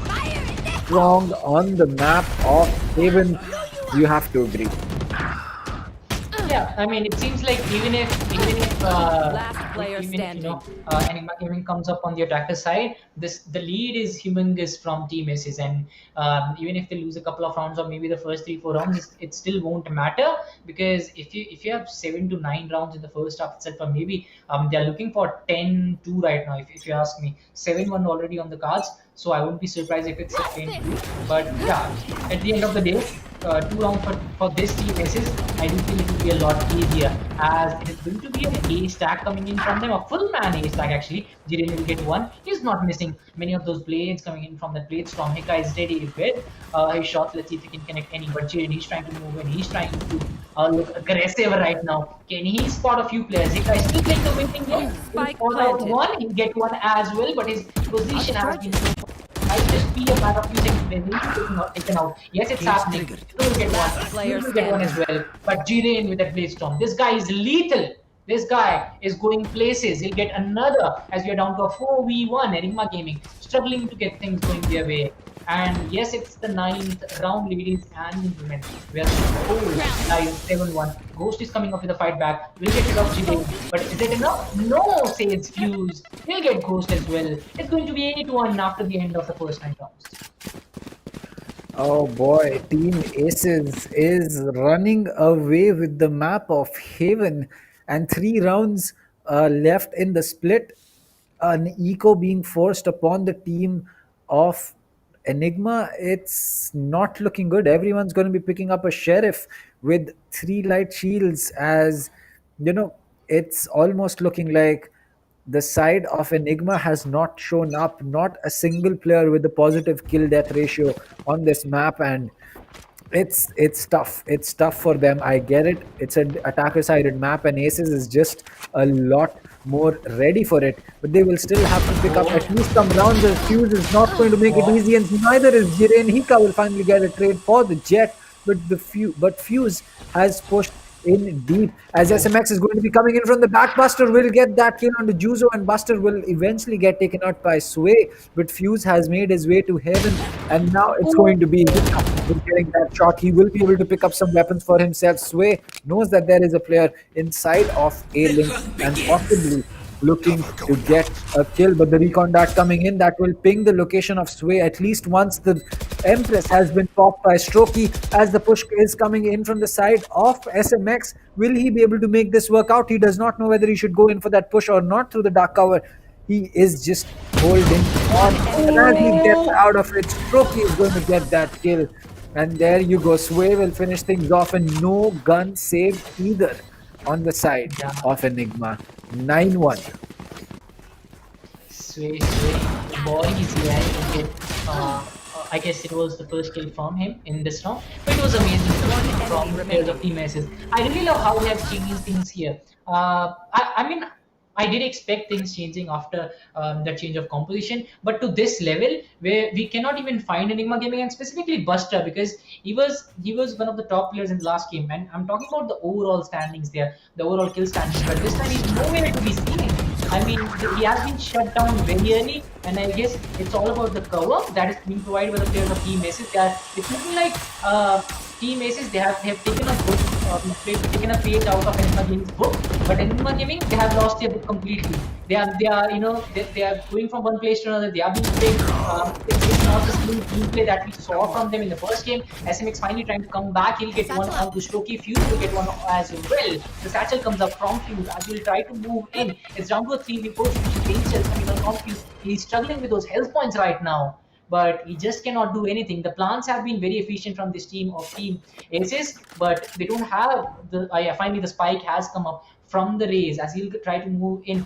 S11: strong on the map of Haven. You have to agree.
S13: Yeah, I mean, it seems like even if
S14: Last player standing.
S13: Enigma Gaming comes up on the attacker side, the lead is humongous from Team Aces, and even if they lose a couple of rounds or maybe the first 3-4 rounds, it still won't matter, because if you have 7 to 9 rounds in the first half itself, or maybe they're looking for 10-2 right now. If you ask me, 7-1 already on the cards, so I wouldn't be surprised if it's a 10-2. But yeah, at the end of the day, 2 rounds for this Team Aces, I do feel it will be a lot easier, as it is going to be an A stack coming in from them, a full man A stack actually. Jiren will get one. He's not missing many of those blades coming in from the blade storm. Hika is ready with his shots. Let's see if he can connect any. But Jiren, he's trying to move in. He's trying to look aggressive right now. Can he spot a few players? Hika is still playing the waiting game. He'll spot out one. He'll get one as well, but his position has been might just be a matter of few seconds. They need to be taken out. Yes, it's happening. He will get one. He will get one as well. But Jiren with that blade storm. This guy is lethal. This guy is going places. He'll get another, as we are down to a 4v1. Enigma Gaming struggling to get things going their way. And yes, it's the 9th round, ladies and gentlemen. We are live 7-1. Ghost is coming up with a fight back. We'll get rid of Jiren. But is it enough? No, says Fuse. We'll get Ghost as well. It's going to be 8-1 after the end of the first 9 rounds.
S11: Oh boy, Team Aces is running away with the map of Haven, and 3 rounds left in the split. An eco being forced upon the team of Enigma. It's not looking good. Everyone's going to be picking up a sheriff with 3 light shields, as it's almost looking like the side of Enigma has not shown up, not a single player with a positive kill death ratio on this map, and it's tough. It's tough for them. I get it. It's an attacker sided map, and Aces is just a lot more ready for it, but they will still have to pick up at least some rounds, as Fuse is not going to make it easy, and neither is Jiren. Hika will finally get a trade for the Jet, but Fuse has pushed in deep as SMX is going to be coming in from the back. Buster will get that kill on the Juzo, and Buster will eventually get taken out by Sway. But Fuse has made his way to heaven, and now it's going to be Hika with getting that shot. He will be able to pick up some weapons for himself. Sway knows that there is a player inside of A link and possibly looking to get a kill, but the recon dart coming in that will ping the location of Sway at least once the Empress has been popped by Strokey. As the push is coming in from the side of SMX, will he be able to make this work out? He does not know whether he should go in for that push or not through the dark cover. He is just holding on, and as he gets out of it, Strokey is going to get that kill. And there you go, Sway will finish things off, and no gun saved either on the side of Enigma. 9-1.
S13: Sway, Boris here to get, I guess it was the first kill from him in this round, but it was amazing from the players of Team ASES. I really love how they have changed things here. I mean, I did expect things changing after the change of composition, but to this level where we cannot even find Enigma Gaming and specifically Buster, because he was one of the top players in the last game, and I'm talking about the overall standings there, the overall kill standings, but this time he's nowhere to be seen. I mean, he has been shut down very early, and I guess it's all about the cover that is being provided by the players of Team ASES. It's looking like Team ASES, they have taken a book, taken a page out of Enigma Gaming's book, but Enigma Gaming, they have lost their book completely. They are they are going from one place to another. They are being played. It's not the same gameplay that we saw from them in the first game. SMX finally trying to come back. He'll get one on to Strokey. Fuse will get one as well. The satchel comes up from Fuse as he'll try to move in. It's down to a 3v4. Fuse coming on Fuse. He's struggling with those health points right now, but he just cannot do anything. The plants have been very efficient from this team of Team ASES, but they don't have the. Finally, the spike has come up from the Rays as he'll try to move in.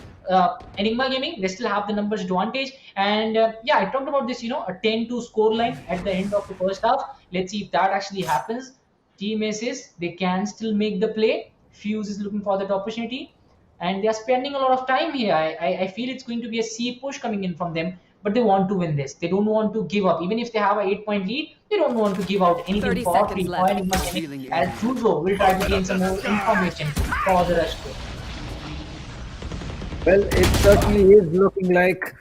S13: Enigma Gaming, they still have the numbers advantage, and yeah, I talked about this, a 10-2 score line at the end of the first half. Let's see if that actually happens. Team ASES, they can still make the play. Fuse is looking for that opportunity, and they are spending a lot of time here. I feel it's going to be a C push coming in from them, but they want to win this. They don't want to give up. Even if they have a 8-point lead, they don't want to give out anything for free. As Juzo will try to gain some more information for the rest.
S11: Well, it certainly is looking like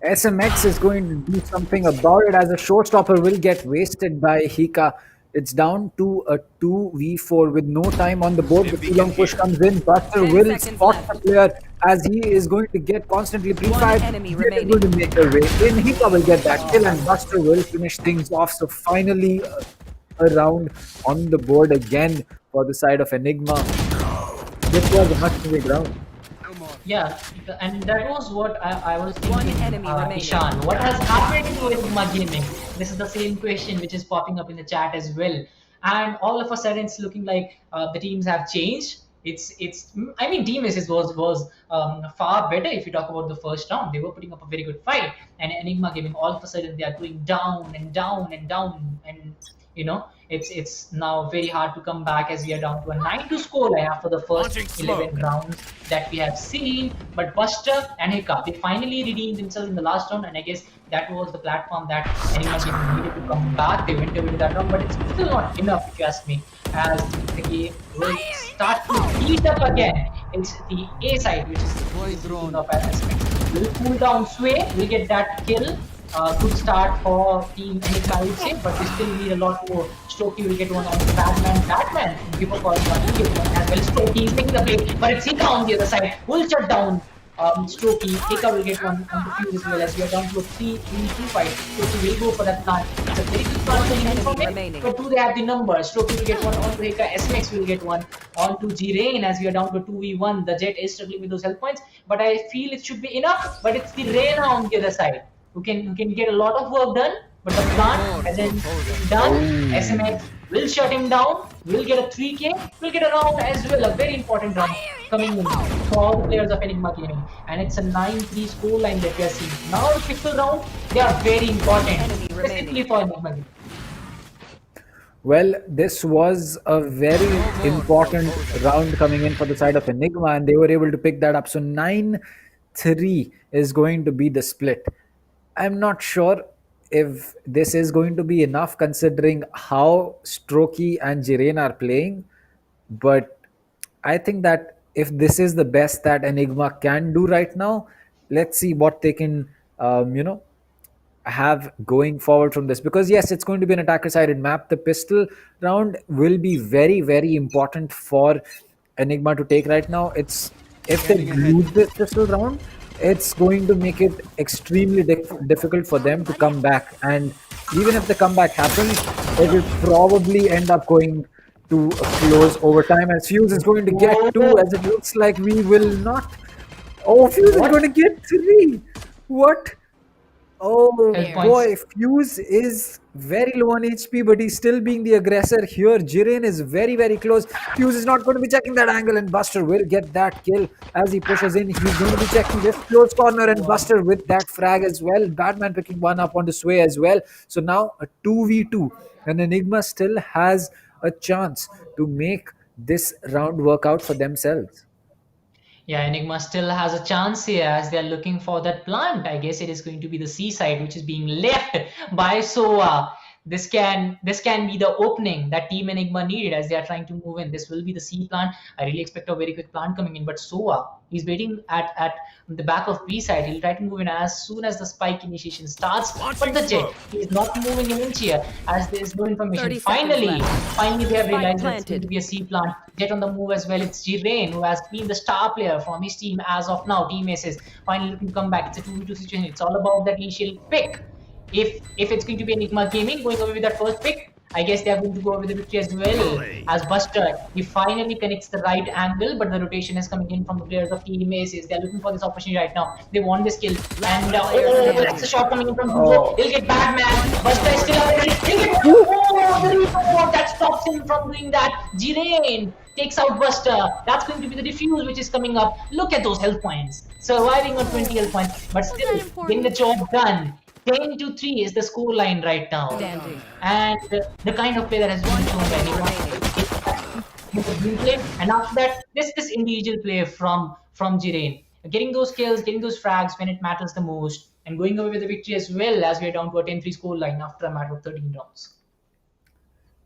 S11: SMX is going to do something about it, as a showstopper will get wasted by Hika. It's down to a 2v4 with no time on the board. The too long push comes in. Buster will spot the player as he is going to get constantly pre-fired. He is going to make a way in. Hika will get that kill, and Buster will finish things off. So finally, a round on the board again for the side of Enigma. This was a much-needed round.
S13: Yeah, and that was what I was thinking, Ishan. What has happened to Enigma Gaming? This is the same question which is popping up in the chat as well. And all of a sudden, it's looking like the teams have changed. I mean, Team ASES was far better if you talk about the first round. They were putting up a very good fight, and Enigma Gaming, all of a sudden, they are going down and down and down, and it's now very hard to come back as we are down to a 9-2 scoreline after the first 11 rounds that we have seen. But Buster and Hika, they finally redeemed themselves in the last round, and I guess that was the platform that Enigma Gaming needed to come back. They went away to that round, but it's still not enough if you ask me, as the game will start to heat up again. It's the A side, which is the of SMX. Will cool down Sway, will get that kill. Good start for Team Enigma, I would say, but we still need a lot more. Strokey will get one on the Batman. Before calling one, he get one as well. Strokey is taking the play, but it's Hika on the other side. Will shut down Strokey. Hika will get one on the field as well, as we are down to a 3-2 fight. Strokey will go for that plant. It's a very good plant from him, but do they have the numbers? Strokey will get one onto Hika. SMX will get one onto G-Rain, as we are down to 2v1. The Jet is struggling with those health points, but I feel it should be enough. But it's the Reina on the other side who can get a lot of work done, but the plant hasn't been done. SMX will shut him down, will get a 3k, will get a round as well, a very important round coming in for all the players of Enigma Gaming. And it's a 9-3 scoreline that we are seeing. Now the pixel round, they are very important, specifically for Enigma Gaming.
S11: Well, this was a very important round coming in for the side of Enigma, and they were able to pick that up. So 9-3 is going to be the split. I'm not sure if this is going to be enough considering how Strokey and Jiren are playing, but I think that if this is the best that Enigma can do right now, let's see what they can, have going forward from this. Because yes, it's going to be an attacker-sided map. The pistol round will be very, very important for Enigma to take right now. If they lose this pistol round, it's going to make it extremely difficult for them to come back. And even if the comeback happens, it will probably end up going to a close overtime, as Fuse is going to get 2, as it looks like we will not. Oh, Fuse is going to get 3. What? Oh boy, Fuse is very low on HP, but he's still being the aggressor here. Jiren is very, very close. Fuse is not going to be checking that angle, and Buster will get that kill as he pushes in. He's going to be checking this close corner, and Buster with that frag as well. Batman picking one up onto Sway as well. So now a 2v2, and Enigma still has a chance to make this round work out for themselves.
S13: Yeah, Enigma still has a chance here as they're looking for that plant. I guess it is going to be the seaside, which is being left by Soa. This can be the opening that Team Enigma needed as they are trying to move in. This will be the C plant. I really expect a very quick plant coming in, but Soa is waiting at the back of B side. He'll try to move in as soon as the spike initiation starts. But the Jet is not moving in inch here as there is no information. Finally they have realized that it's going to be a C plant. Jet on the move as well. It's Jiren who has been the star player from his team as of now. Team ASES finally looking to come back. It's a 2v2 situation. It's all about that initial pick. If it's going to be Enigma Gaming going away with that first pick, I guess they are going to go over the victory as well. As Buster, he finally connects the right angle, but the rotation is coming in from the players of Team ASES. They're looking for this opportunity right now. They want this kill. And that's the shot coming in from Hugo. He'll get Batman. Buster is still up. He'll get the rebound that stops him from doing that. Jiren takes out Buster. That's going to be the defuse which is coming up. Look at those health points. Surviving on 20 health points, but still getting the job done. 10-3 is the score line right now. And the kind of play that has been shown by Enigma. And after that, this individual play from Jiren. Getting those kills, getting those frags when it matters the most, and going away with the victory as well as we're down to a 10-3 score line after a matter of 13 rounds.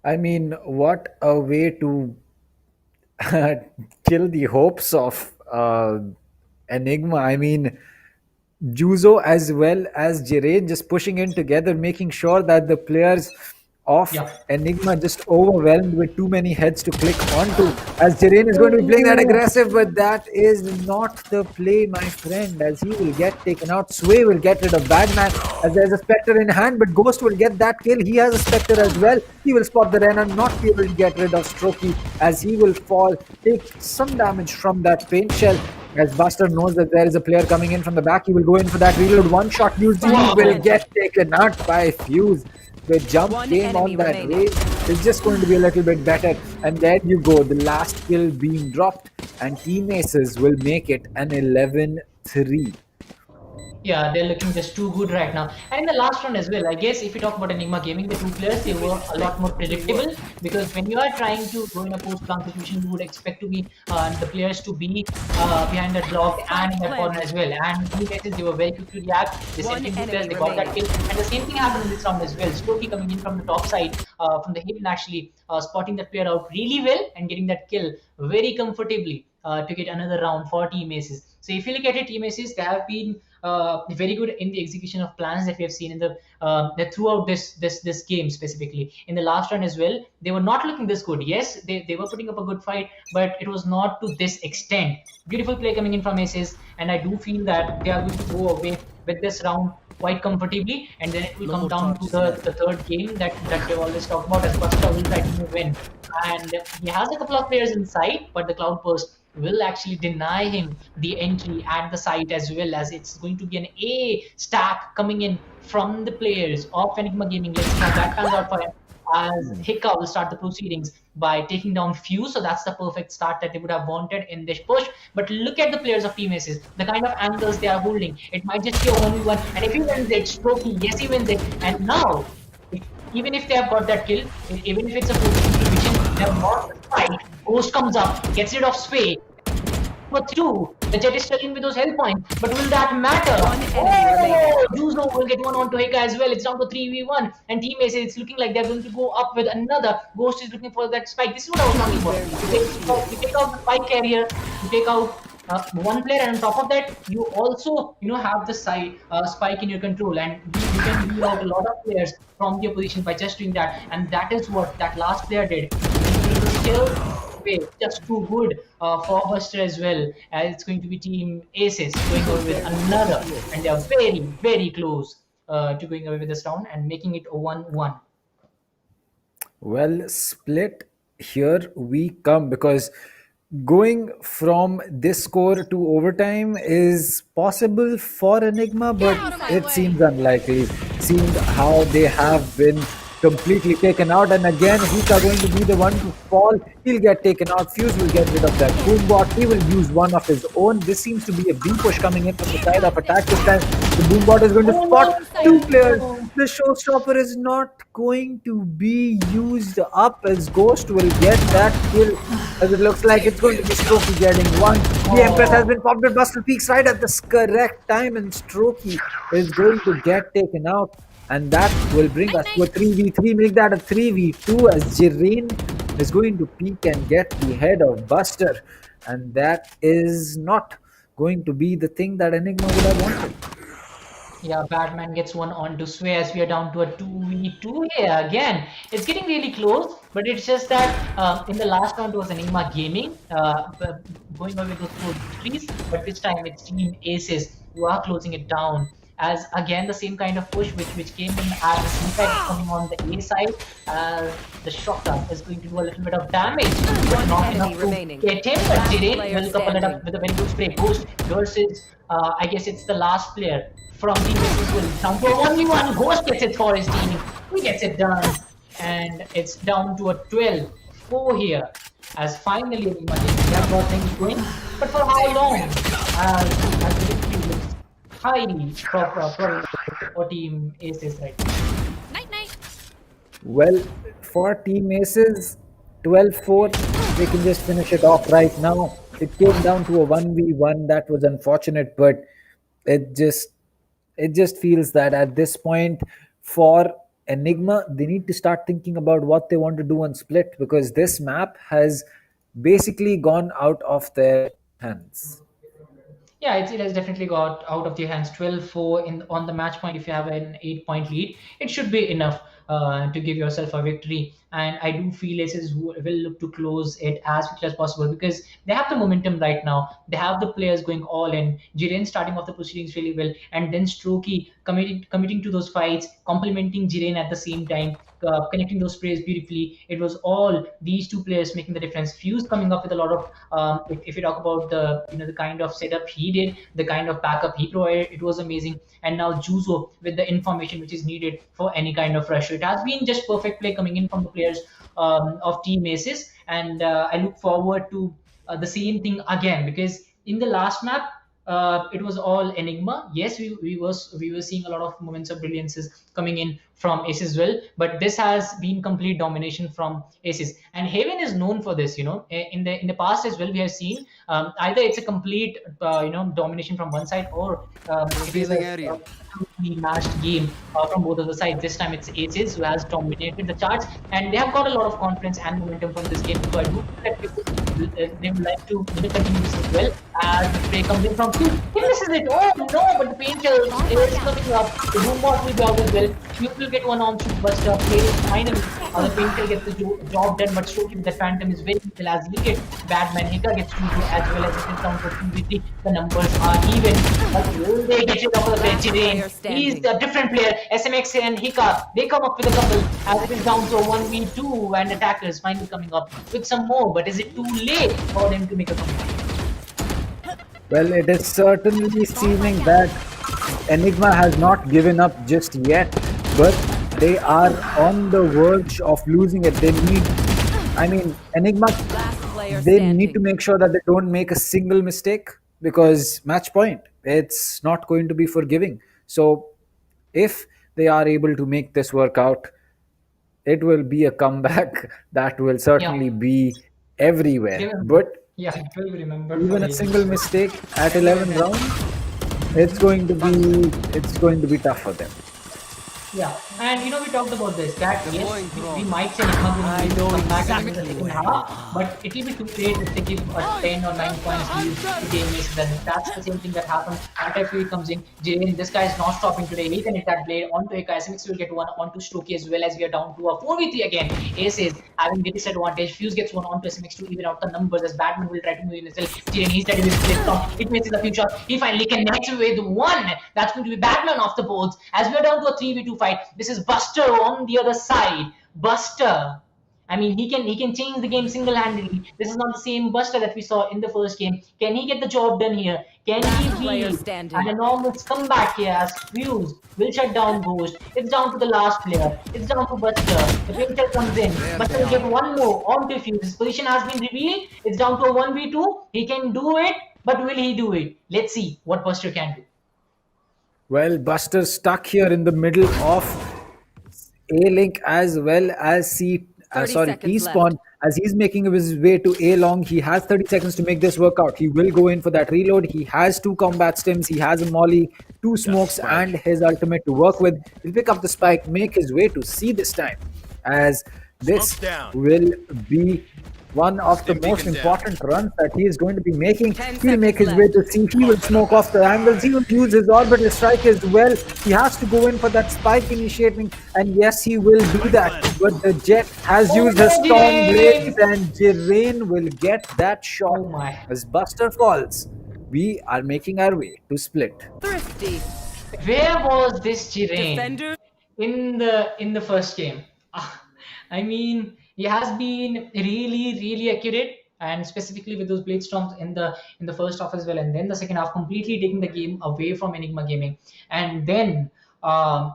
S11: I mean, what a way to kill the hopes of Enigma. I mean, Juzo as well as Jiren just pushing in together, making sure that the players of Enigma just overwhelmed with too many heads to click onto, as Jiren is going to be playing that aggressive, but that is not the play, my friend, as he will get taken out. Sway will get rid of Batman as there's a Spectre in hand, but Ghost will get that kill. He has a Spectre as well. He will spot the Ren and not be able to get rid of Strokey as he will fall, take some damage from that paint shell. As Buster knows that there is a player coming in from the back, he will go in for that reload. One shot used, he will get taken out by Fuse. The jump came on that race. It's just going to be a little bit better. And there you go, the last kill being dropped. And Team ASES will make it an 11-3.
S13: Yeah, they're looking just too good right now. And in the last round as well, I guess if you talk about Enigma Gaming, the two players, they were a lot more predictable, because when you are trying to go in a post-plant situation, you would expect to be the players to be behind that block and in that corner as well. And in many cases, they were very quick to react. They sent in two players, they got that kill. And the same thing happened in this round as well. Strokey coming in from the top side, from the hidden actually, spotting that player out really well and getting that kill very comfortably to get another round for Team ASES. So if you look at it, Team ASES, they have been very good in the execution of plans that we have seen in the throughout this game specifically. In the last round as well, they were not looking this good. Yes, they were putting up a good fight, but it was not to this extent. Beautiful play coming in from ASES, and I do feel that they are going to go away with this round quite comfortably, and then it will come down to the third game that they've always talked about, as Buster will try to move in. And he has a couple of players inside, but the Cloudburst will actually deny him the entry at the site, as well as it's going to be an A stack coming in from the players of Enigma Gaming. Let's see how that pans out for him, as Hika will start the proceedings by taking down Fuse. So that's the perfect start that they would have wanted in this push. But look at the players of Team ASES, the kind of angles they are holding. It might just be a 1v1, and if he wins it, Strokey, yes, he wins it. And now, even if they have got that kill, even if it's a 4-2 situation, they have lost the fight. Ghost comes up, gets rid of Sway. for 2. The Jet is struggling with those health points, but will that matter?
S14: remaining.
S13: Juzo will get one on to Hika as well. It's down to 3v1, and Team Ace, it's looking like they're going to go up with another. Ghost is looking for that spike. This is what I was talking about. You take out the spike carrier, you take out one player, and on top of that, you also have the side spike in your control, and you can rule out a lot of players from the opposition by just doing that. And that is what that last player did. He was still just too good for Buster as well. It's going to be Team Aces going over with another, and they are very, very close to going away with this round and making it a 1-1.
S11: Well, Split, here we come, because going from this score to overtime is possible for Enigma, but it seems unlikely, seeing how they have been completely taken out. And again, Hika going to be the one to fall. He'll get taken out. Fuse will get rid of that boom bot. He will use one of his own. This seems to be a B push coming in from the side of attack this time. The boom bot is going to spot 2 players. The showstopper is not going to be used up, as Ghost will get that kill, as it looks like it's going to be Strokey getting one. The Empress has been popped with Bustle Peaks right at the correct time, and Strokey is going to get taken out. And that will bring us to a 3v3, make that a 3v2, as Jireen is going to peek and get the head of Buster. And that is not going to be the thing that Enigma would have wanted.
S13: Yeah, Batman gets one on to Sway as we are down to a 2v2 here again. It's getting really close, but it's just that in the last round it was Enigma Gaming going away with those 4 victories, but this time it's Team Aces who are closing it down. As again the same kind of push which came in as impact coming on the A side. The shotgun is going to do a little bit of damage, but not enough to get him. But Jiren will couple it up with a very good spray. Ghost versus I guess it's the last player from Team Aces will down to a 1v1. Ghost gets it for his team. He gets it done, and it's down to a 12-4 here. As finally Enigma have got things going, but for how long? As the victory looks highly for Team Aces right now.
S11: Well, for Team Aces, 12-4, they can just finish it off right now. It came down to a 1v1. That was unfortunate, but it just feels that at this point for Enigma, they need to start thinking about what they want to do on Split, because this map has basically gone out of their hands.
S13: Yeah, it has definitely got out of their hands. 12-4 on the match point. If you have an 8-point lead, it should be enough to give yourself a victory. And I do feel Aces will look to close it as quickly as possible, because they have the momentum right now. They have the players going all in. Jiren starting off the proceedings really well, and then Strokey committing to those fights, complementing Jiren at the same time. Connecting those players beautifully. It was all these 2 players making the difference. Fuse coming up with a lot of if you talk about the kind of setup he did, the kind of backup he provided, it was amazing. And now Juzo with the information which is needed for any kind of rush. It has been just perfect play coming in from the players of Team Aces, and I look forward to the same thing again, because in the last map it was all Enigma. Yes, we were seeing a lot of moments of brilliances coming in from Aces as well, but this has been complete domination from Aces. And Haven is known for this. In the past as well, we have seen either it's a complete domination from one side, or it is a matched game from both of the sides. This time it's Aces who has dominated the charts, and they have got a lot of confidence and momentum from this game. So I do feel that they would like to continue this as well, as the play comes in from 2. He misses it. Oh no, but the Painter is coming up. The Boombot will be out as well. You will get one on shoot, but finally the Painter gets the job done, but Strokey with the Phantom is very little, as we get Batman. Hika gets 2 as well, as it is down to 2v3. The numbers are even, but will they get it off the bench again? He's a different player. SMX and Hika, they come up with a couple, as it is down to a 1v2, and attackers finally coming up with some more. But is it too late for them to make a comeback?
S11: Well, it is certainly seeming that Enigma has not given up just yet, but they are on the verge of losing it. Enigma, they need to make sure that they don't make a single mistake, because match point, it's not going to be forgiving. So if they are able to make this work out, it will be a comeback that will certainly be everywhere. But
S13: Yeah, it will be remembered for
S11: Even a
S13: ages.
S11: single mistake at 11 rounds, it's going to be tough for them.
S13: Yeah, and we talked about this that yes, we might say Enigma will come back in the second half, but it will be too late if they give a 10 or 9 points lead to game miss. Then that's the same thing that happened. Anti-Fury comes in. Jane, this guy is not stopping today. He can hit that blade onto Hika. SMX will get one onto Stokey as well as we are down to a 4v3 again. ASES having the disadvantage. Fuse gets one onto SMX to even out the numbers as Batman will try to move in as well. Jane, he's ready with his flip. It misses a few shots. He finally connects with one. That's going to be Batman off the boards as we are down to a 3v2 fight. This is Buster on the other side. Buster. I mean, he can change the game single-handedly. This is not the same Buster that we saw in the first game. Can he get the job done here? Can he be an enormous comeback here as Fuse will shut down Ghost? It's down to the last player. It's down to Buster. The Painter comes in. Buster will get one more onto Fuse. His position has been revealed. It's down to a 1v2. He can do it, but will he do it? Let's see what Buster can do.
S11: Well, Buster's stuck here in the middle of A-Link as well as T-Spawn as he's making his way to A-Long. He has 30 seconds to make this work out. He will go in for that reload. He has 2 combat stims. He has a molly, 2 smokes, and his ultimate to work with. He'll pick up the spike, make his way to C this time, as this will be one of the most important runs that he is going to be making. He'll make his way to C. He will smoke off the angles. He will use his orbital strike as well. He has to go in for that spike initiating, and yes, he will do that. But the Jet has used his strong blades, and Jirain will get that shot. As Buster falls, we are making our way to split.
S14: Thrifty.
S13: Where was this Jirain in the first game? I mean, he has been really accurate, and specifically with those blade storms in the first half as well, and then the second half completely taking the game away from Enigma Gaming, and then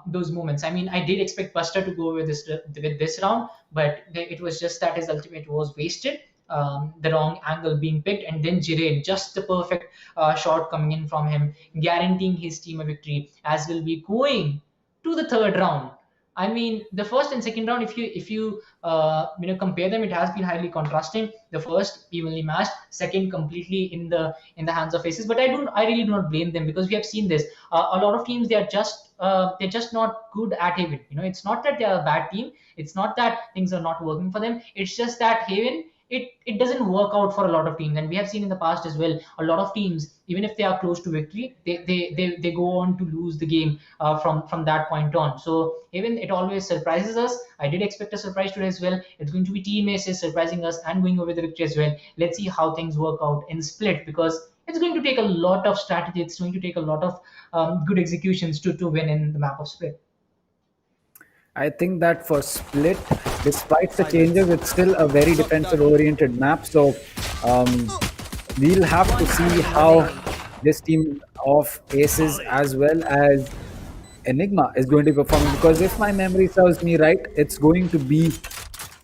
S13: those moments. I mean, I did expect Buster to go with this round, but it was just that his ultimate was wasted. The wrong angle being picked, and then Jirain, just the perfect shot coming in from him, guaranteeing his team a victory, as will be going to the third round. I mean, the first and second round, if you compare them, it has been highly contrasting. The first evenly matched, second completely in the hands of ASES. But I really do not blame them, because we have seen this. A lot of teams, they're just not good at Haven. It's not that they're a bad team. It's not that things are not working for them. It's just that Haven, it doesn't work out for a lot of teams, and we have seen in the past as well, a lot of teams, even if they are close to victory, they go on to lose the game from that point on. So even it always surprises us. I did expect a surprise today as well. It's going to be Team Aces surprising us and going over the victory as well. Let's see how things work out in Split, because it's going to take a lot of strategy. It's going to take a lot of good executions to win in the map of Split.
S11: I think that for Split, despite the changes, it's still a very defensive-oriented map. So we'll have to see how this team of ASES as well as Enigma is going to be performing. Because if my memory serves me right, it's going to be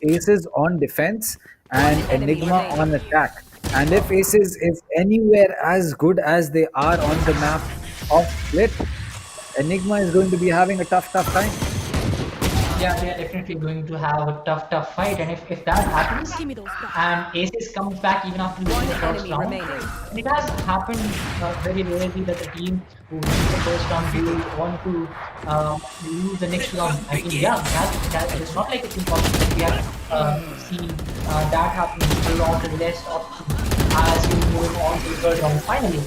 S11: ASES on defense and Enigma on attack. And if ASES is anywhere as good as they are on the map of Split, Enigma is going to be having a tough time.
S13: Yeah, they are definitely going to have a tough fight, and if that happens, and ASES comes back even after losing the first round, and it has happened very rarely that a team who loses the first round will want to lose the next round. I mean, yeah, it's not like it's impossible that we have seen that happening a lot less often as we move on to the third round. Finally,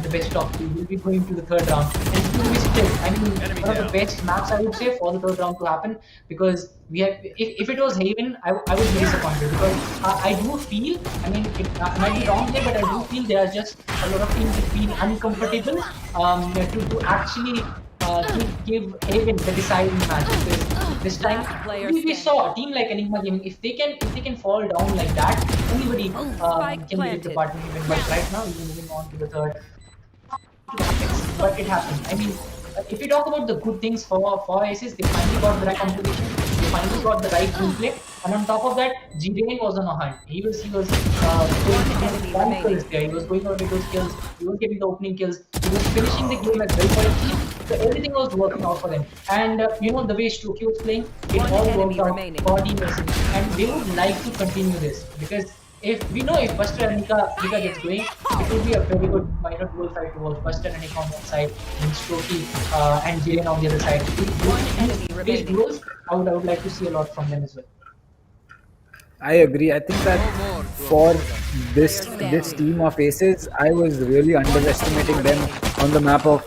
S13: the best of 2 will be going to the third round, and it's going to be split. I mean, one of the best maps, I would say, for the third round to happen, because we have. If it was Haven, I would be disappointed, because I do feel. I mean, it might be wrong there, but I do feel there are just a lot of teams that feel uncomfortable to actually give Haven the deciding match. Because this time we saw a team like Enigma Gaming, if they can fall down like that, anybody can leave the party even. But right now we're moving on to the third. But it happened. I mean, if we talk about the good things for ASES, they finally got the right composition, they finally got the right gameplay, and on top of that, Jirain was on a hunt. He was going to kills there. He was going over those kills. He was getting the opening kills. He was finishing the game as well for his team. So everything was working out for them. And the way Stokey was playing, it all worked out for Team ASES. And they would like to continue this, because if we know if Buster and Nika gets going, it will be a very good minor dual fight to watch. Buster and Nika on one side, then Strokey and Jillian on the other side. These duels, I would like to see a lot from them as well.
S11: I agree. I think that for this team of aces, I was really underestimating them on the map of,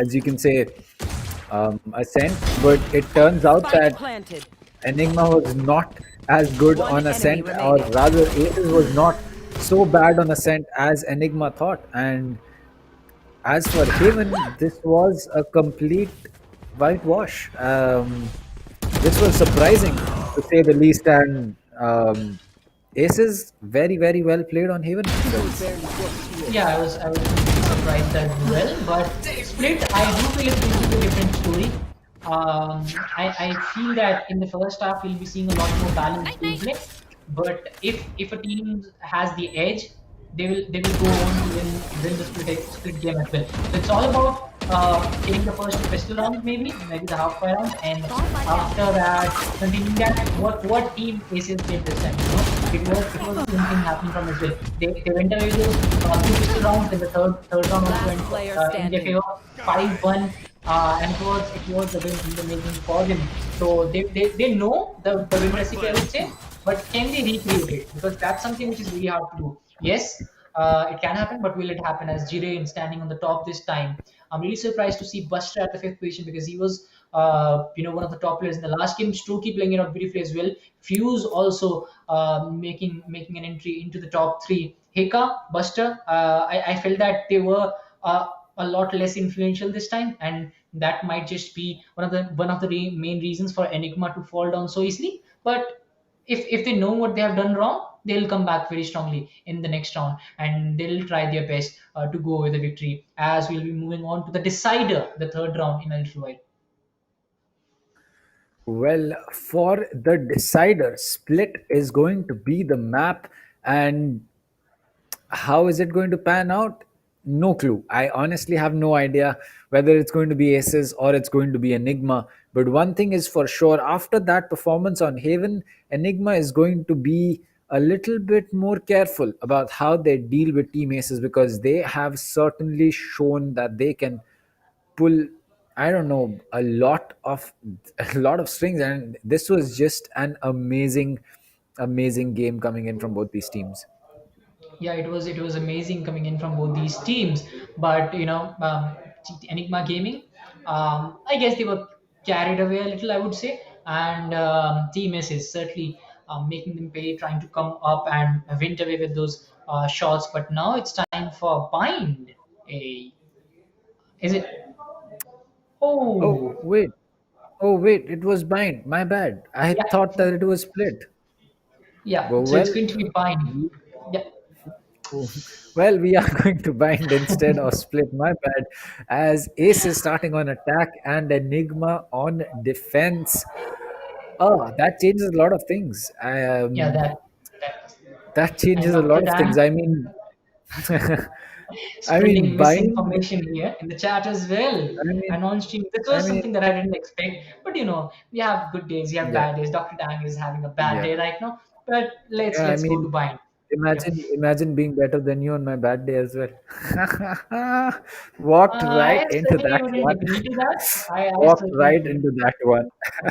S11: as you can say, Ascent. But it turns out
S14: Spike
S11: that
S14: planted.
S11: Enigma was not as good
S14: One
S11: on
S14: enemy
S11: Ascent, or
S14: remaining.
S11: rather, Aces was not so bad on Ascent as Enigma thought. And as for Haven, this was a complete whitewash. This was surprising to say the least, and Aces very very well played on Haven themselves.
S13: Yeah, I was completely surprised as well. But Split, I do feel it's going to be a different story. I feel that in the first half we'll be seeing a lot more balanced gameplay. But if a team has the edge, they will go on to win the split game as well. So it's all about taking the first pistol round, maybe the half fire round, and after that continuing that. What team Aces did this time? It was the same thing happening from Israel. They went away with those two pistol rounds, and the third round also went in their favor, 5-1. And it was the making for them. So they know the win recipe, I would say, but can they recreate it? Because that's something which is really hard to do. Yes, it can happen, but will it happen as Jirain standing on the top this time? I'm really surprised to see Buster at the fifth position because he was, one of the top players in the last game. Strokey playing it out beautifully as well. Fuse also making an entry into the top three. Heka, Buster, I felt that they were a lot less influential this time, and that might just be one of the main reasons for Enigma to fall down so easily. But if they know what they have done wrong, they'll come back very strongly in the next round, and they'll try their best to go with the victory. As we'll be moving on to the decider, the third round in a little while.
S11: Well, for the decider, Split is going to be the map, and how is it going to pan out? No clue. I honestly have no idea whether it's going to be Aces or it's going to be Enigma. But one thing is for sure, after that performance on Haven, Enigma is going to be a little bit more careful about how they deal with Team Aces, because they have certainly shown that they can pull, I don't know, a lot of strings, and this was just an amazing game coming in from both these teams.
S13: Yeah, it was amazing coming in from both these teams. But Enigma Gaming, I guess they were carried away a little, I would say. And Team S is certainly making them pay, trying to come up and win away with those shots. But now it's time for Bind. A Is it?
S11: Oh
S13: Oh,
S11: wait, oh wait, it was Bind. My bad. I
S13: yeah,
S11: thought that it was Split.
S13: yeah. So it's
S11: Well,
S13: going to be Bind.
S11: we,
S13: Yeah,
S11: well, we are going to Bind instead of Split. My bad. As Ace is starting on attack and Enigma on defense. Oh, that changes a lot of things.
S13: yeah. That
S11: That
S13: and
S11: changes a
S13: Dr.
S11: lot of things.
S13: Dan
S11: I mean, I
S13: spreading
S11: mean, Bind.
S13: misinformation here in the chat as well
S11: I mean,
S13: and on stream. This
S11: I
S13: was
S11: mean,
S13: something that I didn't expect. But we have good days, we have
S11: yeah,
S13: bad days. Dr. Dang is having a bad
S11: yeah,
S13: day right now. But let's
S11: yeah. I
S13: let's go to
S11: mean,
S13: Bind. Yeah.
S11: imagine being better than you on my bad day as well. Walked right
S13: I
S11: into
S13: certainly
S11: that
S13: wouldn't
S11: one.
S13: agree to that. I
S11: Walked
S13: certainly
S11: right
S13: wouldn't.
S11: into that one.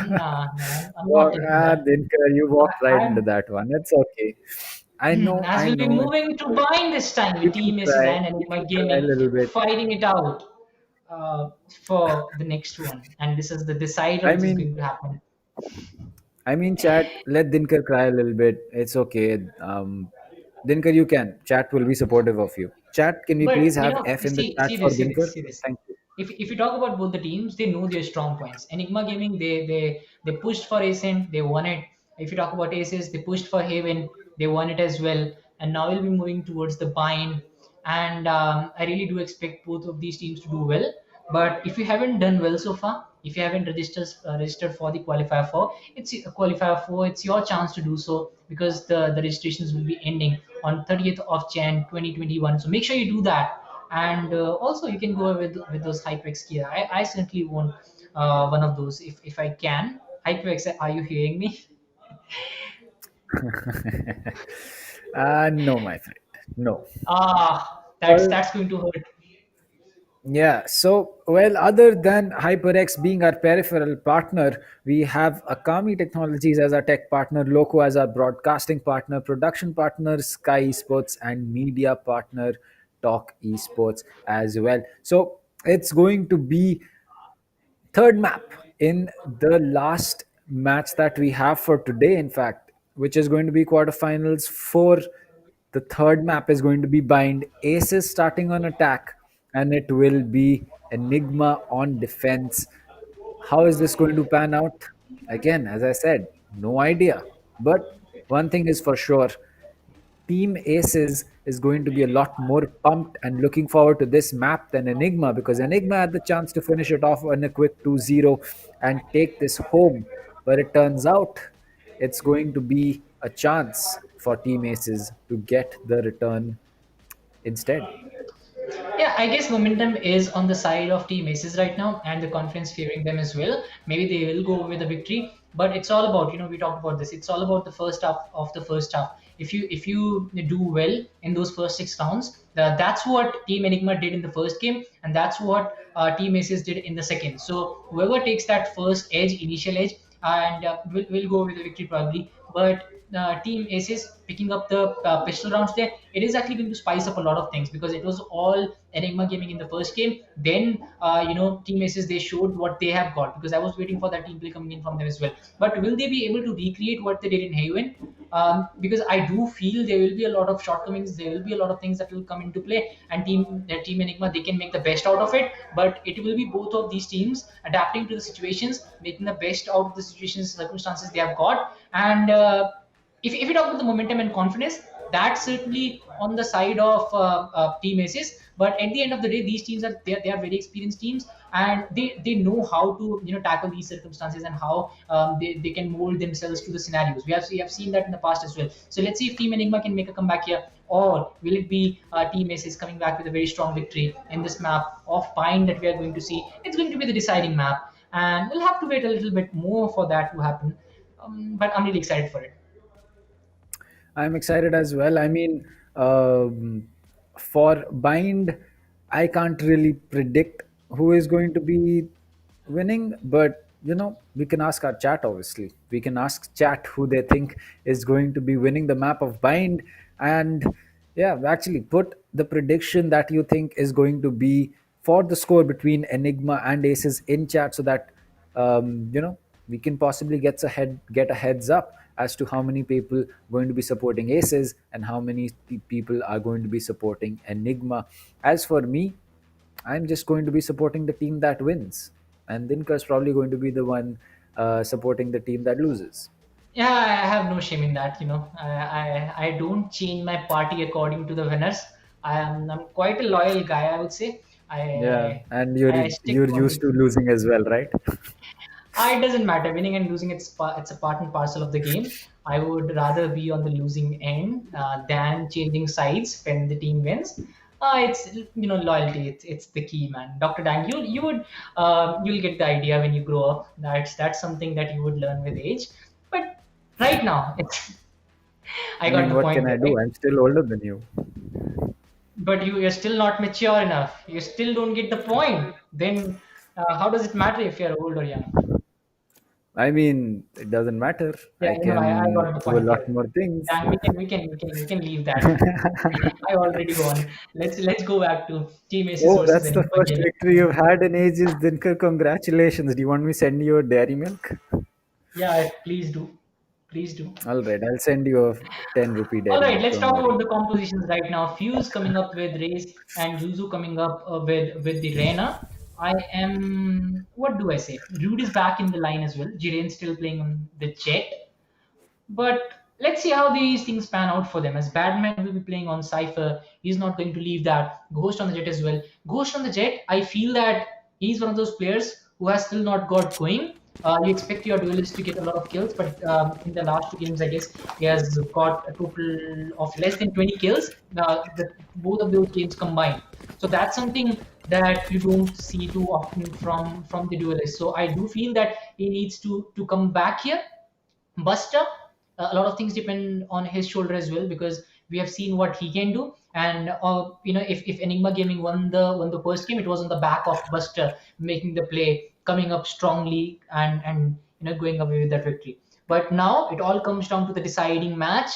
S13: Nah, no, I'm not taking that.
S11: Dinkar, you walked right into
S13: I'm
S11: that one. It's okay.
S13: as
S11: I
S13: we'll be
S11: know.
S13: moving to Bind this time
S11: You
S13: with
S11: can
S13: Team Aces
S11: cry.
S13: and
S11: You
S13: Enigma
S11: can cry a
S13: Gaming
S11: little bit.
S13: fighting it out for the next one. And this is the decider
S11: I
S13: which is
S11: mean,
S13: going to happen.
S11: chat, let Dinkar cry a little bit. It's okay. Dinkar, you can. Chat will be supportive of you. Chat, can we
S13: But
S11: please have F
S13: you
S11: in the
S13: see,
S11: chat
S13: see
S11: for
S13: this, see
S11: Dinkar?
S13: this, see this.
S11: Thank you.
S13: If you talk about both the teams, they know their strong points. Enigma Gaming, they pushed for Ascent, they won it. If you talk about Aces, they pushed for Haven, they won it as well. And now we'll be moving towards the Bind. And I really do expect both of these teams to do well. But if you haven't done well so far, if you haven't registered for the qualifier four, it's a qualifier four. It's your chance to do so because the registrations will be ending on 30th of Jan 2021. So make sure you do that. And also you can go with those HyperX gear. I certainly want one of those if I can. HyperX, are you hearing me?
S11: No, my friend. No. Well,
S13: That's going to hurt.
S11: yeah. So, well, other than HyperX being our peripheral partner, we have Akamai Technologies as our tech partner, LOCO as our broadcasting partner, production partner, SkyEsports, and media partner, TalkEsports as well. So, it's going to be third map in the last match that we have for today, in fact, which is going to be quarterfinals for the third map is going to be bind aces starting on attack, and it will be Enigma on defense. How is this going to pan out? Again, as I said, no idea. But one thing is for sure, Team Aces is going to be a lot more pumped and looking forward to this map than Enigma, because Enigma had the chance to finish it off on a quick 2-0 and take this home. But it turns out it's going to be a chance for Team Aces to get the return instead.
S13: Yeah, I guess momentum is on the side of Team Aces right now, and the confidence favoring them as well. Maybe they will go with a victory, but it's all about, we talked about this. It's all about the first half of the first half. If you do well in those first 6 rounds, that's what Team Enigma did in the first game, and that's what Team Aces did in the second. So whoever takes that first edge, initial edge, and will go with the victory probably. But Team Aces picking up the pistol rounds there, it is actually going to spice up a lot of things, because it was all Enigma gaming in the first game. Then Team Aces, they showed what they have got, because I was waiting for that team play coming in from them as well. But will they be able to recreate what they did in Haven? Because I do feel there will be a lot of shortcomings, there will be a lot of things that will come into play, and Team Enigma, they can make the best out of it. But it will be both of these teams adapting to the situations, making the best out of the situations, circumstances they have got. And if you talk about the momentum and confidence, that's certainly on the side of Team Aces. But at the end of the day, these teams they are very experienced teams, and they know how to tackle these circumstances, and how they can mold themselves to the scenarios. We have seen that in the past as well. So let's see if Team Enigma can make a comeback here, or will it be Team Aces coming back with a very strong victory in this map of Pine that we are going to see. It's going to be the deciding map, and we'll have to wait a little bit more for that to happen. But I'm really excited for it.
S11: I'm excited as well. I mean, for Bind, I can't really predict who is going to be winning, but we can ask our chat. Obviously, we can ask chat who they think is going to be winning the map of Bind, and yeah, actually put the prediction that you think is going to be for the score between Enigma and Aces in chat, so that we can possibly get a heads up as to how many people going to be supporting Aces and how many people are going to be supporting Enigma. As for me, I'm just going to be supporting the team that wins, and Dinkar's probably going to be the one supporting the team that loses.
S13: Yeah, I have no shame in that. I don't change my party according to the winners. I'm quite a loyal guy, I would say.
S11: Yeah, and
S13: I stick
S11: you're
S13: for
S11: used to losing as well, right?
S13: It doesn't matter. Winning and losing, it's a part and parcel of the game. I would rather be on the losing end than changing sides when the team wins. It's loyalty. It's the key, man. Dr. Dang, you'll get the idea when you grow up. That's something that you would learn with age. But right now, I
S11: I
S13: got
S11: mean,
S13: the
S11: what
S13: point
S11: can I
S13: there,
S11: do?
S13: right?
S11: I'm still older than you.
S13: But you're still not mature enough. You still don't get the point. Then how does it matter if you're old or young?
S11: I mean, it doesn't matter.
S13: Yeah,
S11: I
S13: I
S11: can
S13: got the
S11: do a
S13: point
S11: lot
S13: there.
S11: more things.
S13: Dan, we can leave that. I already won. Let's go back to Team Aces
S11: Oh,
S13: versus
S11: that's the
S13: Enigma
S11: first
S13: gaming.
S11: victory you've had in ages, Dinkar. Congratulations. Do you want me to send you a dairy milk?
S13: Yeah, please do. Please do.
S11: All right, I'll send you a 10 rupee
S13: All
S11: dairy
S13: right,
S11: milk.
S13: let's
S11: Don't
S13: talk
S11: worry.
S13: about the compositions right now. Fuse coming up with Race and Yuzu coming up with the Reyna. I am. What do I say? Rude is back in the line as well. Jiren still playing on the Jet. But let's see how these things pan out for them. As Badman will be playing on Cypher, he's not going to leave that. Ghost on the Jet as well. Ghost on the Jet, I feel that he's one of those players who has still not got going. You expect your duelist to get a lot of kills, but in the last 2 games, I guess he has got a total of less than 20 kills. Both of those games combined. So that's something that you don't see too often from the duelist. So I do feel that he needs to come back here. Buster, a lot of things depend on his shoulder as well, because we have seen what he can do. And if Enigma Gaming won the first game, it was on the back of Buster making the play, coming up strongly, and going away with that victory. But now it all comes down to the deciding match,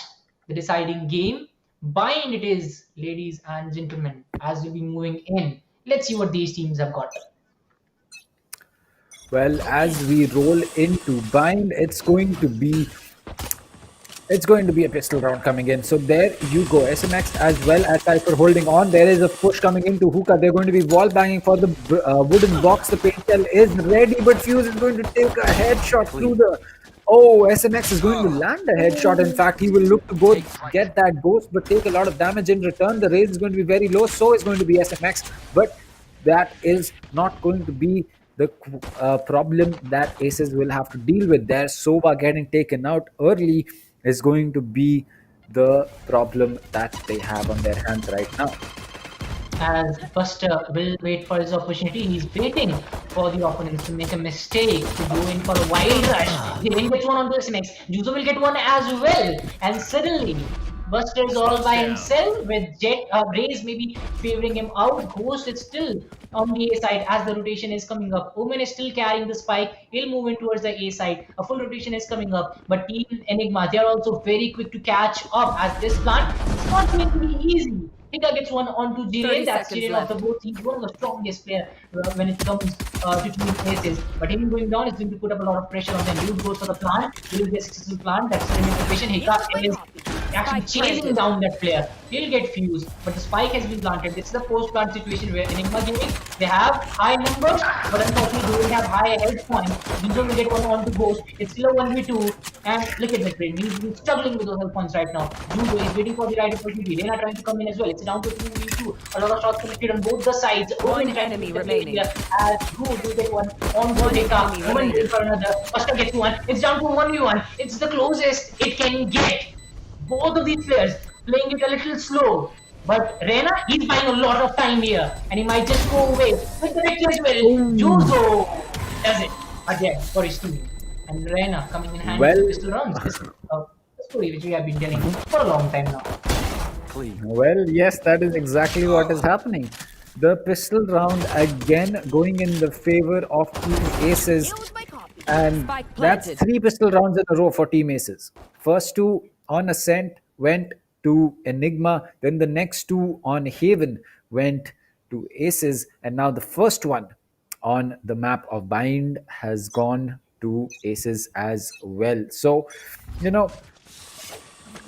S13: the deciding game. Bind it is, ladies and gentlemen, as we'll be moving in. Let's see what these teams have got.
S11: Well, as we roll into Bind, it's going to be a pistol round coming in. So there you go. SMX as well as Cypher holding on. There is a push coming into Hookah. They're going to be wall banging for the wooden box. The paint shell is ready, but Fuse is going to take a headshot through the... Oh, SMX is going to land a headshot. In fact, he will look to go get that ghost, but take a lot of damage in return. The raise is going to be very low. So is going to be SMX. But that is not going to be the problem that ASES will have to deal with there. Sova getting taken out early is going to be the problem that they have on their hands right now.
S13: As Buster will wait for his opportunity, he's waiting for the opponents to make a mistake, to go in for a wild rush. He will get one onto SMX. Juzo will get one as well. And suddenly, Buster is all by himself with Jet, Raze maybe favoring him out. Ghost is still on the A side as the rotation is coming up. Omen is still carrying the spike. He'll move in towards the A side. A full rotation is coming up. But Team Enigma, they are also very quick to catch up, as this plant is not going to be easy. Hika gets one onto Jiren. That's Jiren of the both. He's one of the strongest players when it comes to team aces. But him going down is going to put up a lot of pressure on them. Dude goes for the plant. He will get successful plant. That's the rotation. Hika is actually chasing down that player. He'll get fused, but the spike has been planted. This is the post-plant situation where Enigma Gaming, they have high numbers, but unfortunately they don't have high health points. Juzo will get one on to Ghost. It's still a 1v2, and look at the train. He's struggling with those health points right now. Juzo is waiting for the right opportunity. They're not trying to come in as well. It's down to 2v2. A lot of shots connected on both the sides.
S14: One enemy remaining.
S13: As Juzo will get one on to Hika. Woman will for another. Buster gets one. It's down to 1v1. It's the closest it can get. Both of these players playing it a little slow, but Reyna, he's buying a lot of time here, and he might just go away with the victory as well. Juzo does it again for his team, and Reyna coming in handy with pistol rounds. This is a story which we have been telling for a long time now.
S11: Well, yes, that is exactly what is happening. The pistol round again going in the favor of Team Aces, and that's 3 pistol rounds in a row for Team Aces. First 2 on Ascent went to Enigma, then the next 2 on Haven went to Aces, and now the first one on the map of Bind has gone to Aces as well. So,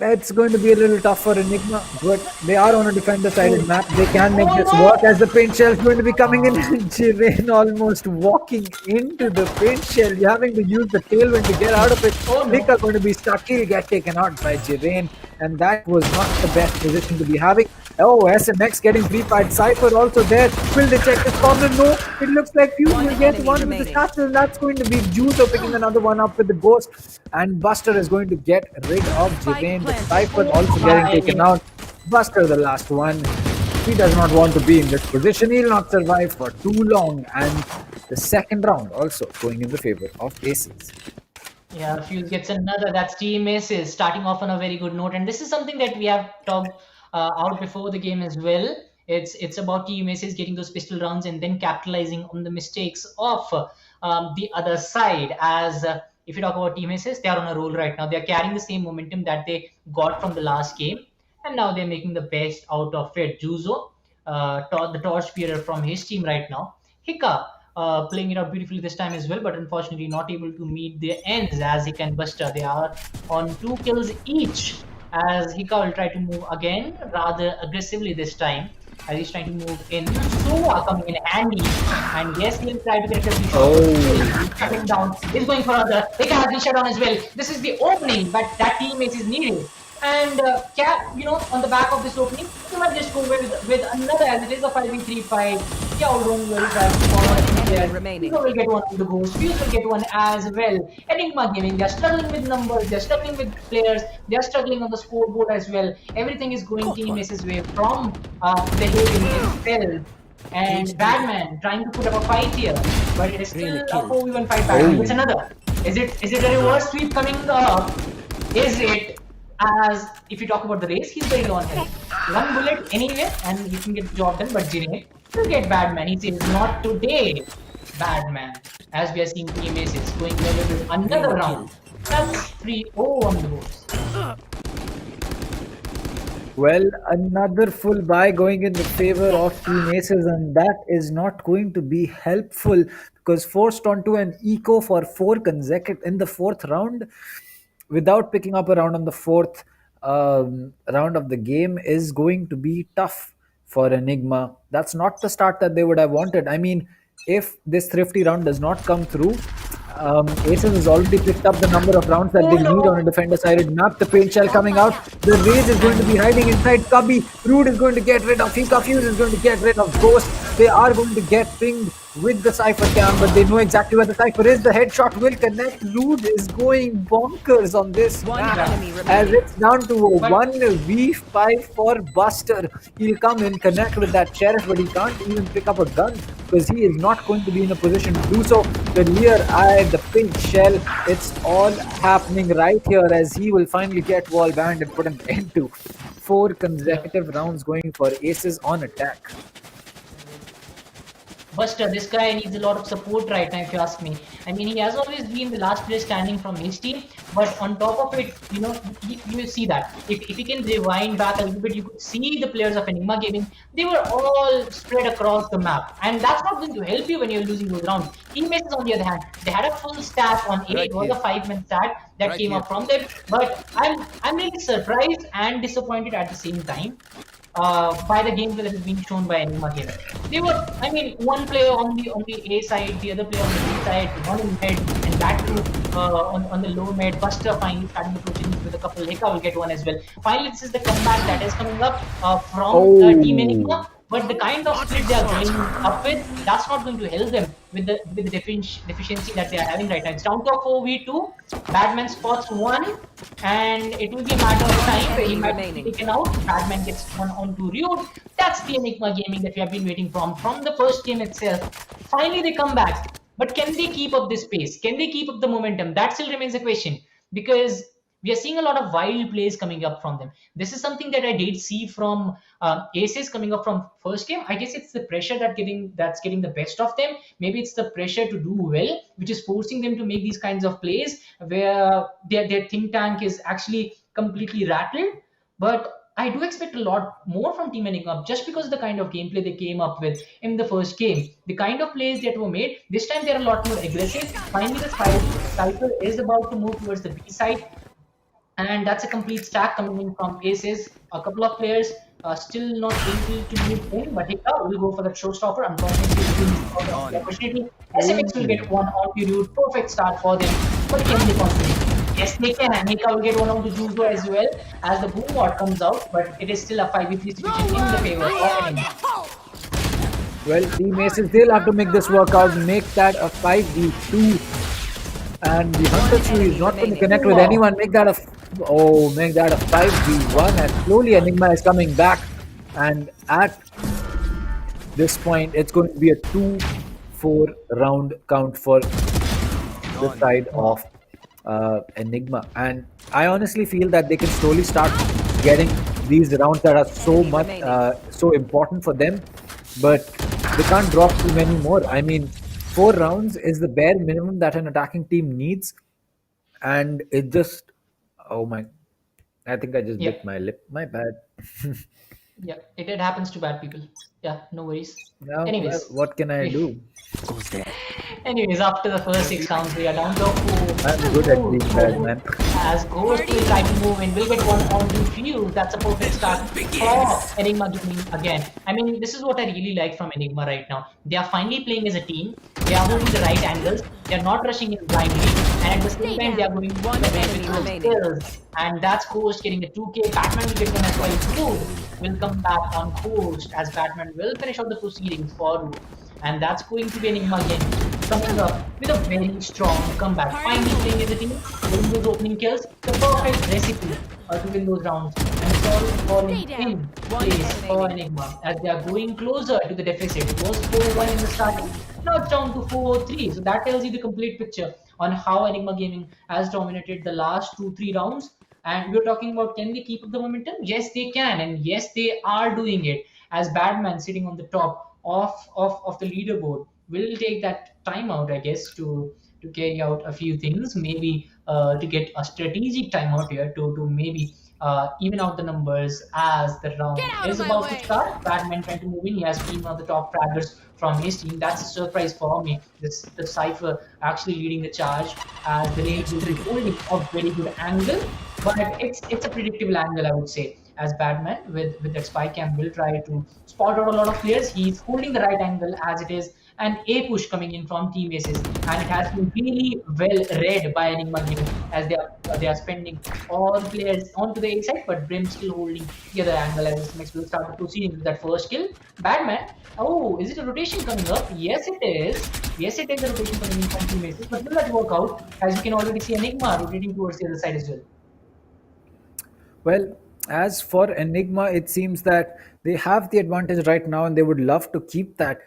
S11: it's going to be a little tough for Enigma, but they are on a defender-sided map. They can make this work as the paint shell is going to be coming in. Jiren almost walking into the paint shell. You're having to use the tailwind to get out of it. Nika going to be stuck. He'll get taken out by Jiren, and that was not the best position to be having. Oh, SMX getting pre-fired. Cypher also there. Will they check this corner? No. It looks like Fuse will get one with the castle, and that's going to be Juzo picking another one up with the ghost. And Buster is going to get rid of Jiren. The Cypher also getting taken out. Buster the last one. He does not want to be in this position. He'll not survive for too long. And the second round also going in the favor of Aces.
S13: Yeah, Fuse gets another. That's Team Aces starting off on a very good note. And this is something that we have talked out before the game as well. It's about Team Aces getting those pistol rounds and then capitalizing on the mistakes of the other side. As if you talk about Team Aces, they are on a roll right now. They are carrying the same momentum that they got from the last game, and now they're making the best out of it. Juzo, the torch bearer from his team right now. Hika playing it out beautifully this time as well, but unfortunately not able to meet their ends as Hika and Buster. They are on 2 kills each, as Hika will try to move again rather aggressively this time, as he's trying to move in. Sova coming in handy, and yes, he'll try to get a shot. He's cutting down. He's going for another. Hika has been shut down as well. This is the opening, but that teammate is needed. And Cap, on the back of this opening, you might just go with another, as it is a 5v3 Yeah, don't worry, People will get one on the ghost. Fuse will get one as well. Enigma Gaming, they're struggling with numbers, they're struggling with players, they're struggling on the scoreboard as well. Everything is going Team Ace's way from the Haven itself. And Badman trying to put up a fight here, but it is still a 4v1 fight back. It's another. Is it a reverse sweep coming up? is it as if you talk about the race, he's very low on health. One bullet anywhere and you can get the job done, but Jinet will get Badman. He says, not today, Badman. As we are seeing Team Aces going level with another round. That's 3-0 on the boards.
S11: Well, another full buy going in the favor of Team Aces, and that is not going to be helpful because forced onto an eco for 4 consecutive in the 4th round without picking up a round on the 4th round of the game is going to be tough for Enigma. That's not the start that they would have wanted. I mean, if this thrifty round does not come through, Aces has already picked up the number of rounds that they need on a defender-sided map. The paint shell coming out. The Raze is going to be hiding inside Cubby. Rude is going to get rid of Fika. Fuse is going to get rid of Ghost. They are going to get pinged with the Cypher cam, but they know exactly where the Cypher is. The headshot will connect. Rude is going bonkers on this map as it's down to a 1v5 for Buster. He'll come in, connect with that Sheriff, but he can't even pick up a gun because he is not going to be in a position to do so. The rear eye, the pink shell, it's all happening right here as he will finally get wall banned and put an end to 4 consecutive rounds going for Aces on attack.
S13: Buster, this guy needs a lot of support right now, if you ask me. I mean, he has always been the last player standing from his team, but on top of it, you know, you see that. If you can rewind back a little bit, you could see the players of Enigma Gaming, they were all spread across the map. And that's not going to help you when you're losing those rounds. Team Aces, on the other hand, they had a full stack on A. It was a 5-man stack that came up from them. But I'm really surprised and disappointed at the same time. By the gameplay that is being shown by Enigma Gaming. They were, I mean, one player on the A side, the other player on the B side, one in mid, and that too on the low mid. Buster finally starting approaching with a couple. Leka will get one as well. Finally, this is the comeback that is coming up from Team Enigma. But the kind of split they are going up with, that's not going to help them with the deficiency that they are having right now. It's down to a 4v2. Badman spots one, and it will be a matter of time where he might be taken out. Badman gets one onto Rude. That's the Enigma Gaming that we have been waiting from the first game itself. Finally, they come back. But can they keep up this pace? Can they keep up the momentum? That still remains a question because we are seeing a lot of wild plays coming up from them. This is something that I did see from Aces coming up from first game. I guess it's the pressure that's getting the best of them. Maybe it's the pressure to do well, which is forcing them to make these kinds of plays where their think tank is actually completely rattled. But I do expect a lot more from Team Enigma just because of the kind of gameplay they came up with in the first game. The kind of plays that were made, this time they're a lot more aggressive. Finally, the Cypher is about to move towards the B side. And that's a complete stack coming in from Aces. A couple of players still not able to move in, but Hika will go for the showstopper. Unfortunately, the opportunity. SMX will get one on Rude. Perfect start for them. But can they continue? Yes, they can. And Hika will get one on the Juzo as well as the boom mod comes out. But it is still a 5v3 situation in the favor of Enigma.
S11: Well, Team Aces, they'll have to make this work out, make that a 5v2. And the Hunter Chewie is not going to connect with anyone. Make that a 5v1 and slowly Enigma is coming back. And at this point, it's going to be a 2-4 round count for the side of Enigma. And I honestly feel that they can slowly start getting these rounds that are so much so important for them, but they can't drop too many more. I mean, 4 rounds is the bare minimum that an attacking team needs, and it just, oh my, I think I just bit my lip. My bad.
S13: Yeah, it happens to bad people. Yeah, no worries.
S11: Now,
S13: Anyways,
S11: what can I do?
S13: Anyways, after the first 6 rounds, we are down to 4.
S11: I'm good at being bad, man.
S13: As Ghost will try to move in, will get one on to Fuse. That's a perfect start for Enigma Gaming again. I mean, this is what I really like from Enigma right now. They are finally playing as a team. They are holding the right angles. They are not rushing in blindly. And at the same time, they are going one away with those kills. And that's Ghost getting a 2k. Batman will get one as well. Rude will come back on Ghost as Batman will finish out the proceedings for Rude. And that's going to be Enigma again, coming up with a very strong comeback. Finally playing as a team, getting those opening kills, the perfect recipe to win those rounds. And it's all falling in place for Enigma as they are going closer to the deficit. It was 4-1 in the starting, now it's down to 4-3. So that tells you the complete picture on how Enigma Gaming has dominated the last 2-3 rounds. And we're talking about, can they keep up the momentum? Yes, they can, and yes, they are doing it. As Badman sitting on the top of the leaderboard will take that timeout, I guess, to carry out a few things, maybe to get a strategic timeout here to maybe even out the numbers as the round is about to start. Batman trying to move in. He has been one of the top fraggers from his team. That's a surprise for me. The Cypher actually leading the charge as the Rage will be holding a very good angle, but it's a predictable angle, I would say. As Batman with that spy cam will try to spot out a lot of players. He's holding the right angle as it is an A push coming in from Team Aces, and it has been really well read by Enigma Gaming as they are spending all the players onto the A side, but Brim still holding the other angle as next will start proceeding with that first kill. Batman, oh, is it a rotation coming up? Yes, it is. Yes, it is a rotation coming in from Team Aces, but will that work out? As you can already see Enigma rotating towards the other side as well.
S11: Well, as for Enigma, it seems that they have the advantage right now and they would love to keep that.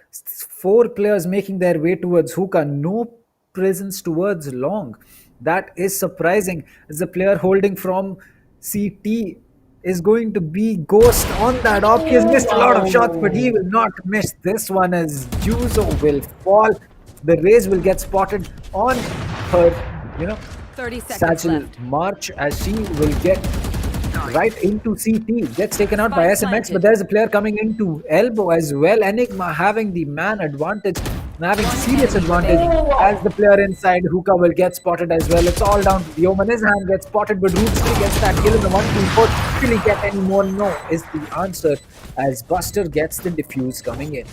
S11: Four players making their way towards Hookah, no presence towards Long. That is surprising. As the player holding from CT is going to be Ghost on that op. He has missed a lot of shots, but he will not miss this one as Juzo will fall. The Rays will get spotted on her,
S14: 30 seconds
S11: Satchel
S14: left.
S11: March as she will get right into CT. Gets taken out by SMX, but there's a player coming into elbow as well. Enigma having the man advantage and having serious advantage as the player inside Hookah will get spotted as well. It's all down to the Omen. His hand gets spotted, but Root still gets that kill in the 1-2-4. Will he get any more? No, is the answer as Buster gets the defuse coming in.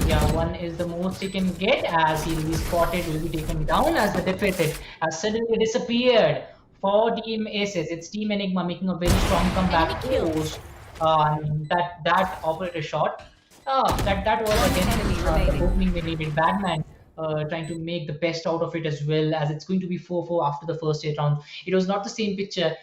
S13: Yeah, one is the most he can get as he will be spotted, will be taken down as the deficit has suddenly disappeared for Team Aces. It's Team Enigma making a very strong comeback. That operator shot. That was again the opening they needed. Batman trying to make the best out of it as well, as it's going to be 4-4 after the first 8 rounds. It was not the same picture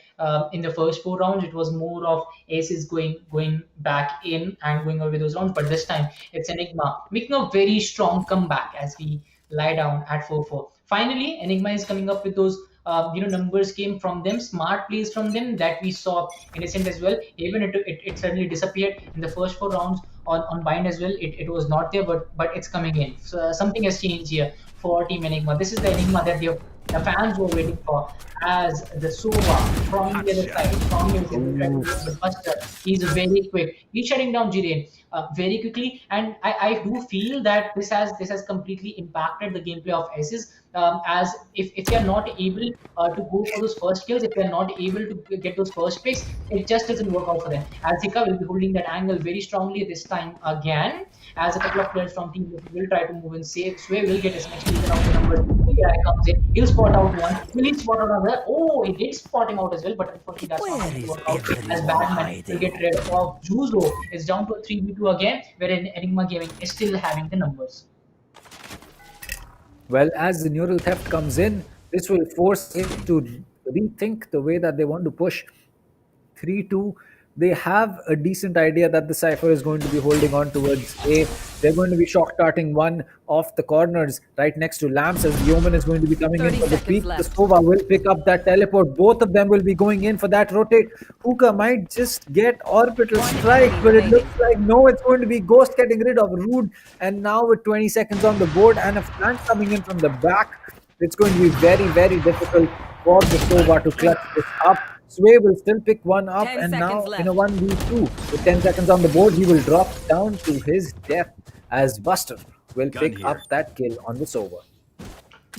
S13: in the first 4 rounds. It was more of Aces going back in and going over those rounds, but this time it's Enigma making a very strong comeback as we lie down at 4-4. Finally, Enigma is coming up with those numbers came from them, smart plays from them that we saw Innocent as well. Even it suddenly disappeared in the first 4 rounds on bind as well. It was not there, but it's coming in. So something has changed here for Team Enigma. This is the Enigma that the fans were waiting for, as the Sova from the other side, from the Buster. He's very quick. He's shutting down Jiren very quickly, and I do feel that this has completely impacted the gameplay of Aces. As if they are not able to go for those first kills, if they are not able to get those first picks, it just doesn't work out for them. As Zika will be holding that angle very strongly this time again, as a couple of players from Team will try to move in safe. Sway will get his next season out the number. Here comes in. He'll spot out one. Will he spot out another? Oh, he did spot him out as well, but unfortunately that's not going to work out. As Batman will get rid of Juzo. Is down to a 3v2 again, wherein Enigma Gaming is still having the numbers.
S11: Well, as the neural theft comes in, this will force him to rethink the way that they want to push. 3-2, they have a decent idea that the Cypher is going to be holding on towards A. They're going to be shock darting one off the corners right next to Lamps as the Omen is going to be coming in for the peak. The Sova will pick up that teleport. Both of them will be going in for that rotate. Hookah might just get orbital strike, but it looks like no, it's going to be Ghost getting rid of Rude. And now with 20 seconds on the board and a flank coming in from the back, it's going to be very, very difficult for the Sova to clutch this up. Sway will still pick one up, and now in a 1v2 with 10 seconds on the board, he will drop down to his death as Buster will pick up that kill on the Sova.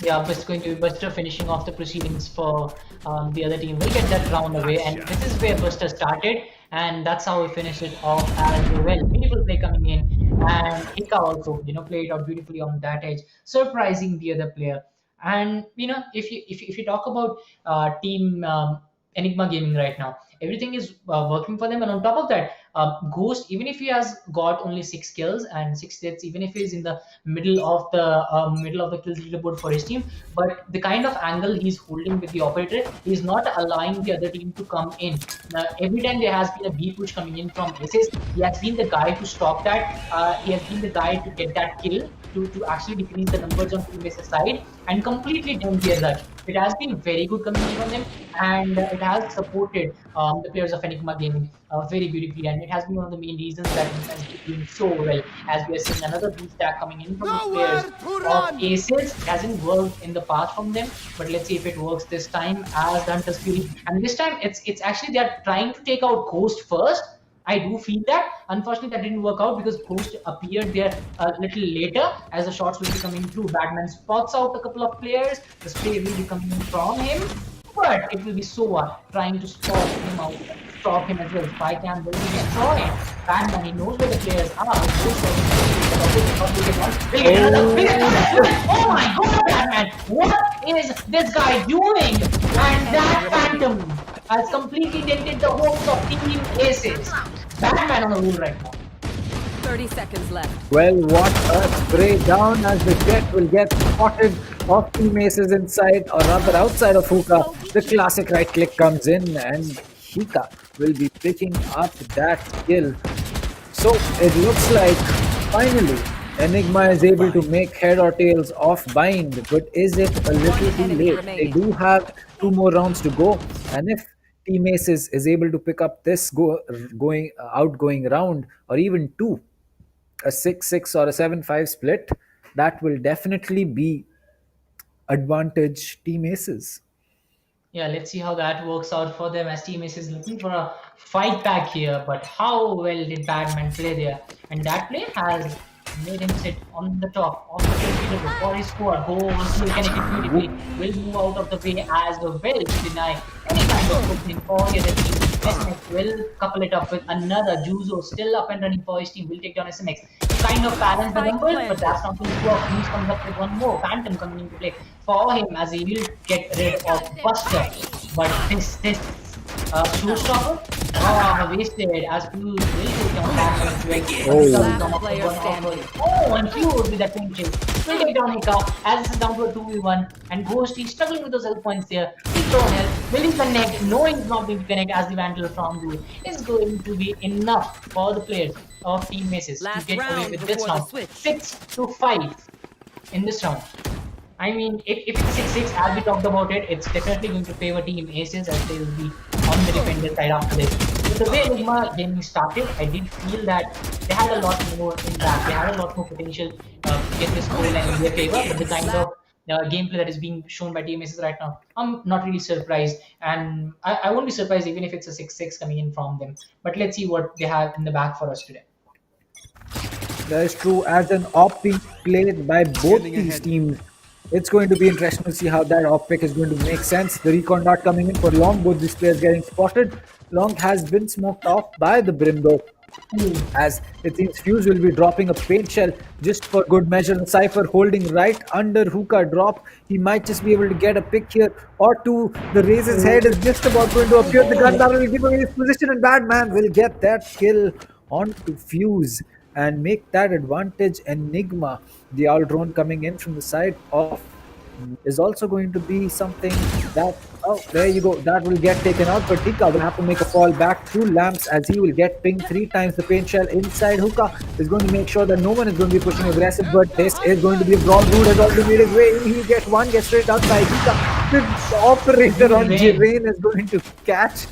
S13: Yeah, but it's going to be Buster finishing off the proceedings for the other team. We'll get that round away, and this is where Buster started, and that's how we finished it off as well. Beautiful play coming in, and Hika also, played out beautifully on that edge, surprising the other player. And if you talk about team Enigma Gaming right now, everything is working for them, and on top of that, Ghost, even if he has got only 6 kills and 6 deaths, even if he's in the middle of the kills leaderboard for his team, but the kind of angle he's holding with the operator, he's not allowing the other team to come in. Every time there has been a B push coming in from ASES, he has been the guy to stop that. He has been the guy to get that kill, to actually decrease the numbers on Team ASES side and completely done their rush. It has been very good coming in from them, and it has supported the players of Enigma Gaming very beautifully, and it has been one of the main reasons that it has been doing so well. As we are seeing another boost stack coming in from the players of ASES. It hasn't worked in the past from them, but let's see if it works this time as the Hunter's Fury. And this time it's actually they are trying to take out Ghost first. I do feel that. Unfortunately, that didn't work out because Ghost appeared there a little later as the shots will be coming through. Batman spots out a couple of players. The spray will be coming in from him, but it will be Sova trying to stop him out, stop him as well. Spy cam will be destroyed. Batman, he knows where the players are. Oh my god, Batman! What is this guy doing? And that Phantom has completely dented the hopes of Team ASES. Batman on the rule right now.
S14: 30 seconds left.
S11: Well, what a spray down as the jet will get spotted of Team ASES inside, or rather outside of Hookah. The classic right click comes in and Hika will be picking up that kill. So it looks like finally Enigma is able to make head or tails of Bind, but is it a little too late? They do have 2 more rounds to go, and if Team ASES is able to pick up this outgoing round, or even 2, a 6-6 or a 7-5 split, that will definitely be advantage Team ASES.
S13: Yeah, let's see how that works out for them as Team ASES is looking for a fight back here. But how well did Batman play there? And that play has made him sit on the top of the field before his squad. Go on, immediately will move out of the way as well to deny any kind of opening for the other team. SMX will couple it up with another Juzo still up and running for his team. Will take down SMX. Kind of balance the numbers, but that's not going to work. He's comes up with one more Phantom coming into play for him as he will get rid of Buster. But this showstopper wasted as Fuse will take down Batman. And Fuse with that pinches will take down Hika as it's down to a 2v1, and Ghost is struggling with those health points there. He's thrown health. Will he connect? No, he's not going to connect as the Vandal from Blue is going to be enough for the players of Team ASES to get away with this round. 6-5 in this round. I mean, if it's 6-6, as we talked about it, it's definitely going to favor Team ASES as they will be on the defender side after this. But the way Enigma gaming started, I did feel that they had a lot more impact. They had a lot more potential to get this goal and in their favor. But the kind of gameplay that is being shown by Team ASES right now, I'm not really surprised. And I won't be surprised even if it's a 6-6 coming in from them. But let's see what they have in the back for us today.
S11: That is true. As an op being played by both these teams, it's going to be interesting to see how that op pick is going to make sense. The recon dart coming in for Long, both these players getting spotted. Long has been smoked off by the Brimbo, as it seems Fuse will be dropping a paint shell just for good measure. The Cypher holding right under Hookah drop. He might just be able to get a pick here or two. The Raze's head is just about going to appear. The gun barrel will give away his position, and Batman will get that kill onto Fuse and make that advantage. Enigma, the owl drone coming in from the side of, is also going to be something that, oh, there you go, that will get taken out, but Hika will have to make a fall back through lamps as he will get pinged 3 times. The paint shell inside Hookah is going to make sure that no one is going to be pushing aggressive, but this is going to be a brawl. Dude has already made his way in. He gets one, gets straight out by Hika. The operator on Jirain is going to catch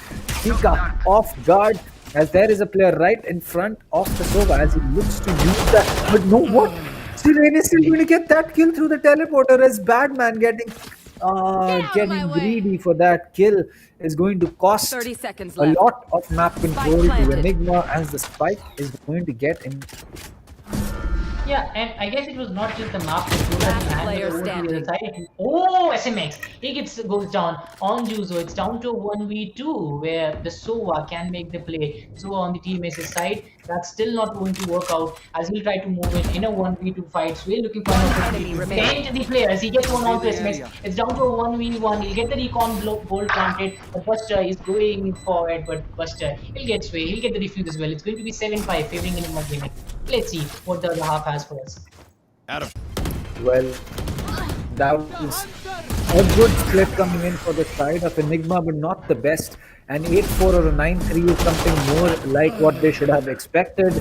S11: Hika off guard, as there is a player right in front of the Sova as he looks to use that. But no, what? Jirain is still going to get that kill through the teleporter, as Batman getting greedy for that kill is going to cost
S14: 30 seconds
S11: a
S14: left.
S11: lot of map control to Enigma, as the spike is going to get in.
S13: Yeah, and I guess it was not just the map control that he
S14: Last
S13: had, but
S14: player
S13: over to the other
S14: standing.
S13: side. Oh, SMX! He goes down on Juzo. It's down to a 1v2 where the Sova can make the play. So on the Team Ace's side, that's still not going to work out as he'll try to move in a 1v2 fight. So we're looking for an opportunity
S14: Enemy
S13: to
S14: remaining.
S13: dent the players. He gets one onto SMX. It's down to a 1v1. He'll get the recon bolt planted. But Buster is going forward, but Buster, he'll get sway. He'll get the defuse as well. It's going to be 7-5 favoring Enigma Gaming. Let's see what the other half has for us.
S11: Well, that was a good split coming in for the side of Enigma, but not the best. An 8-4 or a 9-3 is something more like what they should have expected.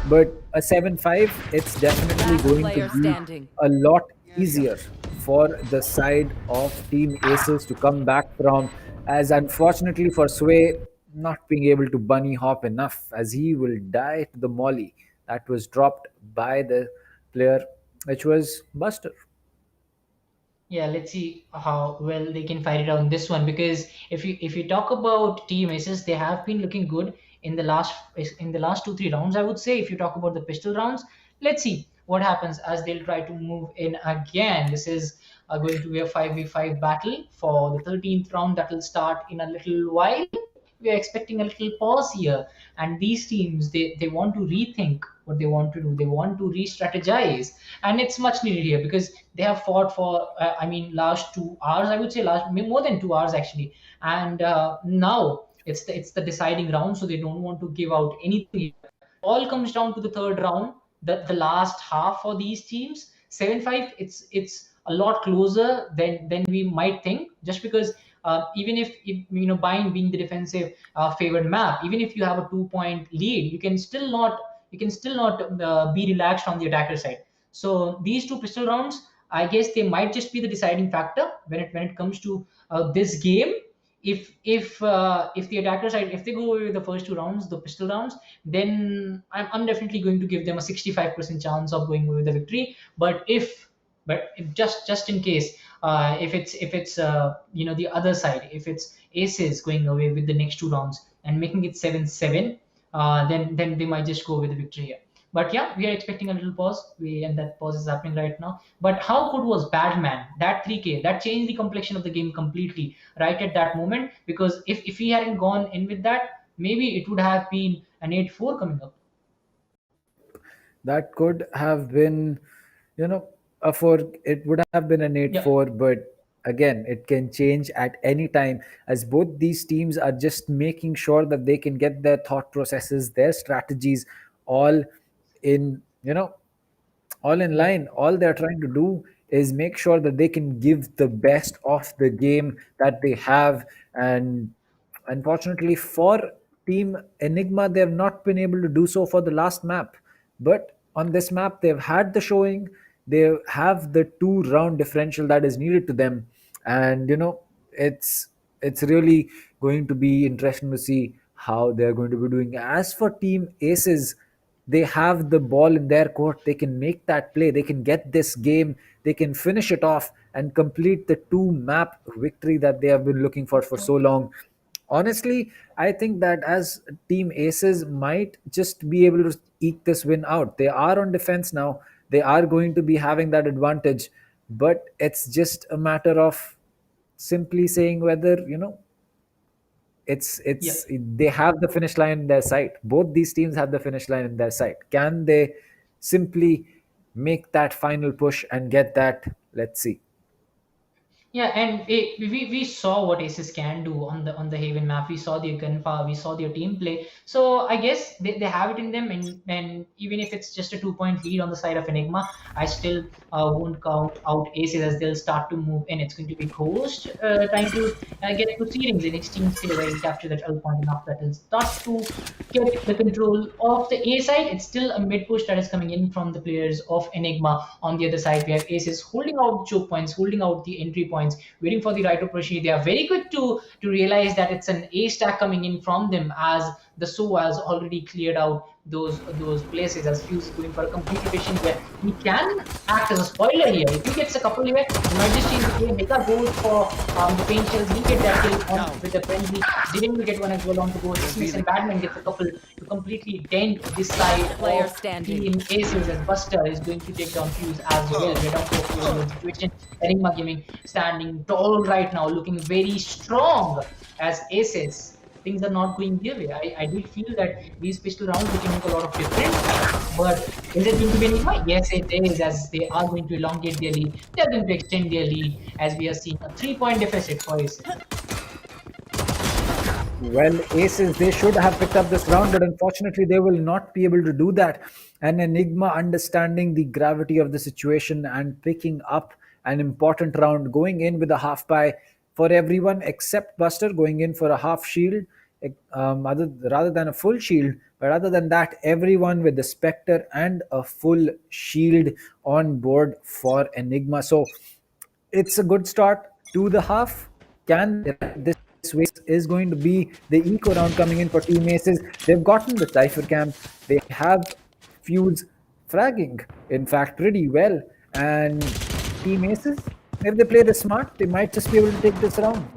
S11: But a 7-5, it's definitely
S14: Last
S11: going
S14: player
S11: to be
S14: standing.
S11: a lot easier for the side of Team Aces to come back from, as unfortunately for Sway, not being able to bunny hop enough, as he will die to the molly that was dropped by the player, which was Buster.
S13: Yeah, let's see how well they can fight it out in this one. Because if you talk about Team Aces, they have been looking good in the last 2-3 rounds. I would say if you talk about the pistol rounds, let's see what happens as they'll try to move in again. This is going to be a 5v5 battle for the 13th round that will start in a little while. We are expecting a little pause here, and these teams they want to rethink what they want to do. They want to re-strategize, and it's much needed here because they have fought for last 2 hours. I would say more than 2 hours actually, and now it's the deciding round, so they don't want to give out anything. All comes down to the third round, the last half for these teams. 7-5, it's a lot closer than we might think, just because even if Bind being the defensive favored map, even if you have a 2-point lead, you can still not be relaxed on the attacker side. So these two pistol rounds, I guess they might just be the deciding factor when it comes to this game. If the attacker side, if they go away with the first 2 rounds, the pistol rounds, then I'm definitely going to give them a 65% chance of going away with the victory. But if just in case, if it's the other side, if it's Aces going away with the next 2 rounds and making it 7-7, then they might just go with the victory here. But yeah, we are expecting a little pause. And that pause is happening right now. But how good was Batman? That 3K that changed the complexion of the game completely right at that moment. Because if he hadn't gone in with that, maybe it would have been an 8-4 coming up.
S11: That could have been, a 4. It would have been an 8-4, but again, it can change at any time, as both these teams are just making sure that they can get their thought processes, their strategies all in, all in line. All they're trying to do is make sure that they can give the best of the game that they have. And unfortunately for Team Enigma, they have not been able to do so for the last map. But on this map, they've had the showing. They have the 2-round differential that is needed to them, and it's really going to be interesting to see how they're going to be doing. As for Team Aces, they have the ball in their court. They can make that play. They can get this game. They can finish it off and complete the 2-map victory that they have been looking for so long. Honestly, I think that as Team Aces might just be able to eke this win out. They are on defense now. They are going to be having that advantage, but it's just a matter of simply saying whether it's they have the finish line in their sight. Both these teams have the finish line in their sight. Can they simply make that final push and get that? Let's see.
S13: Yeah, and we saw what Aces can do on the Haven map. We saw their gunfire, we saw their team play. So I guess they have it in them, and even if it's just a 2-point lead on the side of Enigma, I still won't count out Aces as they'll start to move in. It's going to be Ghost trying to get proceedings in 16 skill where he capture that L point enough that will start to get the control of the A side. It's still a mid push that is coming in from the players of Enigma. On the other side, we have Aces holding out choke points, holding out the entry points, waiting for the right opportunity. They are very quick to realize that it's an A stack coming in from them, as the SO has already cleared out those places, as Fuse is going for a complete rotation where he can act as a spoiler here. If he gets a couple here, he might just change the game. Mega goes for the paint shells. He'll get that kill on with the frenzy. Didn't get one as well on the go. Dismiss and Batman gets a couple to completely dent this side
S14: Player
S13: of
S14: standing.
S13: Team ASES, as Buster is going to take down Fuse as well. We're down to a 4-1 situation. Enigma Gaming standing tall right now, looking very strong as ASES. Things are not going their way. I did feel that these pistol rounds we can make a lot of difference. But is it going to be Enigma? Yes, it is, as they are going to elongate their lead. They're going to extend their lead as we are seeing a 3-point deficit for ASES.
S11: Well, Aces, they should have picked up this round, but unfortunately, they will not be able to do that. And Enigma, understanding the gravity of the situation and picking up an important round, going in with a half buy for everyone except Buster, going in for a half shield, rather than a full shield. But other than that, everyone with the Spectre and a full shield on board for Enigma. So it's a good start to the half. Can this is going to be the eco round coming in for Team Aces? They've gotten the Cypher Camp. They have Fuse fragging, in fact, pretty well. And Team Aces, if they play this smart, they might just be able to take this round.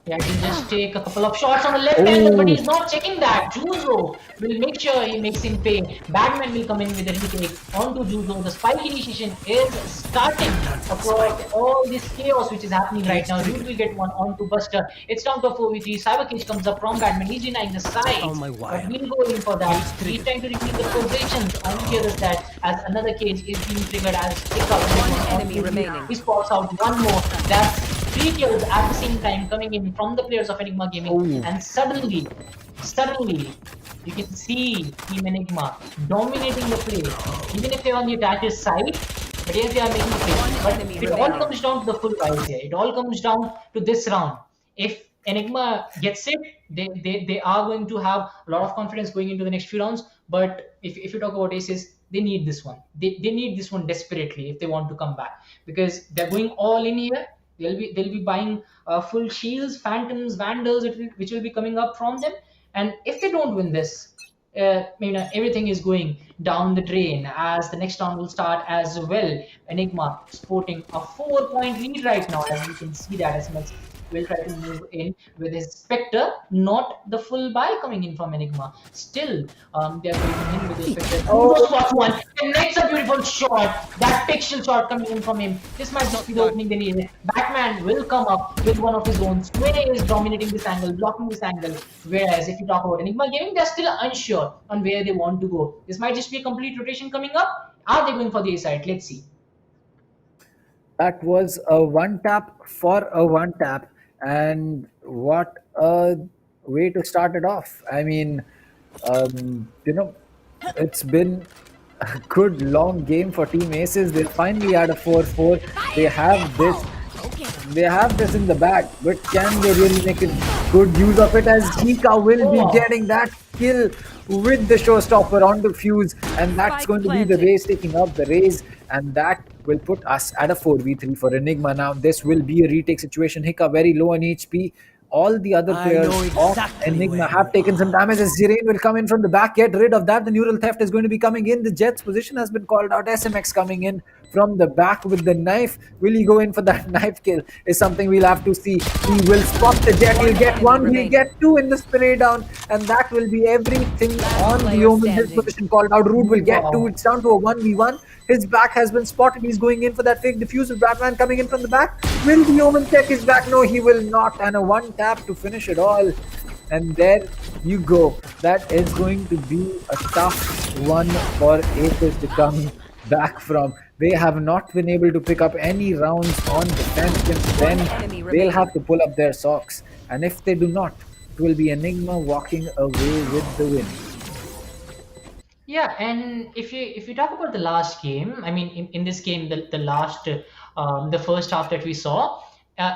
S13: Yeah, he can just take a couple of shots on the left angle, but he's not checking that. Juzo will make sure he makes him pay. Batman will come in with a retake onto Juzo. The spike initiation is starting across all this chaos which is happening right now. Root will get one onto Buster. It's down to a 4v3. Cyber Cage comes up from Batman. He's denying the side. Oh my God. But we'll go in for that. He's trying to repeat the positions on the other side as another cage is being triggered as pickup.
S14: One enemy remaining.
S13: He spots out one more. That's 3 kills at the same time coming in from the players of Enigma Gaming, and suddenly, you can see Team Enigma dominating the play, even if they're on the attacker's side. But yes, they are making play. But it all comes down to the full rise here. It all comes down to this round. If Enigma gets it, they are going to have a lot of confidence going into the next few rounds. But if you talk about Aces, they need this one. They need this one desperately if they want to come back, because they're going all in here. They'll be buying full shields, phantoms, vandals, which will be coming up from them. And if they don't win this, everything is going down the drain, as the next round will start as well. Enigma sporting a 4-point lead right now, as you can see that as much. Will try to move in with his Spectre, not the full buy coming in from Enigma. Still, they are going in with the Spectre. Oh, spot one. Connects a beautiful shot. That pixel shot coming in from him. This might not be the opening they need. Batman will come up with one of his own. Sway is dominating this angle, blocking this angle. Whereas if you talk about Enigma Gaming, they're still unsure on where they want to go. This might just be a complete rotation coming up. Are they going for the A side? Let's see.
S11: That was a one tap for a one tap. And what a way to start it off. I mean, it's been a good long game for Team Aces. They finally had a 4-4. They have this in the bag, but can they really make good use of it, as Jika will be getting that kill with the showstopper on the Fuse, and that's going to be the Raze taking up the Raze, and that will put us at a 4v3 for Enigma. Now this will be a retake situation. Hika very low on HP. All the other players of Enigma have taken some damage, as Zirain will come in from the back, get rid of that. The neural theft is going to be coming in. The Jet's position has been called out. SMX coming in from the back with the knife. Will he go in for that knife kill is something we'll have to see. He will spot the Jet. He'll get one. He'll get two in the spray down, and that will be everything on the Omen. His position called out. Root will get two. It's down to a 1v1. His back has been spotted. He's going in for that fake defuse with Batman coming in from the back. Will the Omen check his back? No, he will not. And a one tap to finish it all. And there you go. That is going to be a tough one for Aces to come back from. They have not been able to pick up any rounds on defense. Then they'll have to pull up their socks. And if they do not, it will be Enigma walking away with the win.
S13: Yeah, and if you talk about the last game, I mean, in this game, the first half that we saw,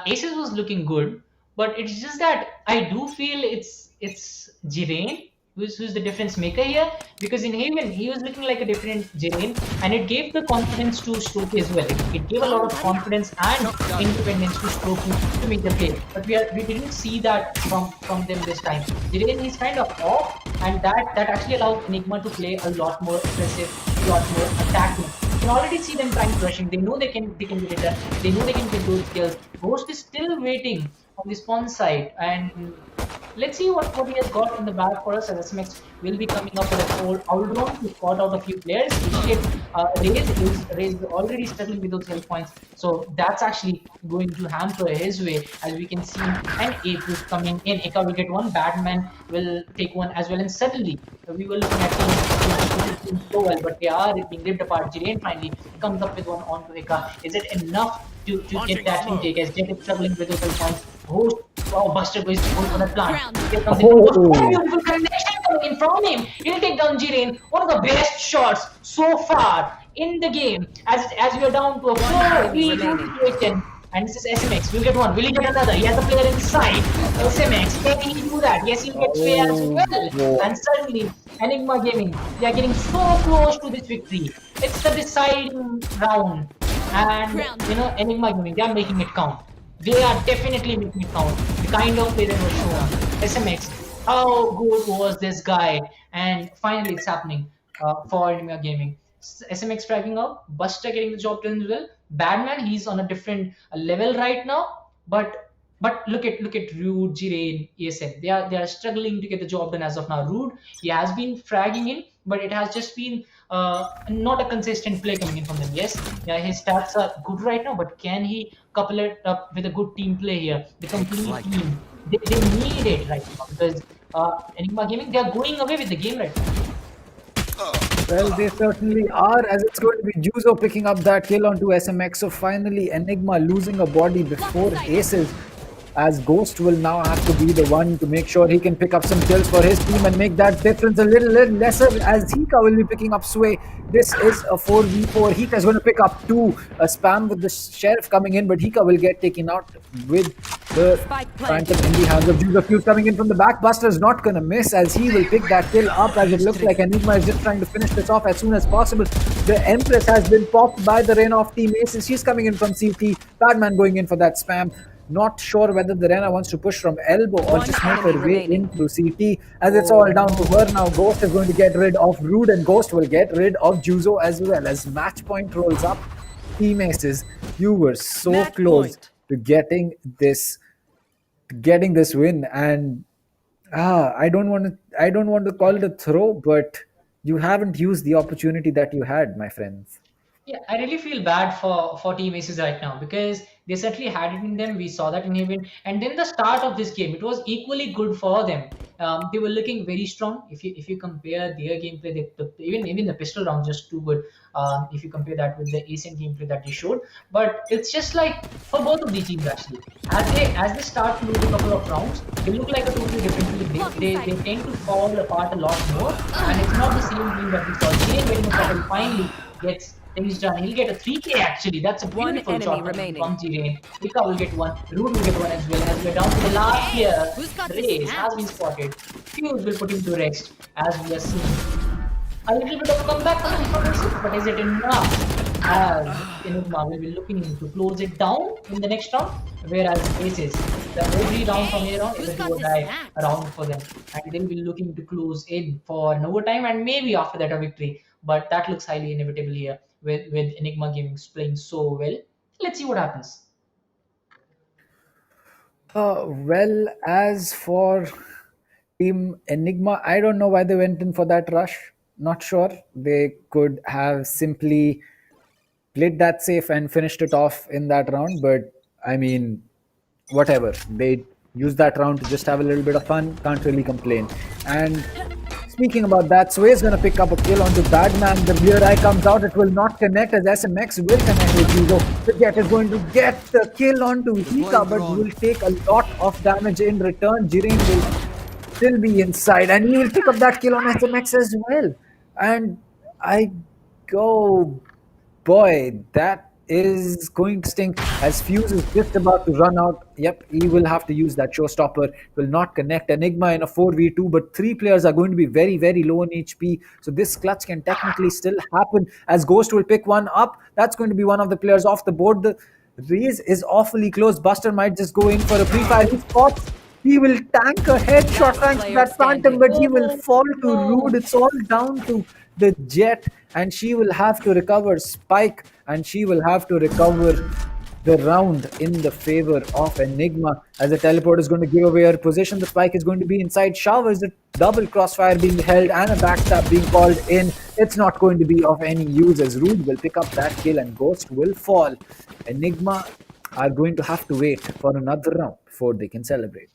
S13: Aces was looking good, but it's just that I do feel it's Zirain who's the difference maker here, because in Haven he was looking like a different Zirain, and it gave the confidence to Stroke as well. It gave a lot of confidence and independence to Stroke to make the play, but we didn't see that from them this time. Zirain is kind of off, and that actually allowed Enigma to play a lot more aggressive, a lot more attacking. You can already see them trying rushing. They know they can get it done. They know they can get those kills. Ghost is still waiting on the spawn side, and let's see what he has got in the bag for us. As SMX will be coming up with a all round to spot out a few players. He get Raze is already struggling with those health points, so that's actually going to hamper his way, as we can see. And Ape is coming in. Eka will get one. Batman will take one as well, and suddenly we were looking at teams so well, but they are being ripped apart. Jiren finally comes up with one onto Eka. Is it enough to get that intake, as Jet is struggling with those health points? Buster goes for the plant. Here comes beautiful connection coming in from him. He'll take down Jiren. One of the best shots so far in the game. As we are down to a 4v2 situation. And this is SMX. We'll get one. Will he get another? He has a player inside. SMX. Can he do that? Yes, he'll get Sway as well. And suddenly, Enigma Gaming, they are getting so close to this victory. It's the deciding round. And, Enigma Gaming, they are making it count. They are definitely making it count. The kind of play they were shown. SMX, how good was this guy? And finally, it's happening for Enigma Gaming. SMX striking out, Buster getting the job done as well. Badman, he's on a different level right now. But look at Rude, Jiren, ESM. They are struggling to get the job done as of now. Rude, he has been fragging in, but it has just been not a consistent play coming in from them. Yes, yeah, his stats are good right now, but can he couple it up with a good team play here? The complete team, they need it right now, because Enigma Gaming, they are going away with the game right now.
S11: Well, they certainly are, as it's going to be Juzo picking up that kill onto SMX. So finally, Enigma losing a body before ASES, as Ghost will now have to be the one to make sure he can pick up some kills for his team and make that difference a little lesser, as Hika will be picking up Sway. This is a 4v4. Hika is going to pick up 2. A spam with the Sheriff coming in, but Hika will get taken out with the Phantom in the hands of Juzo. Fuse coming in from the back. Buster is not going to miss, as he will pick that kill up, as it looks like Enigma is just trying to finish this off as soon as possible. The Empress has been popped by the Rena team Aces. She's coming in from CT. Badman going in for that spam. Not sure whether the Rena wants to push from elbow or just make her way in through CT, as it's all down to her now. Ghost is going to get rid of Rude, and Ghost will get rid of Juzo as well, as match point rolls up. Team Aces, you were so close to getting this win, and I don't want to call it a throw, but you haven't used the opportunity that you had, my friends.
S13: Yeah, I really feel bad for Team Aces right now, because they certainly had it in them. We saw that in Haven, and then the start of this game, it was equally good for them. They were looking very strong. If you compare their gameplay, even the pistol round just too good. If you compare that with the Asian gameplay that they showed, but it's just like for both of these teams actually, as they start to lose a couple of rounds, they look like a totally different team. They tend to fall apart a lot more, and it's not the same team that we saw. Jane getting a couple finally gets things done. He'll get a 3K actually. That's a beautiful shot from Jiren. Ika will get one. Rude will get one as well. As we're down to the last player, Raze has been spotted. Fuse will put him to rest, as we are seeing. A little bit of a comeback from Aces, but is it enough? As Enigma will be looking to close it down in the next round, whereas Aces, every round from here on is a do or die round for them, and they'll be looking to close in for an overtime and maybe after that a victory. But that looks highly inevitable here with Enigma Gaming playing so well. Let's see what happens.
S11: Well, as for Team Enigma, I don't know why they went in for that rush. Not sure. They could have simply played that safe and finished it off in that round, but I mean, whatever. They used that round to just have a little bit of fun. Can't really complain. And speaking about that, Sway is going to pick up a kill onto Badman. The rear eye comes out. It will not connect, as SMX will connect with Juzo. The Jet is going to get the kill onto Hika, but will take a lot of damage in return. Jiren will still be inside, and he will pick up that kill on SMX as well. And I go, boy, that is going to stink, as Fuse is just about to run out. Yep, he will have to use that showstopper. Will not connect. Enigma in a 4v2, but 3 players are going to be very, very low in HP. So this clutch can technically still happen, as Ghost will pick one up. That's going to be one of the players off the board. The Raze is awfully close. Buster might just go in for a pre-fire. He spots. He will tank a headshot rank to that Phantom, but he will fall to Rude. It's all down to the Jet, and she will have to recover Spike, and she will have to recover the round in the favor of Enigma, as the teleport is going to give away her position. The spike is going to be inside Showers. The double crossfire being held and a backstab being called in. It's not going to be of any use, as Rude will pick up that kill and Ghost will fall. Enigma are going to have to wait for another round before they can celebrate.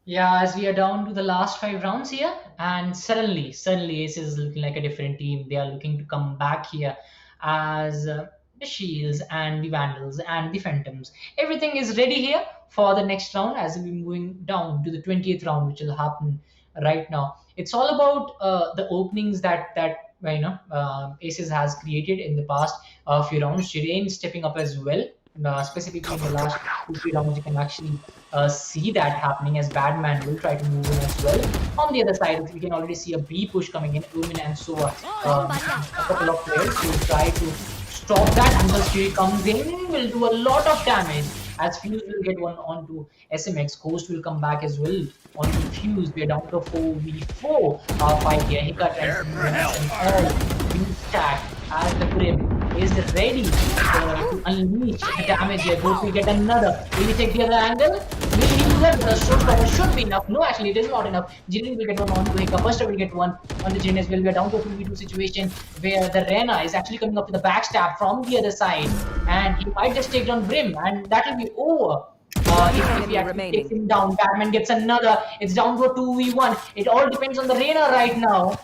S13: Yeah, as we are down to the last 5 rounds here, and suddenly Ace is looking like a different team. They are looking to come back here as the Shields and the Vandals and the Phantoms. Everything is ready here for the next round as we're moving down to the 20th round, which will happen right now. It's all about the openings that Aces has created in the past few rounds. Jiren stepping up as well. Specifically in the last 2-3 rounds, you can actually see that happening as Badman will try to move in as well. On the other side, we can already see a B push coming in. Umin and so a couple of players will try to stop that. And the Fury comes in, will do a lot of damage. As Fuse will get one onto SMX, Ghost will come back as well onto Fuse. We are down to a 4v4 fight here. Hiccup and all Fuse stack as the Grim is ready to unleash the damage here. Ghost will get another. Will he take the other angle? Will he do that? The shot should be enough. No, actually, it is not enough. Jiren will get one onto Hiccup. Buster will get one on the Jiren as well. We are down to a 2v2 situation where the Rena is actually coming up with a backstab from the other side. And he might just take down Brim, and that will be over. If he actually takes him down, Batman gets another. It's down to a 2v1. It all depends on the Rena right now.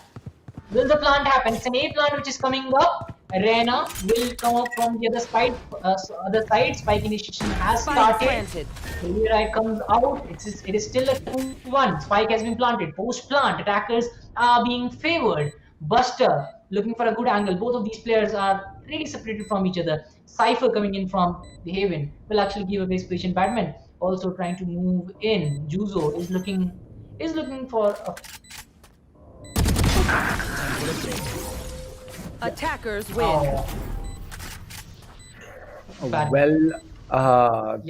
S13: Will the plant happen? It's an A plant which is coming up. Rena will come up from the other side. Spike initiation has started. Here comes out. It is still a 2-1. Spike has been planted. Post plant, attackers are being favored. Buster looking for a good angle. Both of these players are really separated from each other. Cypher coming in from the Haven will actually give a base position. Batman also trying to move in. Juzo is looking for a
S14: Attackers win.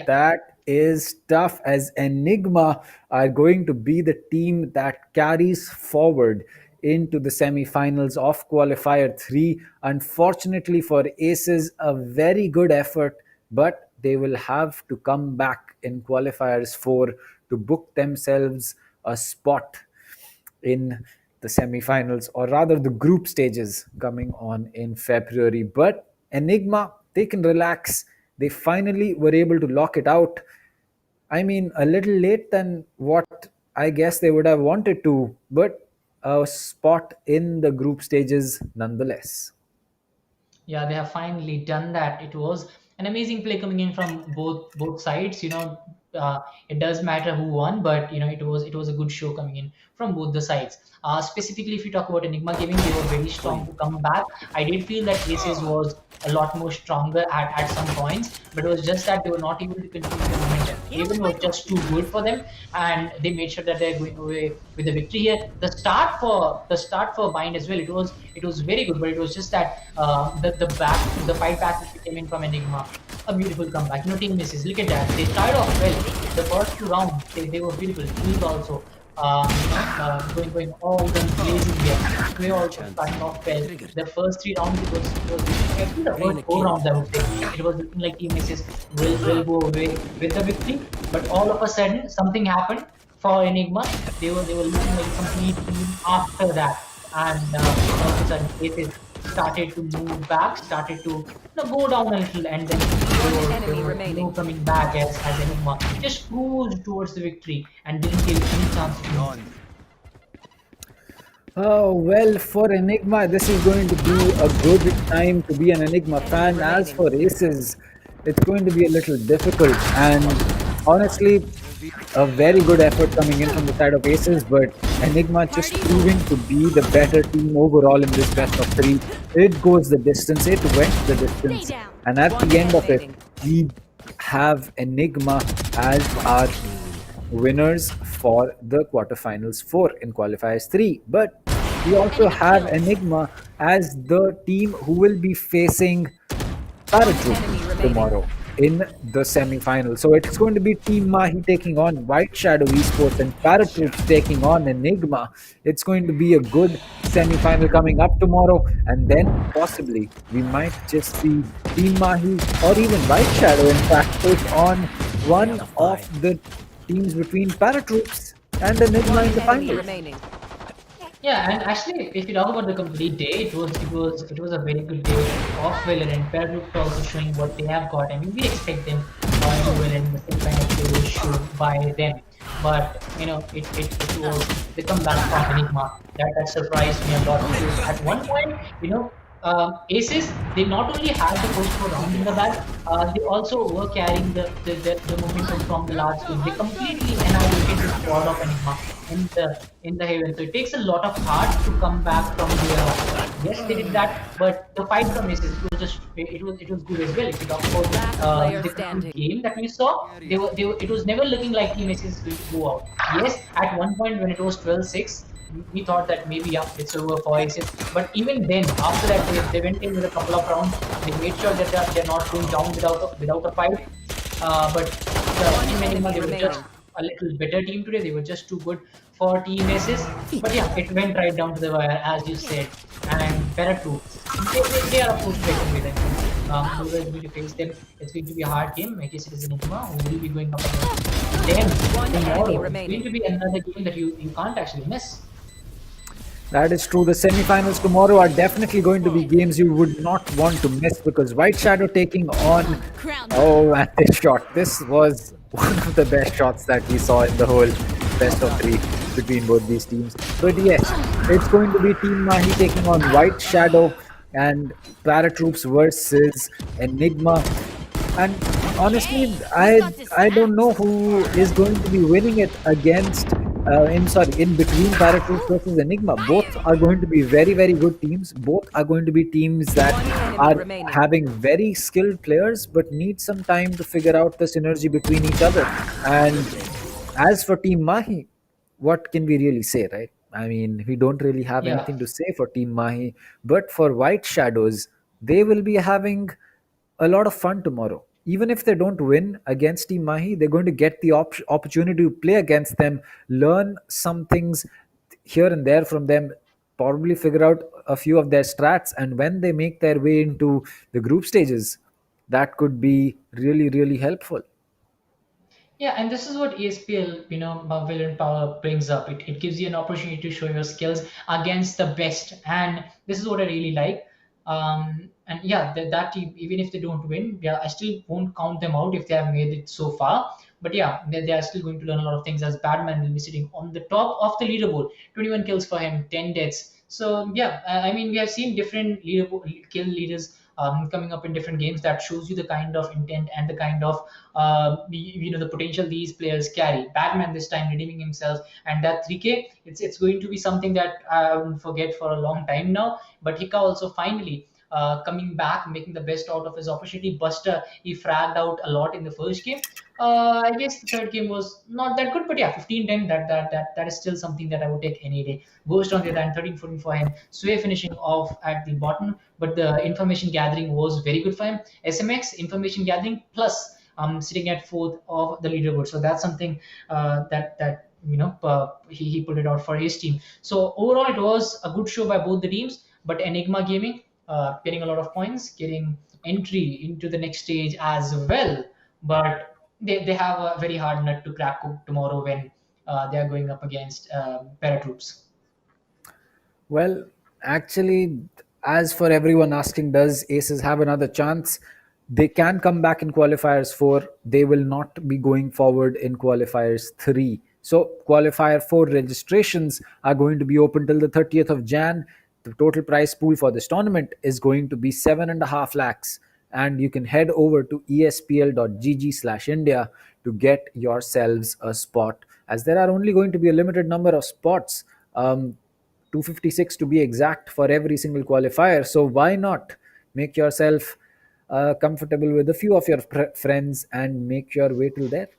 S11: That is tough, as Enigma are going to be the team that carries forward into the semi-finals of Qualifier 3. Unfortunately for Aces, a very good effort, but they will have to come back in Qualifiers 4 to book themselves a spot in the semi-finals, or rather the group stages coming on in February. But Enigma, they can relax. They finally were able to lock it out. I mean, a little late than what I guess they would have wanted to, but a spot in the group stages nonetheless.
S13: Yeah, they have finally done that. It was an amazing play coming in from both sides. It does matter who won, but it was a good show coming in from both the sides. Specifically, if you talk about Enigma Gaming, they were very strong to come back. I did feel that Aces was a lot more stronger at some points, but it was just that they were not able to continue the momentum. Haven was just too good for them, and they made sure that they're going away with the victory here. The start for Bind as well, it was very good, but it was just that the fight back which came in from Enigma, a beautiful comeback. Team misses. Look at that. They started off well. The first 2 rounds, they were beautiful. Teams also going all guns blazing here. They also starting off well. The first 3 rounds, it was actually the first 4 rounds, I would say. It was looking like Team Misses will go away with the victory. But all of a sudden, something happened for Enigma. They were looking like a complete team after that. And all of a sudden, Aces started to move back, started to go down a little, and then they were coming back as Enigma just cruised towards the victory and didn't take any chance to win.
S11: Oh, well, for Enigma, this is going to be a good time to be an Enigma fan. As for Aces, it's going to be a little difficult, and honestly, a very good effort coming in from the side of Aces, but Enigma just proving to be the better team overall in this best of 3. It goes the distance, it went the distance, and at the end of it, we have Enigma as our winners for the quarterfinals 4 in Qualifiers 3. But we also have Enigma as the team who will be facing ParaTroops tomorrow. in the semi-final. So it's going to be Team Mahi taking on White Shadow Esports and ParaTroops taking on Enigma. It's going to be a good semi-final coming up tomorrow, and then possibly we might just see Team Mahi or even White Shadow in fact take on one of the teams between ParaTroops and Enigma in the final.
S14: remaining.
S13: Yeah, and actually, if you talk about the complete day, it was a very good day of Valorant. ParaTroops also showing what they have got. I mean, we expect them to Valorant the same kind of play they should by them, but it was the comeback from Enigma that surprised me a lot because at one point, ASES, they not only had the first four rounds in the bag, they also were carrying the momentum from the last game. They completely annihilated the squad of Enigma in the Haven. So it takes a lot of heart to come back from the. Yes, they did that, but the fight from ASES it was good as well. If you talk about the game that we saw, it was never looking like Team ASES is going to go out. Yes, at one point when it was 12-6. We thought that maybe it's over for ASES. But even then, after that, they went in with a couple of rounds. They made sure that they're not going down without a fight. But the Team Enigma, they were just a little better team today. They were just too good for Team ASES. But yeah, it went right down to the wire, as you said. And ParaTroops, they are of course better with them. Whoever is going to face them, it's going to be a hard game. I guess it is Enigma who will be going up against them tomorrow. It's going to be another game that you can't actually miss.
S11: That is true. The semi-finals tomorrow are definitely going to be games you would not want to miss because White Shadow taking on... Oh, and this shot. This was one of the best shots that we saw in the whole best of three between both these teams. But yes, it's going to be Team Mahi taking on White Shadow and ParaTroops versus Enigma. And honestly, I don't know who is going to be winning it against... in between ParaTroops versus Enigma. Both are going to be very, very good teams. Both are going to be teams that are having very skilled players but need some time to figure out the synergy between each other. And as for Team Mahi, what can we really say, right? I mean, we don't really have anything to say for Team Mahi. But for White Shadows, they will be having a lot of fun tomorrow. Even if they don't win against Team Mahi, they're going to get the opportunity to play against them, learn some things here and there from them, probably figure out a few of their strats, and when they make their way into the group stages, that could be really, really helpful.
S13: Yeah, and this is what ESPL, Valorant Power brings up. It gives you an opportunity to show your skills against the best, and this is what I really like. And yeah, that team, even if they don't win, yeah, I still won't count them out if they have made it so far. But yeah, they are still going to learn a lot of things as Batman will be sitting on the top of the leaderboard. 21 kills for him, 10 deaths. So yeah, I mean, we have seen different kill leaders coming up in different games. That shows you the kind of intent and the kind of the potential these players carry. Batman this time redeeming himself, and that 3K, it's going to be something that I won't forget for a long time now. But Hika also finally coming back, making the best out of his opportunity. Buster, he fragged out a lot in the first game. I guess the third game was not that good, but yeah, 15-10, that is still something that I would take any day. Ghost on the other hand, 13-14 for him. Sway finishing off at the bottom, but the information gathering was very good for him. SMX, information gathering, plus sitting at fourth of the leaderboard. So that's something he put it out for his team. So overall, it was a good show by both the teams, but Enigma Gaming getting a lot of points, getting entry into the next stage as well. But they have a very hard nut to crack tomorrow when they are going up against ParaTroops.
S11: Well, actually, as for everyone asking, does Aces have another chance? They can come back in qualifiers 4. They will not be going forward in qualifiers 3. So qualifier 4 registrations are going to be open till the 30th of Jan. The total prize pool for this tournament is going to be 7.5 lakhs. And you can head over to espl.gg/India to get yourselves a spot, as there are only going to be a limited number of spots. 256 to be exact for every single qualifier. So why not make yourself comfortable with a few of your friends and make your way till there?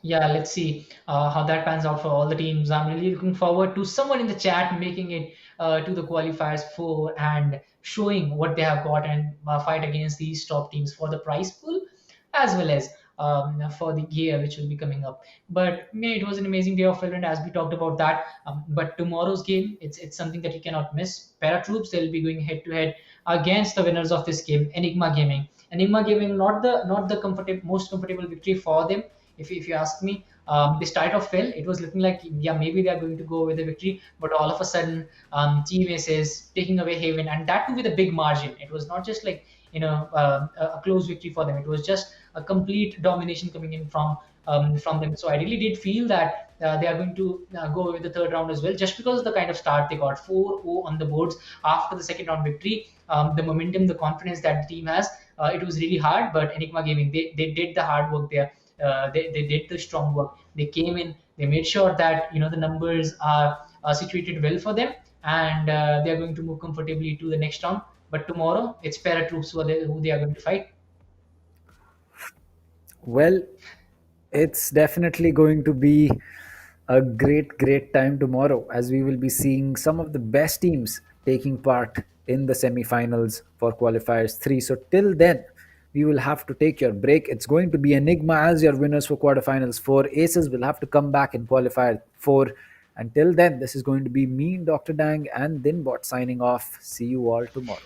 S13: Yeah, let's see how that pans out for all the teams. I'm really looking forward to someone in the chat making it to the qualifiers 4 and showing what they have got and fight against these top teams for the prize pool as well as for the gear which will be coming up. But yeah, it was an amazing day of Valorant as we talked about that. But tomorrow's game, it's something that you cannot miss. ParaTroops, they'll be going head to head against the winners of this game, Enigma Gaming. Enigma Gaming, not the most comfortable victory for them, if you ask me. They started off well. It was looking like, yeah, maybe they are going to go with the victory, but all of a sudden, Team ASES taking away Haven, and that too with a big margin. It was not just like a close victory for them. It was just a complete domination coming in from them. So I really did feel that they are going to go with the third round as well, just because of the kind of start they got, 4-0 on the boards after the second round victory. The momentum, the confidence that the team has, it was really hard. But Enigma Gaming, they did the hard work there. They did the strong work. They came in, they made sure that the numbers are situated well for them, and they are going to move comfortably to the next round. But tomorrow, it's ParaTroops who they are going to fight.
S11: Well, it's definitely going to be a great time tomorrow, as we will be seeing some of the best teams taking part in the semi-finals for qualifiers 3. So till then, we will have to take your break. It's going to be Enigma as your winners for quarterfinals 4. ASES will have to come back in qualifier 4. Until then, this is going to be me, Dr. Dang, and Dinbot signing off. See you all tomorrow.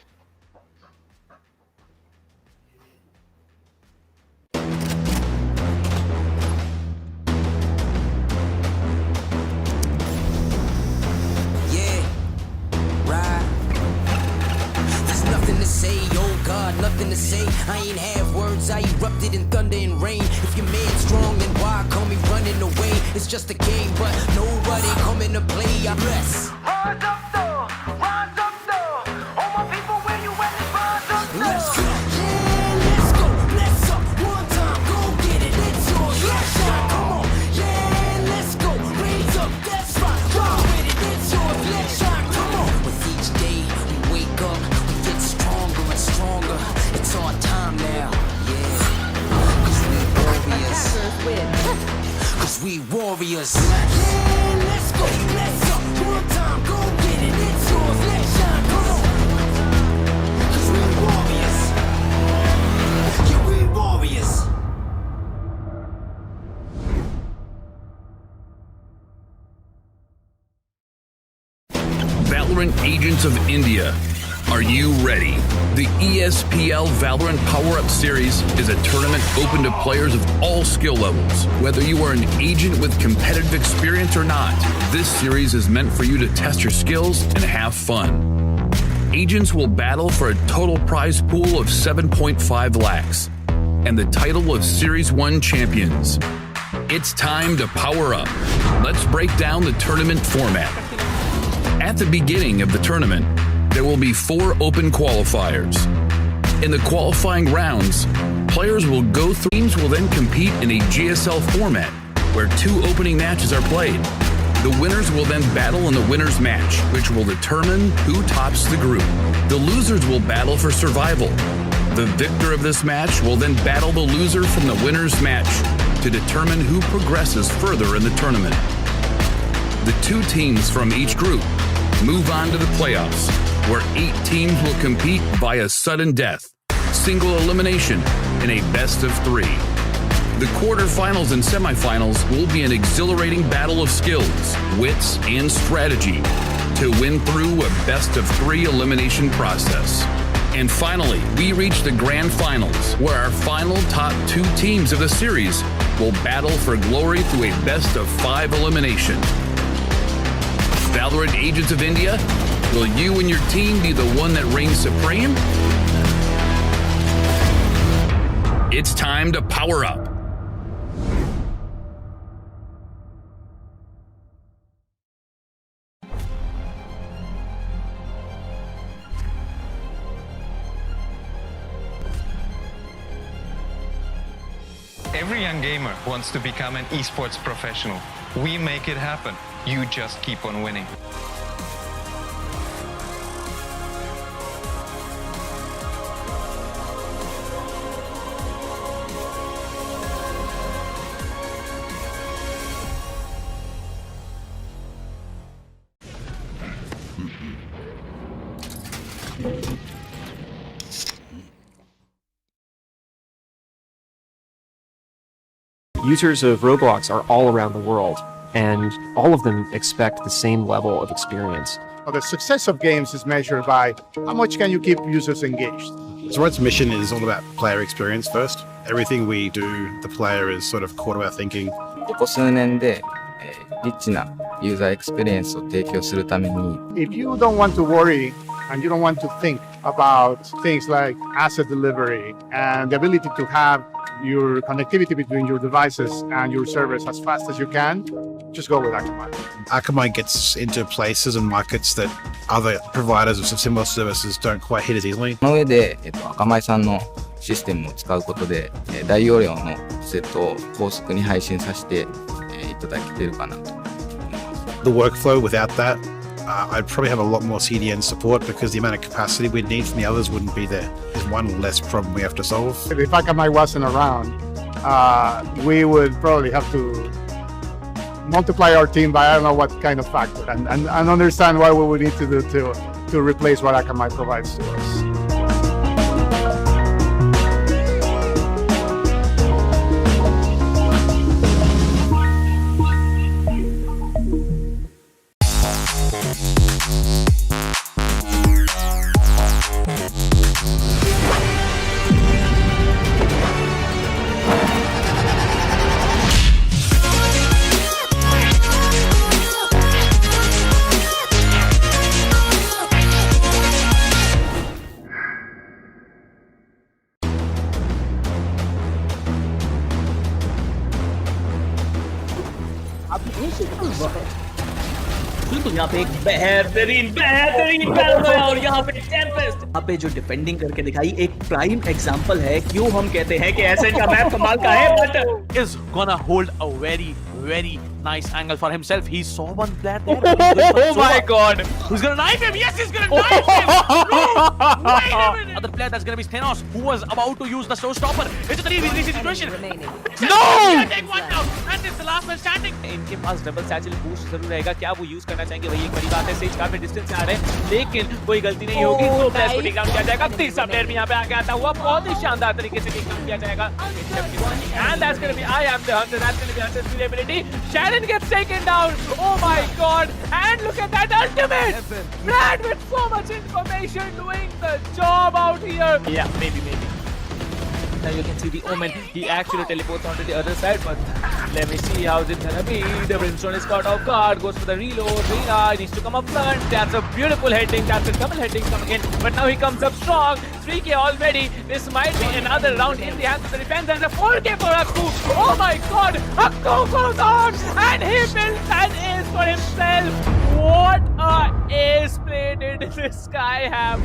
S1: Say, oh God, nothing to say. I ain't have words, I erupted in thunder and rain. If you're mad strong, then why call me running away? It's just a game, but nobody coming to play. I bless.
S2: Rise up, though. Rise up, though. All my people, where you at? Rise up, though.
S1: Let's go. Yeah, let's go. Let's up. One time, go get it. It's yours. Let's shine. Come on. Yeah, let's go. Raise up. That's right. Go with it. It's yours. Let's shine. Come on. With each day we wake up, stronger, it's our time now, yeah. Cause we warriors. Cause we warriors. Yeah, let's go, let's up. One time, go get it, it's yours, let's shine, come on. Cause we warriors. Yeah, we warriors.
S3: Valorant Agents of India. Are you ready? The ESPL Valorant PowerUp Series is a tournament open to players of all skill levels. Whether you are an agent with competitive experience or not, this series is meant for you to test your skills and have fun. Agents will battle for a total prize pool of 7.5 lakhs and the title of Series 1 champions. It's time to power up. Let's break down the tournament format. At the beginning of the tournament, there will be 4 open qualifiers. In the qualifying rounds, players will go through. Teams will then compete in a GSL format where 2 opening matches are played. The winners will then battle in the winners match, which will determine who tops the group. The losers will battle for survival. The victor of this match will then battle the loser from the winners match to determine who progresses further in the tournament. The 2 teams from each group move on to the playoffs, where 8 teams will compete via sudden death, single elimination, in a best of 3. The quarterfinals and semifinals will be an exhilarating battle of skills, wits, and strategy to win through a best of 3 elimination process. And finally, we reach the grand finals, where our final top 2 teams of the series will battle for glory through a best of 5 elimination. Valorant Agents of India, will you and your team be the one that reigns supreme? It's time to power up.
S4: Every young gamer wants to become an esports professional. We make it happen. You just keep on winning.
S5: Users of Roblox are all around the world, and all of them expect the same level of experience.
S6: Well, the success of games is measured by how much can you keep users engaged.
S7: ZeroIQ's mission is all about player experience first. Everything we do, the player is sort of core to our thinking.
S8: ここ数年で、リッチなユーザーエクスペリエンスを提供するために
S6: If you don't want to worry and you don't want to think about things like asset delivery and the ability to have your connectivity between your devices and your servers as fast as you can, just go with Akamai.
S7: Akamai gets into places and markets that other providers of similar services don't quite hit as easily.
S8: その上で、アカマイさんのシステムを使うことで、大容量のセットを高速に配信させて、いただけているかなと。
S7: The workflow without that, I'd probably have a lot more CDN support because the amount of capacity we'd need from the others wouldn't be there. There's one less problem we have to solve.
S6: If Akamai wasn't around, we would probably have to multiply our team by I don't know what kind of factor and understand what we would need to do to replace what Akamai provides to us.
S9: बिल्कुल यहाँ पे एक बेहतरीन battle है और यहाँ पे Tempest यहाँ पे जो डिफेंडिंग करके दिखाई एक प्राइम एग्जांपल है क्यों हम कहते हैं कि एसेट का मैप कमाल का है but
S12: is gonna hold a very nice angle for himself. He saw one player there.
S10: Oh my god!
S12: Who's gonna knife him? Yes, he's gonna knife him! No! Wait a minute! Other player that's gonna be Stenos, who was about to use the showstopper. It's a 3v3 situation.
S10: No!
S12: Take one down, and it's the last man standing.
S10: इनके पास double satchel boost जरूर रहेगा क्या वो use करना चाहेंगे वही एक बड़ी बात है सेज काफी डिस्टेंस से आ रहे हैं लेकिन कोई गलती नहीं होगी तो प्लेयर को टेक डाउन किया जाएगा तीसरा प्लेयर भी यहां पे आके आता हुआ बहुत ही शानदार तरीके से टेक डाउन किया जाएगा and that's going to be I am the hunter that's going to be hunter's durability Shannon gets taken down oh my god and look at that ultimate Brad with so much information doing the job out here yeah maybe now you can see the Omen. He actually teleports onto the other side, but let me see how's it gonna be. The Brimstone is caught off guard, goes for the reload. Rina needs to come up front. That's a beautiful heading. That's a double heading coming in. But now he comes up strong. 3K already. This might be another round in the hands of the defense. And a 4K for Akku. Oh my god! Akku goes on! And he builds an ace for himself. What a ace play did this guy have.